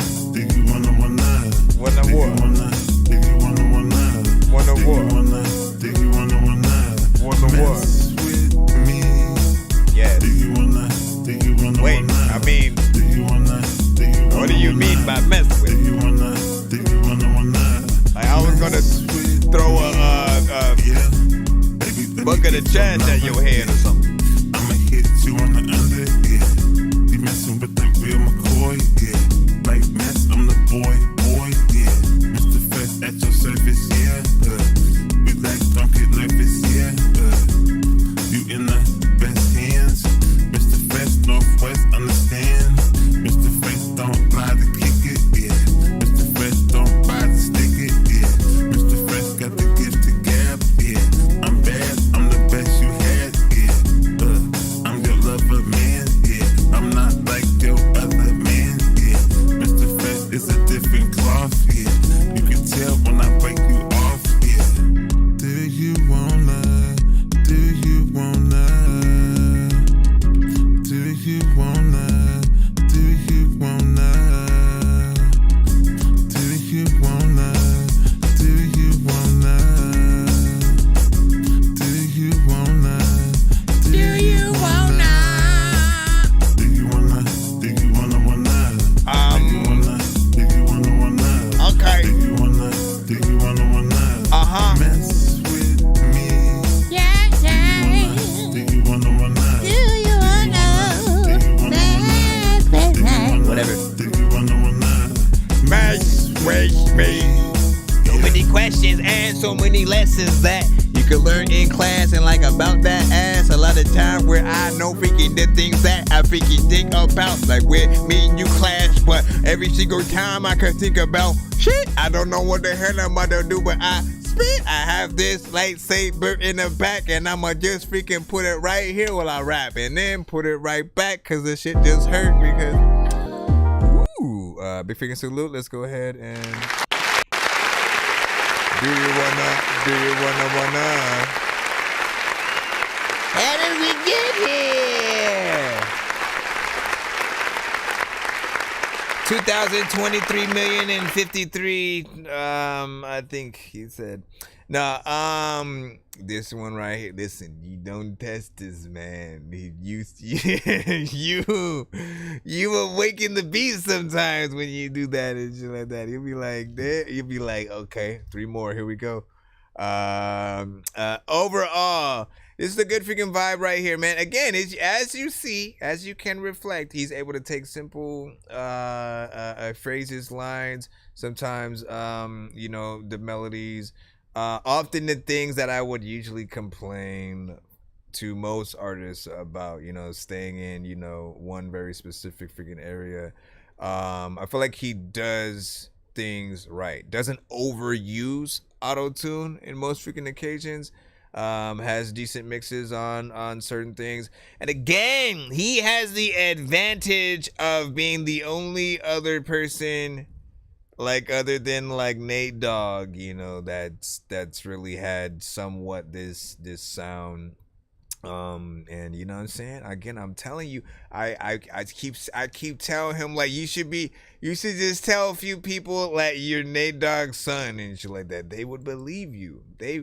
what? Wanna what? Wanna what? Me? Yes. Wait, I mean, what do you mean by mess with? Like I was gonna throw a bucket of trash at your head or something. I'ma hit you on the under, yeah. You messing with that real McCoy, yeah. Like mess, I'm the boy, yeah. Mr. Fresh at your service, yeah. We like don't get nervous, yeah. You in the best hands. Mr. Fresh, Northwest, understand. Mr. Fresh don't lie to kick it, yeah. Mr. Fresh don't buy to stick it, yeah. Mr. Fresh got the gift to gab, yeah. I'm bad, I'm the best you had, yeah. I'm your lover, man, yeah. I'm not like your other man, yeah. Mr. Fresh is a different cloth, yeah. You can tell when I break you off, yeah. Do you wanna? Do you wanna? Do you wanna? Do you wanna? Do you wanna? Do you wanna? Do you wanna? Do you wanna? Do you wanna? Do you wanna? Do you wanna? Okay. Do you wanna? Do you wanna? Mess with me. Yeah, yeah. Do you wanna? Do you wanna? Whatever. Do you wanna? Mess with me. So many questions and so many lessons that you can learn in class, and like about that ass, a lot of time where I know freaking the things that I freaking think about, like where me and you clash, but every single time I could think about shit, I don't know what the hell I'm about to do, but I spit. I have this lightsaber in the back, and I'ma just freaking put it right here while I rap, and then put it right back, cause the shit just hurt because. Big freaking salute. Let's go ahead and do you wanna? How did we get here? 2023,053,000 I think he said. No, this one right here. Listen, you don't test this, man. You awaken the beast sometimes when you do that and shit like that. You'll be like, okay, 3 more. Here we go. Overall, this is a good freaking vibe right here, man. Again, as you can reflect, he's able to take simple phrases, lines, sometimes the melodies, often the things that I would usually complain to most artists about, staying in, one very specific freaking area. I feel like he does things right. Doesn't overuse auto-tune in most freaking occasions. Has decent mixes on certain things. And again, he has the advantage of being the only other person, like other than like Nate Dogg, that's really had somewhat this sound. And you know what I'm saying? Again, I'm telling you, I keep telling him, like, you should just tell a few people like you're Nate Dogg's son and shit like that. They would believe you. They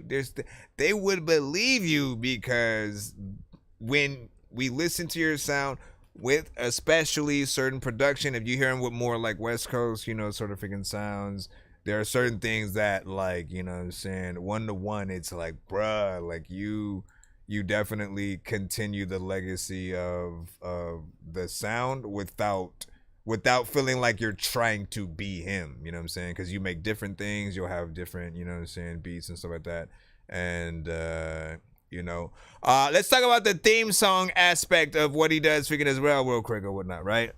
would believe you, because when we listen to your sound with especially certain production, if you hear him with more like West Coast, sort of freaking sounds, there are certain things that, like, you know what I'm saying, 1-to-1, it's like, bruh, like you you definitely continue the legacy of the sound without feeling like you're trying to be him, you know what I'm saying? Because you make different things, you'll have different, you know what I'm saying, beats and stuff like that. And let's talk about the theme song aspect of what he does freaking as well real quick or whatnot, right?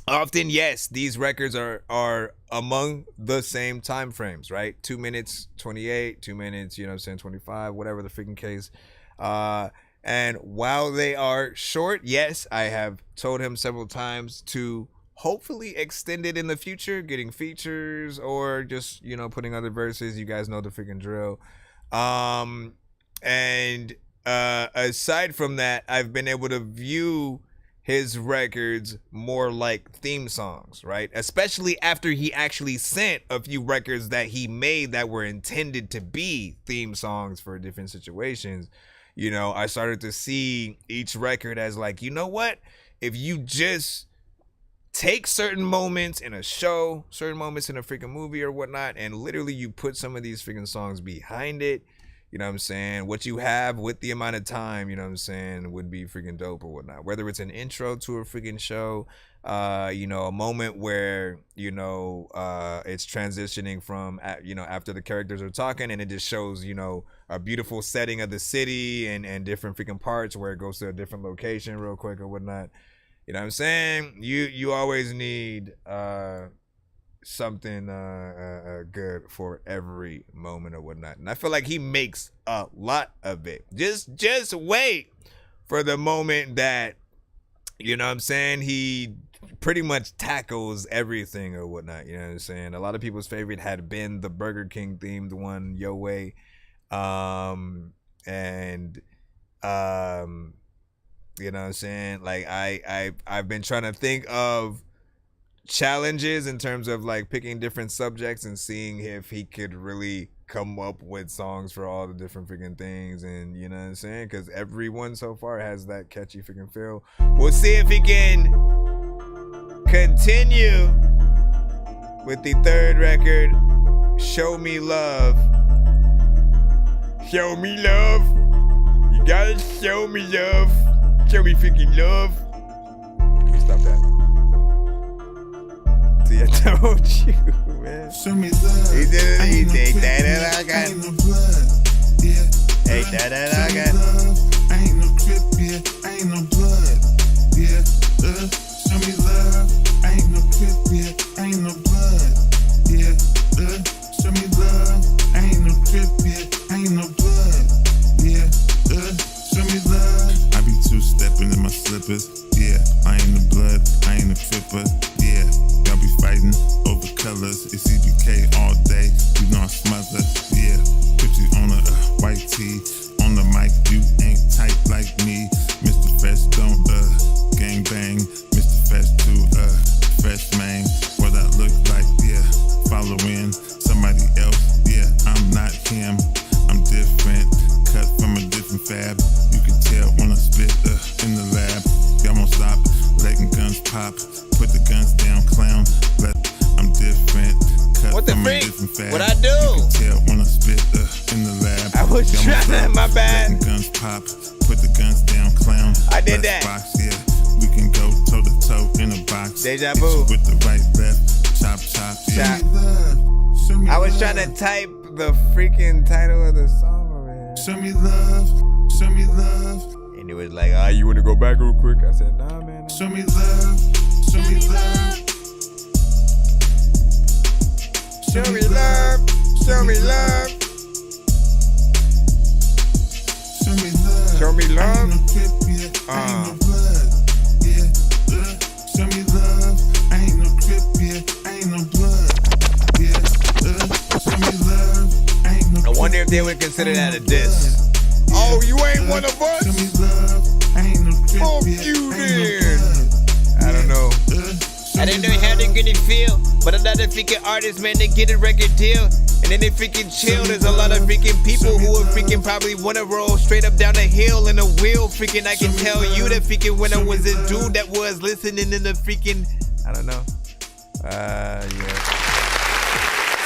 Often, yes, these records are among the same time frames, right? 2 minutes 28, 2 minutes, you know what I'm saying, 25, whatever the freaking case. And while they are short, yes, I have told him several times to hopefully extend it in the future, getting features or just, putting other verses. You guys know the freaking drill. Aside from that, I've been able to view his records more like theme songs, right? Especially after he actually sent a few records that he made that were intended to be theme songs for different situations. I started to see each record as like, you know what? If you just take certain moments in a show, certain moments in a freaking movie or whatnot, and literally you put some of these freaking songs behind it, you know what I'm saying? What you have with the amount of time, you know what I'm saying, would be freaking dope or whatnot. Whether it's an intro to a freaking show, a moment where, it's transitioning from, after the characters are talking and it just shows, a beautiful setting of the city and different freaking parts where it goes to a different location real quick or whatnot. You know what I'm saying? You always need something good for every moment or whatnot. And I feel like he makes a lot of it. Just wait for the moment that, you know what I'm saying, he pretty much tackles everything or whatnot. You know what I'm saying? A lot of people's favorite had been the Burger King themed one, Yo Way. You know what I'm saying? Like I've been trying to think of challenges in terms of like picking different subjects and seeing if he could really come up with songs for all the different freaking things, and you know what I'm saying, because everyone so far has that catchy freaking feel. We'll see if he can continue with the third record, Show Me Love. Show me love. You gotta show me love. Show me freaking love. Let me stop that. See, I told you, man. Show me love. He did it. He did that. I got. Hey, that I got. I ain't no trip, yeah. I ain't no blood, yeah. Show me love. I ain't no trip, yeah. I ain't no blood, yeah. Show me love. I ain't no trip, yeah. I ain't no blood, yeah. Show me love. I be two-stepping in my slippers, yeah. I ain't the blood, I ain't a tripper, yeah. Y'all be fighting over colors. It's EBK all day. You know I smother, yeah. Put you on a white tee. On the mic, you ain't tight like me. Mr. Fresh don't gang bang. Mr. Fresh too fresh man. What I look like, yeah. Following somebody else, yeah. I'm not him. I'm different. Cut from a different fab. You can tell when I spit in the lab. Y'all won't stop letting guns pop. Put the guns down, clown. I'm different. Cut What the from freak? a different fab. What I do? You can tell when I spit in the lab. I was trying. My bad. Letting guns pop. Put the guns down, clown. I did Let's that. Box, yeah. We can go toe to toe in a box. Deja Hit vu. you with the right left. Chop, chop, yeah. I was trying to type the freaking title of the song already. Show me love. Show me love. And it was like, you want to go back real quick? I said, nah, man. Show me love. Show me love. Show me love. Show me love. Show me love. Show me love. I ain't no trip, yeah. I ain't no blood, yeah. Show me love. I ain't no trip, yeah. I ain't no blood, yeah. Show me love. I ain't no I wonder if they would consider that a diss. Oh, you ain't one of us? Show me love. I ain't no trip, Fuck yeah. you I ain't then. no I don't know. I didn't know how they're gonna feel, but a lot of freaking artists, man, they get a record deal, and then they freaking chill. There's a lot of freaking people who would freaking probably wanna roll straight up down the hill in a wheel. Freaking, I can tell you that freaking when I was a dude that was listening in the freaking, I don't know. Yeah.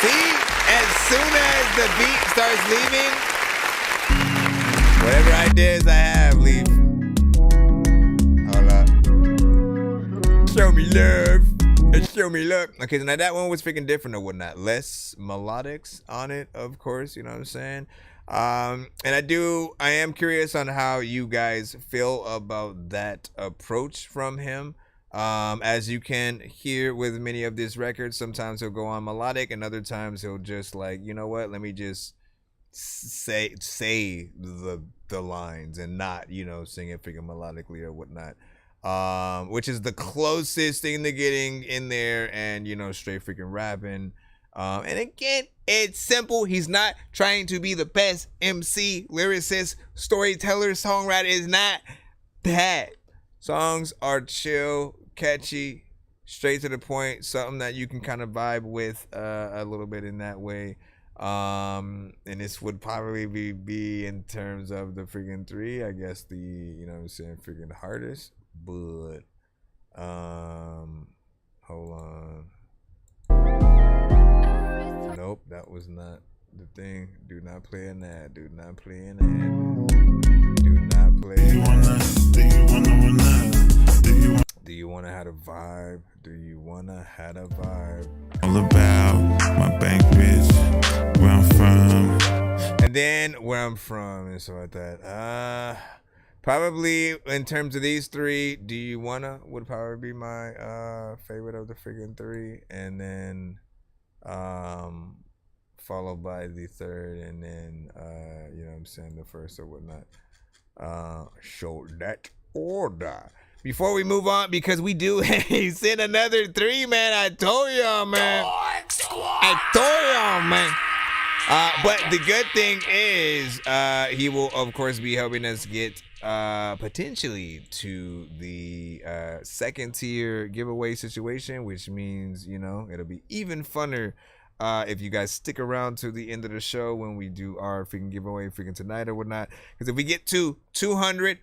See, as soon as the beat starts leaving, Whatever ideas I have, leave. Hold up. Show me love. Show me love. Okay, so now that one was freaking different or whatnot. Less melodics on it, of course. You know what I'm saying? And I am curious on how you guys feel about that approach from him. As you can hear with many of these records, sometimes he'll go on melodic and other times he'll just like, you know what, let me just say the lines and not, you know, sing it freaking melodically or whatnot. Which is the closest thing to getting in there and, you know, straight freaking rapping. And again, it's simple. He's not trying to be the best MC, lyricist, storyteller, songwriter. Is not that. Songs are chill, catchy, straight to the point, something that you can kind of vibe with a little bit in that way. And this would probably be in terms of the freaking 3, I guess the, you know what I'm saying, freaking hardest. But hold on. Nope, that was not the thing. Do not play in that. Do not play in that. Do not play in that. Do you wanna have a vibe? Do you wanna have a vibe? All about my bank bitch, where I'm from. And then where I'm from and stuff like that. Probably in terms of these 3, Do You Wanna would probably be my favorite of the freaking 3, and then followed by the 3rd, and then you know what I'm saying, the 1st or whatnot. Show that order. Before we move on, because we do send another 3, man. I told y'all, man. But the good thing is he will, of course, be helping us get potentially to the 2nd tier giveaway situation, which means, you know, it'll be even funner if you guys stick around to the end of the show when we do our freaking giveaway freaking tonight or whatnot. Because if we get to 200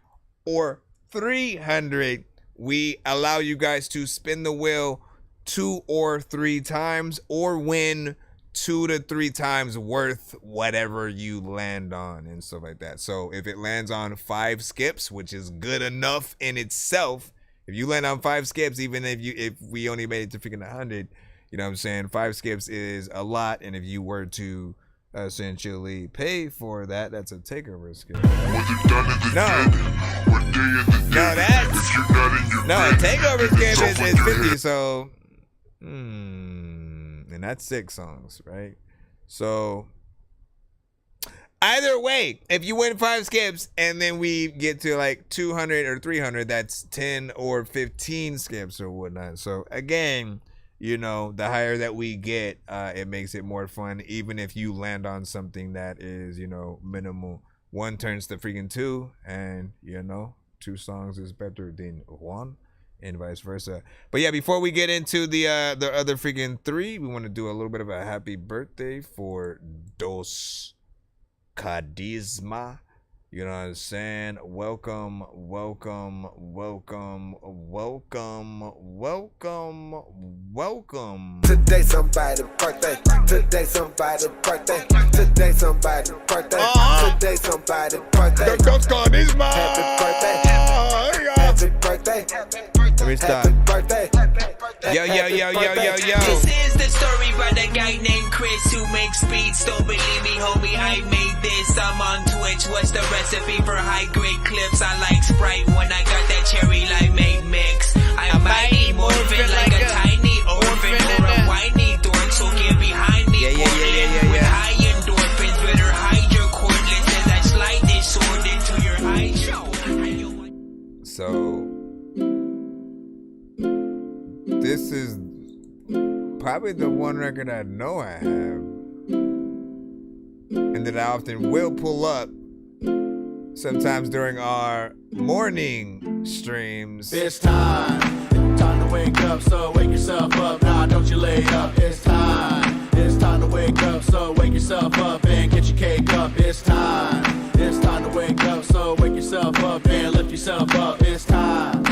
or 300, we allow you guys to spin the wheel 2 or 3 times or win 2 to 3 times worth whatever you land on and stuff like that. So if it lands on 5 skips, which is good enough in itself, if you land on 5 skips, even if we only made it to freaking 100, you know what I'm saying, 5 skips is a lot. And if you were to essentially pay for that, that's a takeover skip. A takeover skip is 50. So and that's 6 songs, right? So either way, if you win 5 skips and then we get to like 200 or 300, that's 10 or 15 skips or whatnot. So again, you know, the higher that we get, it makes it more fun. Even if you land on something that is, you know, minimal, 1 turns to freaking 2, and you know, 2 songs is better than 1. And vice versa. But yeah, before we get into the other freaking 3, we want to do a little bit of a happy birthday for Dos Cadizma. You know what I'm saying? Welcome. Today somebody's birthday. Today somebody's birthday. Today somebody's birthday. Today somebody's birthday. Dos Cadizma. Happy birthday. Happy birthday. Let me stop. Yo. This is the story by the guy named Chris who makes beats. Don't believe me, homie, I made this. I'm on Twitch. What's the recipe for high-grade clips? I like Sprite when I got that cherry limeade mix. I'm mighty morphin' like a tiny orphan or a whiny dork, so get behind me. With high endorphins, better hide your cordless as I slide this sword into your eye. So this is probably the one record I know I have, and that I often will pull up sometimes during our morning streams. It's time to wake up, so wake yourself up. Nah, don't you lay up. It's time to wake up, so wake yourself up and get your cake up. It's time to wake up, so wake yourself up and lift yourself up. It's time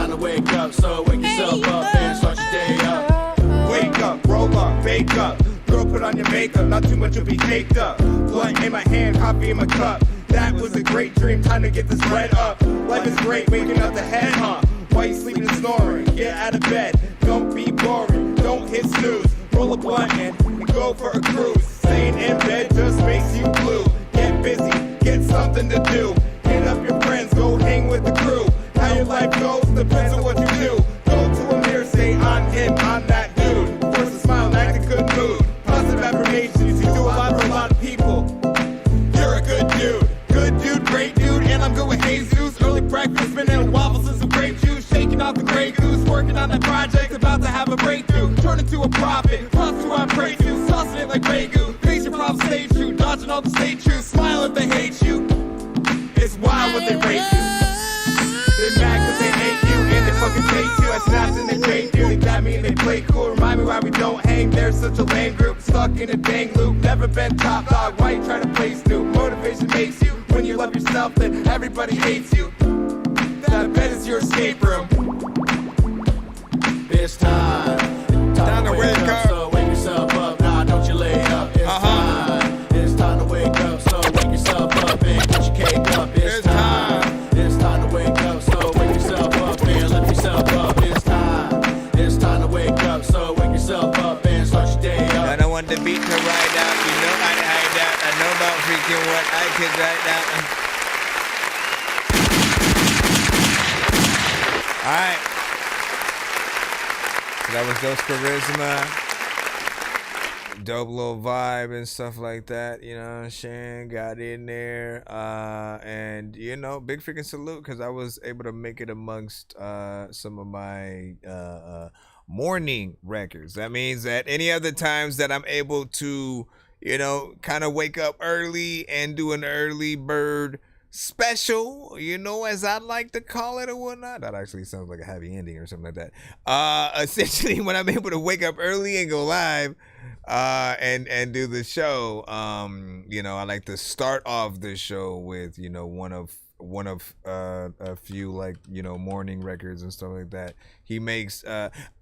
to wake up, so wake yourself up and start your day up. Wake up, roll up, bake up. Girl, put on your makeup, not too much will be caked up. Blunt in my hand, coffee in my cup. That was a great dream, time to get this bread up. Life is great, waking up the head, huh? While you sleeping and snoring, get out of bed. Don't be boring, don't hit snooze. Roll a blunt and go for a cruise. Staying in bed just makes you blue. Get busy, get something to do. Hit up your friends, go hang with the crew. How your life goes depends on what you do. Go to a mirror, say I'm him, I'm that dude. Force a smile and act a good mood. Positive affirmations, you do a lot for a lot of people. You're a good dude, great dude, and I'm good with Jesus. Early breakfast, spinning waffles and some grape juice. Shaking off the Grey Goose, working on that project, about to have a breakthrough. Turn into a prophet, props who I pray to. Saucing it like Ragu, face your problems, stay true. Dodging all the stay true, smile if they hate you. It's wild what they rate you. They mad cause they hate you, and they fucking hate you. I snapped and they paid you, they got me and they play cool. Remind me why we don't hang, they're such a lame group. Stuck in a dang loop, never been top dog. Why you try to play Snoop? Motivation makes you, when you love yourself then everybody hates you. That bed is your escape room. It's time to wake up, so wake yourself up. Nah, don't you lay up. It's time to wake up, so wake yourself up and get your cake up. It's time to wake up, so wake yourself up and lift yourself up. It's time to wake up, so wake yourself up and start your day up. I don't want the beat to ride out, you know I'd hide out. I know about freaking what I could write out. Alright. That was Dose Charisma. Dope little vibe and stuff like that, you know what I'm saying? Got in there. And, you know, big freaking salute because I was able to make it amongst some of my morning records. That means that any other times that I'm able to, you know, kind of wake up early and do an early bird special, you know, as I like to call it or whatnot. That actually sounds like a happy ending or something like that. Essentially, when I'm able to wake up early and go live and do the show, you know, I like to start off the show with, you know, one of a few, like, you know, morning records and stuff like that. He makes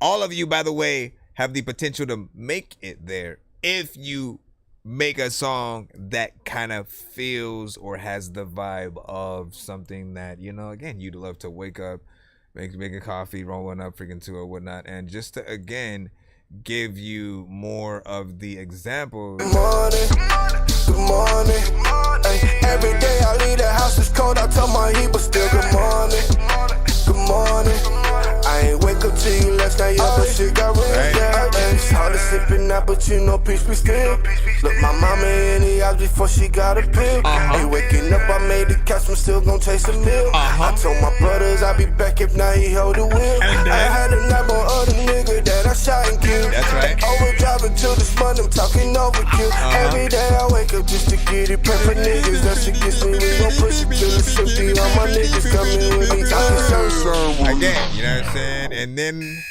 all of you, by the way, have the potential to make it there if you make a song that kind of feels or has the vibe of something that, you know, again, you'd love to wake up, make a coffee, roll one up freaking to or whatnot, and just to again give you more of the examples. Good morning. Ay, every day I leave the house, it's cold. I tell my heat, but still good morning. Good morning. I ain't wake up till you left night, yeah, but shit got real. It's hard to sippin' now, but you know peace be still. Look my mama in the eyes before she got a pill. Hey, waking up, I made the catch, I'm still gon' chase a meal. I told my brothers I'll be back if now he hold the wheel. I had a nap on other nigga that I shot and killed. That's right. Overdrive until this month, I'm talking overkill. Every day I wake up just to get it, pray for niggas. That shit gets me, we gon' push it till it's empty. All my niggas coming with me, talking so again, you know what I'm saying? And then,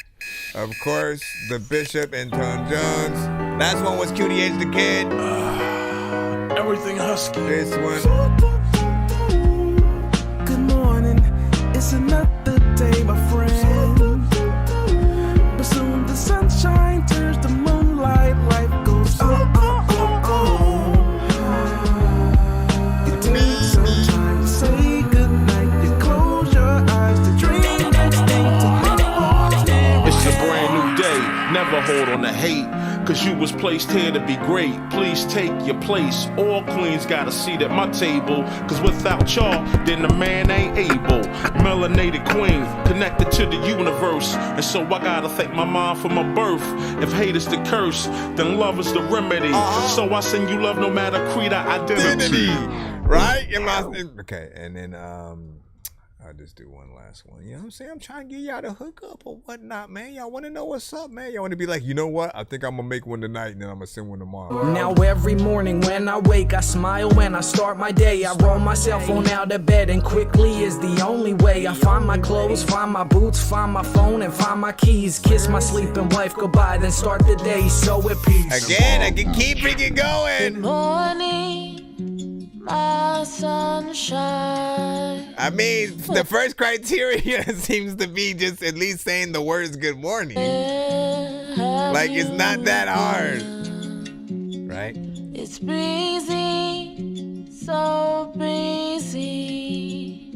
of course, the Bishop and Tone Jones. Last one was Cutie H the Kid. Everything husky. This one. Good morning, it's another day, my friend. But soon the sunshine turns to moonlight, life goes It takes some time to say goodnight. You close your eyes to dream the next thing tomorrow. It's a brand new day, never hold on to hate. Cause you was placed here to be great. Please take your place. All queens got a seat at my table. Cause without y'all, then the man ain't able. Melanated queen, connected to the universe. And so I gotta thank my mom for my birth. If hate is the curse, then love is the remedy. So I send you love no matter creed or identity. Right? Okay, and then I'll just do one last one. You know what I'm saying? I'm trying to get y'all to hook up or whatnot, man. Y'all want to know what's up, man. Y'all want to be like, you know what? I think I'm going to make one tonight and then I'm going to send one tomorrow. Now every morning when I wake, I smile when I start my day. I roll my cell phone out of bed and quickly is the only way. I find my clothes, find my boots, find my phone and find my keys. Kiss my sleeping wife goodbye, then start the day so at peace. Again, I can keep freaking going. Good morning, my sunshine. I mean, the first criteria seems to be just at least saying the words good morning. Like, it's not that hard. Right? It's breezy, so so breezy.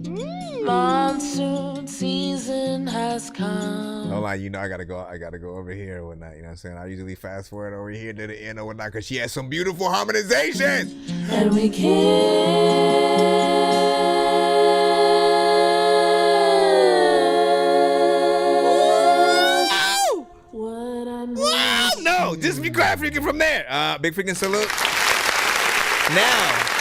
Monsoon season has come. No lie, you know I gotta go over here or whatnot, you know what I'm saying? I usually fast forward over here to the end or whatnot because she has some beautiful harmonizations. And we Wow, no, just be quiet freaking from there. Big freaking salute. Now.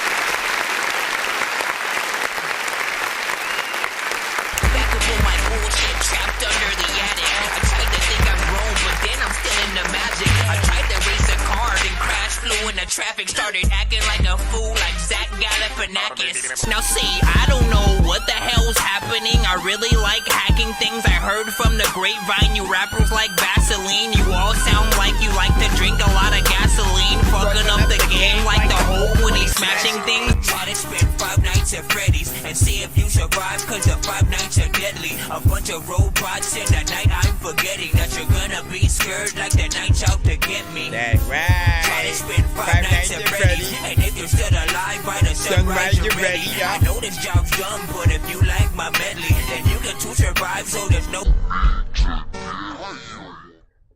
Trapped under the attic. I tried to think I'm grown, but then I'm still in the magic. I tried to race a car, then crashed, flew into traffic, started acting like a fool, like Zach Galifianakis. Now see, I don't know what the hell's happening. I really like hacking things. I heard from the grapevine, you rappers like Vaseline. You all sound like you like to drink a lot of gasoline, fucking up the game like the Hulk when he's smashing things. Try to spend 5 nights at Freddy's and see if you survive, cause the 5 nights are deadly. A bunch of robots in the night, I'm forgetting that you're gonna be scared like the night's out to get me. That's right. Try to spend 5 nights at Freddy's, and if you're still alive by the sunrise, you're ready. I know this job's young, but if you like my medley, then you can too survive, so there's no...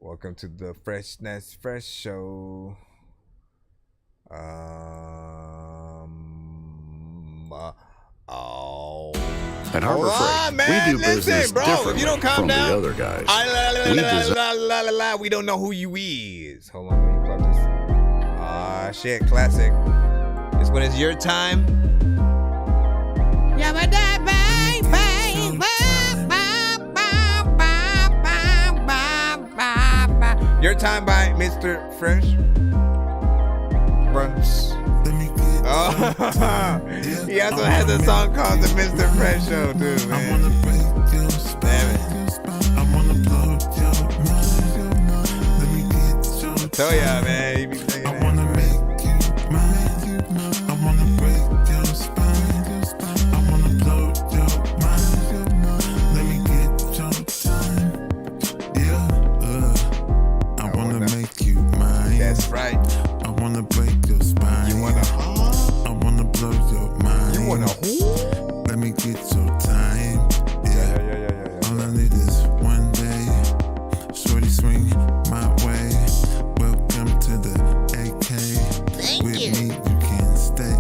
Welcome to the Freshness Fresh Show. At Harbor Freight, we do business differently from the other guys. We don't know who you is. Hold on, let me plug this. Ah, shit, classic. This one is your time. Your Time by Mr. Fresh. Brunch. Oh, he also has a song called The Mr. Fresh Show, too, man. Damn it. I tell y'all, man, he be singing that. That's right. I wanna break your spine. You wanna I wanna blow your mind. You wanna who? Let me get your time. Yeah. All I need is one day. Shorty swing my way. Welcome to the AK. With me you can stay.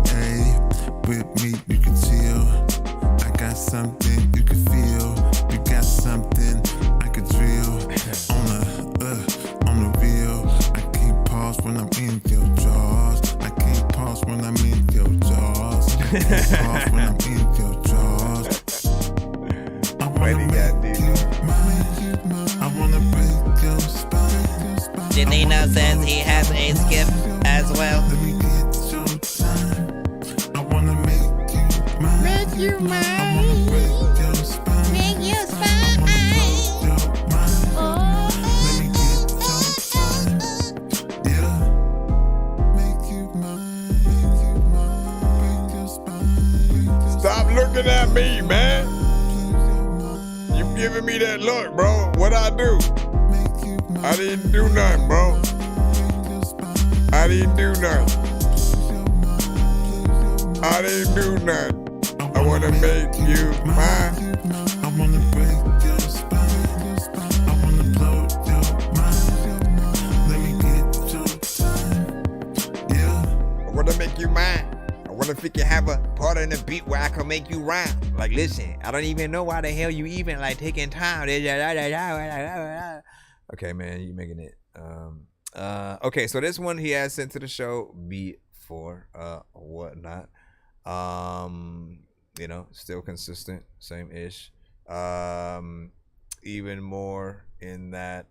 With me you can chill. I got something you can feel. You got something I could drill. On the real. I can't pause when I'm in your jaws. I can't pause when I'm in your jaws. I can't pause when I'm in your jaws. I wanna make you mine. I wanna break your spine. Janino says he has a skip as well. Let me get your time. I wanna make you mine. Make you mine. I wanna break your spine. Make you spine. Stop looking at me, man. You giving me that look, bro. What I do? I didn't do nothing, bro. I didn't do nothing. I didn't do nothing. I wanna make you mine. I wanna break your spine. I wanna blow your mind. Let me get your time. Yeah. I wanna make you mine. What if we can have a part in the beat where I can make you rhyme? Like, listen, I don't even know why the hell you even like taking time. Okay, man, you making it. Okay, so this one he has sent to the show before, whatnot. You know, still consistent, same ish. Even more in that,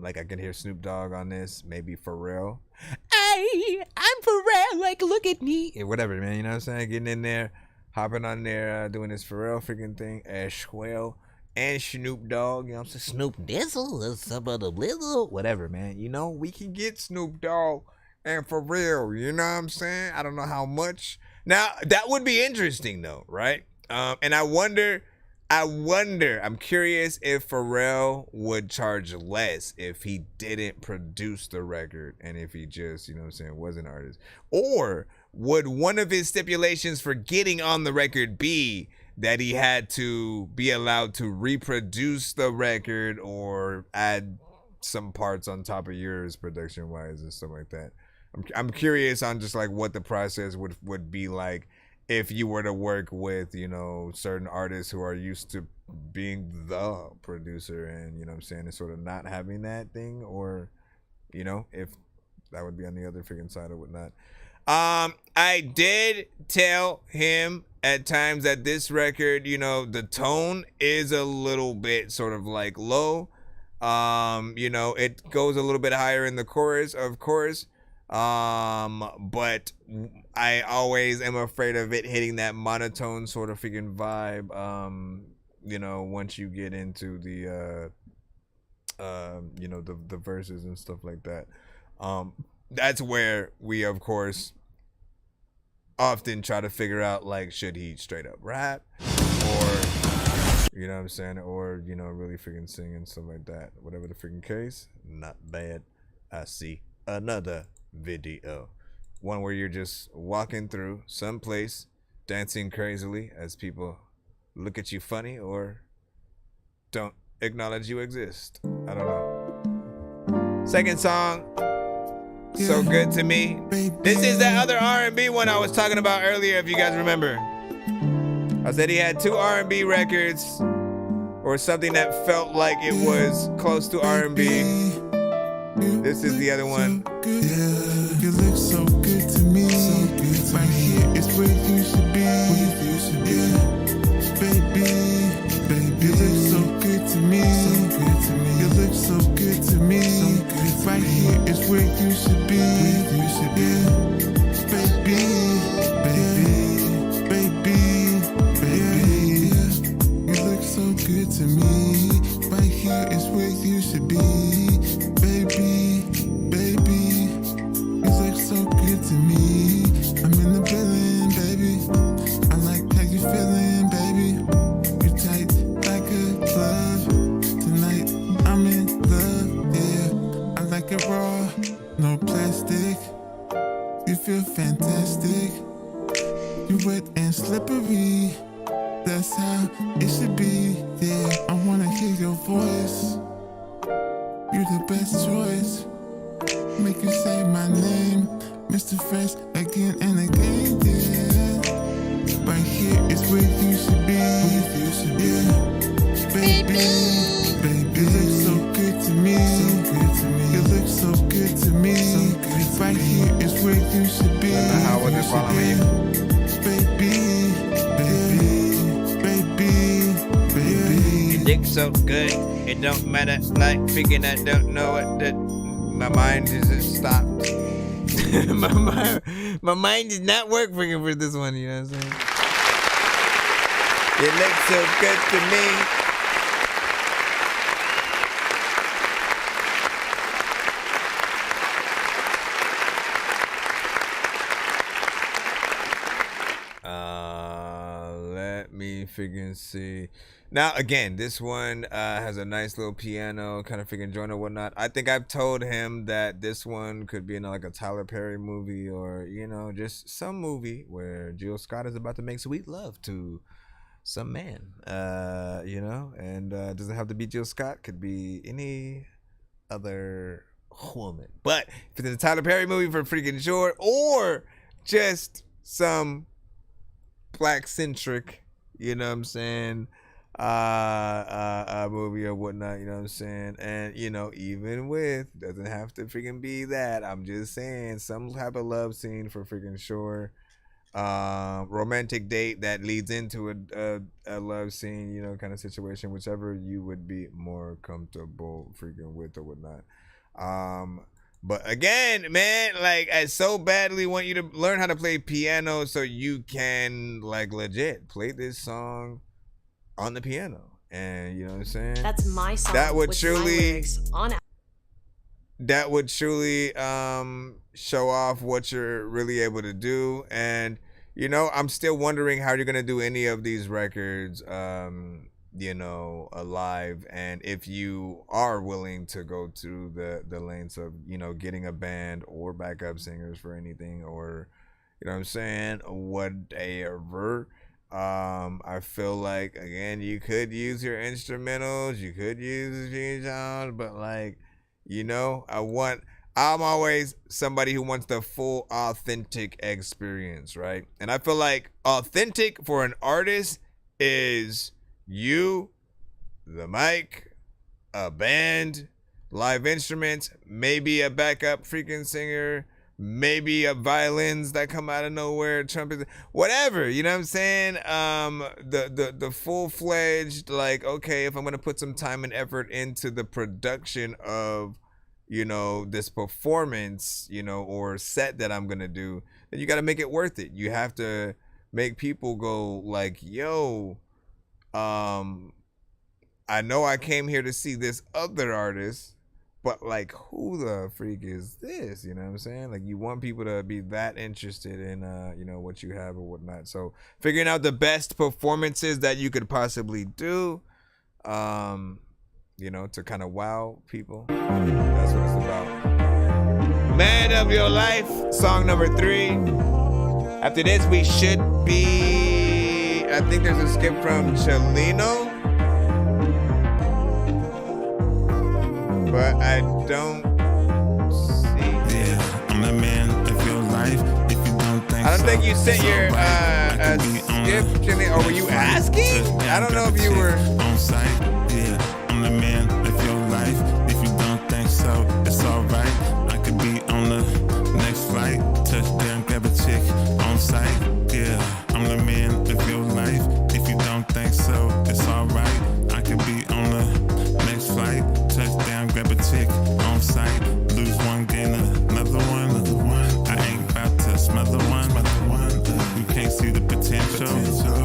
like I can hear Snoop Dogg on this, maybe Pharrell. Hey, I'm Pharrell, like look at me. Yeah, whatever, man, you know what I'm saying? Getting in there, hopping on there, doing this Pharrell freaking thing as well. And Snoop Dogg, you know what I'm saying? Snoop Dizzle, some of the blizzle, whatever, man. You know, we can get Snoop Dogg and Pharrell, you know what I'm saying? I don't know how much. Now, that would be interesting though, right? And I wonder, I'm curious if Pharrell would charge less if he didn't produce the record and if he just, you know what I'm saying, was an artist. Or would one of his stipulations for getting on the record be that he had to be allowed to reproduce the record or add some parts on top of yours production wise and stuff like that? I'm curious on just like what the process would be like if you were to work with, you know, certain artists who are used to being the producer and, you know what I'm saying, and sort of not having that thing, or, you know, if that would be on the other freaking side or whatnot. I did tell him at times that this record, you know, the tone is a little bit sort of like low. You know, it goes a little bit higher in the chorus, of course. But I always am afraid of it hitting that monotone sort of freaking vibe. You know, once you get into the you know, the verses and stuff like that. That's where we, of course, often try to figure out, like, should he straight up rap, or, you know what I'm saying, or, you know, really freaking sing and stuff like that. Whatever the freaking case, not bad. I see another video, one where you're just walking through some place, dancing crazily as people look at you funny or don't acknowledge you exist. I don't know. Second song, So Good to Me. This is that other R&B one I was talking about earlier, if you guys remember. I said he had 2 R&B records, or something that felt like it was close to R&B. This is the other one. You look so good to me. Right here is where you should be. Baby, you look so good to me. You look so good to me. Right here is where you should be. Baby, you look so good to me. Right here is where you should be. Baby, you look so good to me. I'm in the building, baby. I like how you feeling, baby. You tight like a glove. Tonight I'm in love, yeah. I like it raw, no plastic. You feel fantastic. You wet and slippery. That's how it should be, yeah. I wanna hear your voice. You're the best choice. Make you say my name, Mr. Fresh, again and again, yeah. Right here is where you should be. Yeah. Baby, you look so good to me. You look so good to me. Right here is where you should be. How was it following you? Baby. You look so good, it don't matter. Like freaking, I don't know what that. My mind just stopped. my mind did not work freaking for this one. You know what I'm saying? It looks so good to me. Let me freaking see. Now, again, this one has a nice little piano kind of freaking joint or whatnot. I think I've told him that this one could be in like a Tyler Perry movie, or, you know, just some movie where Jill Scott is about to make sweet love to some man, you know, and it doesn't have to be Jill Scott. Could be any other woman. But if it's a Tyler Perry movie, for freaking sure, or just some black-centric, you know what I'm saying, a movie or whatnot, you know what I'm saying, and, you know, even with, doesn't have to freaking be that, I'm just saying, some type of love scene for freaking sure, romantic date that leads into a love scene, you know, kind of situation, whichever you would be more comfortable freaking with or whatnot. But again, man, like, I so badly want you to learn how to play piano so you can, like, legit play this song on the piano. And, you know what I'm saying? That's my song. That would with truly, my lyrics on. that would truly show off what you're really able to do. And, you know, I'm still wondering how you're going to do any of these records, you know, live, and if you are willing to go to the lengths of, you know, getting a band or backup singers for anything, or, You know what I'm saying? Whatever. I feel like, again, you could use your instrumentals, you could use the sounds, but like, you know, I'm always somebody who wants the full authentic experience, right? And I feel like authentic for an artist is you, the mic, a band, live instruments, maybe a backup freaking singer, maybe a violins that come out of nowhere, trumpets, whatever, you know what I'm saying? The full-fledged, like, okay, if I'm gonna put some time and effort into the production of, you know, this performance, you know, or set that I'm gonna do, then you gotta make it worth it. You have to make people go like, yo, I know I came here to see this other artist, but like, who the freak is this? You know what I'm saying? Like, you want people to be that interested in, you know, what you have or whatnot. So figuring out the best performances that you could possibly do, you know, to kind of wow people. That's what it's about. Man of Your Life, song number 3. After this, we should be, I think there's a skip from Chelino, but I don't see. Yeah, I'm the man of your life. If you don't think I don't think you so, sent it's your alright. skip, Chelino, or were you asking? I don't know if you were on site. Yeah, I'm the man of your life. If you don't think so, it's alright. I could be on the next flight. Touchdown, grab a chick on site. Yeah, I'm the man of your life. If you don't think so, it's alright. I could be on the next flight. Touchdown, grab a chick on site. Lose one, gain another one. I ain't about to smother one. You can't see the potential.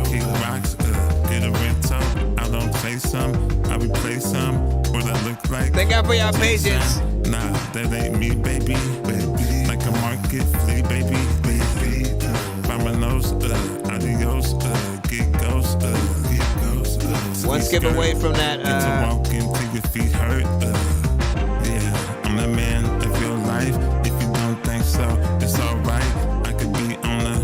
Kick rocks, get a rental. I don't play some, I replace some. What I look like. Thank God for your patience. Nah, that ain't me, baby. Like a market flea, baby. Vamonos, adios, get ghost, one skip away from that. Get to walk until your feet hurt. Yeah, I'm the man of your life. If you don't think so, it's alright. I could be on the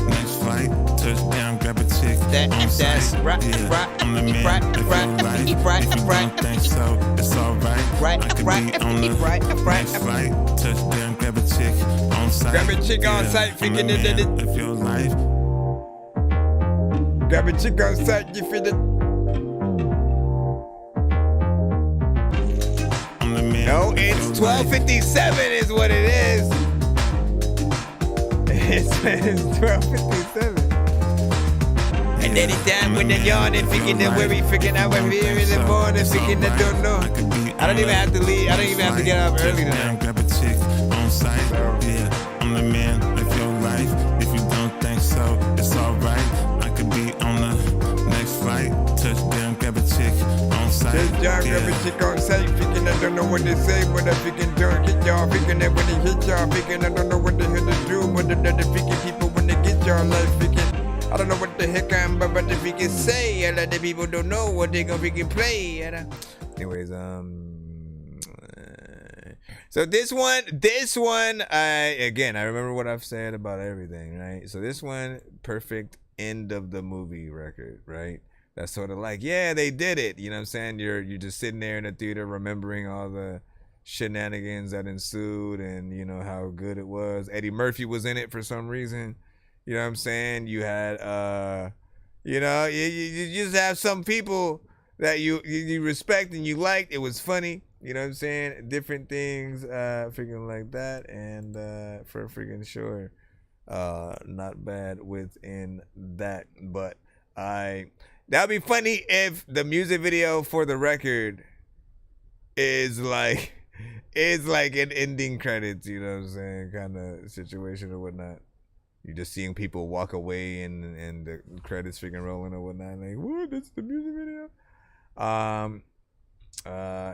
next flight. Touchdown, grab a chick. That's right. Yeah, I'm the man of your life. If you don't think so, it's alright. I could be on the next flight. Touchdown, grab a chick on site. Grab a chick on Yeah, site, I'm figuring the it. man of your life. Grab a chick on site, you feel it. No, it's 12:57 is what it is. It's 12:57. And anytime when they're yawning, thinking that where we freaking out, we're here in the morning, thinking that don't know. I don't even have to leave. I don't even have to get up early tonight. Grab a chick on site. Yeah, I'm the man of your life. If you don't think so, it's alright. I could be on the next flight. Touchdown, grab a chick on site. Touchdown, grab a chick on site. Thinking I don't know what they say, but I freaking don't get y'all. Thinking that when they hit y'all, thinking I don't know what they hit to do, but the freaking people when they get y'all, like freaking. I don't know what the heck I'm about to freaking say. A lot of people don't know what they gonna freaking play. Anyways, so this one, I remember what I've said about everything, right? So this one, perfect end of the movie record, right? That's sort of like, yeah, they did it. You know what I'm saying? You're just sitting there in the theater remembering all the shenanigans that ensued and, you know, how good it was. Eddie Murphy was in it for some reason. You know what I'm saying? You had, you know, you just have some people that you respect and you liked. It was funny. You know what I'm saying? Different things, freaking like that. And for freaking sure, not bad within that. But that'd be funny if the music video for the record is like an ending credits, you know what I'm saying, kind of situation or whatnot. You're just seeing people walk away and the credits freaking rolling or whatnot. Like, what? That's the music video?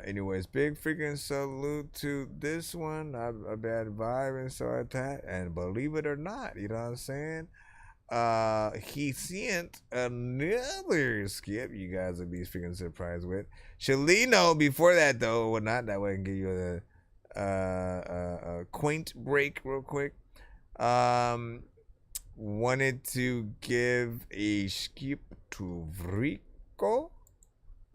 Anyways, big freaking salute to this one. A bad vibe and so at that. And believe it or not, you know what I'm saying? He sent another skip you guys would be freaking surprised with. Chelino before that though, or whatnot. That way I can give you a quaint break real quick. wanted to give a skip to Rico.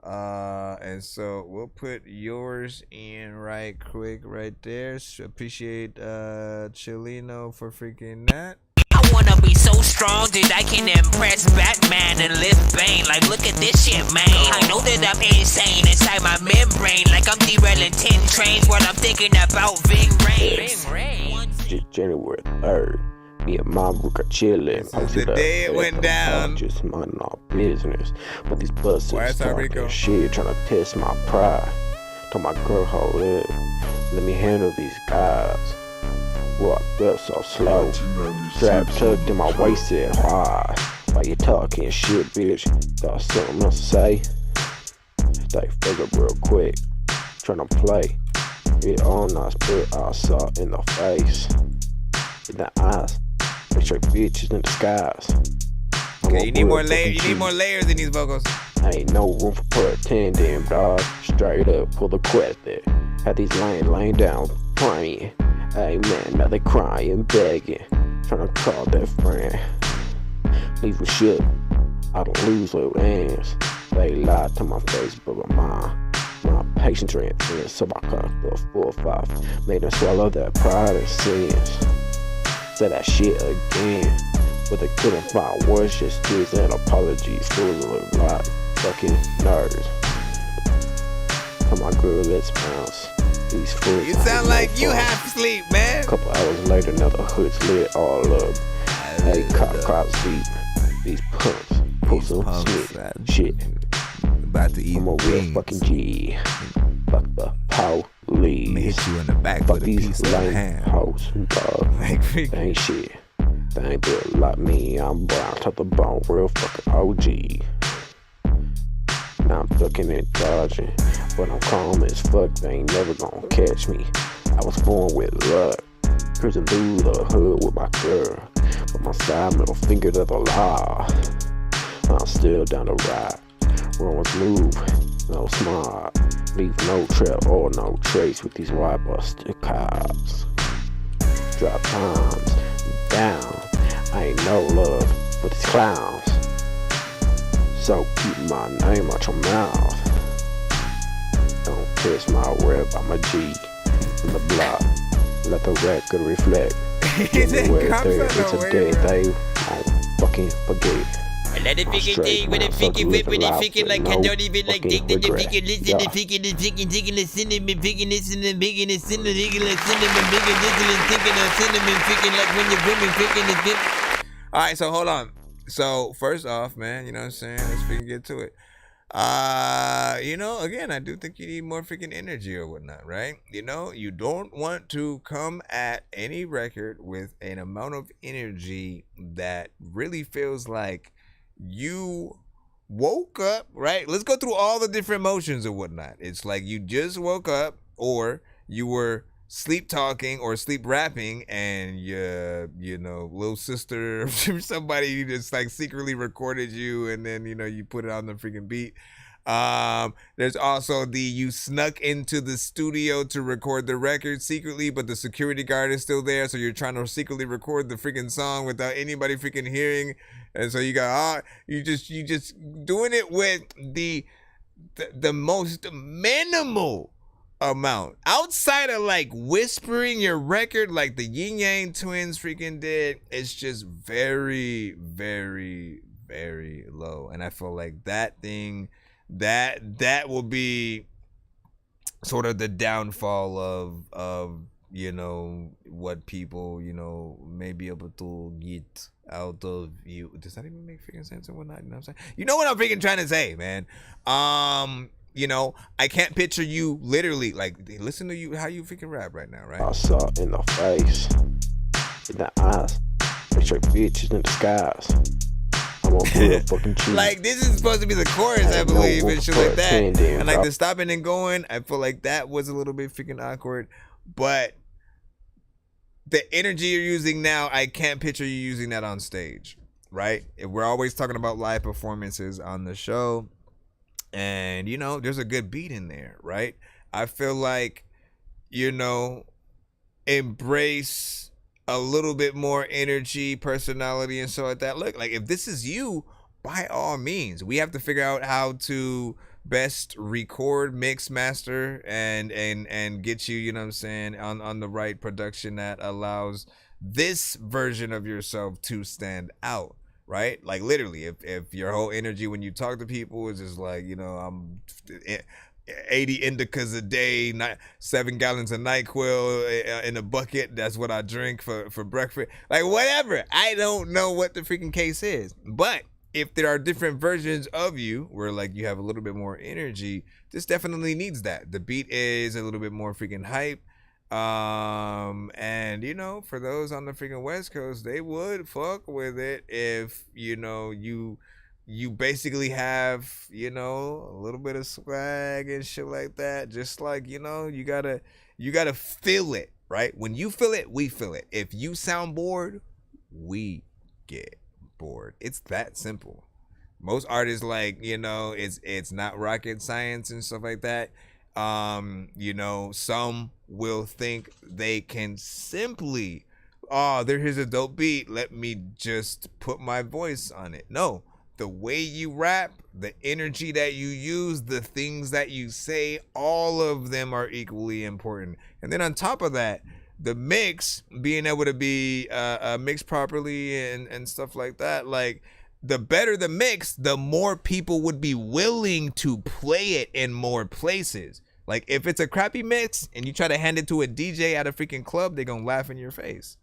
And so we'll put yours in right quick right there. Appreciate Chilino for freaking that. I wanna be so strong that I can impress Batman and lift Bane. Like, look at this shit, man. I know that I'm insane inside my membrane. Like I'm derailing 10 trains while I'm thinking about Ving Rhames. January 3rd. Me and Mom were chilling. The day it went down. Just minding our business. But these buses talking shit, trying to test my pride. Told my girl, hold up. Let me handle these guys. Walked up so slow. Strap tucked in my waist, said, why? Why you talking shit, bitch? Got something else to say? They figure real quick. Tryna play. It all nice, but I saw in the face. In the eyes. Straight bitches in disguise. Okay, you need more layers. You need more layers in these vocals. Ain't no room for pretending, dog. Straight up, pull the quest there. Had these laying down, praying. Hey man, now they crying, begging, trying to call that friend. Leave a shit. I don't lose little ends. They lied to my face, but my patience ran thin, so I cut the 4 or 5. Made them swallow that pride and sins. Say that shit again, but they couldn't find words, just tears and apologies. Full of a lot, fucking nerves. Tell my girl, let's bounce. These fools. You sound like you half asleep, man. Couple hours later, another hood's lit all up. Hey, cops deep. These punks, pull some shit. About to eat. I'm a real fucking G. Fuck the police. Hit you in the back Fuck with a these piece of lame ham. hoes, dog. They ain't shit. They ain't built like me. I'm brown to the bone, real fucking OG. Now I'm ducking and dodging, but I'm calm as fuck. They ain't never gonna catch me. I was born with luck, cruising through the hood with my girl, but my side middle finger to the law. I'm still down the ride, rolling smooth, no smart, leave no trail or no trace with these white busted cops. Drop times down, I ain't no love for these clowns. So keep my name out your mouth. Don't piss my rep, I'm a G in the block. Let the record reflect. January 3rd, it's a day they won't fucking forget. Let it figure dig with a figure whip with it figure like I don't even like dig that the figure listen to figure the chicken chicken the cinnamon picking this in the biggin the cinnamon like cinnamon bigger this thinking of cinnamon picking like when you're women picking the dip. Alright, so hold on. So first off, man, you know what I'm saying? Let's freaking get to it. You know, again, I do think you need more freaking energy or whatnot, right? You know, you don't want to come at any record with an amount of energy that really feels like you woke up, right? Let's go through all the different motions or whatnot. It's like you just woke up, or you were sleep talking or sleep rapping, and you know, little sister or somebody just like secretly recorded you, and then, you know, you put it on the freaking beat. There's also you snuck into the studio to record the record secretly, but the security guard is still there, so you're trying to secretly record the freaking song without anybody freaking hearing, and so you got you just doing it with the most minimal amount outside of like whispering your record like the Yin Yang Twins freaking did. It's just very, very, very low, and I feel like that thing that will be sort of the downfall of you know, what people, you know, may be able to get out of you. Does that even make freaking sense or whatnot? You know what I'm saying? You know what I'm freaking trying to say, man. You know, I can't picture you literally like listen to you how you freaking rap right now, right? I saw in the face, in the eyes, straight bitches in disguise. I'm a real fucking G. Like this is supposed to be the chorus, I believe, and shit like that. And like the stopping and going, I feel like that was a little bit freaking awkward. But the energy you're using now, I can't picture you using that on stage, right? We're always talking about live performances on the show. And, you know, there's a good beat in there, right? I feel like, you know, embrace a little bit more energy, personality, and so like that. Look, like if this is you, by all means, we have to figure out how to best record, mix, master, and get you, you know what I'm saying, on the right production that allows this version of yourself to stand out, right? Like literally, if your whole energy when you talk to people is just like, you know, I'm 80 indicas a day, 7 gallons of NyQuil in a bucket, that's what I drink for breakfast, like whatever. I don't know what the freaking case is, but if there are different versions of you where like you have a little bit more energy, this definitely needs that. The beat is a little bit more freaking hype. And you know, for those on the freaking West Coast, they would fuck with it if, you know, you basically have, you know, a little bit of swag and shit like that. Just like, you know, you gotta feel it, right? When you feel it, we feel it. If you sound bored, we get bored. It's that simple. Most artists, like, you know, it's not rocket science and stuff like that. You know, some will think they can simply, here's a dope beat, let me just put my voice on it. No, the way you rap, the energy that you use, the things that you say, all of them are equally important. And then on top of that, the mix, being able to be mixed properly and stuff like that, like the better the mix, the more people would be willing to play it in more places. Like if it's a crappy mix and you try to hand it to a DJ at a freaking club, they're gonna laugh in your face.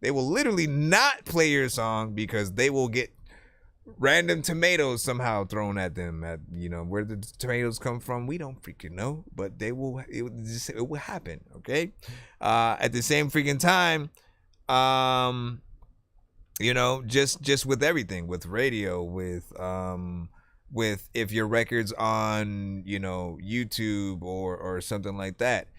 They will literally not play your song because they will get random tomatoes somehow thrown at them. At, you know, where the tomatoes come from, we don't freaking know, but it will happen. Okay. At the same freaking time, you know, just with everything, with radio, with if your record's on, you know, YouTube or something like that,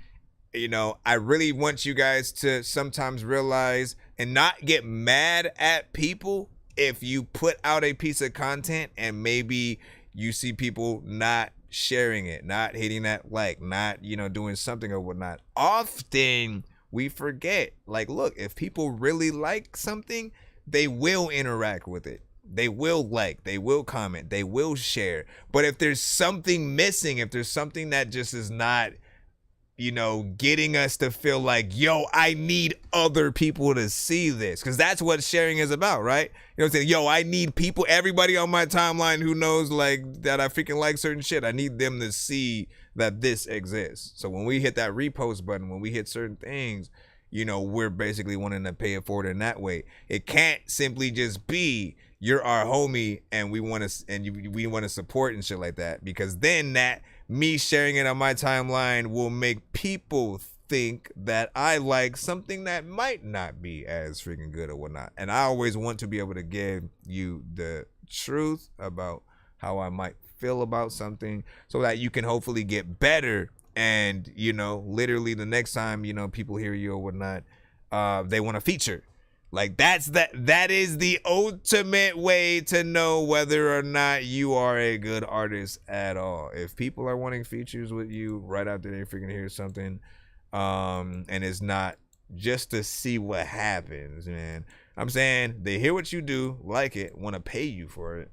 you know, I really want you guys to sometimes realize and not get mad at people if you put out a piece of content and maybe you see people not sharing it, not hitting that like, not, you know, doing something or whatnot. Often we forget, like, look, if people really like something, they will interact with it. They will like, they will comment, they will share. But if there's something missing, if there's something that just is not, you know, getting us to feel like, yo, I need other people to see this. Because that's what sharing is about, right? You know what I'm saying? Yo, I need people, everybody on my timeline who knows like that I freaking like certain shit. I need them to see that this exists. So when we hit that repost button, when we hit certain things, you know, we're basically wanting to pay it forward in that way. It can't simply just be, you're our homie and we want to support and shit like that, because then that me sharing it on my timeline will make people think that I like something that might not be as freaking good or whatnot. And I always want to be able to give you the truth about how I might feel about something so that you can hopefully get better. And, you know, literally the next time, you know, people hear you or whatnot, they want to feature. Like that is the ultimate way to know whether or not you are a good artist at all. If people are wanting features with you right after they freaking hear something, and it's not just to see what happens, man. I'm saying they hear what you do, like it, want to pay you for it,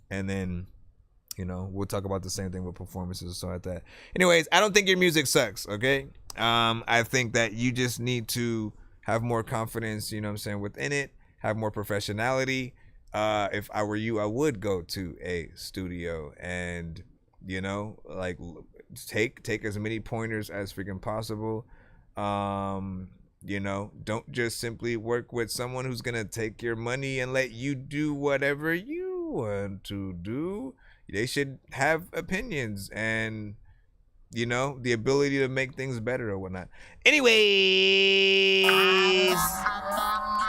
and then, you know, we'll talk about the same thing with performances and stuff like that. Anyways, I don't think your music sucks, okay? I think that you just need to have more confidence, you know what I'm saying, within it, have more professionality. If I were you, I would go to a studio and, you know, like take as many pointers as freaking possible. You know, don't just simply work with someone who's gonna take your money and let you do whatever you want to do. They should have opinions and, you know, the ability to make things better or whatnot. Anyways,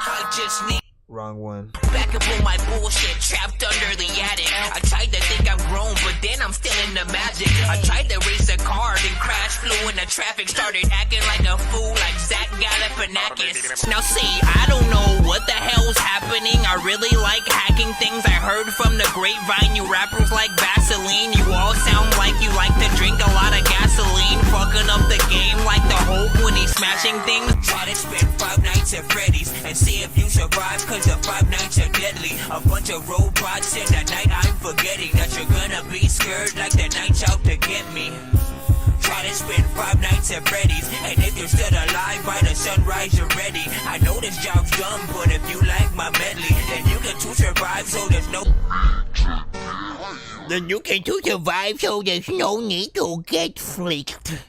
I just need wrong one. back up on my bullshit, trapped under the attic. I tried to think I've grown, but then I'm still in the magic. I tried to race a car, then crash, flew into traffic, started acting like a fool, like Zach Galifianakis. Now see, I don't know what the hell's happening. I really like hacking things. I heard from the grapevine, you rappers like Vaseline. You all sound like you like to drink a lot of gasoline, fucking up the game like the Hulk when he's smashing things. Try to spend 5 nights nights at Freddy's and see if you survive, cause the 5 nights are deadly. A bunch of robots in the night, I'm forgetting that you're gonna be scared like the night's out to get me. Try to spend 5 nights at Freddy's, and if you're still alive by the sunrise you're ready. I know this job's dumb, but if you like my medley, then you can too survive, so there's no need to get flicked.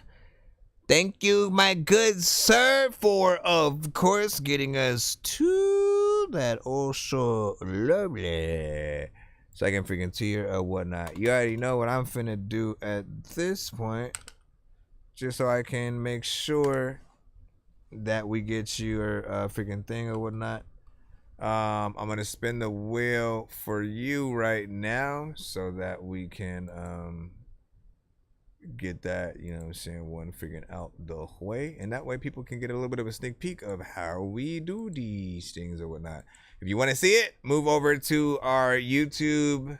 Thank you, my good sir, for, of course, getting us to that also lovely second freaking tier or whatnot. You already know what I'm finna do at this point, just so I can make sure that we get your freaking thing or whatnot. I'm gonna spin the wheel for you right now so that we can get that, you know what I'm saying, one freaking out the way, and that way people can get a little bit of a sneak peek of how we do these things or whatnot. If you want to see it, move over to our YouTube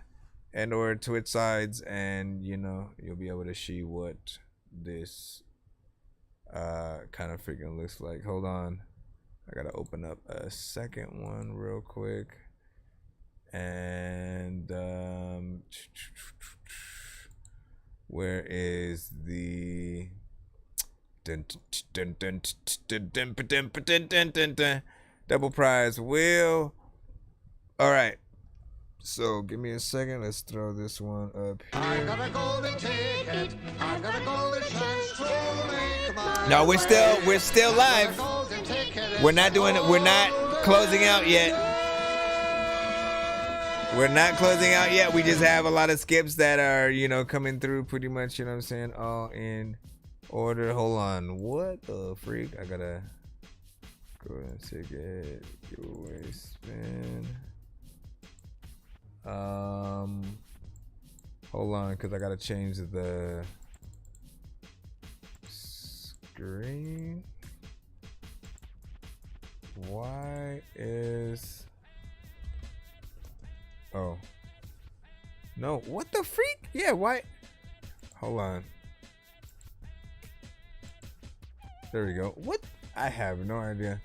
and or Twitch sides, and you know, you'll be able to see what this kind of freaking looks like. Hold on, I gotta open up a second one real quick, and where is the double prize wheel? All right, so give me a second. Let's throw this one up here. I got a golden ticket. I got a golden chance to make my No, we're still live. We're not closing out yet. We're not closing out yet. We just have a lot of skips that are, you know, coming through pretty much, you know what I'm saying, all in order. Hold on. What the freak? I gotta go ahead and take it. Give away spin. Hold on, because I gotta change the screen. Why is... Oh. No, what the freak? Yeah, why? Hold on. There we go. What? I have no idea.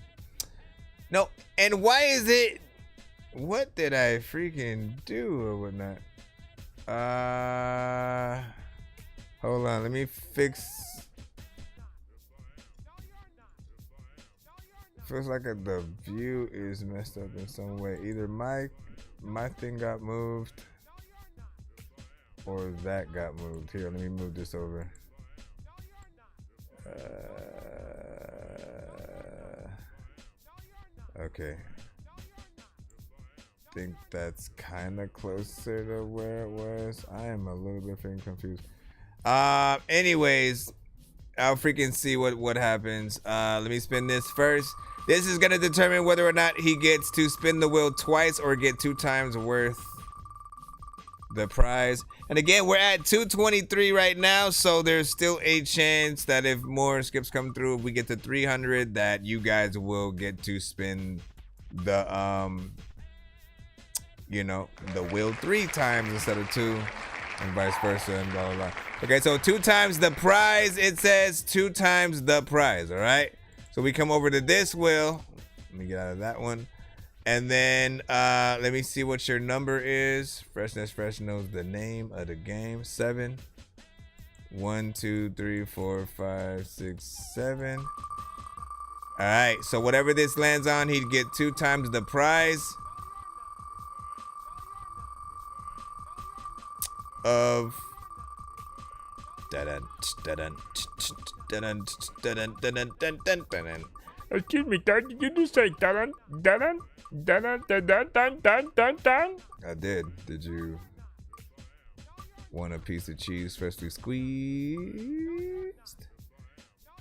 No, and why is it? What did I freaking do or whatnot? Hold on, let me fix. Feels like the view is messed up in some way. Either my thing got moved or that got moved. Here, let me move this over. Okay. I think that's kind of closer to where it was. I am a little bit freaking confused. Anyways, I'll freaking see what happens. Let me spin this first. This is gonna determine whether or not he gets to spin the wheel twice or get 2 times worth the prize. And again, we're at 223 right now, so there's still a chance that if more skips come through, if we get to 300, that you guys will get to spin the you know, the wheel 3 times instead of 2, and vice versa, and blah blah blah. Okay, so 2 times the prize. It says 2 times the prize. All right. So we come over to this wheel. Let me get out of that one. And then let me see what your number is. Freshness Fresh knows the name of the game. 7. 1, 2, 3, 4, 5, 6, 7. All right. So whatever this lands on, he'd get 2 times the prize of excuse me, Dad, did you just say dun dun dun dun dun dun dun dun dun? I did. Did you want a piece of cheese freshly squeezed?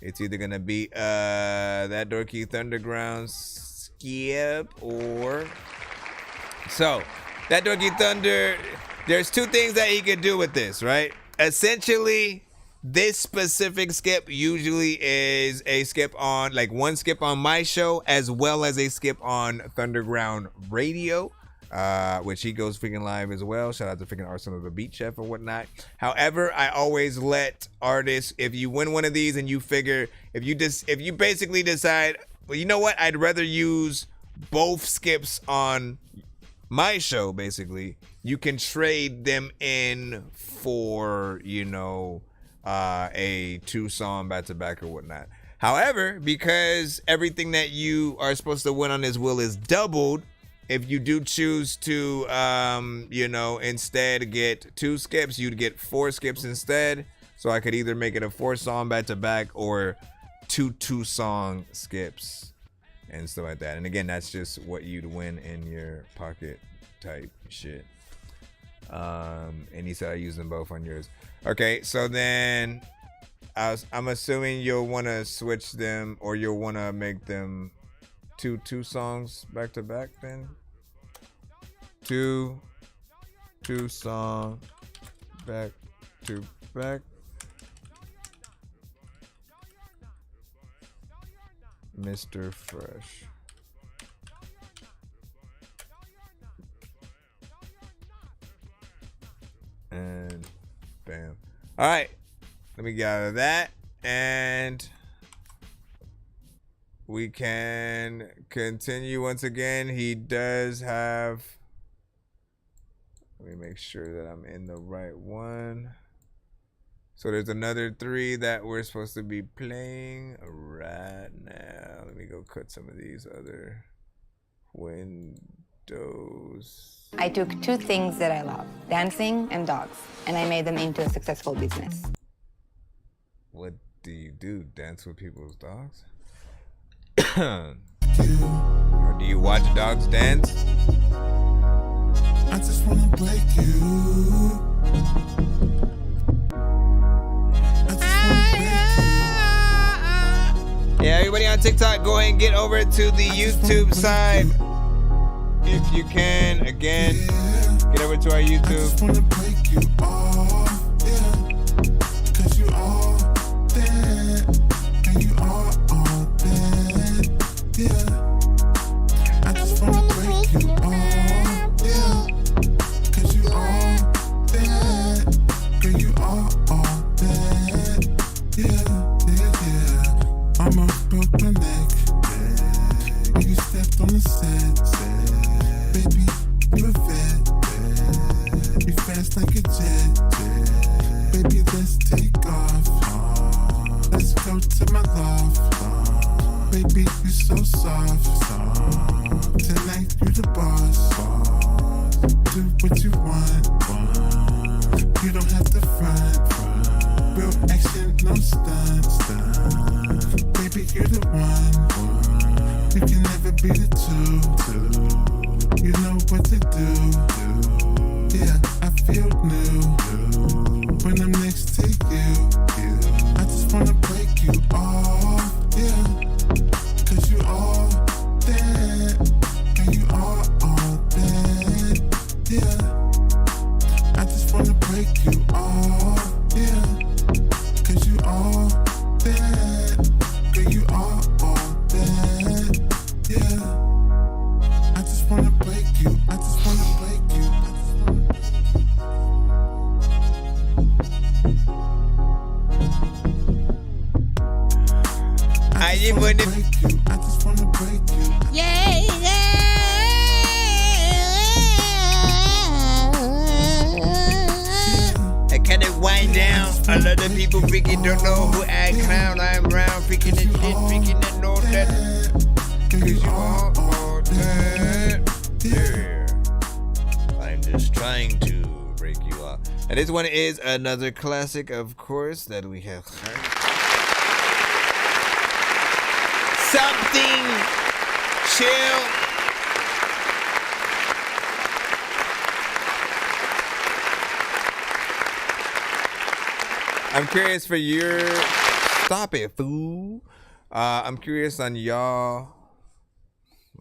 It's either gonna be that Dorky Thunderground skip or so that Dorky Thunder. There's 2 things that he could do with this, right? Essentially, this specific skip usually is a skip on, like, 1 skip on my show, as well as a skip on Thunderground Radio, which he goes freaking live as well. Shout out to freaking Arsenal the Beat Chef and whatnot. However, I always let artists, if you win one of these and you figure, if you basically decide, well, you know what? I'd rather use both skips on my show, basically. You can trade them in for, you know, a 2-song back-to-back or whatnot. However, because everything that you are supposed to win on this wheel is doubled, if you do choose to, you know, instead get 2 skips, you'd get 4 skips instead. So I could either make it a 4-song back-to-back or 2 2-song skips and stuff like that. And again, that's just what you'd win in your pocket type shit. And he said I use them both on yours. Okay, so then I'm assuming you'll want to switch them, or you'll want to make them 2 songs back to back then. 2 song back to back. Mr. Fresh. And bam. All right, let me get out of that, and we can continue once again. He does have, let me make sure that I'm in the right one. So there's another 3 that we're supposed to be playing right now. Let me go cut some of these other windows. I took 2 things that I love, dancing and dogs, and I made them into a successful business. What do you do? Dance with people's dogs? Or do you watch dogs dance? I just wanna break you. Yeah, everybody on TikTok, go ahead and get over to the YouTube side. If you can, again, get over to our YouTube. I just wanna break you off, yeah. 'Cause you all that, and you are all that, yeah. I just wanna break you off, yeah. 'Cause you all that, girl, you are all that, yeah, yeah, yeah. Almost broke my neck, when you stepped on the set. Baby, you a vet, you fast like a jet. Baby, let's take off. Let's go to my loft. Baby, you so soft. Tonight you the boss. Do what you want. You don't have to front. Real action, no stunts. Baby, you're the one. You can never be the 2. You know what to do. Yeah, I feel new when I'm next to you. I just wanna break you off, yeah. 'Cause you all that, and you are all that, yeah. I just wanna break you off, yeah. 'Cause you all that, girl, you are all that, yeah. I just wanna break you. I just wanna break you. I just wanna break you. I just wanna break you. Yeah, I kinda wind down. A lot of people freaking don't know who I clown. I'm around freaking the shit, freaking the know that. 'Cause you are all that. Yeah. I'm just trying to break you off. And this one is another classic, of course, that we have heard. Something chill. I'm curious for your... Stop it, fool. I'm curious on y'all...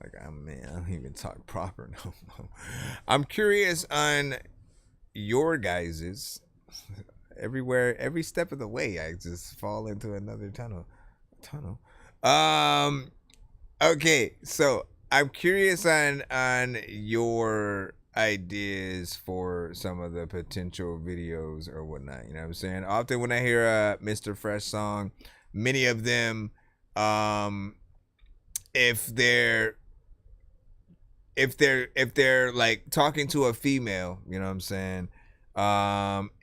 Like, man, I don't even talk proper no more. I'm curious on your guys's... Everywhere, every step of the way, I just fall into another tunnel. Okay, so I'm curious on your ideas for some of the potential videos or whatnot. You know what I'm saying? Often when I hear a Mr. Fresh song, many of them if they're like talking to a female, you know what I'm saying?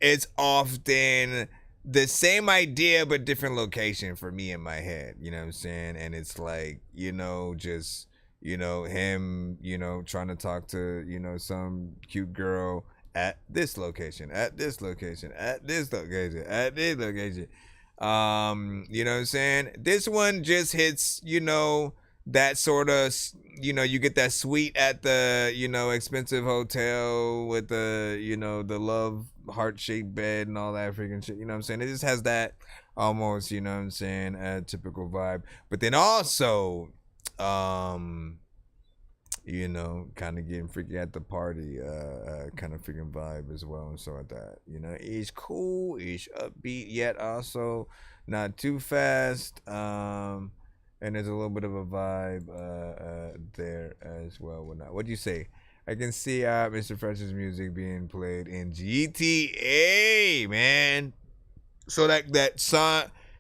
It's often the same idea but different location for me in my head, you know what I'm saying? And it's like, you know, just, you know, him, you know, trying to talk to, you know, some cute girl at this location, at this location, at this location, at this location. You know what I'm saying? This one just hits, you know, that sort of, you know, you get that suite at the, you know, expensive hotel with the, you know, the love heart-shaped bed and all that freaking shit. You know what I'm saying? It just has that almost, you know what I'm saying, typical vibe. But then also, you know, kind of getting freaky at the party, kind of freaking vibe as well and so like that. You know, it's cool, it's upbeat, yet also not too fast. And there's a little bit of a vibe there as well. What do you say? I can see Mr. Fresh's music being played in GTA, man. So that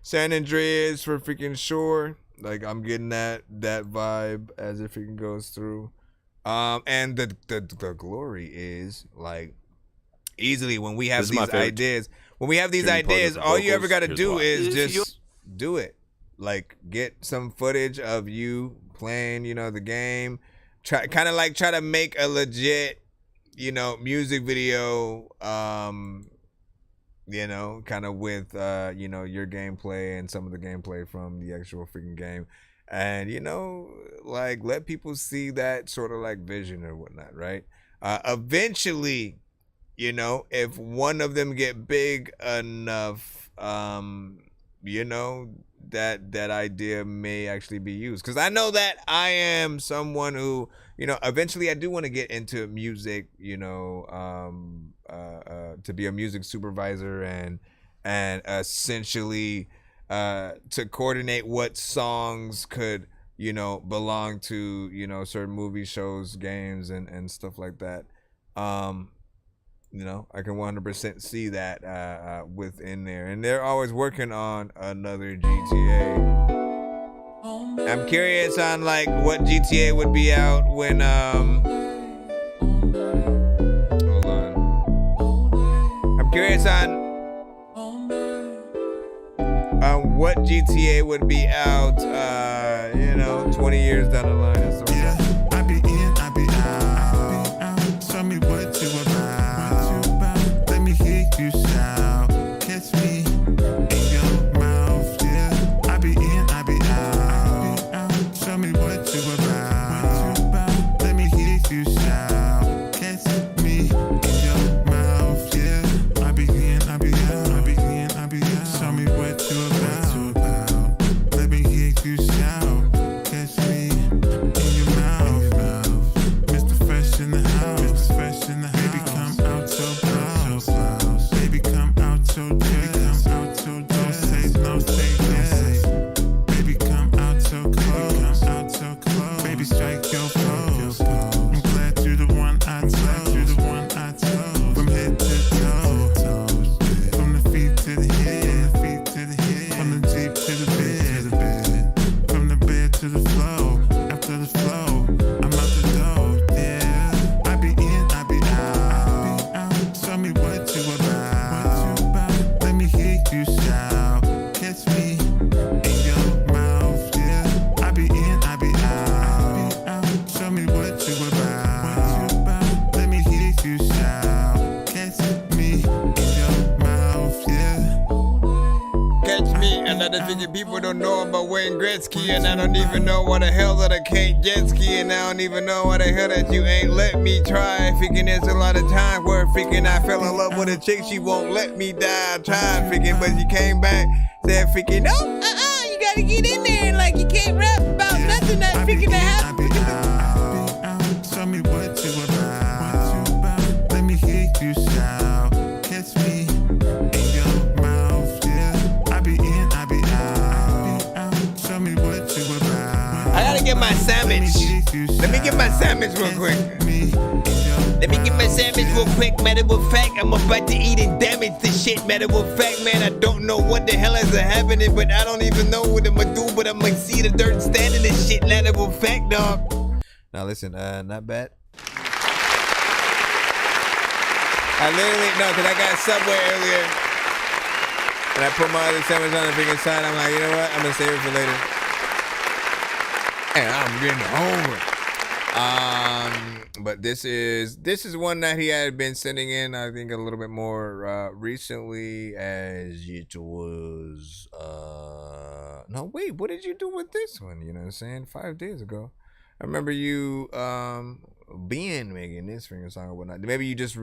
San Andreas for freaking sure. Like I'm getting that vibe as it freaking goes through. And the glory is like easily when we have these ideas. When we have these ideas, all you ever got to do is just do it. Like get some footage of you playing, you know, the game. Try to make a legit, you know, music video. You know, kind of with you know, your gameplay and some of the gameplay from the actual freaking game, and you know, like let people see that sort of like vision or whatnot, right? Eventually, you know, if one of them get big enough, you know, that idea may actually be used. Because I know that I am someone who, you know, eventually I do want to get into music, you know, to be a music supervisor and essentially to coordinate what songs could, you know, belong to, you know, certain movie shows, games, and stuff like that. You know, I can 100% see that within there. And they're always working on another GTA. I'm curious on like what GTA would be out when hold on. I'm curious on what GTA would be out you know, 20 years down the line and stuff. Yeah, I be in, I be out. Show me what you about. Let me hear you shout. Catch me in your mouth. Yeah, I be in, I be out. Show me what you about. Let me hear you shout. Catch me in your mouth. Yeah, I be in, I be out. I be in, I be out. Show me what you about. Let me hear you shout. Catch me in your mouth. Mr. Fresh in the house. Fresh in the house. Baby, come out your blouse. Baby, come out your dress. Don't say no, say yes. Baby, come out your clothes. Baby, strike your pose. I'm glad you're the one I chose. From head to toe. From the feet to the head. From the Jeep to the bed. From the bed to the flow. After the flow, I'm out the door. Yeah, I be in, I be out. Show me what you about. Let me hear you shout. Catch me in your mouth. Yeah, I be in, I be out. Show me what you about. Let me hear you shout. Catch me in your mouth. Yeah. Catch me, another thing that people don't know about Wayne Gretzky, and I don't even know why the hell that I can't jet ski, and I don't even know why the hell that you ain't let me try. Freaking there's a lot of times where freaking I fell in love with a chick, she won't let me die. I tried freaking, but she came back, said freaking, no, you gotta get in there, like you can't rap about nothing that freaking that happened. Show me what you about. Let me hear you shout. Catch me in your mouth. Yeah, I be in, I be out. Show me what you about. I gotta get my sandwich. Let me get my sandwich real quick. Me in your Let me get my sandwich real quick. Matter of fact, I'm about to eat and damage the shit. Matter of fact, man, I don't know what the hell is happening, but I don't even know what I'ma do, but I'ma see the dirt standing and shit. Matter of fact, dog. Now listen, not bad. I literally, no, because I got Subway earlier, and I put my other sandwich on the freaking side. I'm like, you know what? I'm going to save it for later. And I'm getting hungry. But this is one that he had been sending in, I think, a little bit more recently, as it was, no, wait, what did you do with this one? You know what I'm saying? 5 days ago. I remember you, being making this freaking song or whatnot. Maybe you just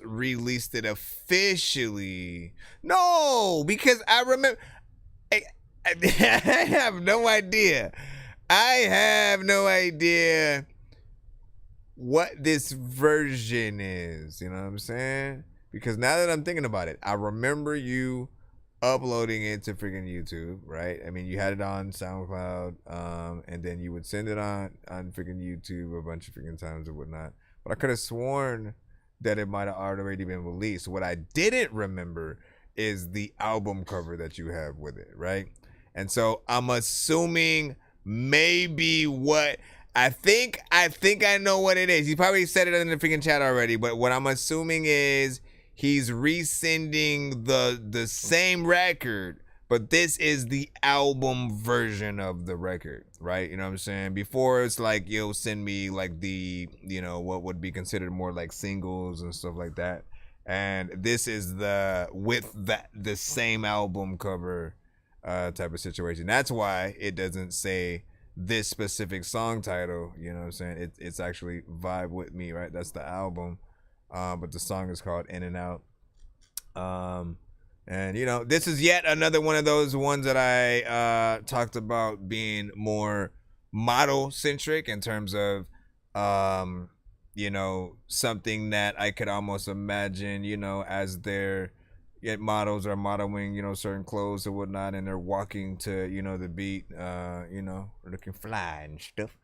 released it officially. No, because I remember I have no idea. I have no idea what this version is. You know what I'm saying? Because now that I'm thinking about it, I remember you uploading it to freaking YouTube, right? I mean, you had it on SoundCloud, and then you would send it on freaking YouTube a bunch of freaking times or whatnot. But I could have sworn that it might have already been released. What I didn't remember is the album cover that you have with it, right? And so I'm assuming maybe what I think I know what it is. You probably said it in the freaking chat already, but what I'm assuming is he's resending the same record, but this is the album version of the record, right? You know what I'm saying? Before it's like, yo, send me like the, you know, what would be considered more like singles and stuff like that. And this is the same album cover type of situation. That's why it doesn't say this specific song title, you know what I'm saying? It's actually Vibe With Me, right? That's the album. But the song is called In and Out. And you know, this is yet another one of those ones that I talked about being more model centric in terms of you know, something that I could almost imagine, you know, as their models are modeling, you know, certain clothes or whatnot, and they're walking to, you know, the beat, you know, looking fly and stuff.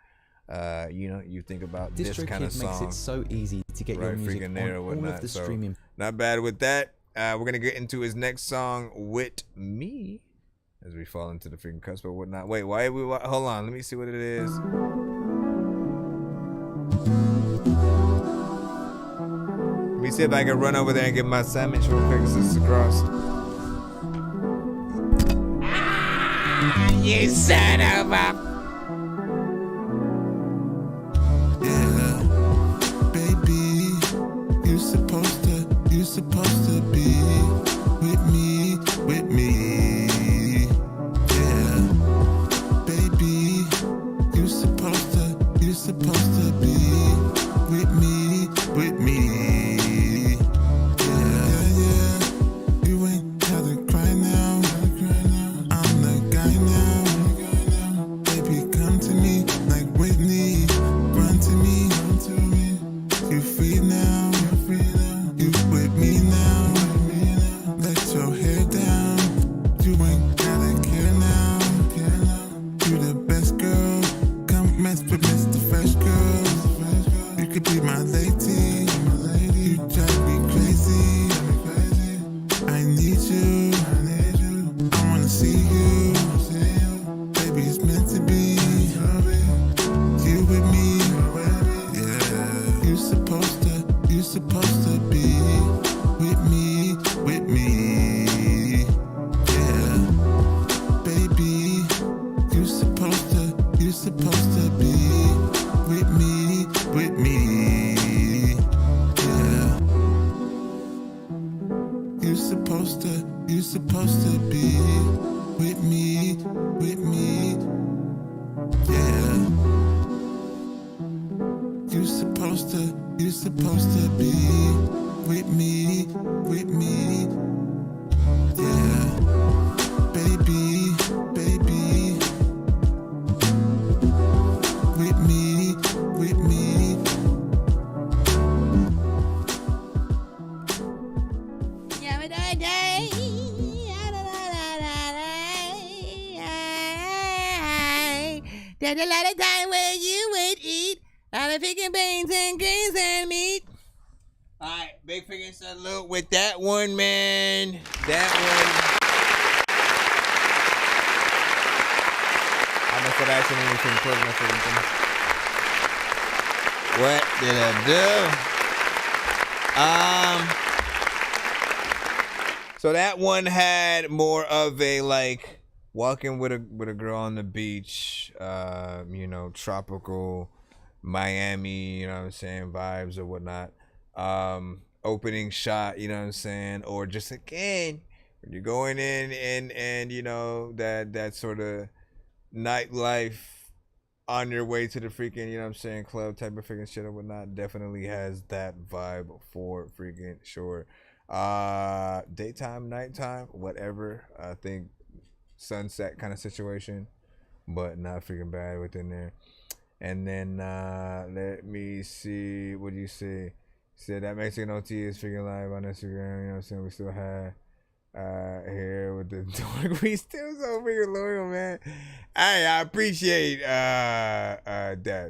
You know, you think about this kind of song. Makes it so easy to get your music on all of the streaming. Not bad with that. We're gonna get into his next song, With Me, as we fall into the freaking cusp or whatnot. Wait, why are we? Hold on, let me see what it is. Let me see if I can run over there and get my sandwich real quick since it's across. You son of a. Supposed to be with me, yeah, baby. You supposed to be with me, yeah. You ain't gotta cry now. I'm the guy now. Baby, come to me like Whitney. Run to me. You free now. You with me now. Let your hair down. You ain't gotta care now. You the best girl. Come mess with Mr. Fresh Girl. You could be my lady. You drive me crazy. I need you. I wanna see you. Baby, it's meant to be. You with me. Yeah. You supposed to be with me, yeah, baby. You supposed to be with me, yeah. You supposed to be with me, yeah. You supposed to be with me, yeah, baby, with me. There's a lot of time where you would eat All the freaking beans and greens and meat. Alright, big freaking salute with that one, man. That one. I'm gonna start asking anything close enough for anything. What did I do? So that one had more of a like walking with a girl on the beach, you know, tropical Miami, you know what I'm saying, vibes or whatnot. Opening shot, you know what I'm saying, or just again when you're going in and you know that sort of nightlife on your way to the freaking, you know what I'm saying, club type of freaking shit or whatnot, definitely has that vibe for freaking sure. Daytime, nighttime, whatever. I think sunset kind of situation, but not freaking bad within there. And then let me see, what do you say? Said that Mexican OT is freaking live on Instagram, you know what I'm saying? We still have here with the dog. We still so freaking loyal, man. I appreciate that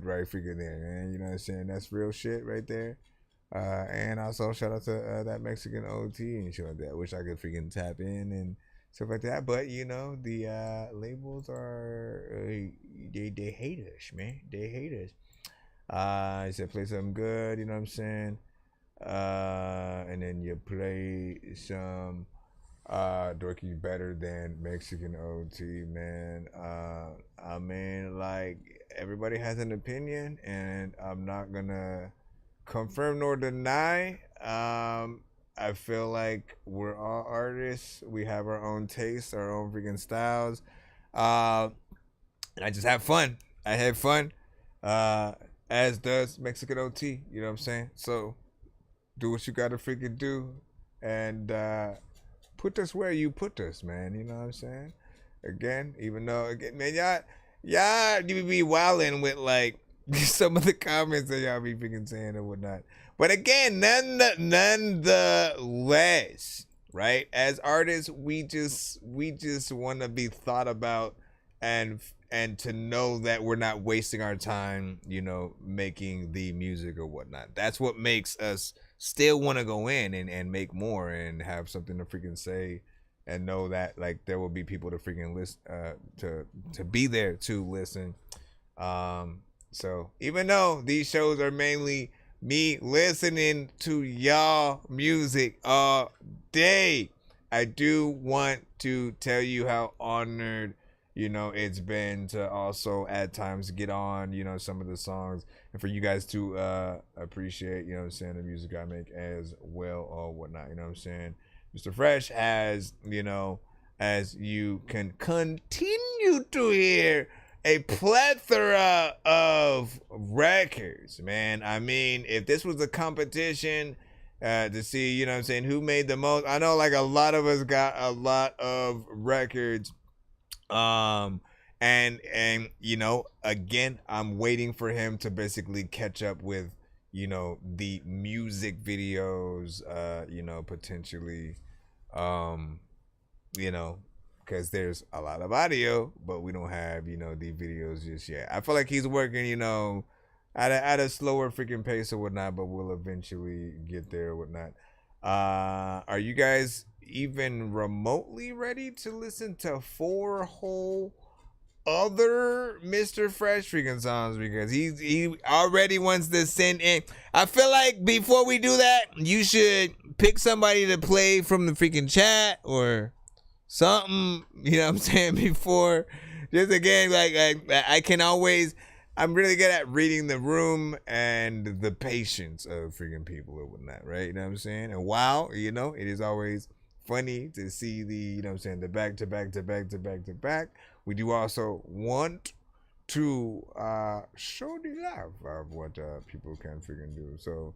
right freaking there, man. You know what I'm saying? That's real shit right there. And also shout out to that Mexican OT and shit like that. Wish I could freaking tap in and stuff like that. But you know, the labels are they hate us, man. They hate us. I said play something good, you know what I'm saying? And then you play some Dorky better than Mexican OT, man. I mean, like, everybody has an opinion, and I'm not gonna confirm nor deny. I feel like we're all artists. We have our own tastes, our own freaking styles. And I just have fun. I had fun. As does Mexican OT, you know what I'm saying? So do what you gotta freaking do, and put us where you put us, man. You know what I'm saying? Again, even though, again, man, y'all you be wilding with like some of the comments that y'all be freaking saying and whatnot. But again, nonetheless, right? As artists, we just want to be thought about and to know that we're not wasting our time, you know, making the music or whatnot. That's what makes us still want to go in and make more and have something to freaking say and know that like there will be people to freaking listen, to be there to listen. So even though these shows are mainly me listening to y'all music all day, I do want to tell you how honored, you know, it's been to also at times get on, you know, some of the songs and for you guys to appreciate, you know what I'm saying, the music I make as well or whatnot, you know what I'm saying. Mr. Fresh has, you know, as you can continue to hear, a plethora of records, man. I mean, if this was a competition to see, you know what I'm saying, who made the most, I know like a lot of us got a lot of records. And you know, again, I'm waiting for him to basically catch up with, you know, the music videos, you know, potentially, you know, because there's a lot of audio, but we don't have, you know, the videos just yet. I feel like he's working, you know, at a slower freaking pace or whatnot, but we'll eventually get there or whatnot. Are you guys even remotely ready to listen to 4 whole other Mr. Fresh freaking songs? Because he already wants to send in. I feel like before we do that, you should pick somebody to play from the freaking chat or something, you know what I'm saying, before. Just again, like I can always, I'm really good at reading the room and the patience of freaking people or whatnot, right? You know what I'm saying? And while, you know, it is always funny to see the, you know what I'm saying, the back to back, we do also want to show the love of what people can freaking do. So,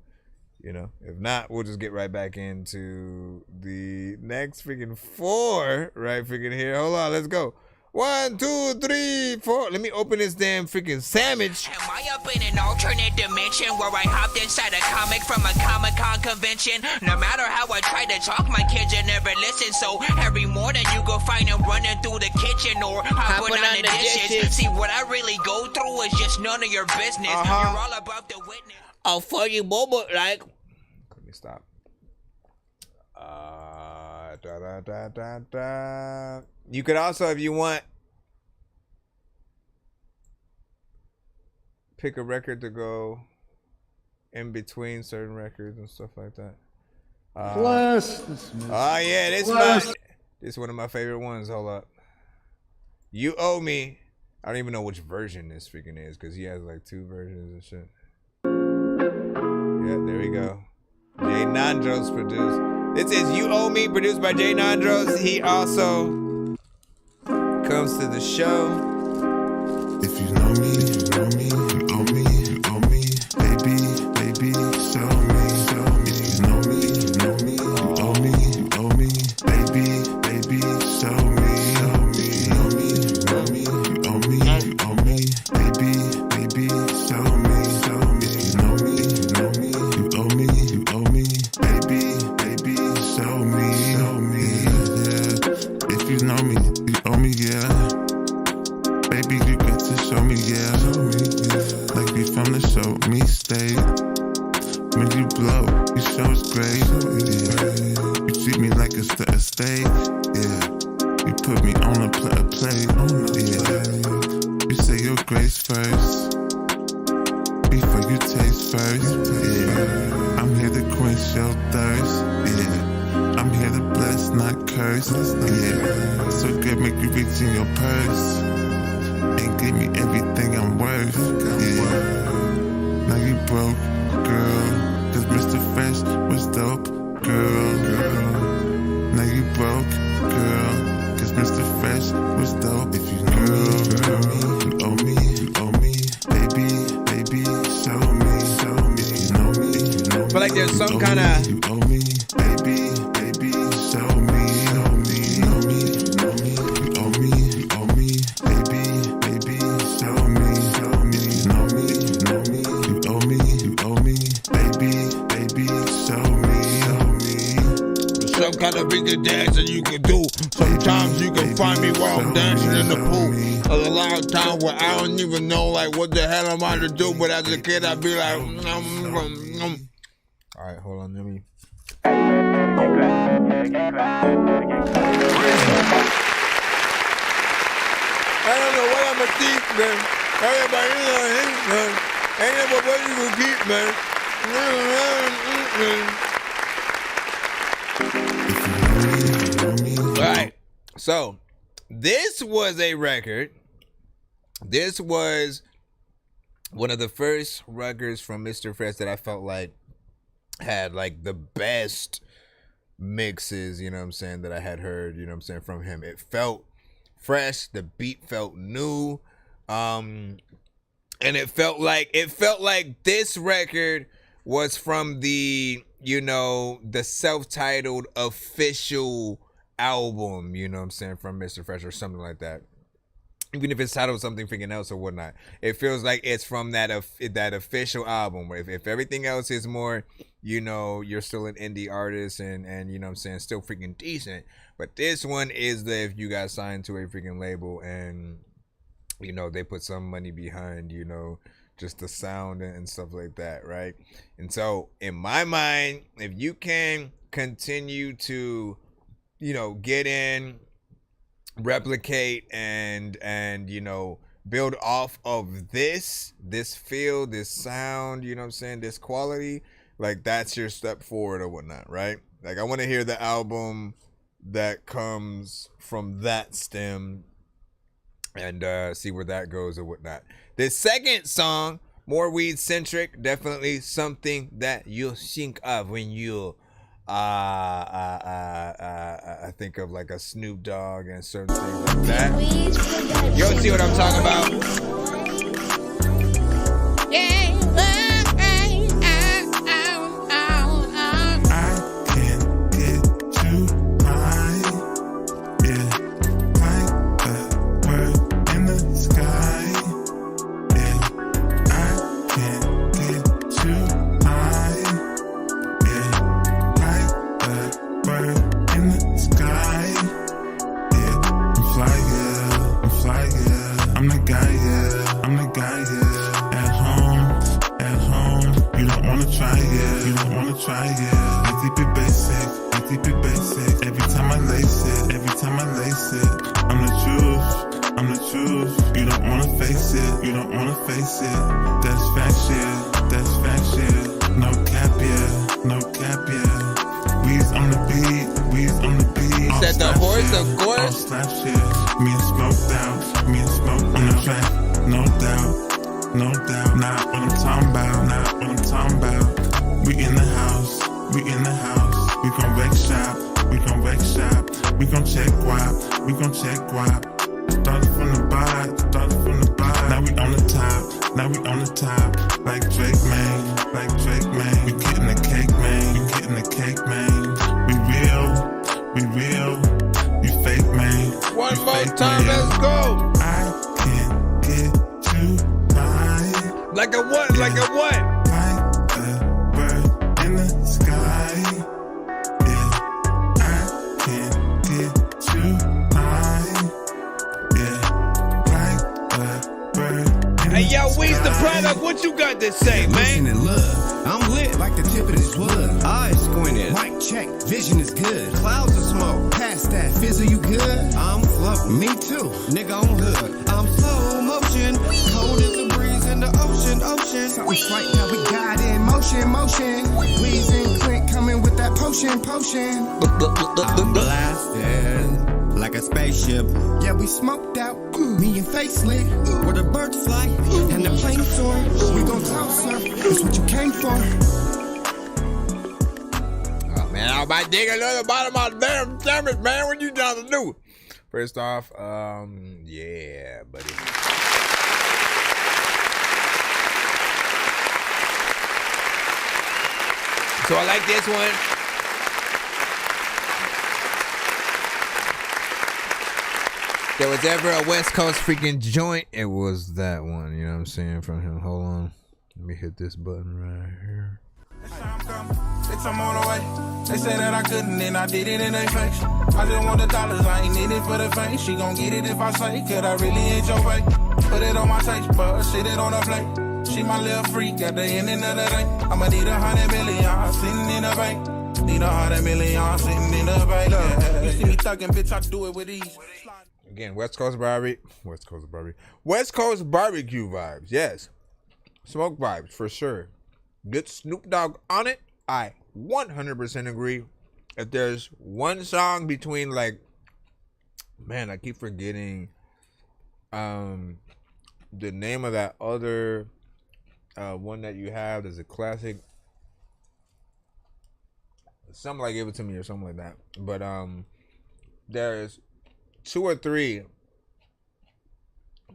you know, if not, we'll just get right back into the next freaking 4 right freaking here. Hold on, let's go. 1, 2, 3, 4. Let me open this damn freaking sandwich. Am I up in an alternate dimension where I hopped inside a comic from a Comic-Con convention? No matter how I try to talk, my kids will never listen. So every morning you go find them running through the kitchen or hopping on the dishes. See, what I really go through is just none of your business. You're all about the witness. A funny moment, like. Let me stop. You could also, if you want, pick a record to go in between certain records and stuff like that. Bless. Oh yeah, this is one of my favorite ones. Hold up. You Owe Me. I don't even know which version this freaking is because he has like 2 versions and shit. Yeah, there we go. Jay Nandros produced. This is You Owe Me, produced by Jay Nandros. He also comes to the show. If you know me, you know me, you owe me, you owe me, baby, baby, show me, show me. If you know me, you know me, you owe me, you owe me, baby, baby, show me, show me. You know me, you know me, you owe me, you owe me, baby, baby, show me, show me. If you know me, you know me, you owe me, you owe me, baby, baby, show me, show me. Yeah. If you know me, you owe me, yeah. Baby, you got to show me, yeah. Like we from the show me state. When you blow, you show us great. Yeah. You treat me like it's the estate. Yeah. You put me on a plate. Yeah. You say your grace first before you taste first. Yeah. I'm here to quench your thirst. Yeah. I'm here to bless, not curse. Yeah. So good, make you reach in your purse. And give me everything I'm worth, yeah. Now you broke, girl, cause Mr. Fresh was dope, girl. Now you broke, girl, cause Mr. Fresh was dope. If you know me, you owe me, you owe me, baby, baby, show me, show me. If you know me, you know me. I feel like there's some kind of. You owe me, baby, baby, show me, show me. You know me, you know me, you owe me, you owe me, baby. Show me, show me, you know me, you owe me, you owe me, baby, baby, show me, show me. Some kind of bigger dance that you can do. Sometimes you can find me while I'm dancing in the pool. There's a lot of times where I don't even know like what the hell am I to do, but as a kid I'd be like, All right, hold on, let me. I don't know what I'm gonna teach, man. Everybody know ain't never what you gonna keep, man. All right, so this was a record. This was one of the first records from Mr. Fresh that I felt like had like the best mixes, you know what I'm saying, that I had heard, you know what I'm saying, from him. It felt fresh, the beat felt new, and it felt like this record was from the, you know, the self-titled official album, you know what I'm saying, from Mr. Fresh or something like that. Even if it's titled something freaking else or whatnot, it feels like it's from that official album. Where if everything else is more, you know, you're still an indie artist and you know what I'm saying, still freaking decent. But this one is if you got signed to a freaking label and, you know, they put some money behind, you know, just the sound and stuff like that, right? And so in my mind, if you can continue to, you know, get in, replicate and you know, build off of this feel, this sound, you know what I'm saying, this quality, like that's your step forward or whatnot, right? Like I want to hear the album that comes from that stem and see where that goes or whatnot. This second song, more weed centric, definitely something that you'll think of when you I think of like a Snoop Dogg and certain things like that. You'll see what I'm talking about. it. You don't wanna try it. I keep it basic. I keep it basic. Every time I lace it. Every time I lace it. I'm the truth. I'm the truth. You don't wanna face it. You don't wanna face it. That's fact shit. That's fact shit. No cap, yeah. No cap, yeah. We's on the beat. We's on the beat. Said the horse, of course. All slap shit. Me and Smoked out. Me and Smoked on the track. No doubt. No doubt, not what I'm talking about, not what I'm talking about. We in the house, we in the house. We gon' wreck shop, we gon' wreck shop. We gon' check guap, we gon' check guap. Started from the bottom, started from the bottom. Now we on the top, now we on the top. Like Drake, man, like Drake, man. We getting the cake, man, we getting the cake, man. We real, you fake, man. One more time, let's go. I can't get you. Like a what? Like a what? Like a bird in the sky. Yeah, I can't get you high. Yeah, like a bird in Hey, yo, Weez the product. What you got to say, man? And love. I'm lit like the tip of this wood. Eyes squinted. Mic check. Vision is good. Clouds of smoke. Past that. Fizzle, you good? I'm floating. Me too. Nigga on hood. I'm slow motion. Cold as a breeze in the ocean. Something's right now, we got in motion. Weez and Clint coming with that potion. I'm blasted like a spaceship. Yeah, we smoked out. Me and Face lit. Where the birds fly and the planes soar. We gon' toss her. That's what you came for. Oh man, I might dig another bottom of the damn it, man. What you trying to do? First off, yeah, buddy. So I like this one. There was ever a West Coast freaking joint, it was that one. You know what I'm saying from him. Hold on, let me hit this button right here. Bitch, I'm on the way. They said that I couldn't, and I did it in their face. I just want the dollars, I ain't in it for the fame. She gon' get it if I say, could I really hit your way? Put it on my taste bud, sit it on the plate. She my little freak at the end of the day. I'ma need 100 million sitting in the bank. Need 100 million sitting in the bank. Yeah. You see me thugging, bitch, I do it with ease. Again, West Coast barbecue vibes, yes. Smoke vibes, for sure. Good Snoop Dogg on it, I 100% agree. If there's one song between, like, man, I keep forgetting the name of that other one that you have. There's a classic. Something like Give It To Me or something like that. But there's 2 or 3.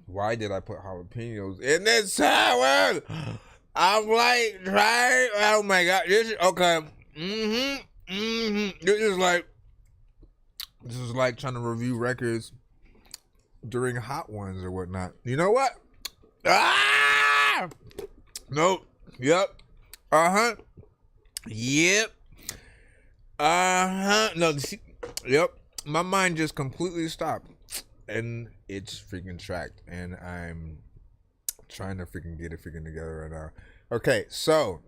Why did I put jalapenos in this salad? I'm like trying. Oh my god! This is okay. This is like trying to review records during Hot Ones or whatnot. You know what? Ah! Nope. Yep. Yep. No. Yep. My mind just completely stopped, and it's freaking tracked, and I'm trying to freaking get it freaking together right now. Okay, so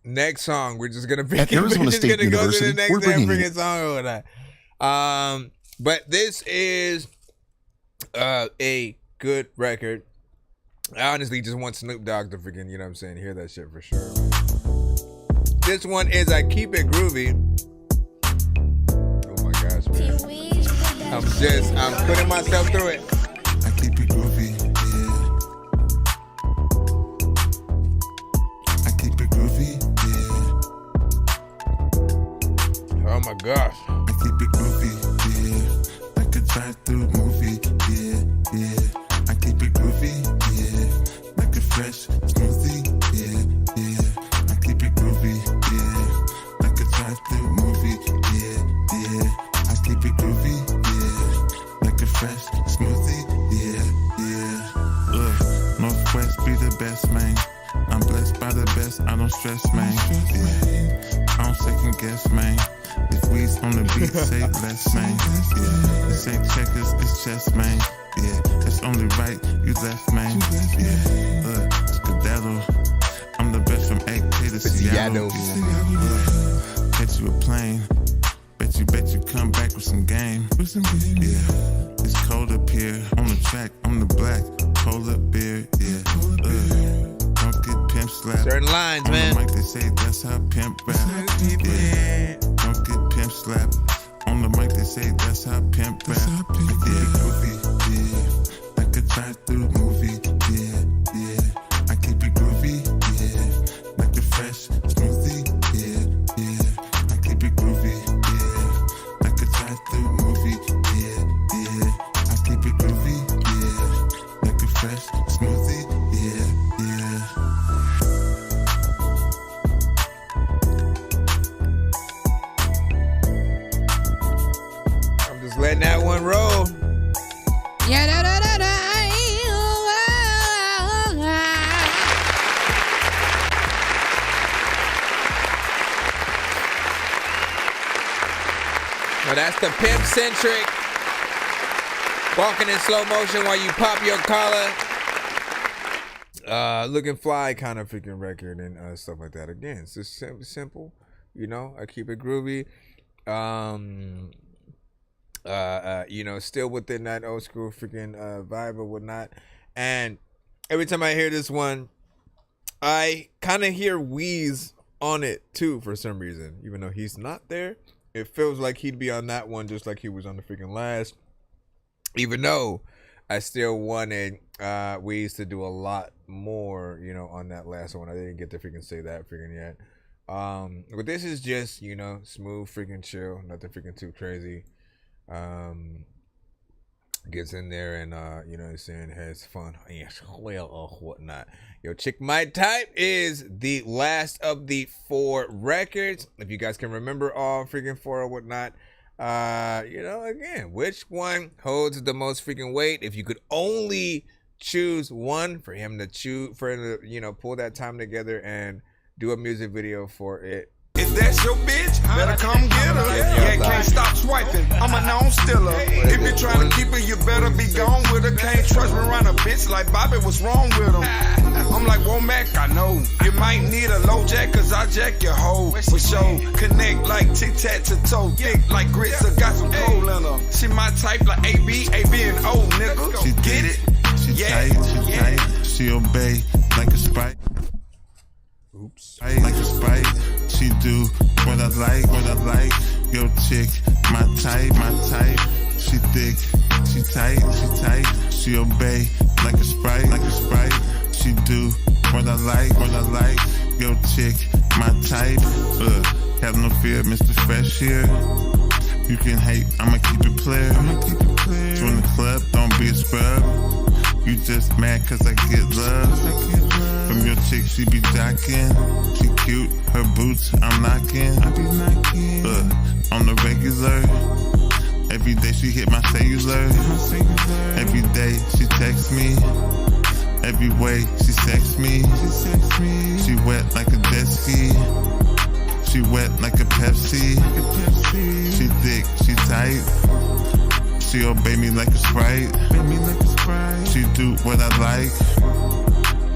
next song, we're just gonna pick. We're just gonna go to the next damn freaking song or whatnot. But this is a good record. I honestly just want Snoop Dogg to freaking, you know what I'm saying, hear that shit for sure. This one is I Keep It Groovy. Oh my gosh, man. I'm putting myself through it. I keep it groovy, yeah. I keep it groovy, yeah. Oh my gosh. I keep it groovy, yeah. Like a drive-through movie, yeah. I keep it groovy, yeah. Like a fresh smoothie, yeah. I keep it groovy, yeah. Like a drive-through movie, yeah. I keep it groovy, yeah. Like a fresh smoothie, yeah. Look, Northwest be the best, man. I'm blessed by the best, I don't stress, man. Yeah. I don't second guess, man. If we's on the beat, say less, man. Yeah. This ain't checkers, it's chess, man. Yeah. It's only right, you left, man. Yeah. Look, skedaddle. I'm the best from AK to I know. Catch you a plane. Bet you come back with some game. Yeah, it's cold up here on the track. I'm the black polar bear. Yeah, don't get pimp slapped. Certain lines, on man. The mic, they say that's how pimp rap. Yeah, don't get pimp slapped. On the mic, they say that's how pimp rap. Yeah, groovy. Yeah, like a drive-through movie. Yeah, I keep it groovy. Yeah, like a fresh smoothie. Yeah, I keep it groovy. Through movie, yeah, I keep it groovy, yeah, like a fresh smoothie, yeah. I'm just letting that one roll. Yeah, Well, that's the pimp-centric, walking in slow motion while you pop your collar, looking fly kind of freaking record and stuff like that. Again, it's just simple, you know. I keep it groovy, you know, still within that old school freaking vibe or whatnot. And every time I hear this one, I kind of hear Weeze on it too for some reason, even though he's not there. It feels like he'd be on that one just like he was on the freaking last. Even though I still wanted Weeze to do a lot more, you know, on that last one. I didn't get to freaking say that freaking yet. But this is just, you know, smooth freaking chill. Nothing freaking too crazy. Gets in there and, you know what I'm saying, has fun. Well, or whatnot. Yo, Chick My Type is the last of the 4 records. If you guys can remember all freaking 4 or whatnot, you know, again, which one holds the most freaking weight? If you could only choose one for him to you know, pull that time together and do a music video for it. If that's your bitch, better come get her. Yeah, can't stop swiping. I'm a known stiller. If you're trying to keep her, you better be gone with her. Can't trust me around a bitch like Bobby. What's wrong with him? I'm like, whoa, Mac, I know. You might need a low jack, cause I jack your hoe. For sure. Connect like tic-tac-to-toe. Thick like grits, I got some coal in her. She my type like AB and O, nigga. She get it? She tight. She obey like a sprite. Oops. Like a sprite. She do what I like. Yo, chick, my type. She thick, she tight. She obey like a sprite. She do what I like. Yo, chick, my type. Have no fear, Mr. Fresh here. You can hate, I'ma keep it clear. Join the club, don't be a scrub. You just mad cause I get love. From your chick, she be jocking. She cute, her boots, I'm knocking. On the regular. Every day she hit my cellular. Every day she texts me. Every way she sex me. She wet like a jet ski. She wet like a Pepsi. She thick, she tight. She obey me like a Sprite. She do what I like.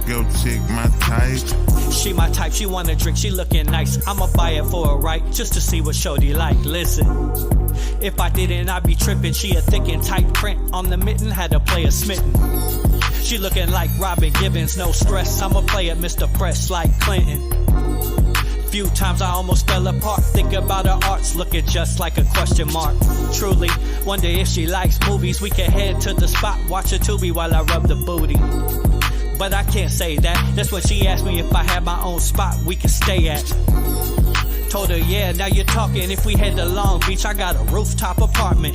Yo, chick, my type. She my type, she wanna drink, she looking nice. I'ma buy it for her, right? Just to see what shorty like. Listen, if I didn't, I'd be tripping. She a thick and tight print on the mitten, had to play a smitten. She looking like Robin Gibbons, no stress. I'ma play it Mr. Fresh like Clinton. Few times I almost fell apart. Think about her arts, looking just like a question mark. Truly, wonder if she likes movies. We can head to the spot, watch a Tubi while I rub the booty. But I can't say that. That's when she asked me if I had my own spot we can stay at. Told her, yeah, now you're talking. If we head to Long Beach, I got a rooftop apartment.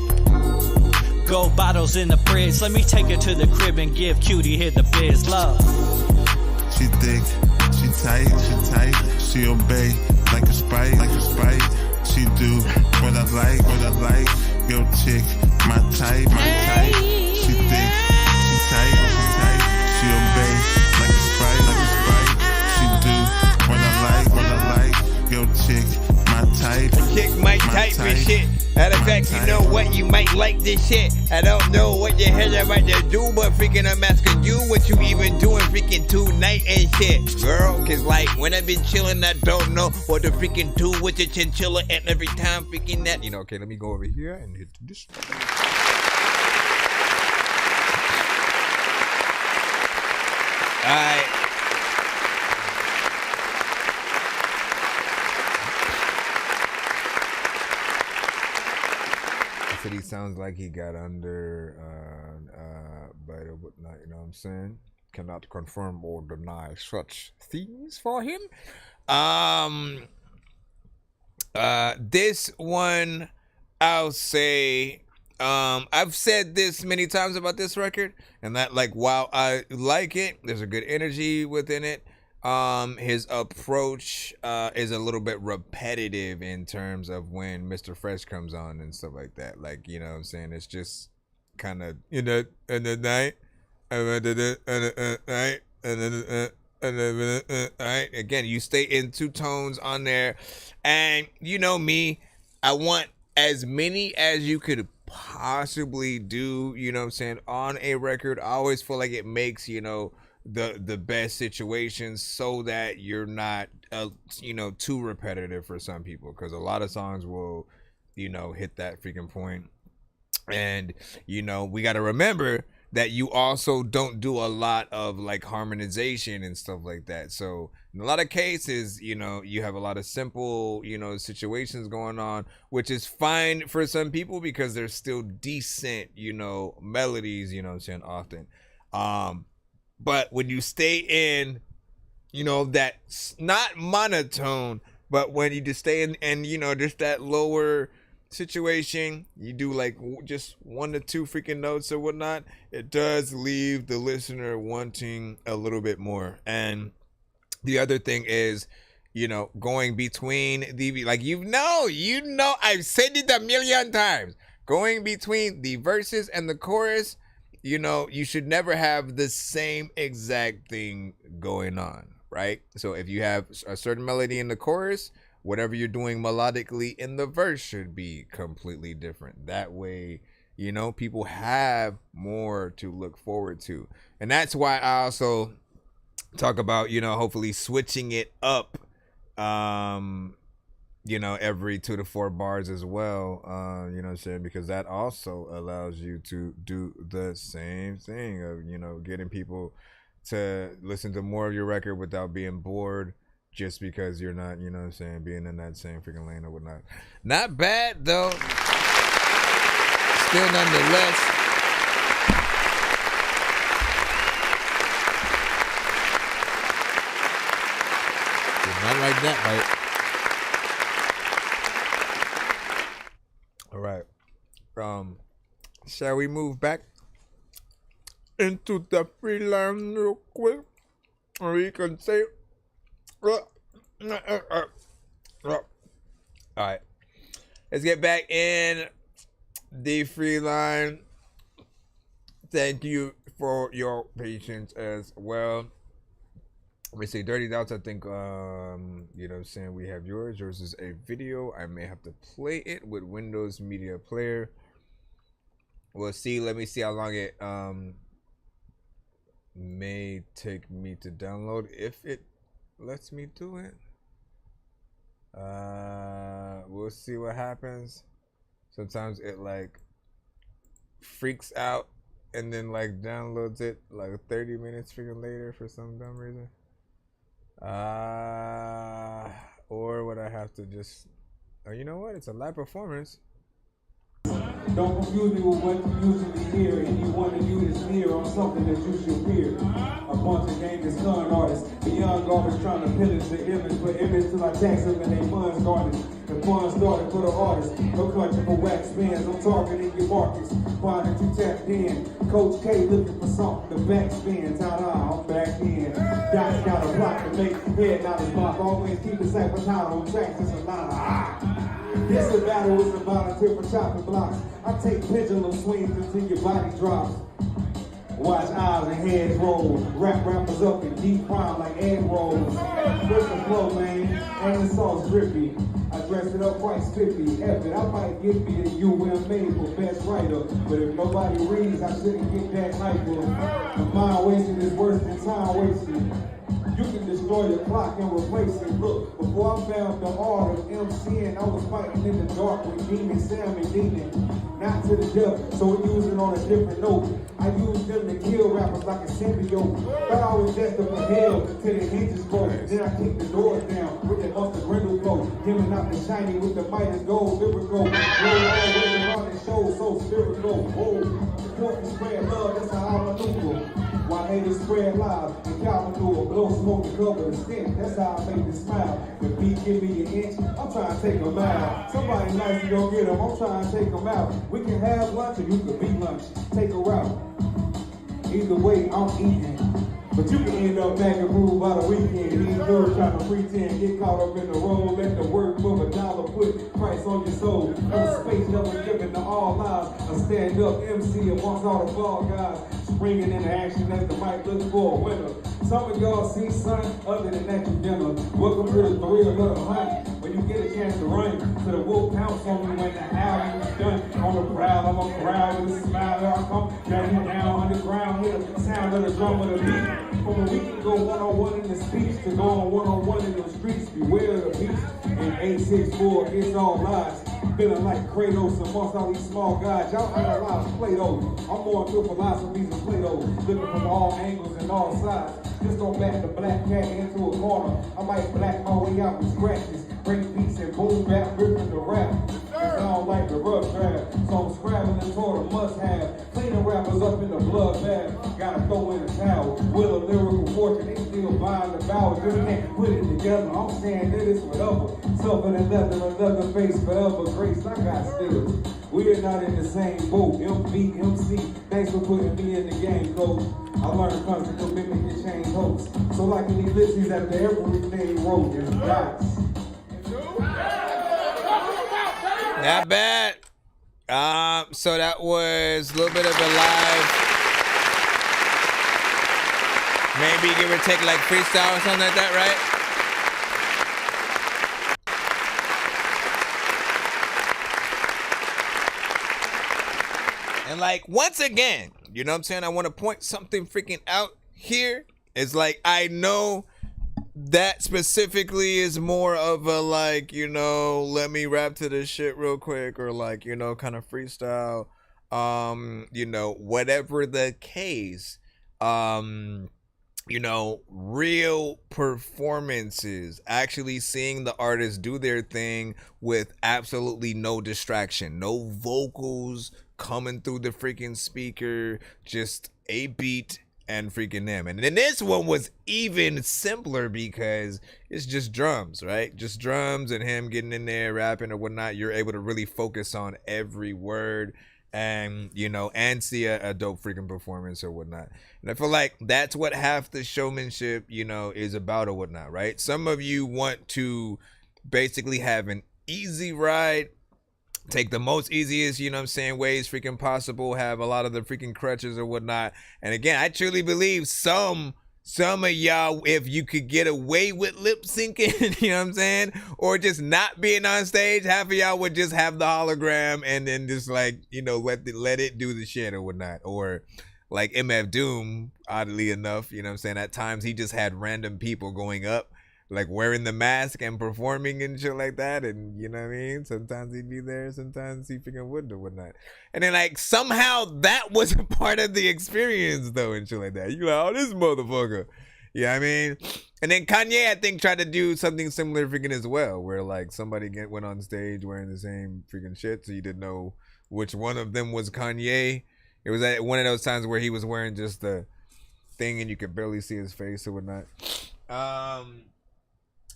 Gold bottles in the fridge. Let me take her to the crib and give Cutie here the biz. Love. She thick, she tight. She obey like a sprite. She do what I like. Yo, chick, my type. She thick, she tight. She obey like a sprite. She do what I like. Yo, chick, my type. Chick, my type and shit. Matter of fact, you know what? You might like this shit. I don't know what the hell I'm about to do, but freaking I'm asking you what you even doing freaking tonight and shit, girl. Cause like when I've been chilling, I don't know what to freaking do with the chinchilla, and every time freaking that, you know. Okay, let me go over here and hit this. Alright. Said he sounds like he got under by the whatnot, you know what I'm saying? Cannot confirm or deny such things for him. This one, I'll say, I've said this many times about this record, and that like while I like it, there's a good energy within it. His approach is a little bit repetitive in terms of when Mr. Fresh comes on and stuff like that. Like, you know what I'm saying? It's just kind of, you know, in the night, right? Again, you stay in two tones on there. And you know me, I want as many as you could possibly do, you know what I'm saying, on a record. I always feel like it makes, you know, the best situations so that you're not you know, too repetitive for some people, because a lot of songs will, you know, hit that freaking point. And you know, we got to remember that you also don't do a lot of like harmonization and stuff like that. So in a lot of cases, you know, you have a lot of simple, you know, situations going on, which is fine for some people because there's still decent, you know, melodies, you know what I'm saying, often. But when you stay in, you know, that not monotone, but when you just stay in and, you know, just that lower situation, you do like just 1 to 2 freaking notes or whatnot, it does leave the listener wanting a little bit more. And the other thing is, you know, going between the, like, you know, I've said it a million times, going between the verses and the chorus, you know, you should never have the same exact thing going on, right? So if you have a certain melody in the chorus, whatever you're doing melodically in the verse should be completely different. That way, you know, people have more to look forward to. And that's why I also talk about, you know, hopefully switching it up, you know, every 2 to 4 bars as well, you know what I'm saying? Because that also allows you to do the same thing of, you know, getting people to listen to more of your record without being bored just because you're not, you know what I'm saying, being in that same freaking lane or whatnot. Not bad, though. Still nonetheless. Not like that, right? All right. Shall we move back into the free line real quick? Or we can say, all right. Let's get back in the free line. Thank you for your patience as well. Let me see, Dirty Doubts, I think, you know what I'm saying, we have yours. Yours is a video. I may have to play it with Windows Media Player. We'll see. Let me see how long it may take me to download, if it lets me do it. We'll see what happens. Sometimes it, like, freaks out and then, like, downloads it, like, 30 minutes freaking later for some dumb reason. Or would I have to just, oh, you know what? It's a live performance. Don't confuse me with what you usually hear. Anyone of you is near on something that you should fear. A bunch of gamers, con artists, the young garbage trying to pillage the image, but image till I tax them and they funds garnished. The funds started for the artists. No country for wax bands. I'm targeting your markets. Finding you tapped in. Coach K looking for something to backspin. Ta-da, I'm back in. Guys got a plot to make. Head not as pop. Always keep the same potato on tracks. It's a lot of This a battle is a volunteer for chopping blocks. I take pendulum swings until your body drops. Watch eyes and heads roll. Rap rappers up in deep prime like egg rolls. Where's the flow, man? And the sauce drippy. I dress it up quite spiffy. F it, I might get me a UMA for best writer. But if nobody reads, I shouldn't get that hyper. The mind wasted is worse than time wasted. You can destroy your clock and replace it. Look, before I found the art of MCing, I was fighting in the dark with Demon Sam and Demon. Not to the death, so we use it on a different note. I use them to kill rappers like a symbiote. Thought I was destined for hell till the hinges broke. Then I kicked the doors down with the Buster Grindle flow. Giving out the shiny with the Midas gold, lyrical. Roll all the way around the show, so spiritual. Whoa, support and spread love, that's how I maneuver. While haters spread lies, and cow manure, blow smoke to cover the stink. That's how I make this smile. The beat give me an inch, I'm trying to take a mile. Somebody nice to go get them, I'm trying to take them out. We can have lunch or you can be lunch. Take a route. Either way, I'm eating. But you can end up back and move by the weekend. These nerds trying to pretend, get caught up in the role. Let the word for $1 put price on your soul. No space that was given to all lies. A stand-up MC amongst all the ball guys. Springing into action as the mic looks for a winner. Some of y'all see sun, other than that you dinner. Welcome to the thrill of the hunt. When you get a chance to run, to the wolf pounce on me when the album is done. On the prowl, I'm a crowd with a smile. Here I come, dragging down underground, hear the sound of the drum of the beat. From a week ago, one-on-one in the speech, to go on one-on-one in the streets, beware of the beast. In 864, it's all lies. Feeling like Kratos amongst all these small guys. Y'all analyze Plato. I'm more into philosophies of Plato. Looking from all angles and all sides. Just don't back the black cat into a corner. I might black my way out with scratches. Break beats and boom back, ripping the rap. It sound like the rough draft. So I'm scrabbling toward a must-have. Cleaning rappers up in the bloodbath. Gotta throw in a towel. With a lyrical fortune, they still buying the vowels. Just can't put it together. I'm saying that it's whatever. Something and nothing, another face forever. Grace, I got skills. We're not in the same boat. MV, MC, thanks for putting me in the game, coach. I learned constant commitment to change hopes. So like in ellipses after everything wrote, there's dots. Not bad. So that was a little bit of a live, maybe give or take like freestyle or something like that, right? And like, once again, you know what I'm saying? I want to point something freaking out here. It's like, I know that specifically is more of a like, you know, let me rap to this shit real quick, or like, you know, kind of freestyle, you know, whatever the case, you know, real performances, actually seeing the artist do their thing with absolutely no distraction, no vocals coming through the freaking speaker, just a beat and freaking them. And then this one was even simpler because it's just drums, right? Just drums and him getting in there rapping or whatnot. You're able to really focus on every word and, you know, and see a dope freaking performance or whatnot. And I feel like that's what half the showmanship, you know, is about or whatnot, right? Some of you want to basically have an easy ride, take the most easiest, you know what I'm saying, ways freaking possible, have a lot of the freaking crutches or whatnot. And again, I truly believe some of y'all, if you could get away with lip syncing, you know what I'm saying, or just not being on stage, half of y'all would just have the hologram and then just like, you know, let it do the shit or whatnot. Or like MF Doom, oddly enough, you know what I'm saying, at times he just had random people going up, like wearing the mask and performing and shit like that. And you know what I mean? Sometimes he'd be there, sometimes he freaking wouldn't or whatnot. And then like somehow that was a part of the experience though and shit like that. You're like, oh, this motherfucker. You know what I mean? And then Kanye, I think, tried to do something similar freaking as well, where like somebody went on stage wearing the same freaking shit, so you didn't know which one of them was Kanye. It was at one of those times where he was wearing just the thing and you could barely see his face or whatnot.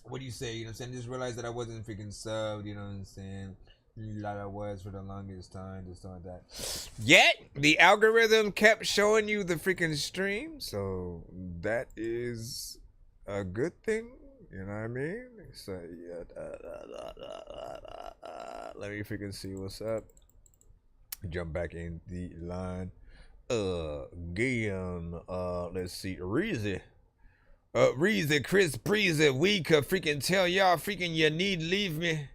What do you say? You know what I'm saying? Just realized that I wasn't freaking subbed, you know what I'm saying? Like I was for the longest time, just like that. Yet, the algorithm kept showing you the freaking stream, so that is a good thing, you know what I mean? So, yeah, let me freaking see what's up. Jump back in the line. again, let's see, Reezy, Chris Breezy, we could freaking tell y'all freaking you need leave me.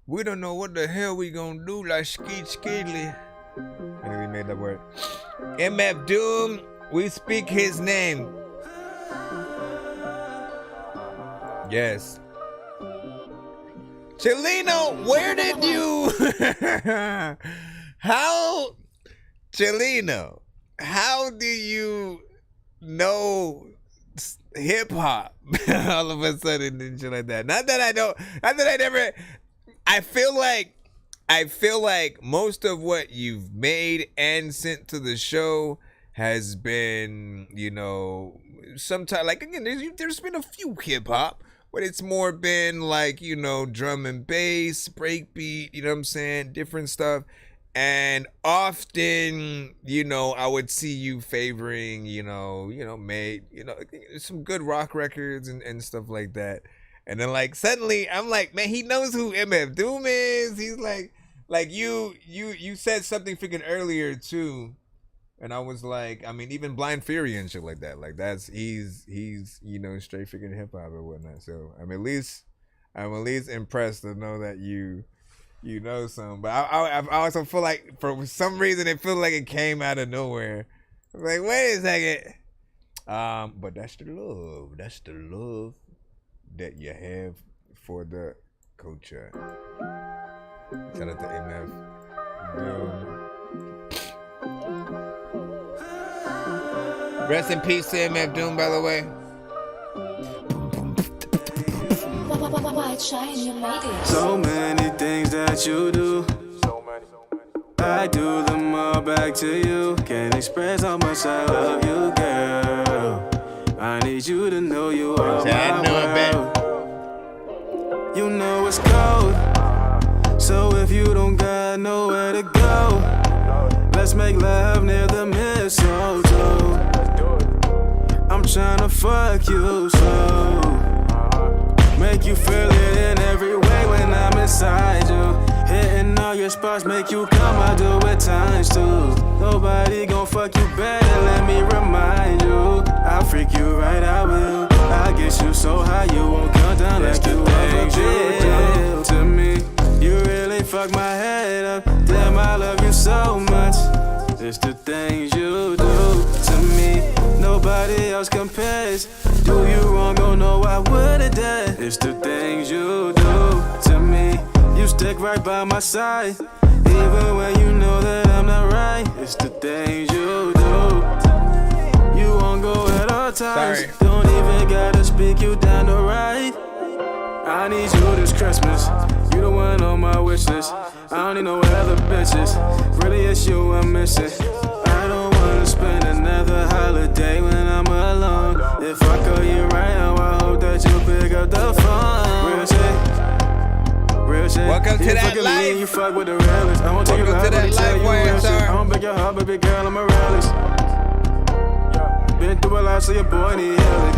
We don't know what the hell we gonna do, like Skeet Skeedly. I think we made that word. MF Doom, we speak his name. Yes. Chelino, where did you Chelino, how do you know hip hop all of a sudden and shit like that? Not that I never. I feel like most of what you've made and sent to the show has been, sometimes, like, again, there's been a few hip hop, but it's more been like, drum and bass, breakbeat, you know what I'm saying, different stuff. And often, I would see you favoring, some good rock records and stuff like that. And then, like, suddenly I'm like, man, he knows who MF Doom is. He's like you said something freaking earlier too. And I was like, I mean, even Blind Fury and shit like that. Like, he's straight freaking hip hop or whatnot. So I'm at least impressed to know that you know some. But I also feel like for some reason it feels like it came out of nowhere. I'm like, wait a second. But that's the love. That's the love that you have for the culture. Shout out to MF Doom. Rest in peace to MF Doom, by the way. White shine, you made it. So many things that you do. I do them all back to you. Can't express how much I love you, girl. I need you to know you are my world. You know it's cold, so if you don't got nowhere to go, let's make love near the mistletoe. I'm tryna fuck you so, make you feel it in every way when I'm inside you. Hitting all your spots, make you come, I do it times two. Nobody gon' fuck you better, let me remind you. I'll freak you right, I will. I'll get you so high you won't come down like you ever did. To me, you really fuck my head up. Damn, I love you so much. It's the things you do to me, nobody else compares. Do you wrong, oh no, I would've done. It's the things you do to me. You stick right by my side, even when you know that I'm not right. It's the things you do. You won't go at all times. Sorry. Don't even gotta speak you down to right. I need you this Christmas. You the one on my wish list. I don't need no other bitches. Really, it's you I'm missing. I don't wanna spend another holiday when I'm alone. If I call you right now, I hope that you pick up the phone. Real shit. Real shit. Welcome to that life. You fuck with the realest. I won't take you to that life, real shit. I won't break your heart, baby girl, I'm a realist. Been through a lot, so your boy need healing.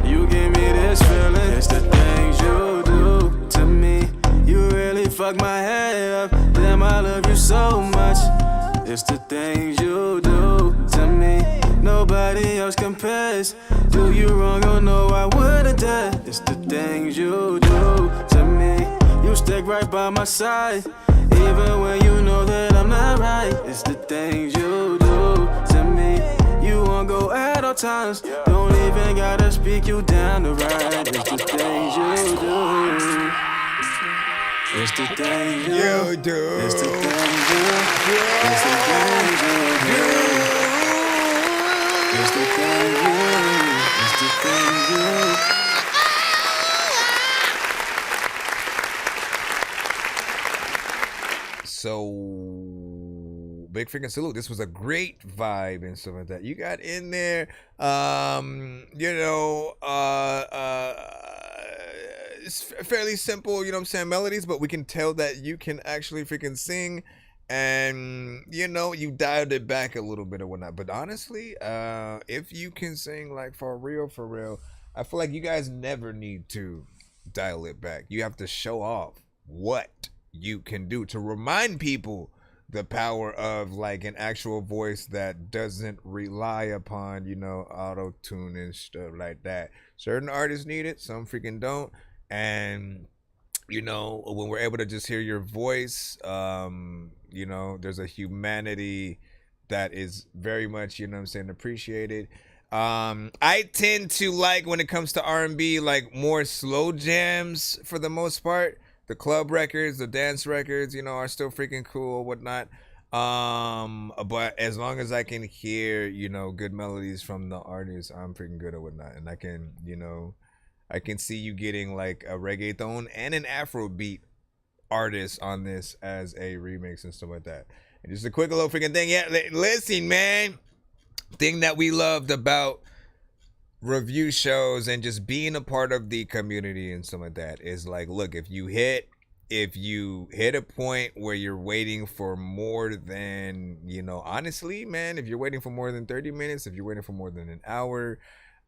You give me this feeling. It's the things you do to me. You really fuck my head up. Damn, I love you so much. It's the things you do to me. Nobody else compares. Do you wrong, oh no, I would've done. It's the things you do to me. You stick right by my side, even when you know that I'm not right. It's the things you do to me. You won't go at all times. Don't even gotta speak you down to right. It's the things you do. It's the things you do. It's the things you do. It's the things you do. It's the things you do. It's the things you do. So, big freaking salute. This was a great vibe and stuff like that. You got in there, it's fairly simple, you know what I'm saying, melodies, but we can tell that you can actually freaking sing, and, you dialed it back a little bit or whatnot. But honestly, if you can sing, like, for real, I feel like you guys never need to dial it back. You have to show off what you can do to remind people the power of like an actual voice that doesn't rely upon, you know, auto tune and stuff like that. Certain artists need it, some freaking don't. And you know, when we're able to just hear your voice, you know, there's a humanity that is very much, you know what I'm saying, appreciated. I tend to like, when it comes to R&B, like more slow jams for the most part. The club records, the dance records, you know, are still freaking cool, whatnot. But as long as I can hear, you know, good melodies from the artists, I'm freaking good at whatnot. And I can, you know, I can see you getting like a reggaeton and an Afrobeat artist on this as a remix and stuff like that. And just a quick little freaking thing. Yeah, listen, man. Thing that we loved about review shows and just being a part of the community and stuff like that is like, look, if you hit a point where you're waiting for more than, you know, honestly, man, if you're waiting for more than 30 minutes, if you're waiting for more than an hour,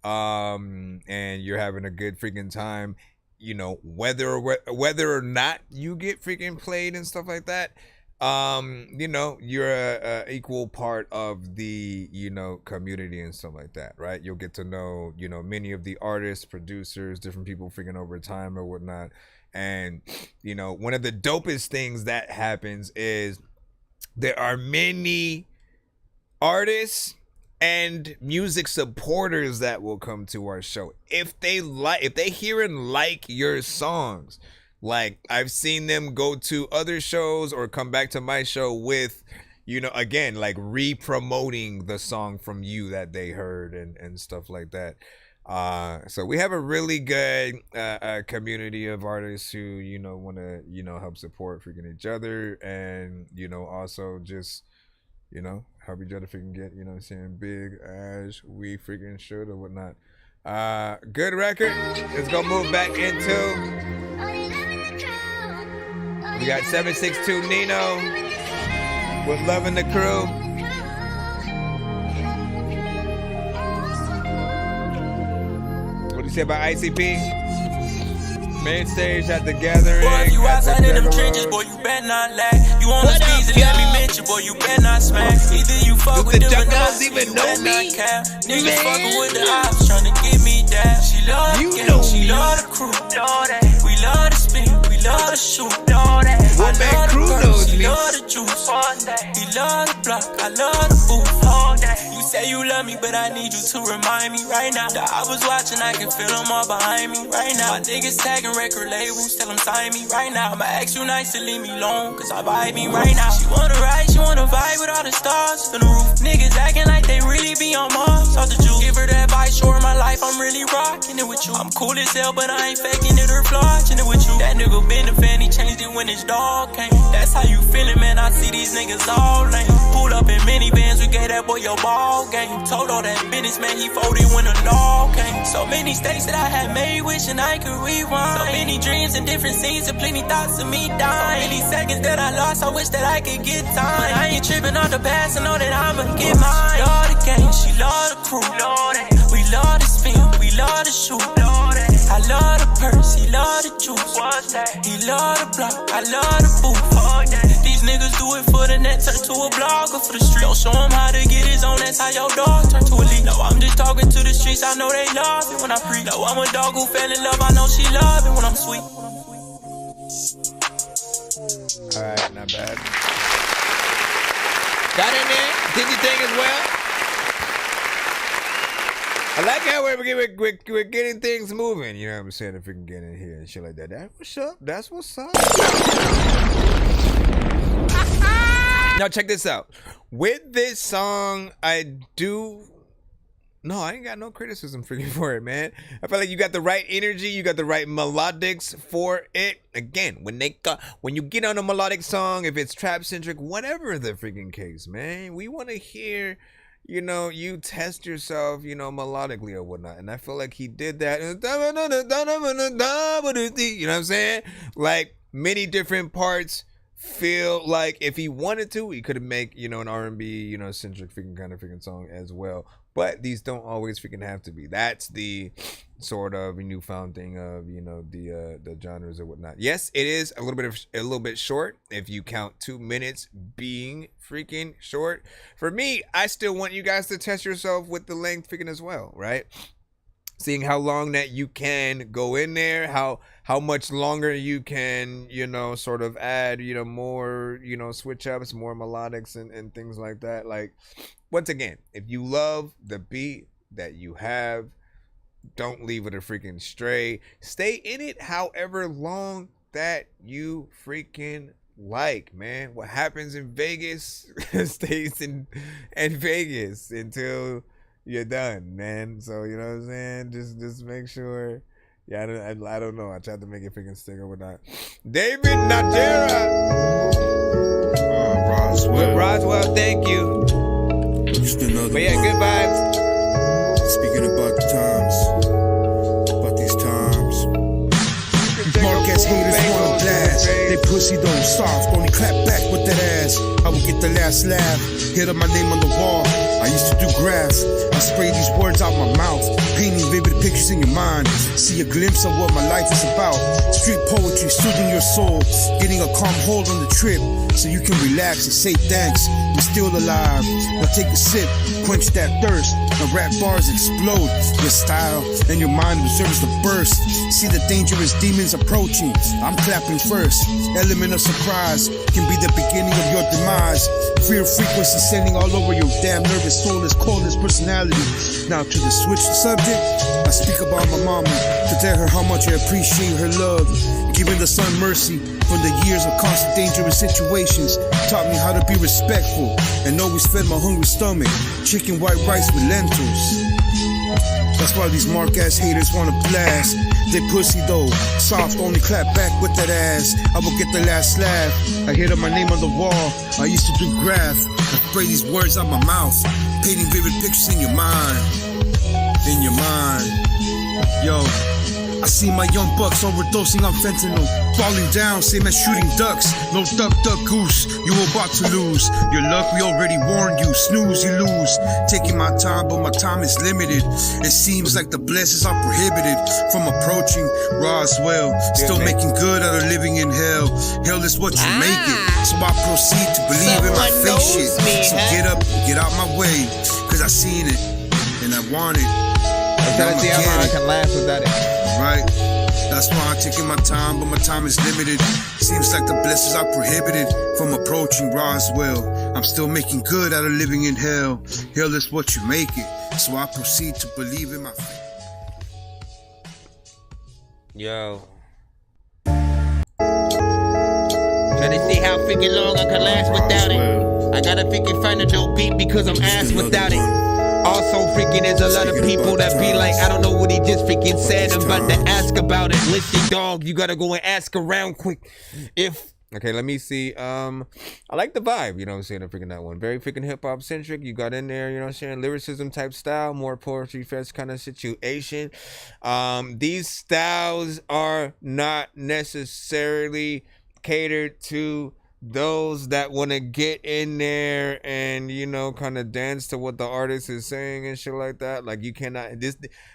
and you're having a good freaking time, you know, whether or not you get freaking played and stuff like that, you know, you're a equal part of the, you know, community and stuff like that, right? You'll get to know, you know, many of the artists, producers, different people freaking over time or whatnot. And, you know, one of the dopest things that happens is there are many artists and music supporters that will come to our show if they hear and like your songs. Like, I've seen them go to other shows or come back to my show with, you know, again, like re-promoting the song from you that they heard and stuff like that. So we have a really good community of artists who, you know, want to, you know, help support freaking each other and, you know, also just, you know, help each other freaking get, you know what I'm saying, big as we freaking should or whatnot. Good record. Let's go move back into... We got 762 Nino with Loving the Crew. What do you say about ICP? Main stage at the gathering. Boy, if you outside in them trenches, boy, you better not lag. You on the squeeze and let me mention, boy, you better not smack. Either you fuck with them or not, even know me. Niggas fucking with the ops, trying to get me down. She love the game, she love the crew. We love to spin, we love to shoot. I love the girls, she love the juice. He love the block, I love the booth. You say you love me, but I need you to remind me right now that I was watching, I can feel them all behind me right now. My niggas tagging record labels, tell them sign me right now. I'ma ask you nice to leave me alone, cause I vibe me right now. She wanna ride, she wanna vibe with all the stars in the roof. Niggas acting like they really be on Mars. Off the juice, give her that advice, show her my life, I'm really rocking it with you. I'm cool as hell, but I ain't faking it or flossing it with you. That nigga been a fan, he changed it when his dog came. That's how you feelin', man, I see these niggas all lame. Pulled up in minivans, we gave that boy your ball game. Told all that business, man, he folded when the law came. So many states that I had made, wishing I could rewind. So many dreams and different scenes and plenty thoughts of me dying. So many seconds that I lost, I wish that I could get time. But I ain't tripping on the past, I know that I'ma get mine. She love the game, she love the crew. We love to spin, we love to shoot. I love the purse, he love the juice. He love the block, I love the booth. These niggas do it for the net, turn to a blogger for the street. Don't show him how to get his own, that's how your dog turn to a lead. No, I'm just talking to the streets, I know they love it when I preach. No, I'm a dog who fell in love, I know she love it when I'm sweet. Alright, not bad. Got in there, did your thing as well. I like how we're getting things moving, you know what I'm saying, if we can get in here and shit like that. That's what's up, that's what's up. Now check this out. With this song, I ain't got no criticism for you for it, man. I feel like you got the right energy, you got the right melodics for it. Again, when you get on a melodic song, if it's trap centric, whatever the freaking case, man, we want to hear, you know, you test yourself, you know, melodically or whatnot. And I feel like he did that. You know what I'm saying? Like, many different parts feel like if he wanted to, he could have made, you know, an R&B, you know, centric freaking kind of freaking song as well. But these don't always freaking have to be. That's the sort of newfound thing of, you know, the genres or whatnot. Yes, it is a little bit short if you count 2 minutes being freaking short. For me, I still want you guys to test yourself with the length freaking as well, right? Seeing how long that you can go in there, how much longer you can, you know, sort of add, you know, more, you know, switch ups, more melodics and things like that. Like, once again, if you love the beat that you have, don't leave it a freaking stray. Stay in it however long that you freaking like, man. What happens in Vegas stays in Vegas until you're done, man. So, you know what I'm saying? Just make sure. Yeah, I don't know. I tried to make it freaking stick or whatnot. David Natera. Roswell. Roswell, thank you. Just another but yeah, one. good vibes. Speaking about the times, about these times. Mark-ass haters wanna blast. They pussy don't soft, only clap back with that ass. I will get the last laugh. Hit up my name on the wall. I used to do graphs. I spray these words out my mouth, painting vivid pictures in your mind. See a glimpse of what my life is about. Street poetry soothing your soul, getting a calm hold on the trip, so you can relax and say thanks. We're still alive. Now take a sip, quench that thirst. The rap bars explode. Your style and your mind deserves to burst. See the dangerous demons approaching. I'm clapping first. Element of surprise can be the beginning of your demise. Fear frequency sending all over your damn nervous soulless, coldness personality. Now to the switch subject, I speak about my mama, to tell her how much I appreciate her love, giving the sun mercy from the years of constant dangerous situations. Taught me how to be respectful and always fed my hungry stomach chicken white rice with lentils. That's why these mark-ass haters wanna blast. They pussy though, soft, only clap back with that ass. I will get the last laugh. I hit up my name on the wall. I used to do graph. I spray these words out my mouth, painting vivid pictures in your mind. In your mind. Yo, I see my young bucks overdosing on fentanyl, falling down, same as shooting ducks. No duck, duck, goose, you about to lose. Your luck, we already warned you. Snooze, you lose. Taking my time, but my time is limited. It seems like the blessings are prohibited from approaching Roswell. Still making good out of living in hell. Hell is what you make it. So I proceed to believe in my face shit. So get up, get out my way, cause I seen it and I want it. I'm trying to see how long I can last without it. Right, that's why I'm taking my time, but my time is limited. Seems like the blessings are prohibited from approaching Roswell. I'm still making good out of living in hell. Hell is what you make it, so I proceed to believe in my faith. Yo. Trying to see how freaking long I can last without it. I gotta freaking find a dope beat because I'm ass without it. Also, freaking, there's a lot of people that be like, I don't know what he just freaking said. I'm about to ask about it. Listen, dog, you gotta go and ask around quick. Okay, let me see. I like the vibe, you know what I'm saying? Freaking that one. Very freaking hip hop centric. You got in there, you know what I'm saying? Lyricism type style, more poetry fest kind of situation. These styles are not necessarily catered to those that want to get in there and, you know, kind of dance to what the artist is saying and shit like that. Like, you cannot,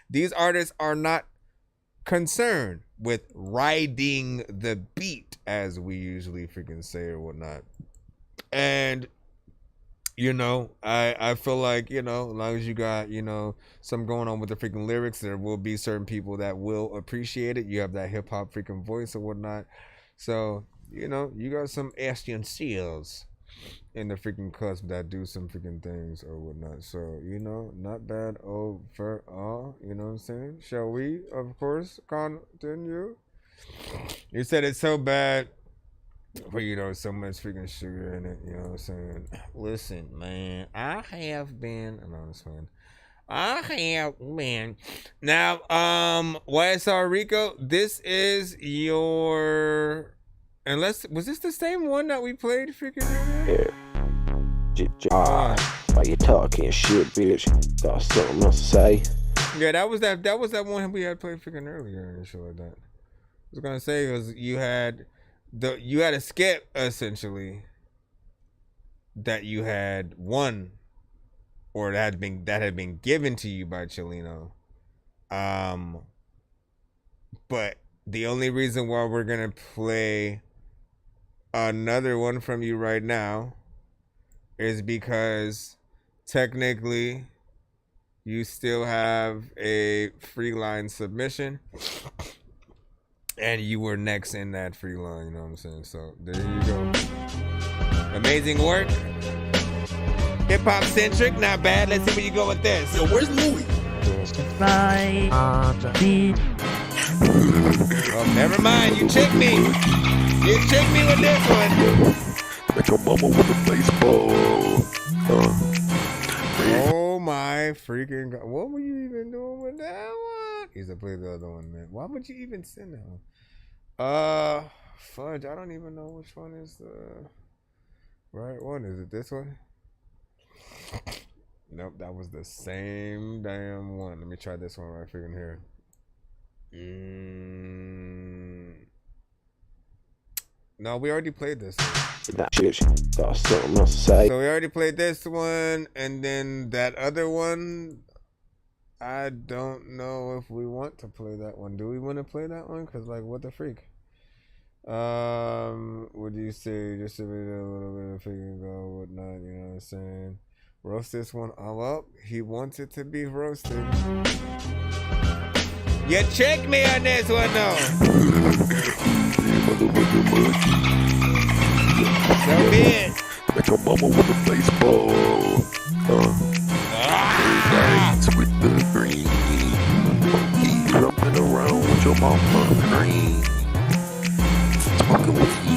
these artists are not concerned with riding the beat, as we usually freaking say or whatnot. And, you know, I feel like, you know, as long as you got, you know, some going on with the freaking lyrics, there will be certain people that will appreciate it. You have that hip hop freaking voice or whatnot. So, you know, you got some Aston Seals in the freaking cusp that do some freaking things or whatnot. So, you know, not bad overall. You know what I'm saying? Shall we, of course, continue? You said it's so bad, but, you know, so much freaking sugar in it. You know what I'm saying? Listen, man, I have been. No, it's fine. I have been. Now, YSR Rico, this is your. Unless, was this the same one that we played freaking earlier? Yeah. Why you talking shit, bitch? Got something else to say? Yeah, that was that one we had played freaking earlier and shit like that. I was gonna say was you had a skip essentially that you had won or that had been given to you by Chileno. But the only reason why we're gonna play another one from you right now is because technically you still have a free line submission and you were next in that free line, you know what I'm saying? So there you go. Amazing work. Hip hop centric, not bad. Let's see where you go with this. Yo, where's Louis? Oh, never mind. You tricked me. You tricked me with this one. Met your mama with a baseball. Oh my freaking God. What were you even doing with that one? He's to play the other one, man. Why would you even send that one? Fudge. I don't even know which one is the right one. Is it this one? Nope, that was the same damn one. Let me try this one right freaking here. No, we already played this one. So we already played this one, and then that other one, I don't know if we want to play that one. Do we want to play that one? Because, like, what the freak? What do you say? Just a little bit of freaking go, whatnot, you know what I'm saying? Roast this one all up. He wants it to be roasted. You checked me on this one, though. So be it. Met your mama with a baseball. With the green. Keep jumping around with your mama green. Talking with you.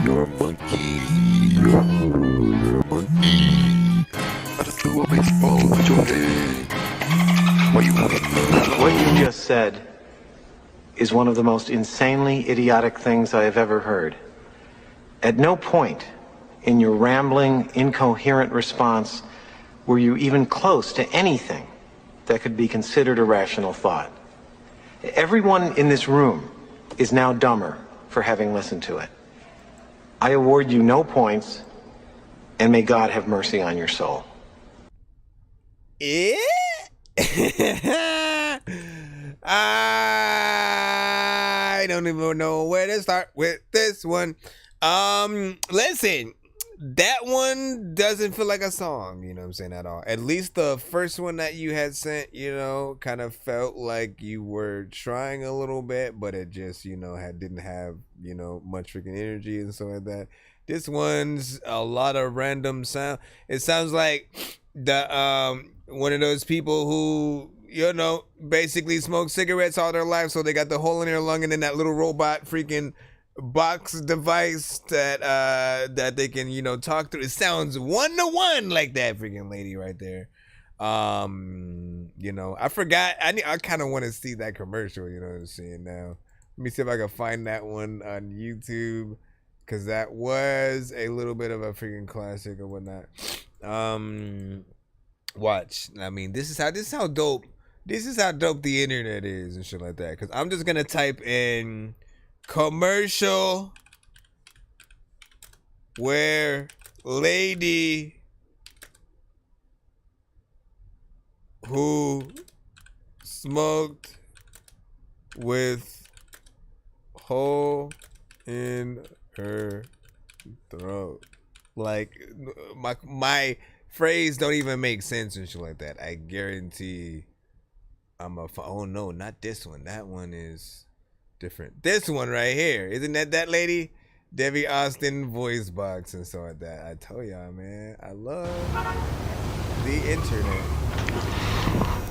You're a monkey. You're a monkey. I just threw a baseball at your head. What you just said is one of the most insanely idiotic things I have ever heard. At no point in your rambling, incoherent response were you even close to anything that could be considered a rational thought. Everyone in this room is now dumber for having listened to it. I award you no points, and may God have mercy on your soul. I don't even know where to start with this one. Listen, that one doesn't feel like a song, you know what I'm saying, at all. At least the first one that you had sent, you know, kind of felt like you were trying a little bit, but it just, you know, didn't have, you know, much freaking energy and stuff like that. This one's a lot of random sound. It sounds like the one of those people who, you know, basically smoke cigarettes all their life, so they got the hole in their lung, and then that little robot freaking box device that they can, you know, talk through. It sounds 1-to-1 like that freaking lady right there. You know, I forgot. I kind of want to see that commercial. You know what I'm saying? Now, let me see if I can find that one on YouTube, because that was a little bit of a freaking classic or whatnot. Watch. I mean, this is how dope the internet is and shit like that. Because I'm just gonna type in commercial where lady who smoked with hole in her throat. Like, my phrase don't even make sense and shit like that. I guarantee oh no, not this one. That one is different. This one right here. Isn't that lady? Debbie Austin voice box and stuff like that. I told y'all, man. I love the internet.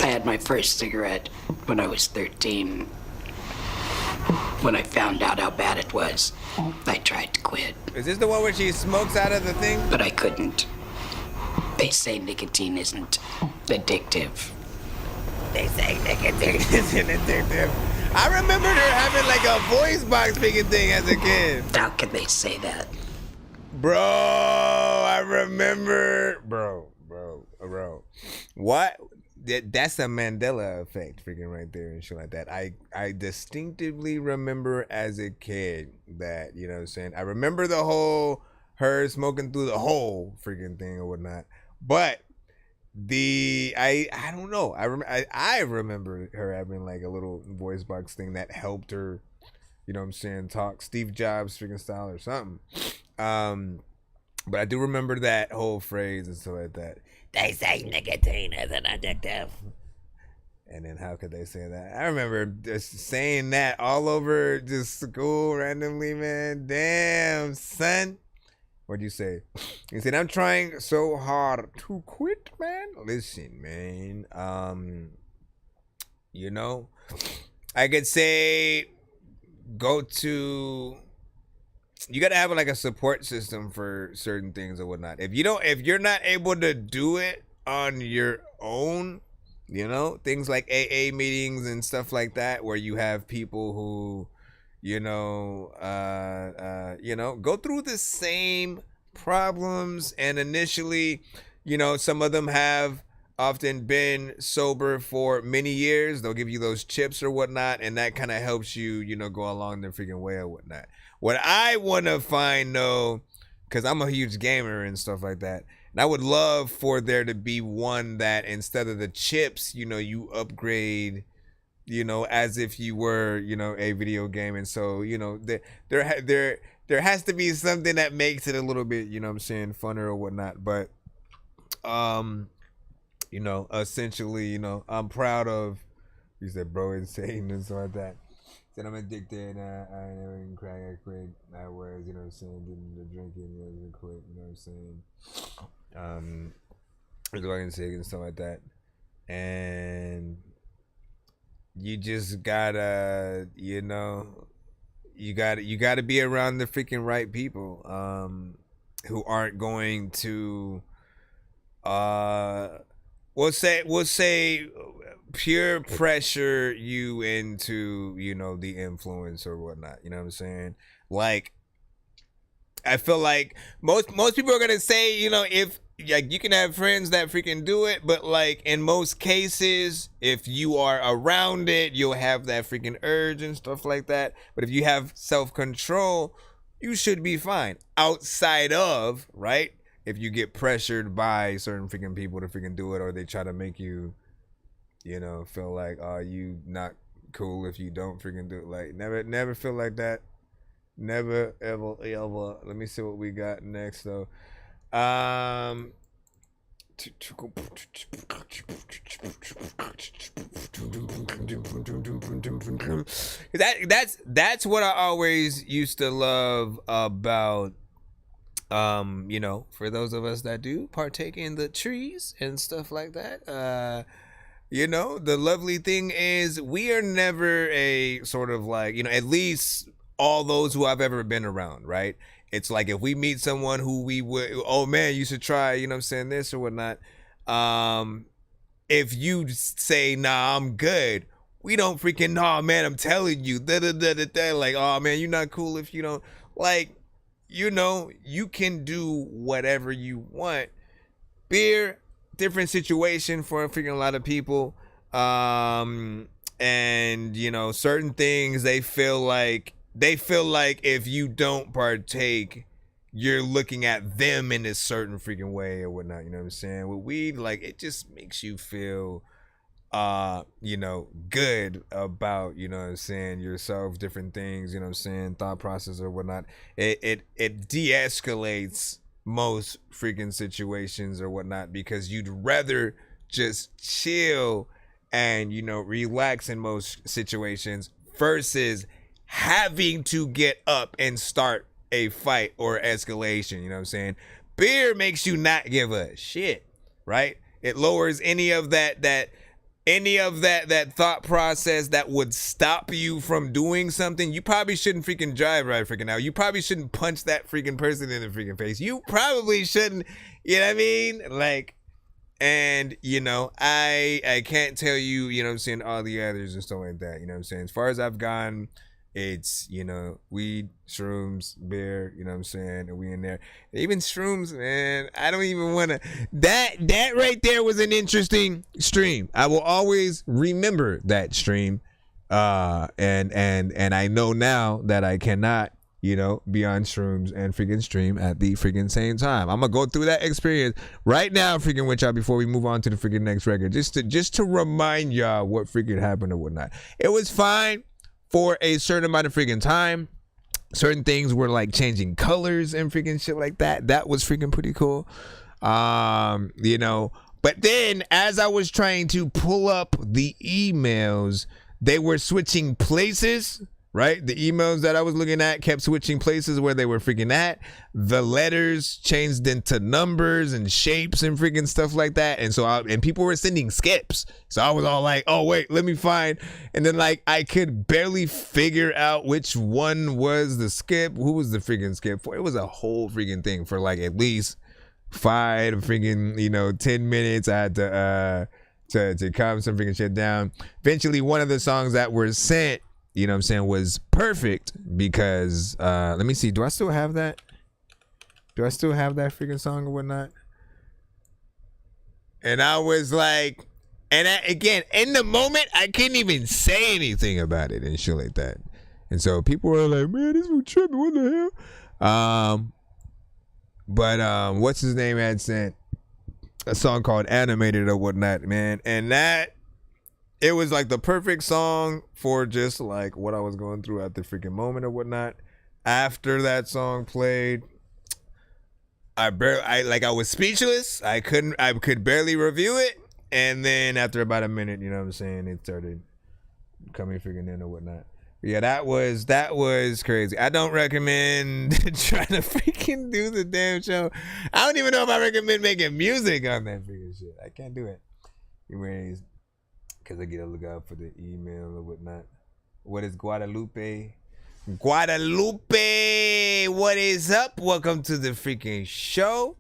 I had my first cigarette when I was 13. When I found out how bad it was, I tried to quit. Is this the one where she smokes out of the thing? But I couldn't. They say nicotine isn't addictive. They say nicotine isn't addictive. I remember her having like a voice box speaking thing as a kid. How could they say that? Bro, I remember. Bro. What? That's a Mandela effect freaking right there and shit like that. I distinctively remember as a kid that, you know what I'm saying? I remember the whole her smoking through the whole freaking thing or whatnot. But I don't know. I remember her having like a little voice box thing that helped her, you know what I'm saying, talk Steve Jobs freaking style or something. But I do remember that whole phrase and stuff like that. They say nicotine is an addictive. And then how could they say that? I remember just saying that all over just school randomly, man. Damn, son. What'd you say? You said, I'm trying so hard to quit, man. Listen, man. You know, I could say you gotta have like a support system for certain things or whatnot. If you're not able to do it on your own, you know, things like AA meetings and stuff like that, where you have people who, you know, go through the same problems, and initially, you know, some of them have often been sober for many years. They'll give you those chips or whatnot, and that kind of helps you, you know, go along their freaking way or whatnot. What I want to find, though, because I'm a huge gamer and stuff like that, and I would love for there to be one that instead of the chips, you know, you upgrade, you know, as if you were, you know, a video game. And so, you know, there has to be something that makes it a little bit, you know what I'm saying, funner or whatnot. But, you know, essentially, you know, I'm proud of, you said, bro, insane and stuff like that. Said I'm addicted, I never even crack, I quit. I was, you know what I'm saying, didn't drinking, you know, quit, you know what I'm saying. Was fucking sick and stuff like that. And you just gotta, you know, you gotta be around the freaking right people, who aren't going to, we'll say pure pressure you into, you know, the influence or whatnot. You know what I'm saying? Like, I feel like most people are gonna say, you know, if like you can have friends that freaking do it, but like in most cases, if you are around it, you'll have that freaking urge and stuff like that. But if you have self-control, you should be fine. Outside of, right? If you get pressured by certain freaking people to freaking do it, or they try to make you, you know, feel like, oh, you not cool if you don't freaking do it. Like, never feel like that. Never, ever. Let me see what we got next, though. That's what I always used to love about, you know, for those of us that do partake in the trees and stuff like that, you know, the lovely thing is we are never a sort of like, you know, at least all those who I've ever been around, right? It's like if we meet someone who we would, oh man, you should try, you know what I'm saying, this or whatnot. If you say, nah, I'm good, we don't freaking, nah, man, I'm telling you, like, oh man, you're not cool if you don't, like, you know, you can do whatever you want. Beer, different situation for freaking a lot of people. And, you know, certain things they feel like if you don't partake, you're looking at them in a certain freaking way or whatnot. You know what I'm saying? With weed, like, it just makes you feel, you know, good about, you know what I'm saying, yourself, different things, you know what I'm saying, thought process or whatnot. It de-escalates most freaking situations or whatnot, because you'd rather just chill and, you know, relax in most situations versus having to get up and start a fight or escalation. You know what I'm saying? Beer makes you not give a shit, right? It lowers any of that thought process that would stop you from doing something. You probably shouldn't freaking drive right freaking now. You probably shouldn't punch that freaking person in the freaking face. You probably shouldn't, you know what I mean? Like, and, you know, I can't tell you, you know what I'm saying, all the others and stuff like that. You know what I'm saying? As far as I've gone, it's, you know, weed, shrooms, beer, you know what I'm saying, and we in there. Even shrooms, man, I don't even want to, that right there was an interesting stream. I will always remember that stream. And I know now that I cannot, you know, be on shrooms and freaking stream at the freaking same time. I'm gonna go through that experience right now, freaking with y'all before we move on to the freaking next record, just to remind y'all what freaking happened or whatnot. It was fine for a certain amount of freaking time. Certain things were like changing colors and freaking shit like that. That was freaking pretty cool. You know, but then as I was trying to pull up the emails, they were switching places. Right? The emails that I was looking at kept switching places where they were freaking at. The letters changed into numbers and shapes and freaking stuff like that. And so and people were sending skips. So I was all like, oh, wait, let me find. And then like I could barely figure out which one was the skip. Who was the freaking skip for? It was a whole freaking thing for like at least 5 freaking, you know, 10 minutes. I had to calm some freaking shit down. Eventually, one of the songs that were sent, you know what I'm saying, was perfect because, let me see, do I still have that? Do I still have that freaking song or whatnot? And I was like, and again, in the moment, I couldn't even say anything about it and shit like that. And so people were like, man, this was tripping, what the hell? But what's his name had sent a song called Animated or whatnot, man. And that, it was like the perfect song for just like what I was going through at the freaking moment or whatnot. After that song played, I was speechless. I could barely review it. And then after about a minute, you know what I'm saying, it started coming freaking in or whatnot. But yeah, that was crazy. I don't recommend trying to freaking do the damn show. I don't even know if I recommend making music on that freaking shit. I can't do it. Anyways, because I get to look out for the email or whatnot. What is Guadalupe? Guadalupe, what is up? Welcome to the freaking show.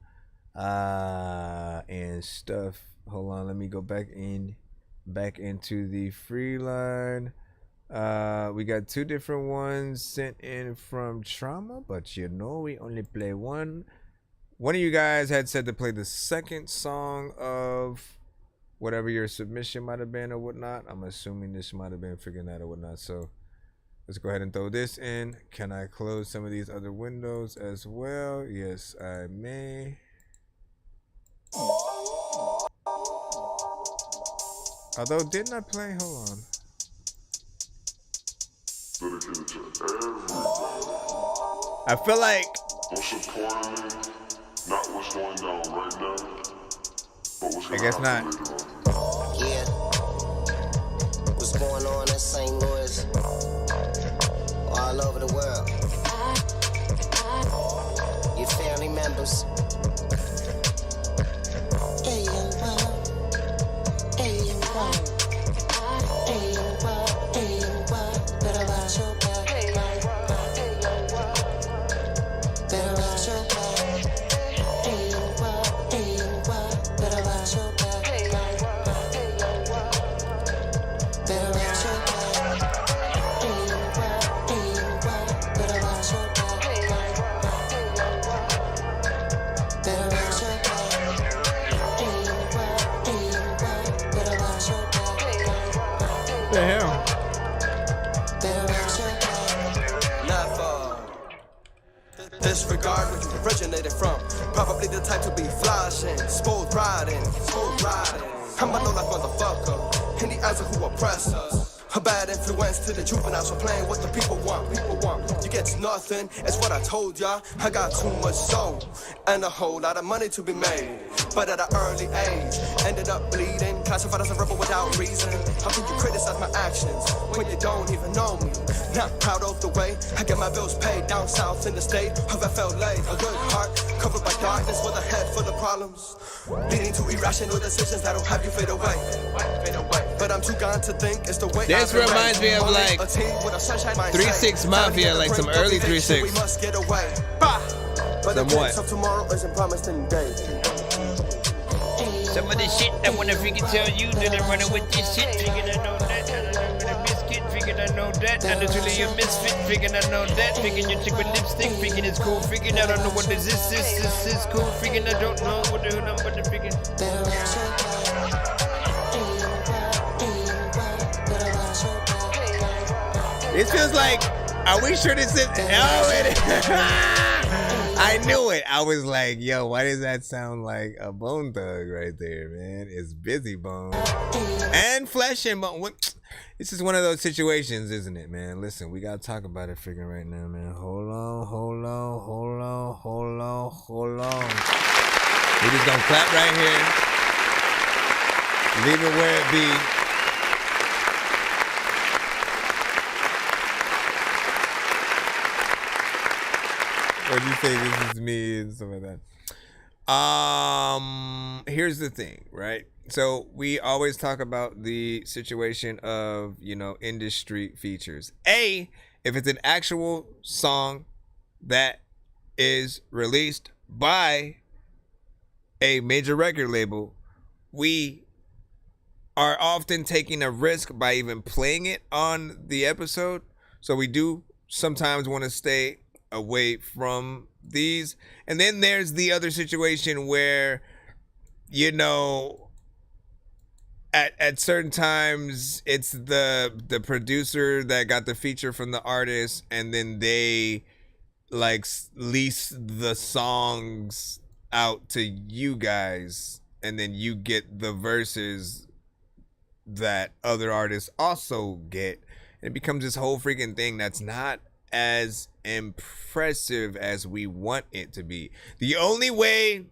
And stuff. Hold on, let me go back into the free line. We got 2 different ones sent in from Trauma, but you know we only play one. One of you guys had said to play the second song of whatever your submission might have been or whatnot. I'm assuming this might have been freaking that or whatnot. So let's go ahead and throw this in. Can I close some of these other windows as well? Yes, I may. Although, didn't I play? Hold on. I feel like. Most importantly, not what's going down right now, but what's I guess not. Yeah. What's going on in St. Louis? All over the world. Your family members. The hell? Disregard where you originated from. Probably the type to be flashing, smooth riding. I'm a low-life motherfucker in the eyes of who oppress us. A bad influence to the juveniles for playing what the people want. You get nothing, it's what I told y'all. I got too much soul and a whole lot of money to be made. But at an early age, ended up bleeding, classified as a rebel without reason. How can you criticize my actions when you don't even know me? Not proud of the way I get my bills paid down south in the state of FLA. A good heart covered by darkness with a head full of problems, leading to irrational decisions that'll have you fade away. But I'm too gone to think it's the way. This reminds me of like 3-6 Mafia, like some early 3-6. We must get away. But the glimpse of tomorrow isn't promised in days. Some of the shit I wanna freaking tell you that I'm running with this shit. Figured I know that, and I'm gonna biscuit. Figured I know that, and it's really a misfit. Figured I know that. Figured you chick with lipstick. Figured it's cool. Figured I don't know what this is. This is cool. Figured I don't know what the hell I'm about to figure. It feels like Are we sure this is? I knew it. I was like, yo, why does that sound like a Bone Thug right there, man? It's Busy Bone and Flesh and Bone. This is one of those situations, isn't it, man? Listen, we gotta talk about it freaking right now, man. Hold on. We're just gonna clap right here. Leave it where it be. Or you say this is me and stuff like that. Here's the thing, right? So we always talk about the situation of, industry features. If it's an actual song that is released by a major record label, we are often taking a risk by even playing it on the episode. So we do sometimes want to stay away from these. And then there's the other situation where, at certain times it's the producer that got the feature from the artist, and then they like lease the songs out to you guys, and then you get the verses that other artists also get. And it becomes this whole freaking thing that's not as impressive as we want it to be. The only way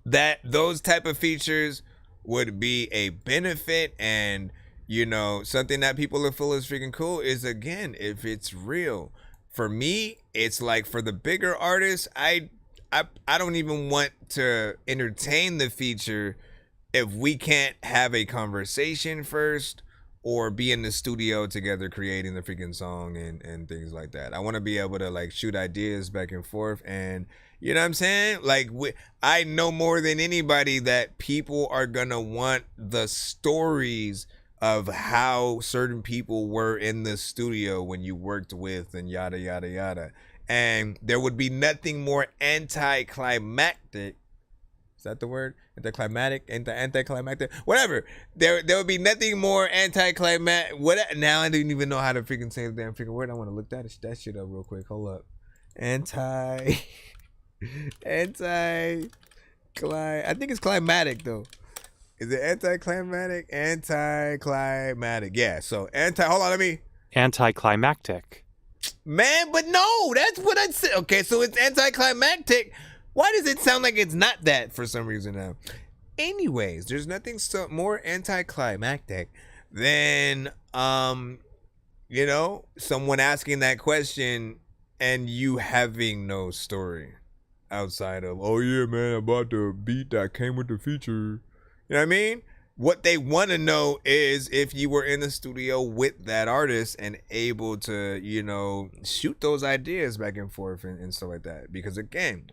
that those type of features would be a benefit and something that people are feel is freaking cool is, again, if it's real. For me, it's like, for the bigger artists, I don't even want to entertain the feature if we can't have a conversation first or be in the studio together creating the freaking song and things like that. I want to be able to like shoot ideas back and forth, and you know what I'm saying? Like, I know more than anybody that people are gonna want the stories of how certain people were in the studio when you worked with, and yada yada yada. And there would be nothing more anticlimactic. Is that the word? Anticlimactic? Whatever. There would be nothing more anticlimactic. Now I don't even know how to freaking say the damn freaking word. I want to look that shit up real quick. Hold up. I think it's climatic though. Is it anticlimactic? Anticlimactic. Yeah. So hold on, Anticlimactic. Man, but no, that's what I said. Okay, so it's anticlimactic. Why does it sound like it's not that for some reason now? Anyways, there's nothing more anticlimactic than, someone asking that question and you having no story outside of, oh yeah, man, I bought the beat that came with the feature. You know what I mean? What they want to know is if you were in the studio with that artist and able to, shoot those ideas back and forth and stuff like that. Because again,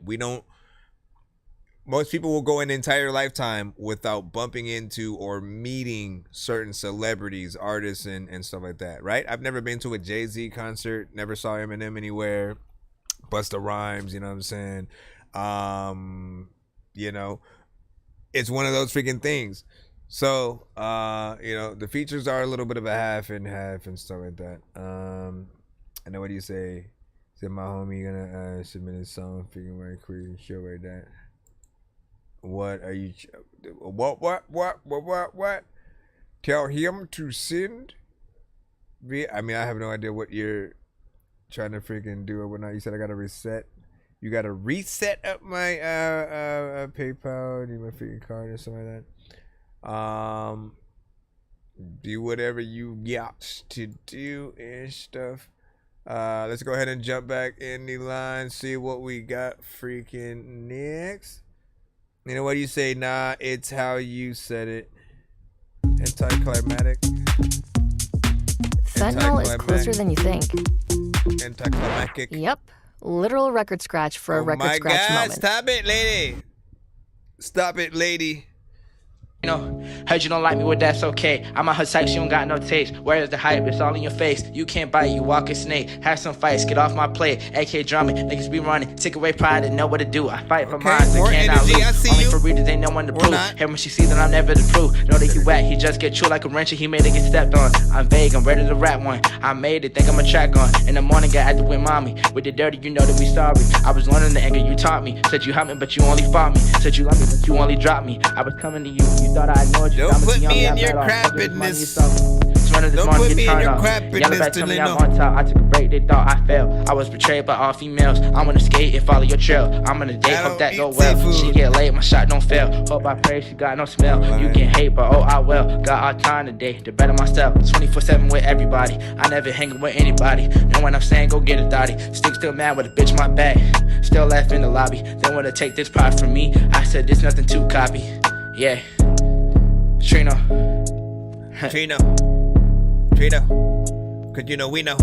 most people will go an entire lifetime without bumping into or meeting certain celebrities, artists, and stuff like that, right? I've never been to a Jay-Z concert, never saw Eminem anywhere, Busta Rhymes, you know what I'm saying? It's one of those freaking things. So, the features are a little bit of a half and stuff like that. I know what do you say? Said my homie gonna submit a song, freaking right quick, show right that. What are you? What? Tell him to send. I mean, I have no idea what you're trying to freaking do or whatnot. You said I gotta reset. You gotta reset up my PayPal, need my freaking card or something like that. Do whatever you got to do and stuff. Let's go ahead and jump back in the line, see what we got freaking next. You know what do you say? Nah, it's how you said it. Anticlimactic. Fentanyl is closer than you think. Anticlimactic. Yep. Literal record scratch for a record scratch moment. Stop it, lady. Stop it, lady. You know, Heard you don't like me, well that's okay. I'm on her type, she don't got no taste. Where is the hype? It's all in your face. You can't bite, you walk a snake. Have some fights, get off my plate. AK drumming, niggas be running. Take away pride and know what to do. I fight for mine, so cannot lose. Only for readers, ain't no one to prove. Hey, when she sees that I'm never the truth. Know that he whack, he just get chewed like a wrench and he made it get stepped on. I'm vague, I'm ready to rap one. I made it, think I'm a track on. In the morning, got active with mommy. With the dirty, you know that we sorry. I was learning the anger you taught me. Said you helped me, but you only fought me. Said you love me, but you only dropped me. I was coming to you, you thought I ignored you. Don't put me in your crap business. Don't put me in your crap business, I'm on top. I took a break, they thought I failed. I was betrayed by all females. I'm gonna skate and follow your trail. I'm gonna date, hope that go well. She get late, my shot don't fail. Hope I pray she got no smell. You can hate, but oh I will. Got all time today to better myself. 24/7 with everybody. I never hang with anybody. Know when I'm saying go get a thotty. Stick still mad with a bitch my back. Still left in the lobby. They wanna take this pride from me. I said there's nothing to copy. Yeah. Trino. Cause you know we know.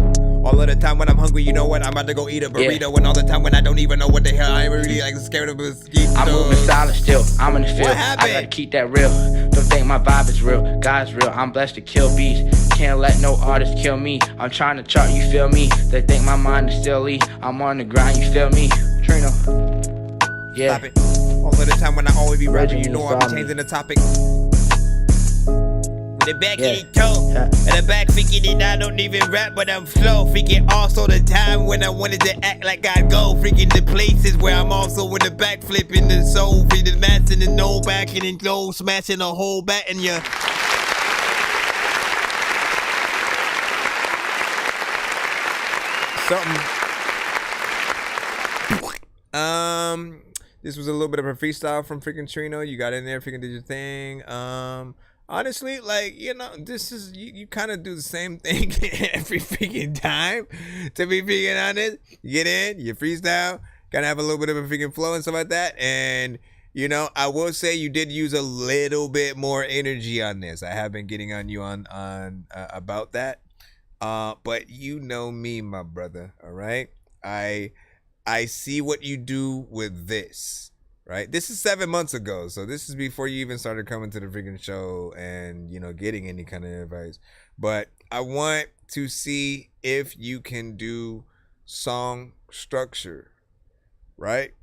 All of the time when I'm hungry, you know what? I'm about to go eat a burrito. And all the time when I don't even know what the hell, I'm really like scared of mosquitoes. I'm moving silent still. I'm in the field. What happened? I gotta keep that real. Don't think my vibe is real. God's real. I'm blessed to kill beats. Can't let no artist kill me. I'm trying to chart, you feel me? They think my mind is silly. I'm on the grind, you feel me? Trino. Yeah. Stop it. All of the time when I always be rapping, you know I'm changing the topic. The back in the toe, and the back freaking it, I don't even rap, but I'm slow. Freaking also the time when I wanted to act like I'd go. Freaking the places where I'm also in the back flipping the soul, freaking the mats in the no back and then low, smashing a whole bat in ya. Something. This was a little bit of a freestyle from freaking Trino. You got in there, freaking did your thing. Honestly, like, you know, this is, you kind of do the same thing every freaking time, to be freaking honest. You get in, you freestyle, kind of have a little bit of a freaking flow and stuff like that. And, you know, I will say you did use a little bit more energy on this. I have been getting on you on about that. But you know me, my brother, all right? I see what you do with this. Right, this is 7 months ago, so this is before you even started coming to the freaking show and, you know, getting any kind of advice. But I want to see if you can do song structure, right?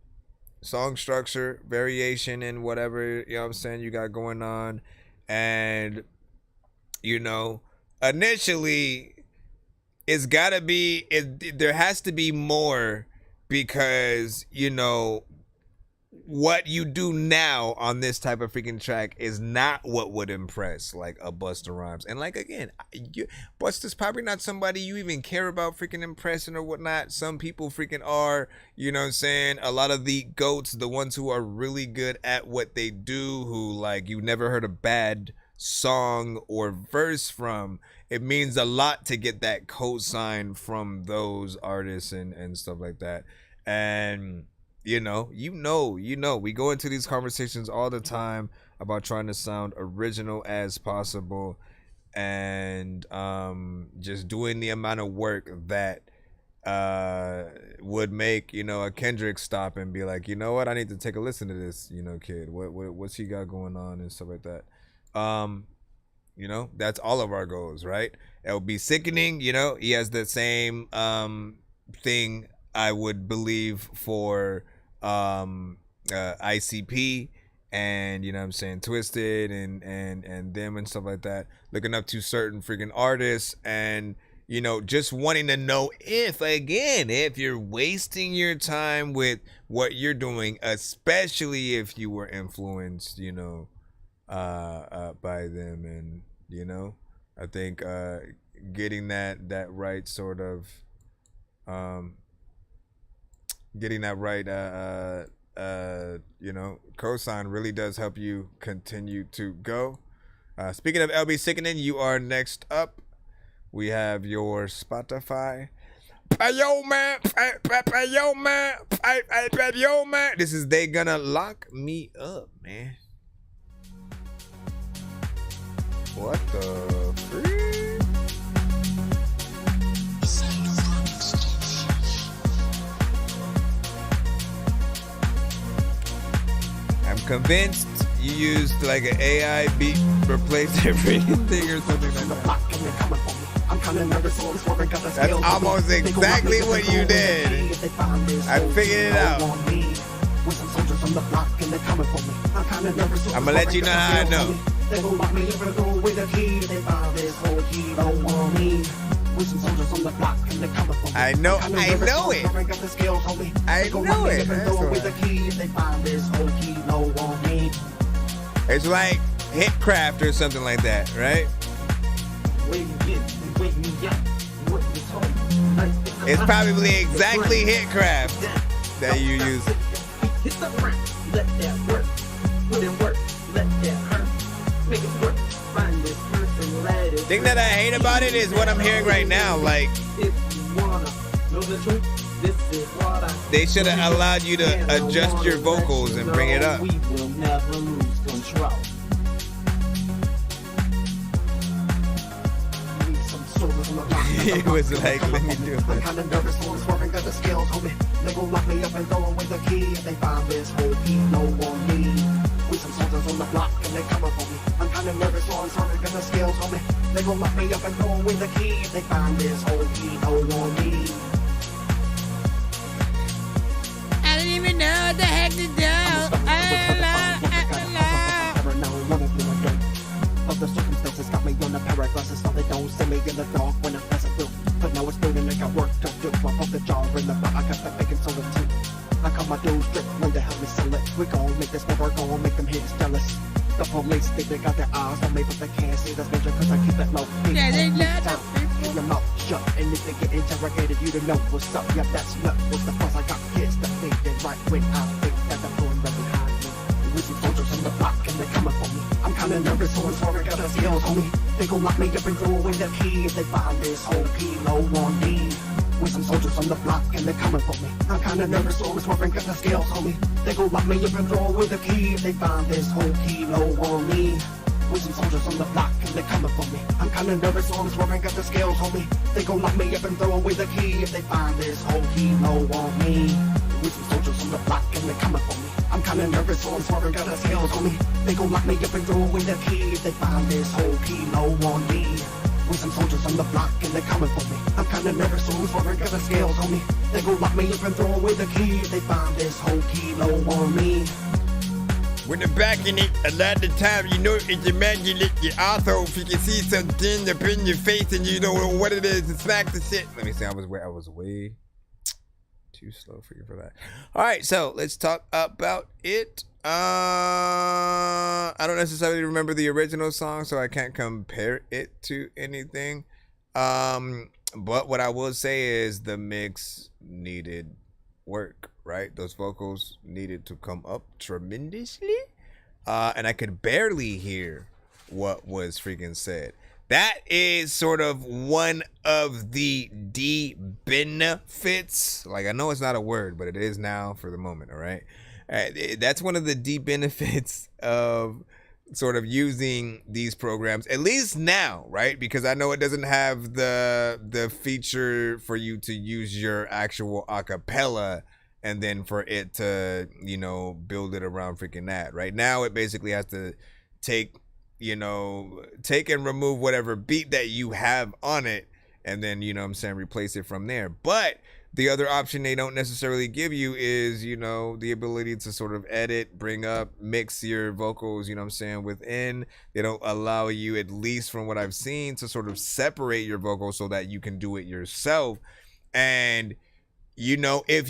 Song structure, variation, and whatever, you know what I'm saying, you got going on. And, you know, initially, it's gotta be, there has to be more, because, you know, what you do now on this type of freaking track is not what would impress like a Busta Rhymes. And like, again, Busta's probably not somebody you even care about freaking impressing or whatnot. Some people freaking are, you know what I'm saying? A lot of the GOATs, the ones who are really good at what they do, who like you never heard a bad song or verse from, it means a lot to get that cosign from those artists and stuff like that. And you know, we go into these conversations all the time about trying to sound original as possible, and just doing the amount of work that would make, you know, a Kendrick stop and be like, you know what, I need to take a listen to this, you know, kid. What's he got going on and stuff like that. You know, that's all of our goals, right? It'll be sickening, you know. He has the same thing, I would believe, for ICP and, you know what I'm saying, Twisted and them and stuff like that, looking up to certain freaking artists, and, you know, just wanting to know if you're wasting your time with what you're doing, especially if you were influenced, you know, by them. And, you know, I think getting that right sort of getting that right, you know, cosign really does help you continue to go. Speaking of LB Sickening, you are next up. We have your Spotify. Yo, man. This is They Gonna Lock Me Up, man. What the freak? I'm convinced you used like an AI beat replace everything or something like that. That's almost exactly what you did. I figured it out. I'm gonna let you know how I know. I know it. I know it. It's like Hitcraft or something like that, right? It's probably exactly Hitcraft that you use. Thing that I hate about it is what I'm hearing right now. Like, they should have allowed you to adjust your vocals and bring it up. It was like, let me do it. I'm kind of nervous, so I'm swerving, got the skills, homie. They gon' lock me up and throw away the key. If they find this whole key, no on me. With some soldiers on the block and they coming for me. I'm kind of nervous, so I'm swerving, got the skills, homie. They gon' lock me up and throw away the key. If they find this whole key, no on me. I don't even know what the heck to do. Of the circumstances got me on the paragraph, so they don't see me in the dark when I'm passing through. But now it's burning, I got work to do. I pump the jar in the bar, I got the baking soda too. I call my dudes strict when to help me sell it. We gon' make this never gon' make them hits jealous. The police think they got their eyes on me, but they can't see this major cause I keep it low. Yeah, they love us. Keep your mouth shut, and if they get interrogated, you don't know what's up. Yeah, that's nut. What's the fuss? I got kids that think they right when I think that the phone right behind me. With some soldiers on the block and they coming for me. I'm kinda nervous, so I'm sorry, got the skills on me. They gon' lock me up and throw away the key if they find this whole key low on me. With some soldiers on the block and they coming for me. I'm kinda nervous, so I'm swerving, got the skills on me. They gon' lock me up and throw away the key if they find this whole key low on me. With some soldiers on the block and they coming for me. I'm kinda nervous, so I'm swerving, got the skills on me. They gon' lock me up and throw away the key if they find this whole key low on me. With some soldiers on the block and they coming for me. I'm kinda nervous, so I'm swerving, got the skills on me. They gon' lock me up and throw away the key if they find this whole key low on me. With some soldiers on the block and they coming for me. I'm kinda nervous, so I'm swerving, got the scales on me. They gon' lock me up and throw away the key if they find this whole key low on me. When they're back in it, a lot of the time, you know, it's immaculate. You also, if you can see something up in your face and you don't know what it is, and smack the shit. Let me see, I was way too slow for you for that. All right, so let's talk about it. I don't necessarily remember the original song, so I can't compare it to anything. But what I will say is the mix needed work, right? Those vocals needed to come up tremendously. And I could barely hear what was freaking said. That is sort of one of the benefits. Like, I know it's not a word, but it is now for the moment, all right? That's one of the benefits of sort of using these programs, at least now, right? Because I know it doesn't have the feature for you to use your actual acapella and then for it to, you know, build it around freaking that. Right now, it basically has to take and remove whatever beat that you have on it and then, you know what I'm saying, replace it from there. But the other option they don't necessarily give you is, you know, the ability to sort of edit, bring up, mix your vocals, you know what I'm saying, within. They don't allow you, at least from what I've seen, to sort of separate your vocals so that you can do it yourself. And, you know, if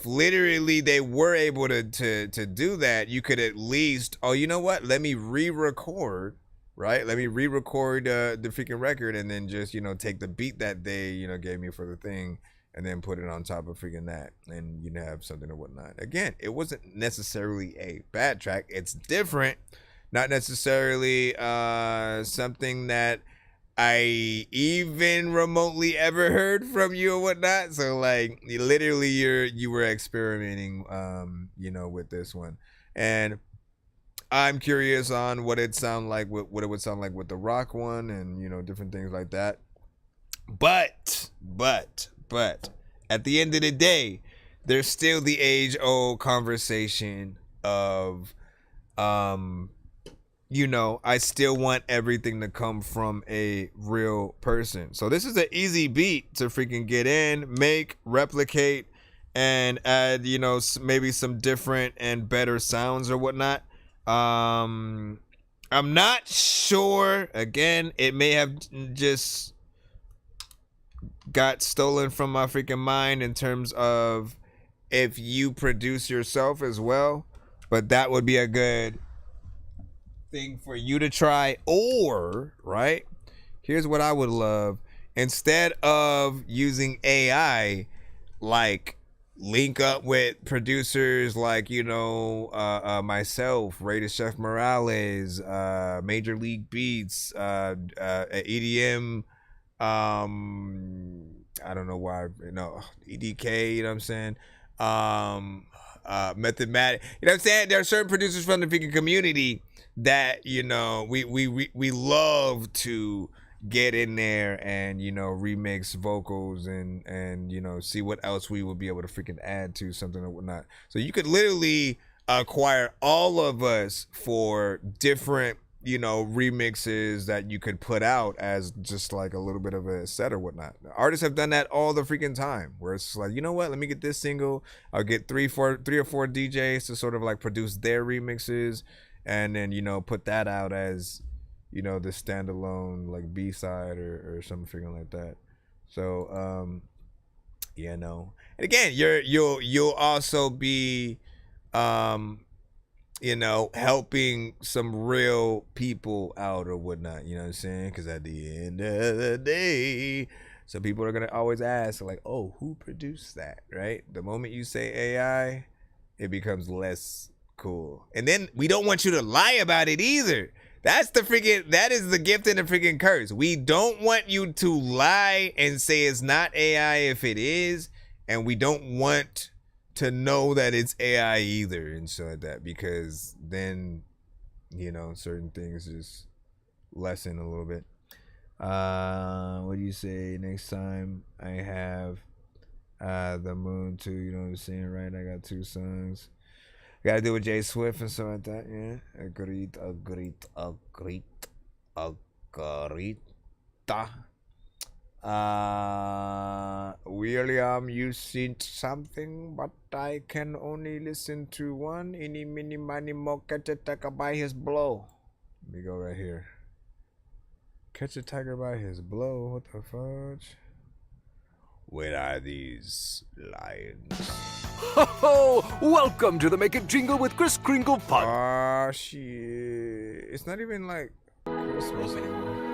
literally they were able to do that, you could at least, oh, you know what? Let me re-record, right? Let me re-record the freaking record and then just, you know, take the beat that they, you know, gave me for the thing and then put it on top of freaking that and, you know, have something or whatnot. Again, it wasn't necessarily a bad track. It's different. Not necessarily something that I even remotely ever heard from you or whatnot. So like literally you were experimenting you know, with this one, and I'm curious on what it sound like, what it would sound like with the rock one, and you know, different things like that. But at the end of the day, there's still the age-old conversation of you know, I still want everything to come from a real person. So this is an easy beat to freaking get in, make, replicate, and add, you know, maybe some different and better sounds or whatnot. I'm not sure. Again, it may have just got stolen from my freaking mind in terms of if you produce yourself as well, but that would be a good thing for you to try. Or, right, here's what I would love. Instead of using AI, like link up with producers like, you know, myself, Rated Chef Morales, Major League Beats, EDM, I don't know why, you know, EDK, you know what I'm saying, Method Man, you know what I'm saying? There are certain producers from the freaking community that, you know, we love to get in there and, you know, remix vocals and you know, see what else we would be able to freaking add to something or whatnot. So you could literally acquire all of us for different, you know, remixes that you could put out as just like a little bit of a set or whatnot. Artists have done that all the freaking time, where it's like, you know what, let me get this single, I'll get three or four DJs to sort of like produce their remixes, and then, you know, put that out as, you know, the standalone like B-side or something like that. So you know, and again, you'll also be you know, helping some real people out or whatnot, you know what I'm saying? Because at the end of the day, some people are gonna always ask like, oh, who produced that, right? The moment you say AI, it becomes less cool. And then we don't want you to lie about it either. That is the gift and the freaking curse. We don't want you to lie and say it's not AI if it is, and we don't want to know that it's AI either and so like that, because then, you know, certain things just lessen a little bit. What do you say next time I have the Moon too, you know what I'm saying, right? I got 2 songs. Gotta do with Jay Swift and stuff like that, yeah. Agreed. William, you sent something, but I can only listen to one. Any mini money more, catch a tiger by his blow. Let me go right here. Catch a tiger by his blow. What the fudge? Where are these lions? Ho ho! Welcome to the Make It Jingle with Kris Kringle pod. Ah, shit. It's not even like Christmas anymore.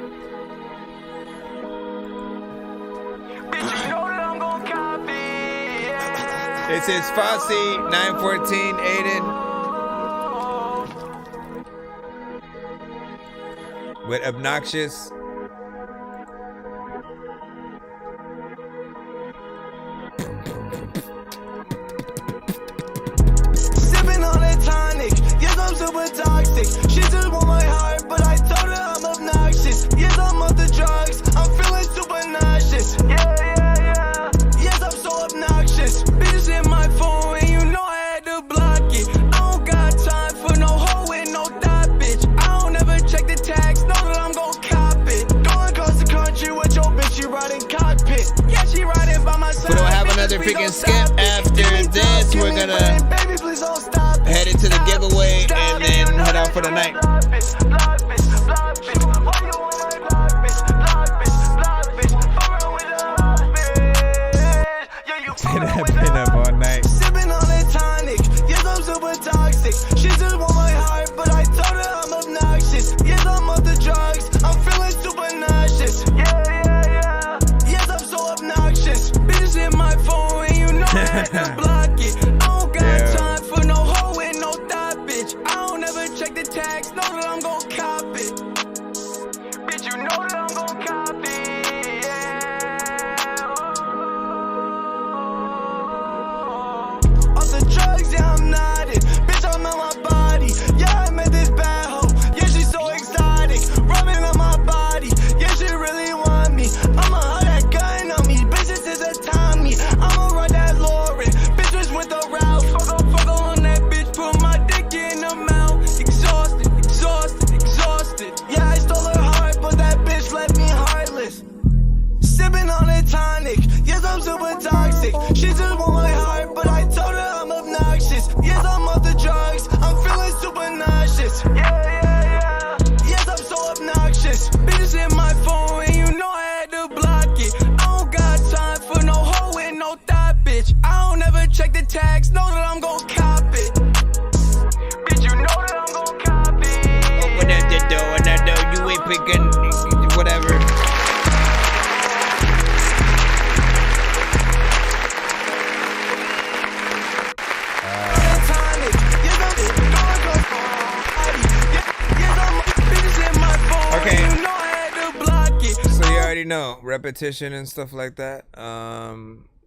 It says Fossey 914 Aiden with Obnoxious. Sipping on a tonic, yes I'm super toxic. She just want my heart, but I told her I'm obnoxious. Yes I'm on the drugs, I'm feeling super nauseous. Yeah. Yes I'm so obnoxious. Bitches in my phone and you know I had to block it. I don't got time for no hoe with no thought, bitch. I don't ever check the tags, know that I'm gon' cop it. Going across the country with your bitch, she riding cockpit. Yeah, she riding by my side. We don't have another freaking skip after this. We're gonna head into the giveaway and then head out for the night. I've been up all night. Sipping on a tonic, yes I'm super toxic. She just want my heart, but I told her I'm obnoxious. Yes I'm on the drugs, I'm feeling super nauseous. Yeah. Yes I'm so obnoxious. Bitches in my phone and you know I had to block it. I don't got time for no hoe with no thought, bitch. I don't ever check the tags, know that I'm gon' cop it. Bitch, you know that I'm gon' cop it. Drugs, yeah, I'm nodding. Bitch, I'm on my body. Yeah, I met this bad hoe. Yeah, she's so exotic. Rubbing on my body. Yeah, she really I'ma hold that gun on me. Bitches is a Tommy. I'ma run that Lauren. Bitch, I'm super toxic. She just want my heart, but I told her I'm obnoxious. Yes, I'm off the drugs. I'm feeling super nauseous. Yeah. Yes, I'm so obnoxious. Bitches in my phone, and you know I had to block it. I don't got time for no hoe and no thought, bitch. I don't ever check the tags, know that I'm gon' cop it. Bitch, you know that I'm gon' cop it. Open up the door, and I know you ain't picking whatever. Okay. So you already know repetition and stuff like that.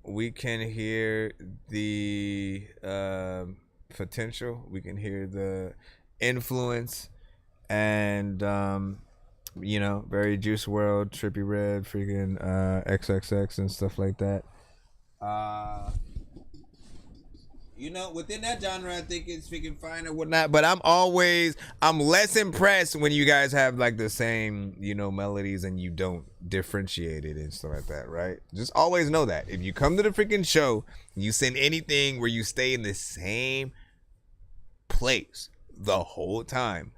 We can hear the potential. We can hear the influence, and you know, very Juice WRLD, Trippie Redd, freaking XXX and stuff like that. You know, within that genre, I think it's freaking fine or whatnot. But I'm less impressed when you guys have like the same, you know, melodies and you don't differentiate it and stuff like that, right? Just always know that. If you come to the freaking show, you send anything where you stay in the same place the whole time,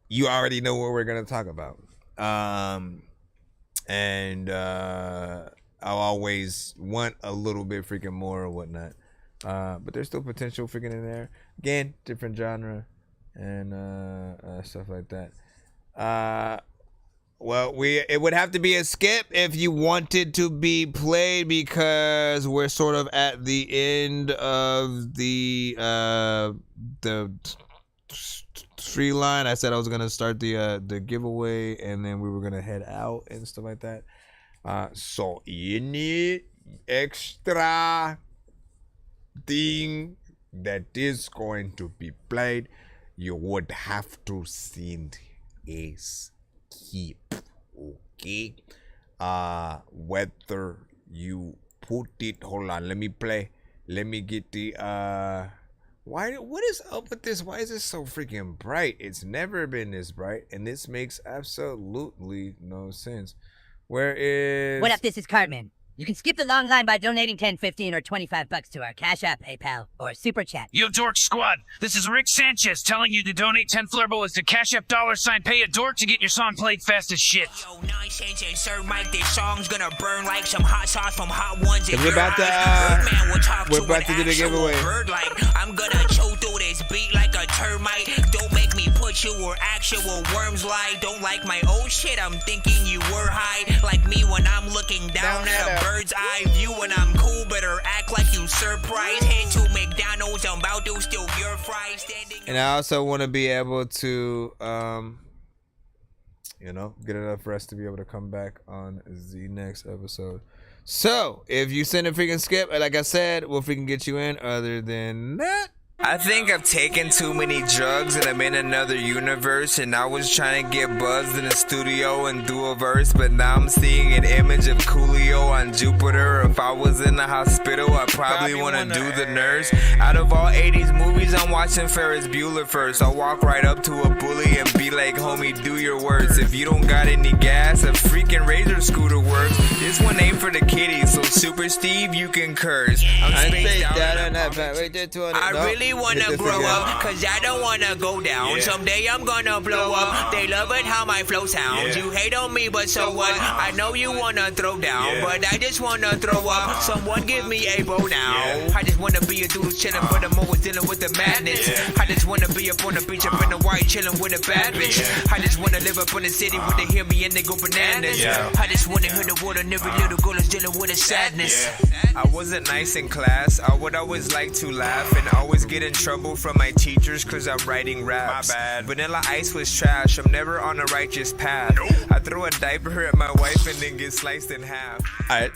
you already know what we're going to talk about. I'll always want a little bit freaking more or whatnot. But there's still potential freaking in there. Again, different genre and stuff like that. Well, it would have to be a skip if you wanted to be played, because we're sort of at the end of the free line. I said I was gonna start the giveaway, and then we were gonna head out and stuff like that. So you need extra thing that is going to be played. You would have to send a skip, okay? Whether you put it, hold on, let me get the what is up with this? Why is this so freaking bright? It's never been this bright, and this makes absolutely no sense. Where is... What up, this is Cartman. You can skip the long line by donating $10, $15, or $25 to our Cash App, PayPal, or Super Chat. Yo, Dork Squad, this is Rick Sanchez telling you to donate 10 flurballs to Cash App $pay a dork to get your song played fast as shit. Yo, Nonsenze and Sir Mike, this song's gonna burn like some hot sauce from Hot Ones. We're about to do the giveaway. Bird like I'm gonna chew through this beat like a termite. Don't make me put you where actual worms lie. Don't like my old shit, I'm thinking you were high. Like me when I'm looking down at a bird's eye view. When I'm cool, better act like you surprised. Head to McDonald's, I'm about to steal your fries. And I also want to be able to, you know, get enough rest to be able to come back on the next episode. So, if you send a freaking skip, like I said, we'll freaking get you in. Other than that, I think I've taken too many drugs and I'm in another universe, and I was trying to get buzzed in the studio and do a verse, but now I'm seeing an image of Coolio on Jupiter. If I was in the hospital, I'd probably want to do the nurse. Out of all 80s movies, I'm watching Ferris Bueller first. I'll walk right up to a bully and be like, homie, do your worst. If you don't got any gas, a freaking Razor scooter works. This one ain't for the kiddies, so Super Steve, you can curse. I'm spaced out I really wanna grow up, cause I don't wanna go down. Someday I'm gonna blow up. They love it how my flow sounds. You hate on me, but so what? I know you wanna throw down, but I just wanna throw up. Someone give me a bow now. I just wanna be a dude who's chillin', but I'm always dealing with the madness. I just wanna be up on the beach, up in the white, chillin' with a bad bitch. I just wanna live up in the city where they hear me and they go bananas. I just wanna hear the word and every little girl is dealing with a sadness. I wasn't nice in class. I would always like to laugh and always get in trouble from my teachers cause I'm writing raps. My bad. Vanilla Ice was trash. I'm never on a righteous path. Nope. I throw a diaper at my wife and then get sliced in half. Alright,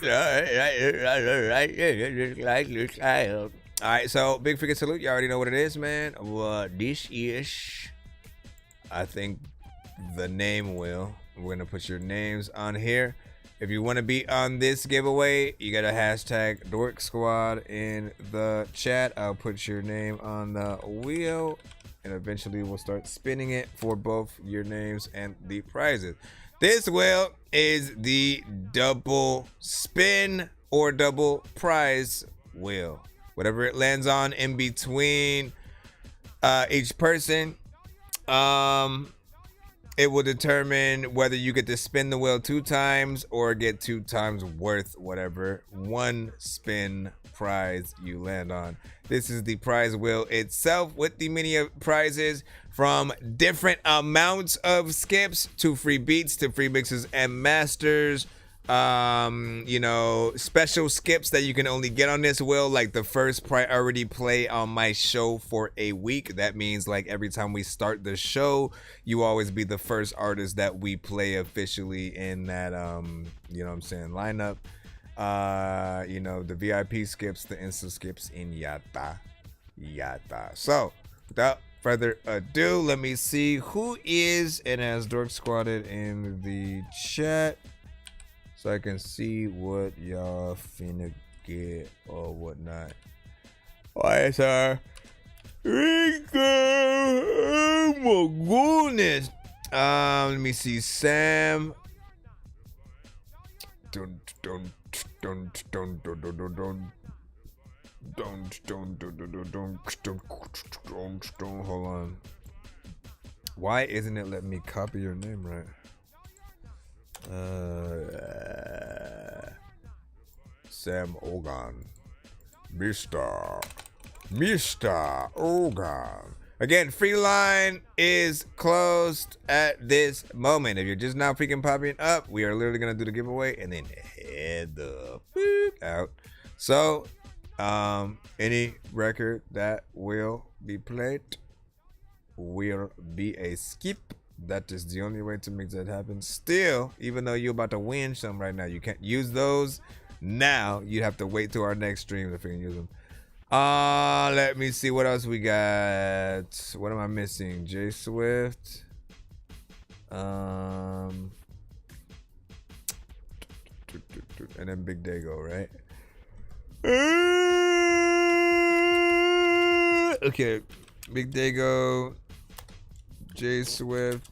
so big freaking salute. You already know what it is, man. This is, I think, the name wheel. We're gonna put your names on here. If you want to be on this giveaway, you got a hashtag Dork Squad in the chat. I'll put your name on the wheel, and eventually we'll start spinning it for both your names and the prizes. This wheel is the double spin or double prize wheel. Whatever it lands on in between each person, it will determine whether you get to spin the wheel 2 times or get 2 times worth whatever 1 spin prize you land on. This is the prize wheel itself with the mini prizes from different amounts of skips to free beats to free mixes and masters. You know, special skips that you can only get on this wheel, like the first priority play on my show for a week. That means like every time we start the show, you always be the first artist that we play officially in that you know what I'm saying, lineup. You know, the VIP skips, the instant skips in yata. So without further ado, let me see who is and has Dork Squatted in the chat, so I can see what y'all finna get or whatnot. Why, sir? Rico! Oh my goodness! Let me see. Sam. Hold on. Why isn't it letting me copy your name right? Sam Ogan, Mr. Ogan. Again, free line is closed at this moment. If you're just now freaking popping up, we are literally gonna do the giveaway and then head the out. So, any record that will be played will be a skip. That is the only way to make that happen. Still, even though you're about to win some right now, you can't use those now. You have to wait till our next stream to freaking use them. Let me see what else we got. What am I missing? J Swift. And then Big Dago, right? Okay, Big Dago, J Swift.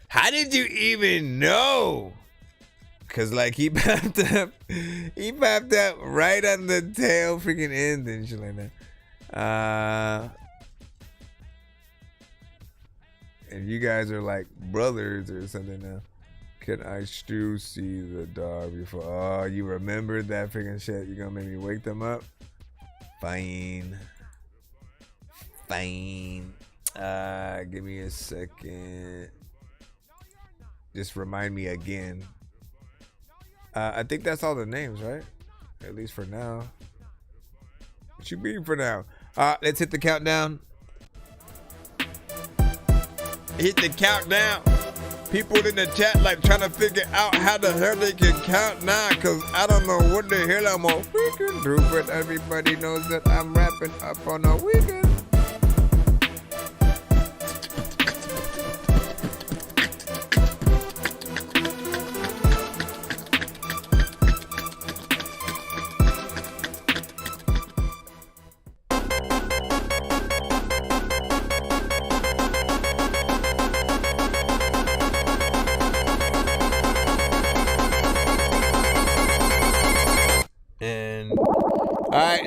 How did you even know? Cause like he popped up right on the tail freaking end and shit like that. And you guys are like brothers or something now. Can I still see the dog before? Oh, you remembered that freaking shit? You gonna make me wake them up? Fine. Give me a second. Just remind me again. I think that's all the names, right? At least for now. What you mean for now? Let's hit the countdown. Hit the countdown. People in the chat like trying to figure out how the hell they can count now, cause I don't know what the hell I'm gonna freaking do, but everybody knows that I'm wrapping up on a weekend.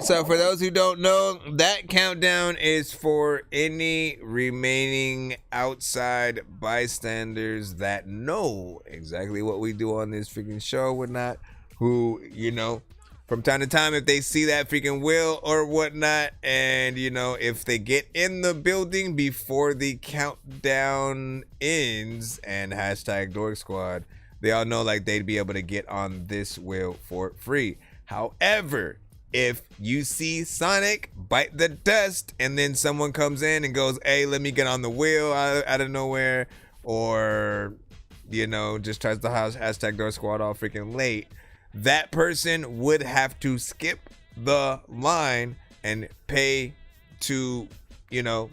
So for those who don't know, that countdown is for any remaining outside bystanders that know exactly what we do on this freaking show, whatnot, who, you know, from time to time, if they see that freaking wheel or whatnot, and, you know, if they get in the building before the countdown ends and hashtag Dork Squad, they all know like they'd be able to get on this wheel for free. However, if you see Sonic bite the dust and then someone comes in and goes, hey, let me get on the wheel out of nowhere, or, you know, just tries to hashtag Dork Squad all freaking late, that person would have to skip the line and pay to, you know,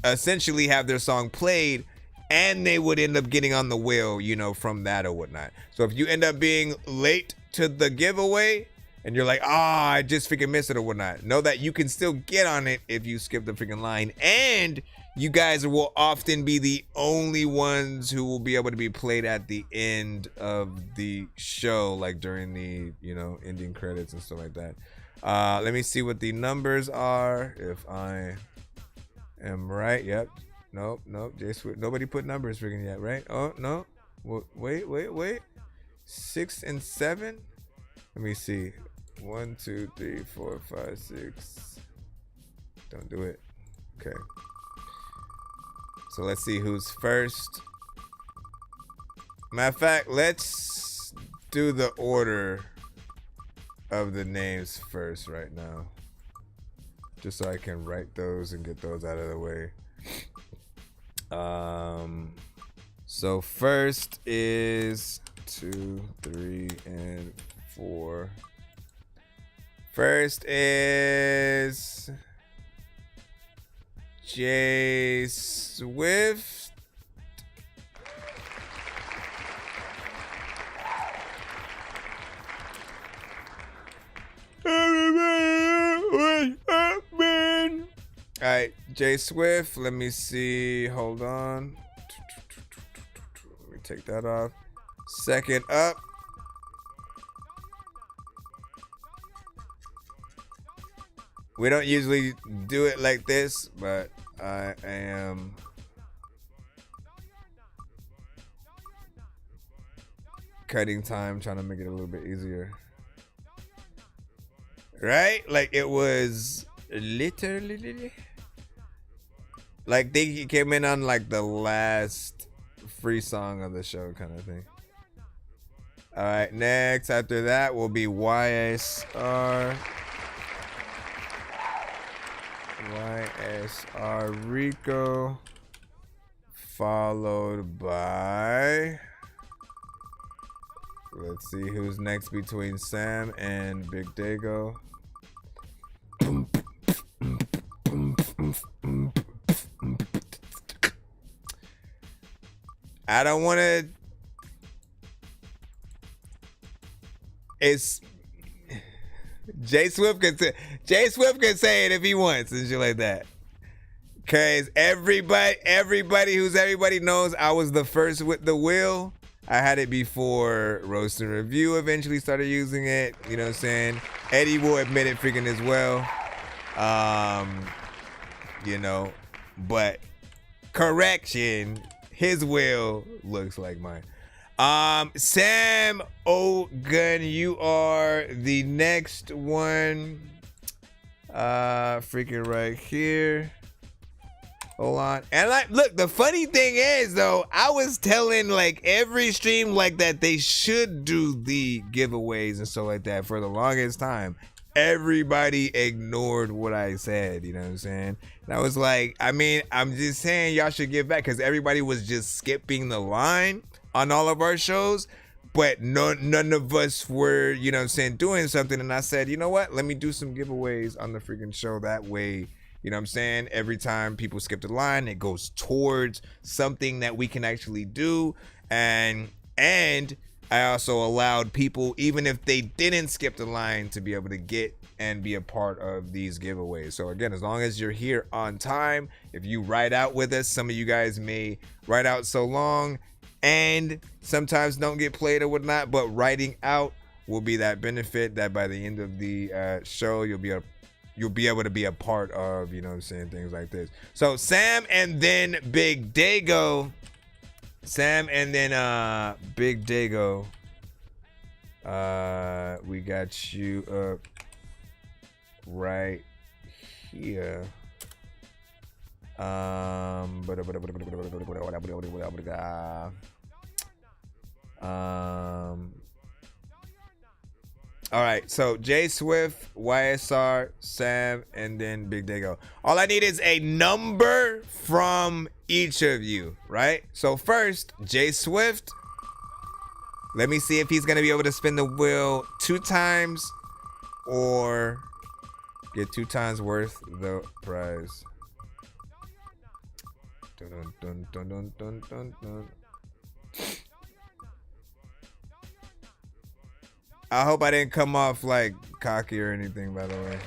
essentially have their song played, and they would end up getting on the wheel, you know, from that or whatnot. So if you end up being late to the giveaway, and you're like, I just freaking missed it or whatnot, know that you can still get on it if you skip the freaking line, and you guys will often be the only ones who will be able to be played at the end of the show, like during the, you know, ending credits and stuff like that. Let me see what the numbers are. If I am right. Yep. Nope. J Swift. Nobody put numbers freaking yet, right? Oh, no. Wait. 6 and 7. Let me see. 1, 2, 3, 4, 5, 6. Don't do it. Okay. So let's see who's first. Matter of fact, let's do the order of the names first right now, just so I can write those and get those out of the way. So first is 2, 3, and 4. First is J Swift. Alright, J Swift. Let me see. Hold on. Let me take that off. Second up. We don't usually do it like this, but I am cutting time, trying to make it a little bit easier. Right? Like it was literally like they came in on like the last free song of the show kind of thing. All right, next after that will be YSR Rico, followed by, let's see who's next between Sam and Big Dago. I don't want to. It's J Swift can say it if he wants and shit like that. Cause everybody knows I was the first with the wheel. I had it before Roast and Review eventually started using it. You know what I'm saying? Eddie will admit it freaking as well. You know, but correction, his wheel looks like mine. Sam O'Gun, you are the next one. Freaking right here. Hold on. And like, look, the funny thing is though, I was telling like every stream like that they should do the giveaways and stuff like that for the longest time. Everybody ignored what I said, you know what I'm saying? And I was like, I mean, I'm just saying y'all should give back because everybody was just skipping the line on all of our shows, but none of us were, you know what I'm saying, doing something. And I said, you know what? Let me do some giveaways on the freaking show. That way, you know what I'm saying? Every time people skip the line, it goes towards something that we can actually do. And I also allowed people, even if they didn't skip the line, to be able to get and be a part of these giveaways. So again, as long as you're here on time, if you ride out with us, some of you guys may ride out so long and sometimes don't get played or whatnot, but riding out will be that benefit that by the end of the show, you'll be able to be a part of, you know what I'm saying, things like this. So Sam and then Big Dago. Sam and then Big Dago. We got you up right here. All right, so J Swift, YSR, Sam, and then Big Dago. All I need is a number from each of you, right? So first, J Swift. Let me see if he's gonna be able to spin the wheel 2 times or get 2 times worth the prize. Dun, dun, dun, dun, dun, dun, dun. I hope I didn't come off like cocky or anything, by the way.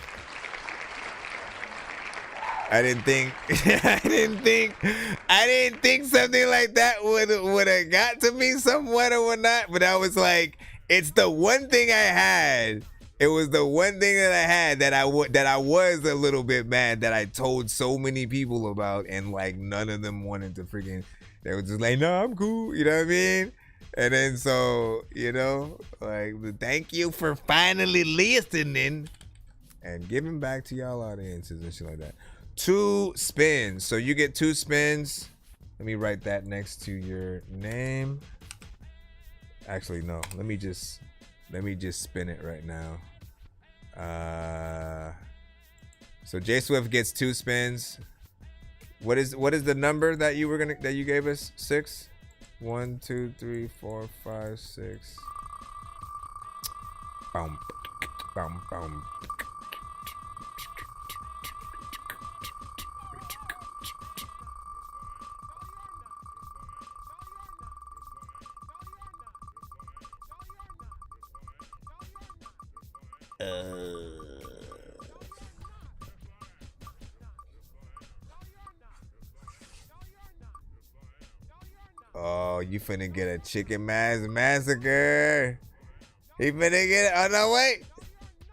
I didn't think something like that would have got to me somewhat or whatnot. But I was like, it's the one thing I had. It was the one thing that I had that I was a little bit mad that I told so many people about, and like none of them wanted to freaking. They were just like, no, I'm cool. You know what I mean? And then so, you know, like, thank you for finally listening and giving back to y'all audiences and shit like that. 2 spins. So you get 2 spins. Let me write that next to your name. Actually, no. Let me just spin it right now. So J Swift gets 2 spins. What is the number that you gave us? 6? 1, 2, 3, 4, 5, 6. Boom, boom, boom. Oh, you finna get a chicken massacre. He finna get it. Oh, no, wait.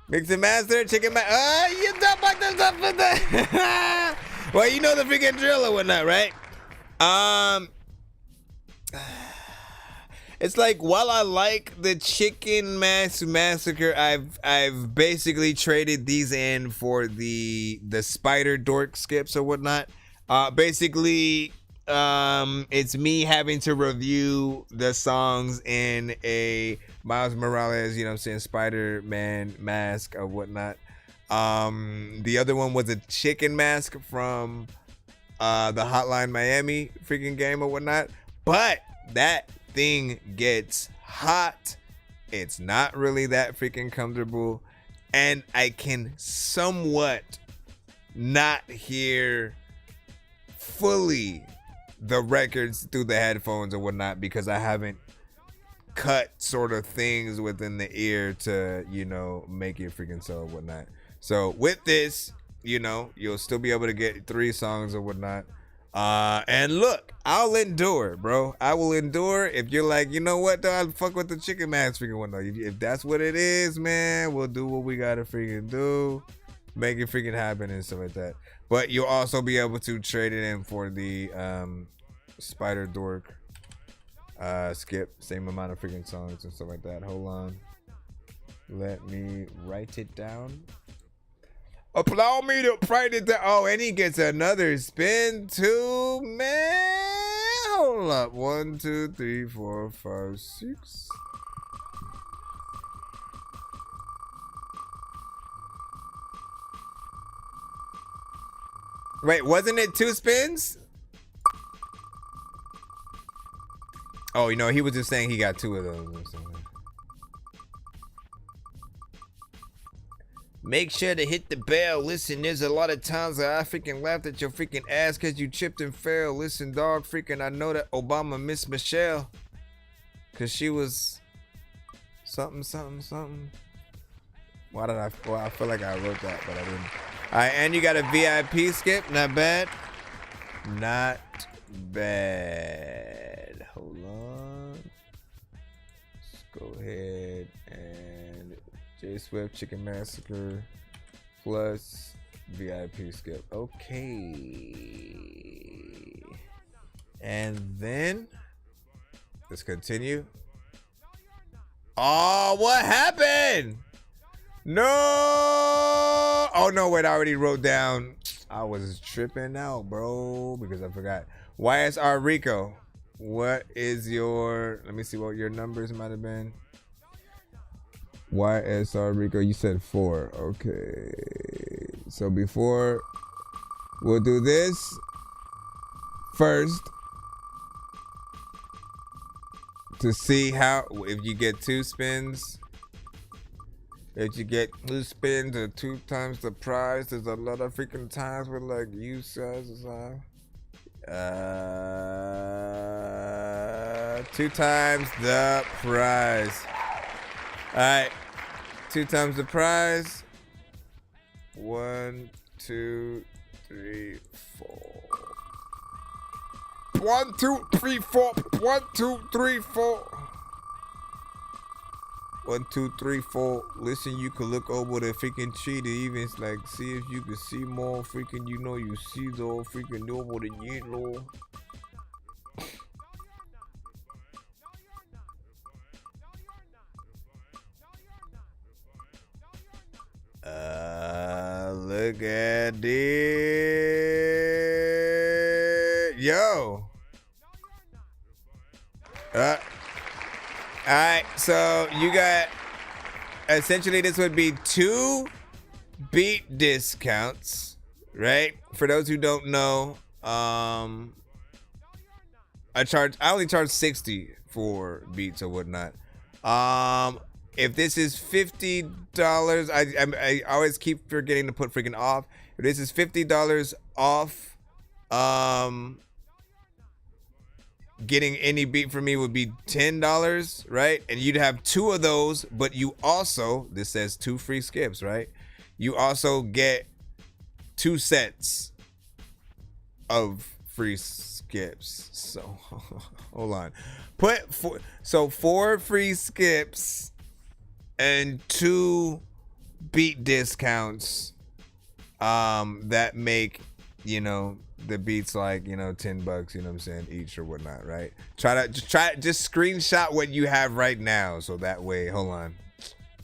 Mix and master, chicken massacre. Oh, you don't fuck this up for that. Well, you know the freaking drill or whatnot, right? It's like, while I like the chicken massacre, I've basically traded these in for the spider dork skips or whatnot. Basically, it's me having to review the songs in a Miles Morales, you know what I'm saying, Spider-Man mask or whatnot. The other one was a chicken mask from the Hotline Miami freaking game or whatnot. But that thing gets hot. It's not really that freaking comfortable, and I can somewhat not hear fully the records through the headphones or whatnot because I haven't cut sort of things within the ear to, you know, make it freaking so or whatnot. So with this, you know, you'll still be able to get 3 songs or whatnot. And look, I'll endure, bro. I will endure. If you're like, you know what, though, I'll fuck with the chicken mask freaking one though. If that's what it is, man, we'll do what we gotta freaking do. Make it freaking happen and stuff like that. But you'll also be able to trade it in for the Spider Dork skip. Same amount of freaking songs and stuff like that. Hold on. Let me write it down. Allow me to write it down. Oh, and he gets another spin too, man. Hold up. 1, 2, 3, 4, 5, 6. Wait, wasn't it 2 spins? Oh, you know, he was just saying he got 2 of those or something. Make sure to hit the bell. Listen, there's a lot of times that I freaking laughed at your freaking ass because you tripped and fell. Listen, dog, freaking, I know that Obama missed Michelle because she was something. Why did I feel like I wrote that, but I didn't. All right, and you got a VIP skip. Not bad. Not bad. Hold on. Let's go ahead and J Swift Chicken Massacre plus VIP skip. Okay. And then let's continue. Oh, what happened? No. Oh, no, wait, I already wrote down. I was tripping out, bro, because I forgot. YSR Rico, what is your, let me see what your numbers might have been. YSR Rico, you said 4. Okay. So before, we'll do this first to see how, if you get 2 spins. If you get 2 spins or 2 times the prize, there's a lot of freaking times where like you says 2 times the prize. All right, 2 times the prize. 1, 2, 3, 4. 1, 2, 3, 4. 1, 2, 3, 4. 1, 2, 3, 4. Listen, you could look over the freaking tree to even like see if you can see more freaking. You know, you see the freaking over the yellow. Look at this. Yo. Alright, so you got essentially this would be 2 beat discounts, right? For those who don't know, I only charge 60 for beats or whatnot. If this is $50, I always keep forgetting to put freaking off. If this is $50 off, getting any beat from me would be $10, right? And you'd have 2 of those, but you also, this says 2 free skips, right? You also get 2 sets of free skips. So hold on. Put 4 free skips and 2 beat discounts that make, you know, the beats like, you know, $10, you know what I'm saying, each or whatnot, right? Just screenshot what you have right now, so that way, hold on.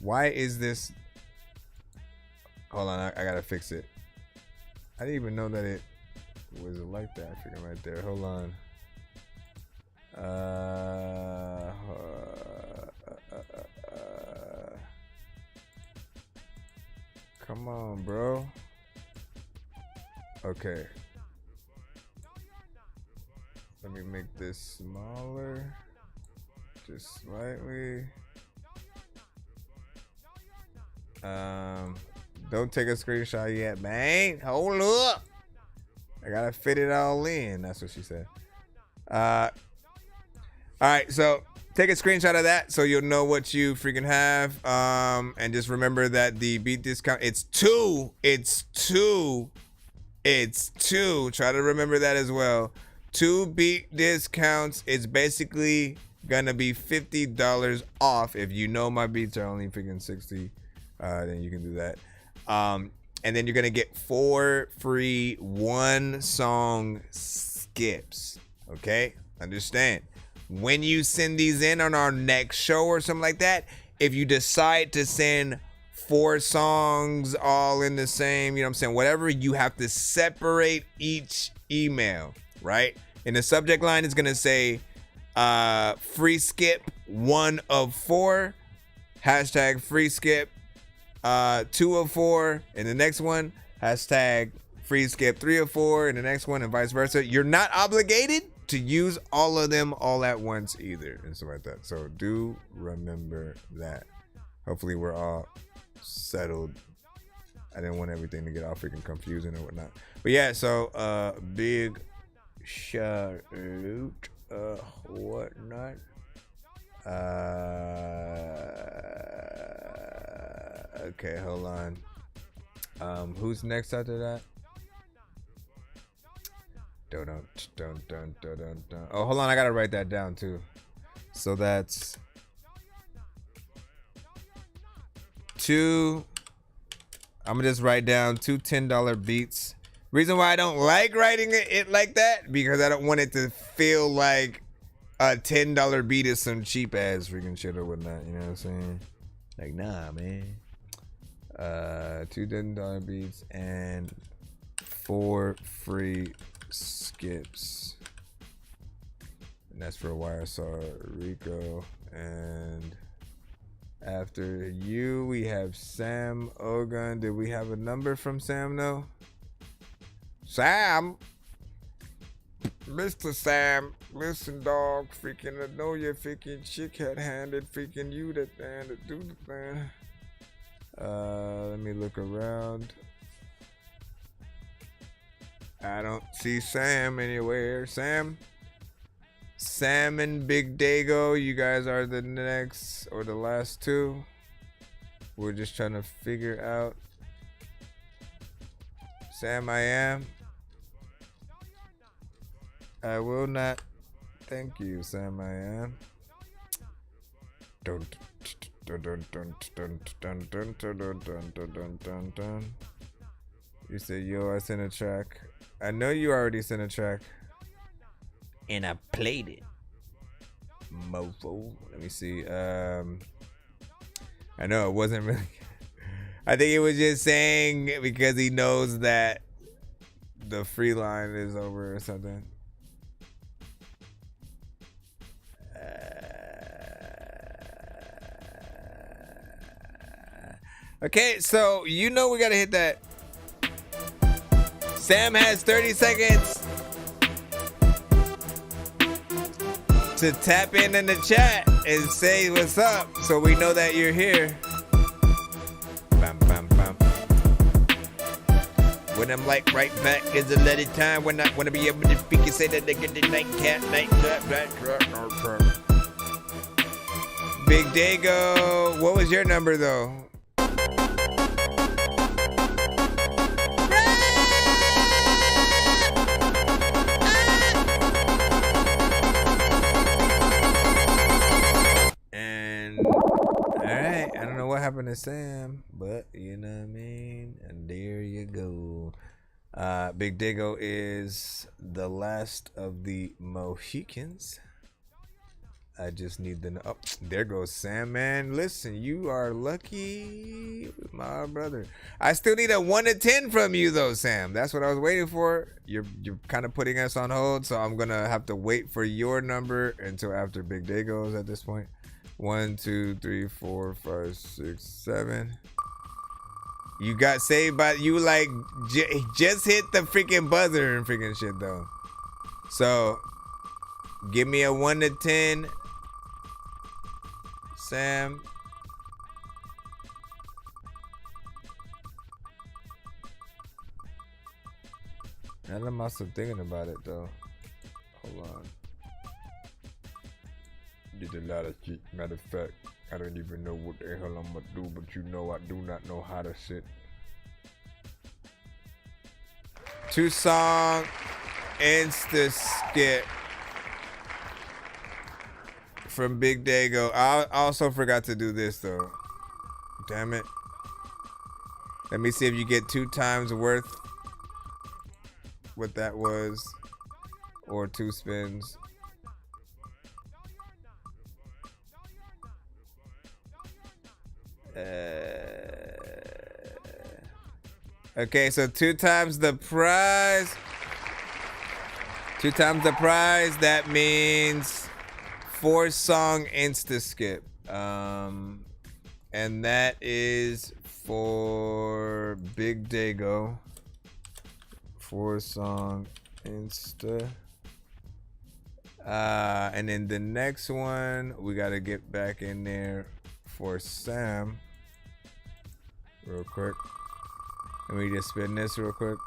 Why is this? Hold on, I gotta fix it. I didn't even know that it was like that. Freaking right there. Hold on. Come on, bro. Okay. Let me make this smaller, just slightly. Don't take a screenshot yet, man. Hold up. I gotta fit it all in. That's what she said. All right, so take a screenshot of that so you'll know what you freaking have. And just remember that the beat discount, it's two. Try to remember that as well. 2 beat discounts. It's basically gonna be $50 off. If you know my beats are only freaking 60, then you can do that. And then you're gonna get 4 free 1 song skips. Okay, understand? When you send these in on our next show or something like that, if you decide to send 4 songs all in the same, you know what I'm saying, whatever, you have to separate each email, right? In the subject line, it's gonna say free skip 1 of 4, hashtag free skip 2 of 4, and the next one, hashtag free skip 3 of 4, and the next one, and vice versa. You're not obligated to use all of them all at once either, and stuff like that. So do remember that. Hopefully we're all settled. I didn't want everything to get all freaking confusing or whatnot. But yeah, so big shout out whatnot. Okay, hold on. Who's next after that? Dun. Oh, hold on, I gotta write that down too. So that's 2. I'm gonna just write down 2 $10 beats. Reason why I don't like writing it like that, because I don't want it to feel like a $10 beat is some cheap ass freaking shit or whatnot. You know what I'm saying? Like, nah, man. 2 $10 beats and 4 free skips. And that's for YSR Rico. And after you, we have Sam Ogun. Did we have a number from Sam, though? Sam, Mr. Sam, listen, dog, freaking, I know you're freaking chick-head-handed, freaking you that man to do the thing. Let me look around. I don't see Sam anywhere. Sam and Big Dago, you guys are the next or the last 2. We're just trying to figure out Sam, I am. I will not. Thank you, Sam, I am. Dun, dun, dun, dun, dun, dun, dun, dun, dun, dun, dun, dun, dun. You said, yo, I sent a track. I know you already sent a track. And I played it. Mofo. Let me see. I know it wasn't really. I think it was just saying because he knows that the free line is over or something. Okay, so you know we gotta hit that. Sam has 30 seconds to tap in the chat and say what's up, so we know that you're here. Bam, bam, bam. When I'm like right back, is a let it time when I wanna be able to speak and say that they get the night cat, night cat. Big Dago, what was your number though? Alright, I don't know what happened to Sam, but you know what I mean? And there you go. Big Dago is the last of the Mohicans. I just need the... Oh, there goes Sam, man. Listen, you are lucky, my brother. I still need a 1 to 10 from you, though, Sam. That's what I was waiting for. You're kind of putting us on hold, so I'm going to have to wait for your number until after Big Dago's at this point. 1, 2, 3, 4, 5, 6, 7. You got saved by... You, like, just hit the freaking buzzer and freaking shit, though. So, give me a 1 to 10... Sam. Now I'm also thinking about it though. Hold on. Did a lot of shit. Matter of fact, I don't even know what the hell I'm gonna do, but you know I do not know how to sit. 2-song Insta skip from Big Dago. I also forgot to do this though. Damn it. Let me see if you get 2 times worth what that was, or 2 spins. Okay, so 2 times the prize. 2 times the prize. That means 4-song Insta skip. And that is for Big Dago. 4-song Insta. And then the next one, we got to get back in there for Sam. Real quick. Let me just spin this real quick.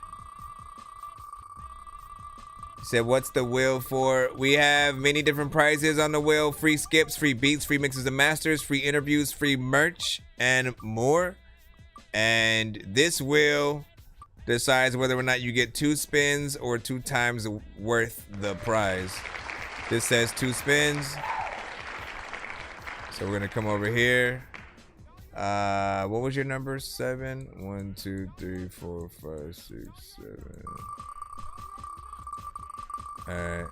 Said, what's the wheel for? We have many different prizes on the wheel. Free skips, free beats, free mixes and masters, free interviews, free merch, and more. And this wheel decides whether or not you get 2 spins or 2 times worth the prize. This says 2 spins. So we're gonna come over here. What was your number? 7? 1, 2, 3, 4, 5, 6, 7. Alright.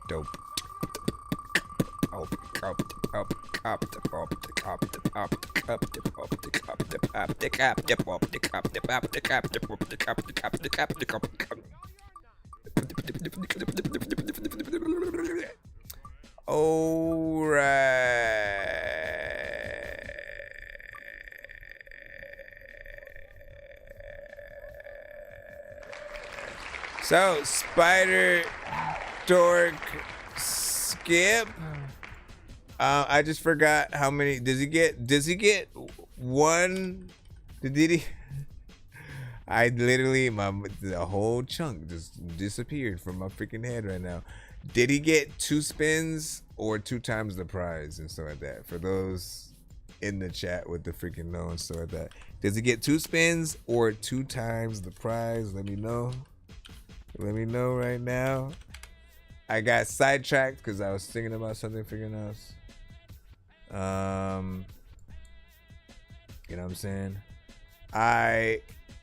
Dope. All right. So, Spider Dork skip. I just forgot how many. Does he get 1? Did he? I literally, the whole chunk just disappeared from my freaking head right now. Did he get 2 spins or 2 times the prize and stuff like that? For those in the chat with the freaking no and stuff like that. Does he get 2 spins or 2 times the prize? Let me know. Let me know right now. I got sidetracked because I was thinking about something freaking else. You know what I'm saying? I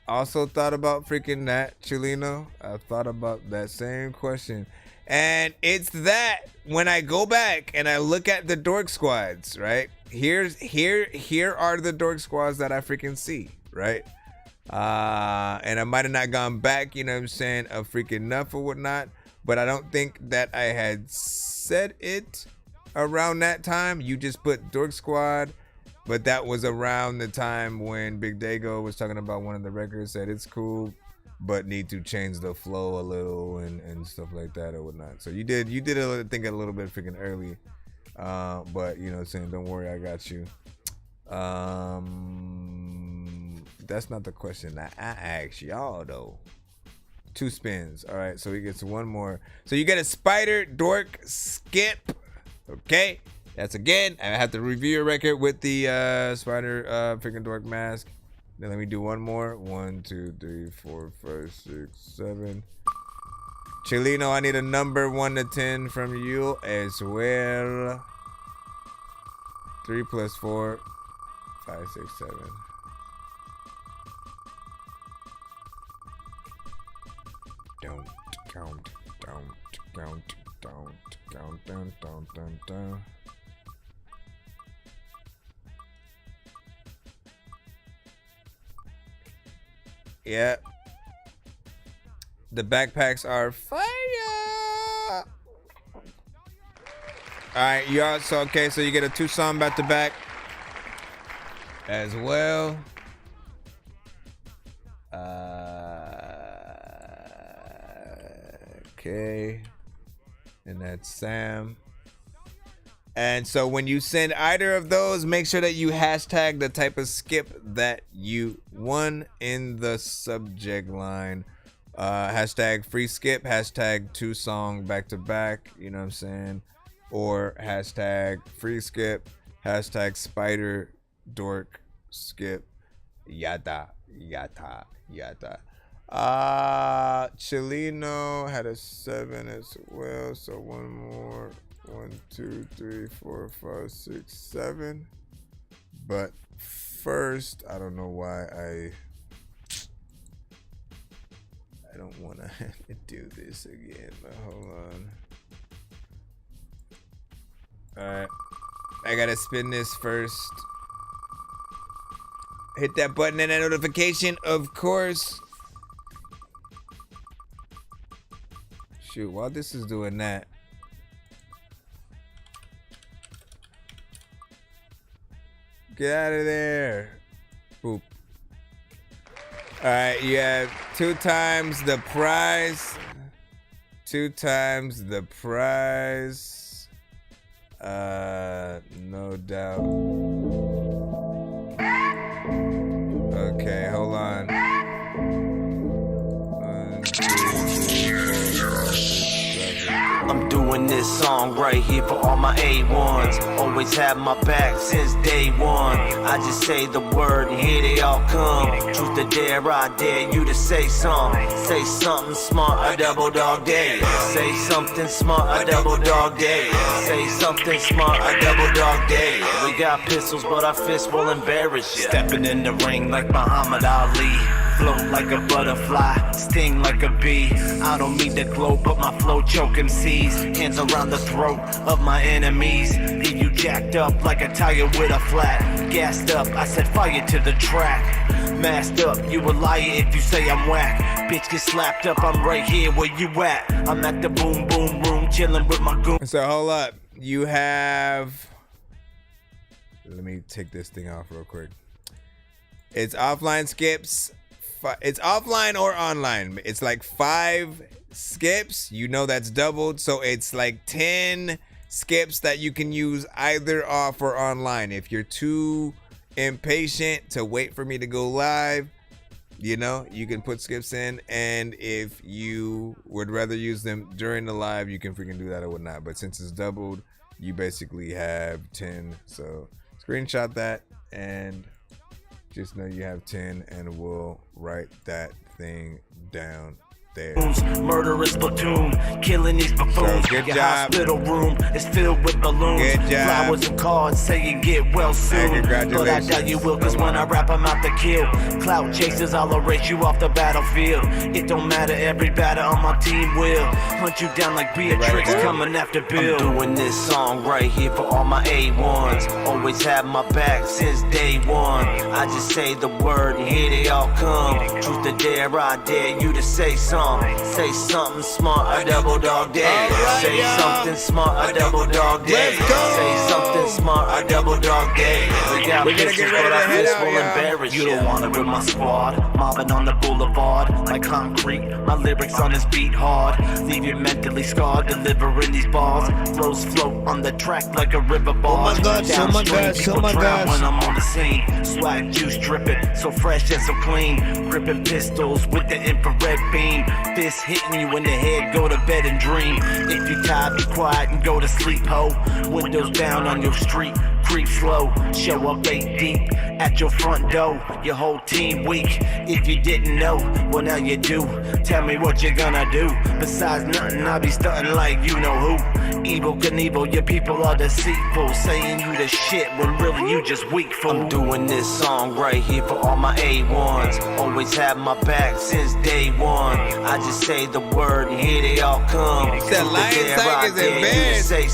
also thought about freaking that, Chileno. I thought about that same question. And it's that when I go back and I look at the dork squads, right? Here are the dork squads that I freaking see, right? And I might have not gone back, you know what I'm saying, a freaking enough or whatnot, but I don't think that I had said it around that time. You just put dork squad, but that was around the time when Big Dago was talking about one of the records, said it's cool, but need to change the flow a little and stuff like that or whatnot. So you did think a little bit freaking early, but you know what I'm saying, don't worry, I got you. That's not the question I asked y'all though. 2 spins. All right, so he gets 1 more. So you get a spider dork skip. Okay, that's again. I have to review your record with the spider freaking dork mask. Then let me do 1 more. 1, 2, 3, 4, 5, 6, 7. Chileno, I need a number 1 to 10 from you as well. 3 plus 4, 5, 6, 7. Don't count, down. Yeah. The backpacks are fire. Alright, y'all. So okay, so you get a 2 song back to back as well. Okay. And that's Sam. And so when you send either of those, make sure that you hashtag the type of skip that you won in the subject line. Hashtag free skip, hashtag 2 song back to back, you know what I'm saying? Or hashtag free skip, hashtag spider dork skip, yada. Chileno had a 7 as well, so 1 more. 1, 2, 3, 4, 5, 6, 7. But first, I don't know why I don't want to have to do this again, but hold on. Alright, I gotta spin this first. Hit that button and that notification, of course. Shoot, while this is doing that, get out of there. Boop. Alright, you have 2 times the prize. 2 times the prize. No doubt. Okay, hold on. 1, 2, 3, 4, 5, 6, 7. I'm doing this song right here for all my A1s. Always have my back since day 1. I just say the word and here they all come. Truth or dare, I dare you to say something. Say something smart, a double dog dare. Say something smart, a double dog dare. Say something smart, a double dog dare. We got pistols, but our fists will embarrass you. Stepping in the ring like Muhammad Ali. Float like a butterfly, sting like a bee. I don't mean to glow, but my flow choke MCs. Hands around the throat of my enemies. Leave you jacked up like a tire with a flat. Gassed up, I set fire to the track. Masked up, you a liar if you say I'm whack. Bitch get slapped up, I'm right here where you at. I'm at the boom boom room, chilling with my goon. So hold up, you have. Let me take this thing off real quick. It's offline skips. It's offline or online. It's like 5 skips. You know that's doubled. So it's like 10 skips that you can use either off or online. If you're too impatient to wait for me to go live, you know, you can put skips in. And if you would rather use them during the live, you can freaking do that or whatnot. But since it's doubled, you basically have 10. So screenshot that and just know you have 10, and we'll write that thing down there. Murderous platoon, killing these buffoons. Good Your job. hospital room is filled with balloons. Good job. Flowers and cards saying get well soon. But I doubt you will, cause when I rap I'm out to kill. Clout chasers, I'll erase you off the battlefield. It don't matter, every batter on my team will hunt you down like Beatrix coming after Bill. I'm doing this song right here for all my A1s. Always have my back since day one. I just say the word and here they all come. Truth or dare, I dare you to say something. Say something smart, a double dog dare. Say something smart, a double dog dare. Say something smart, a double dog dare. We got pictures, but I fist will embarrass you. Don't wanna with my squad, mobbing on the boulevard like concrete. My lyrics on this beat hard, leave you mentally scarred. Delivering these bars, flows float on the track like a river bar. People drown when I'm on the scene. Swag juice dripping, so fresh and so clean. Gripping pistols with the infrared beam. Fist hitting you in the head, go to bed and dream. If you tired, be quiet and go to sleep, ho. Windows down on your street, creep slow. Show up 8 deep at your front door. Your whole team weak. If you didn't know, well now you do. Tell me what you're gonna do. Besides nothing, I'll be stunting like you know who. Evil Knievel, your people are deceitful, saying you the shit when really you just weak fool. I'm doing this song right here for all my A1s. Always have my back since day one. I just say the word and here they all come. That lion tag is advanced. Say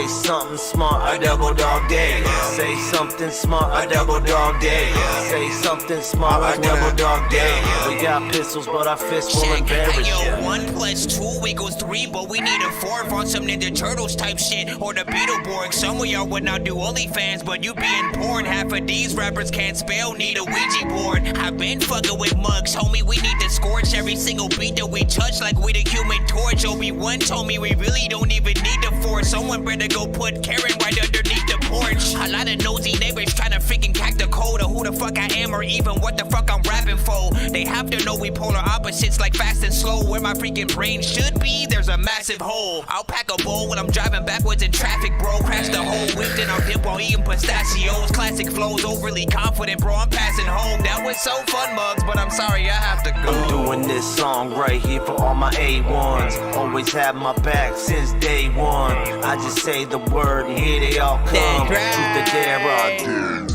something smart, a double dog dare. Say something smart, a double dog dare. Say something smart, a double dog dare. We got pistols, but our fists will embarrass you. 1 + 2 = 3, but we need a 4th on some Ninja Turtles type shit or the Beetleborg. Some of y'all would not do OnlyFans, but you being porn. Half of these rappers can't spell, need a Ouija board. I've been fucking with mugs, homie. We need to scorch every single beat that we touch like we the Human Torch. Obi-Wan told me we really don't even need the force. Someone better go put Karen right underneath the porch. A lot of nosy neighbors trying to freaking crack the code of who the fuck I am or even what the fuck I'm rapping for. They have to know we polar opposites like fast and slow. Where my freaking brain should be, there's a massive hole. I'll pack a bowl when I'm driving backwards in traffic, bro. Crash the whole week, then I'll dip while eating pistachios. Classic flows, overly confident, bro. I'm passing home. That was so fun, mugs, but I'm sorry I have to go. I'm doing this song right here for all my A1s. Always have my back since day one. I just say the word and here they all come. Truth or dare, I dare.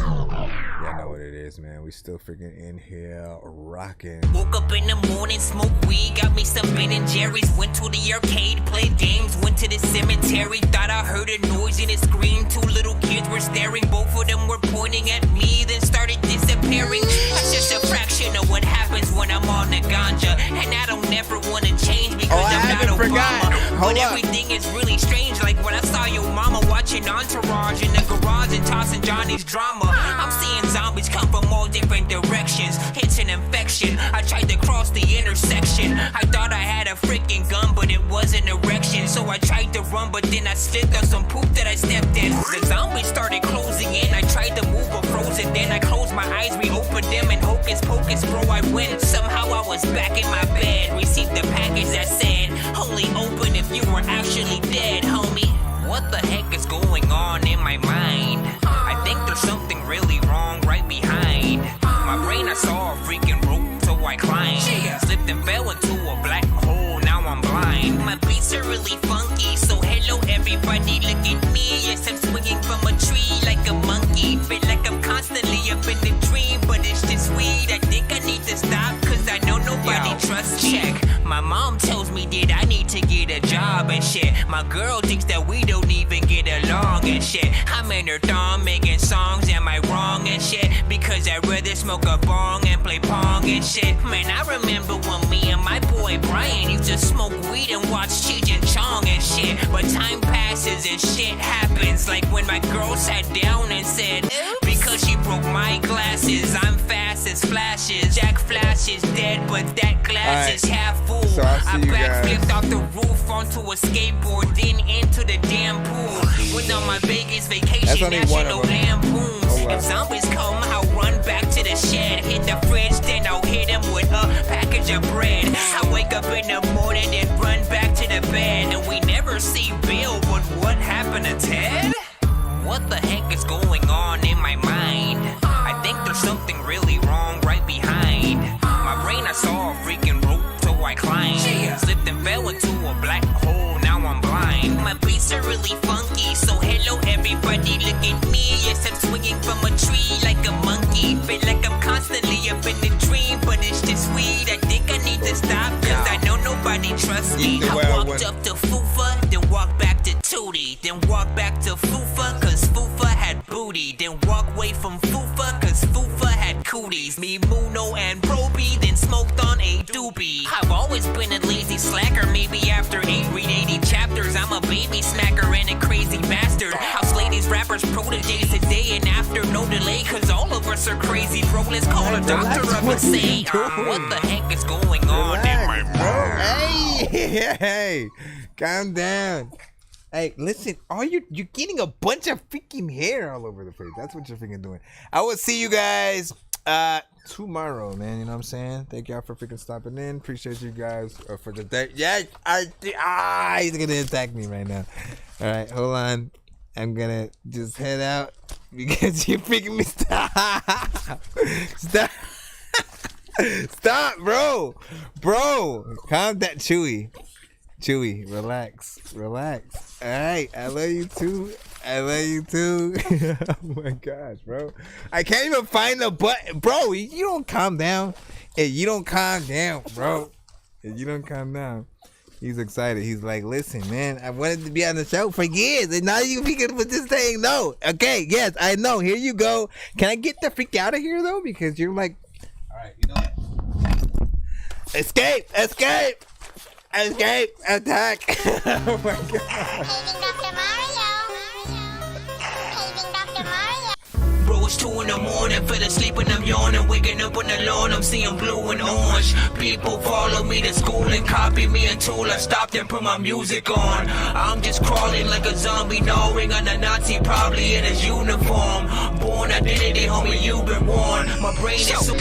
Y'all know what it is, man. We still freaking in here rocking. Woke up in the morning, smoked weed, got me some Ben and Jerry's. Went to the arcade, played games, went to the cemetery. Thought I heard a noise in a screen. 2 little kids were staring, both of them were pointing at me, then started disappearing. That's just a fraction of what happens when I'm on the ganja. And I don't never want to change because I'm not Obama. But everything is really strange, like when I saw your mama watching Entourage in the garage and tossing Johnny's drama. I'm seeing zombies come from all different directions. It's an infection. I tried to cross the intersection. I thought I had a freaking gun, but it was an erection. So I tried to run, but then I slipped on some poop that I stepped in. The zombies started closing in. I tried to move but frozen. Then I closed my eyes, reopened them, and hocus pocus, bro, I went. Somehow I was back in my bed. Received the package that said, only open if you were actually dead, homie. What the heck is going on in my mind? I think there's something really wrong right behind my brain. I saw a freaking rope, so I climbed. Slipped and fell into a black hole, now I'm blind. My beats are really funky, so hello everybody, look at me. Yes, I'm swinging from a tree like a monkey. Feel like I'm constantly up in the dream, but it's just weed. I think I need to stop, cause I know nobody trusts me. Check. My mom tells me that I need to get a job and shit. My girl thinks that we don't even get along and shit. I'm in her thumb making songs, am I wrong and shit? Because I'd rather smoke a bong and play pong and shit. Man, I remember when me and my boy Brian used to smoke weed and watch Cheech and Chong and shit. But time passes and shit happens, like when my girl sat down and said, because she broke my glasses, I'm fast as flashes. Jack Flash is dead, but that glass is half full. So I backflipped off the roof onto a skateboard, then into the damn pool. Went on my Vegas vacation, national lampoons. If zombies come, I'll run back to the shed, hit the fridge, then I'll hit them with a package of bread. I wake up in the morning and run back to the bed, and we never see Bill, but what happened to Ted? What the heck is going on in my mind? Slipped and fell into a black hole, now I'm blind. My beats are really funky, so hello everybody, look at me. Yes, I'm swinging from a tree like a monkey. Feel like I'm constantly up in a dream, but it's just weed. I think I need to stop, cause I know nobody trusts me. I walked up to Fufa, then walked back to Tootie. Then walked back to Fufa, cause Fufa had booty. Then walk away from Fufa, cause Fufa had cooties. Me, Muno, and Proby, then smoked on a doobie. I've always been a lazy slacker, maybe after 8 read 80 chapters. I'm a baby smacker and a crazy bastard. I'll slay these rappers proteges today and after, no delay, cause all of us are crazy, bro. Let's call a doctor up and say, what the heck is going on in my bro? Hey, calm down. Hey, listen, you're getting a bunch of freaking hair all over the place. That's what you're freaking doing. I will see you guys tomorrow, man. You know what I'm saying? Thank y'all for freaking stopping in. Appreciate you guys for the day. Yeah, he's gonna attack me right now. All right, hold on. I'm gonna just head out because you're freaking me. Stop. Stop, bro. Calm down, Chewy, relax. All right, I love you too. Oh my gosh, bro. I can't even find the button. Bro, you don't calm down. Hey, you don't calm down, bro. He's excited. He's like, listen, man, I wanted to be on the show for years, and now you freaking with this thing. No. Okay, yes, I know. Here you go. Can I get the freak out of here, though? Because you're like, all right, you know what? Escape, attack. Oh my God. Bro, it's 2 in the morning, fell asleep and I'm yawning, waking up on the lawn, I'm seeing blue and orange. People follow me to school and copy me until I stopped and put my music on. I'm just crawling like a zombie, gnawing on a Nazi, probably in his uniform. Born identity, homie, you've been warned. My brain is so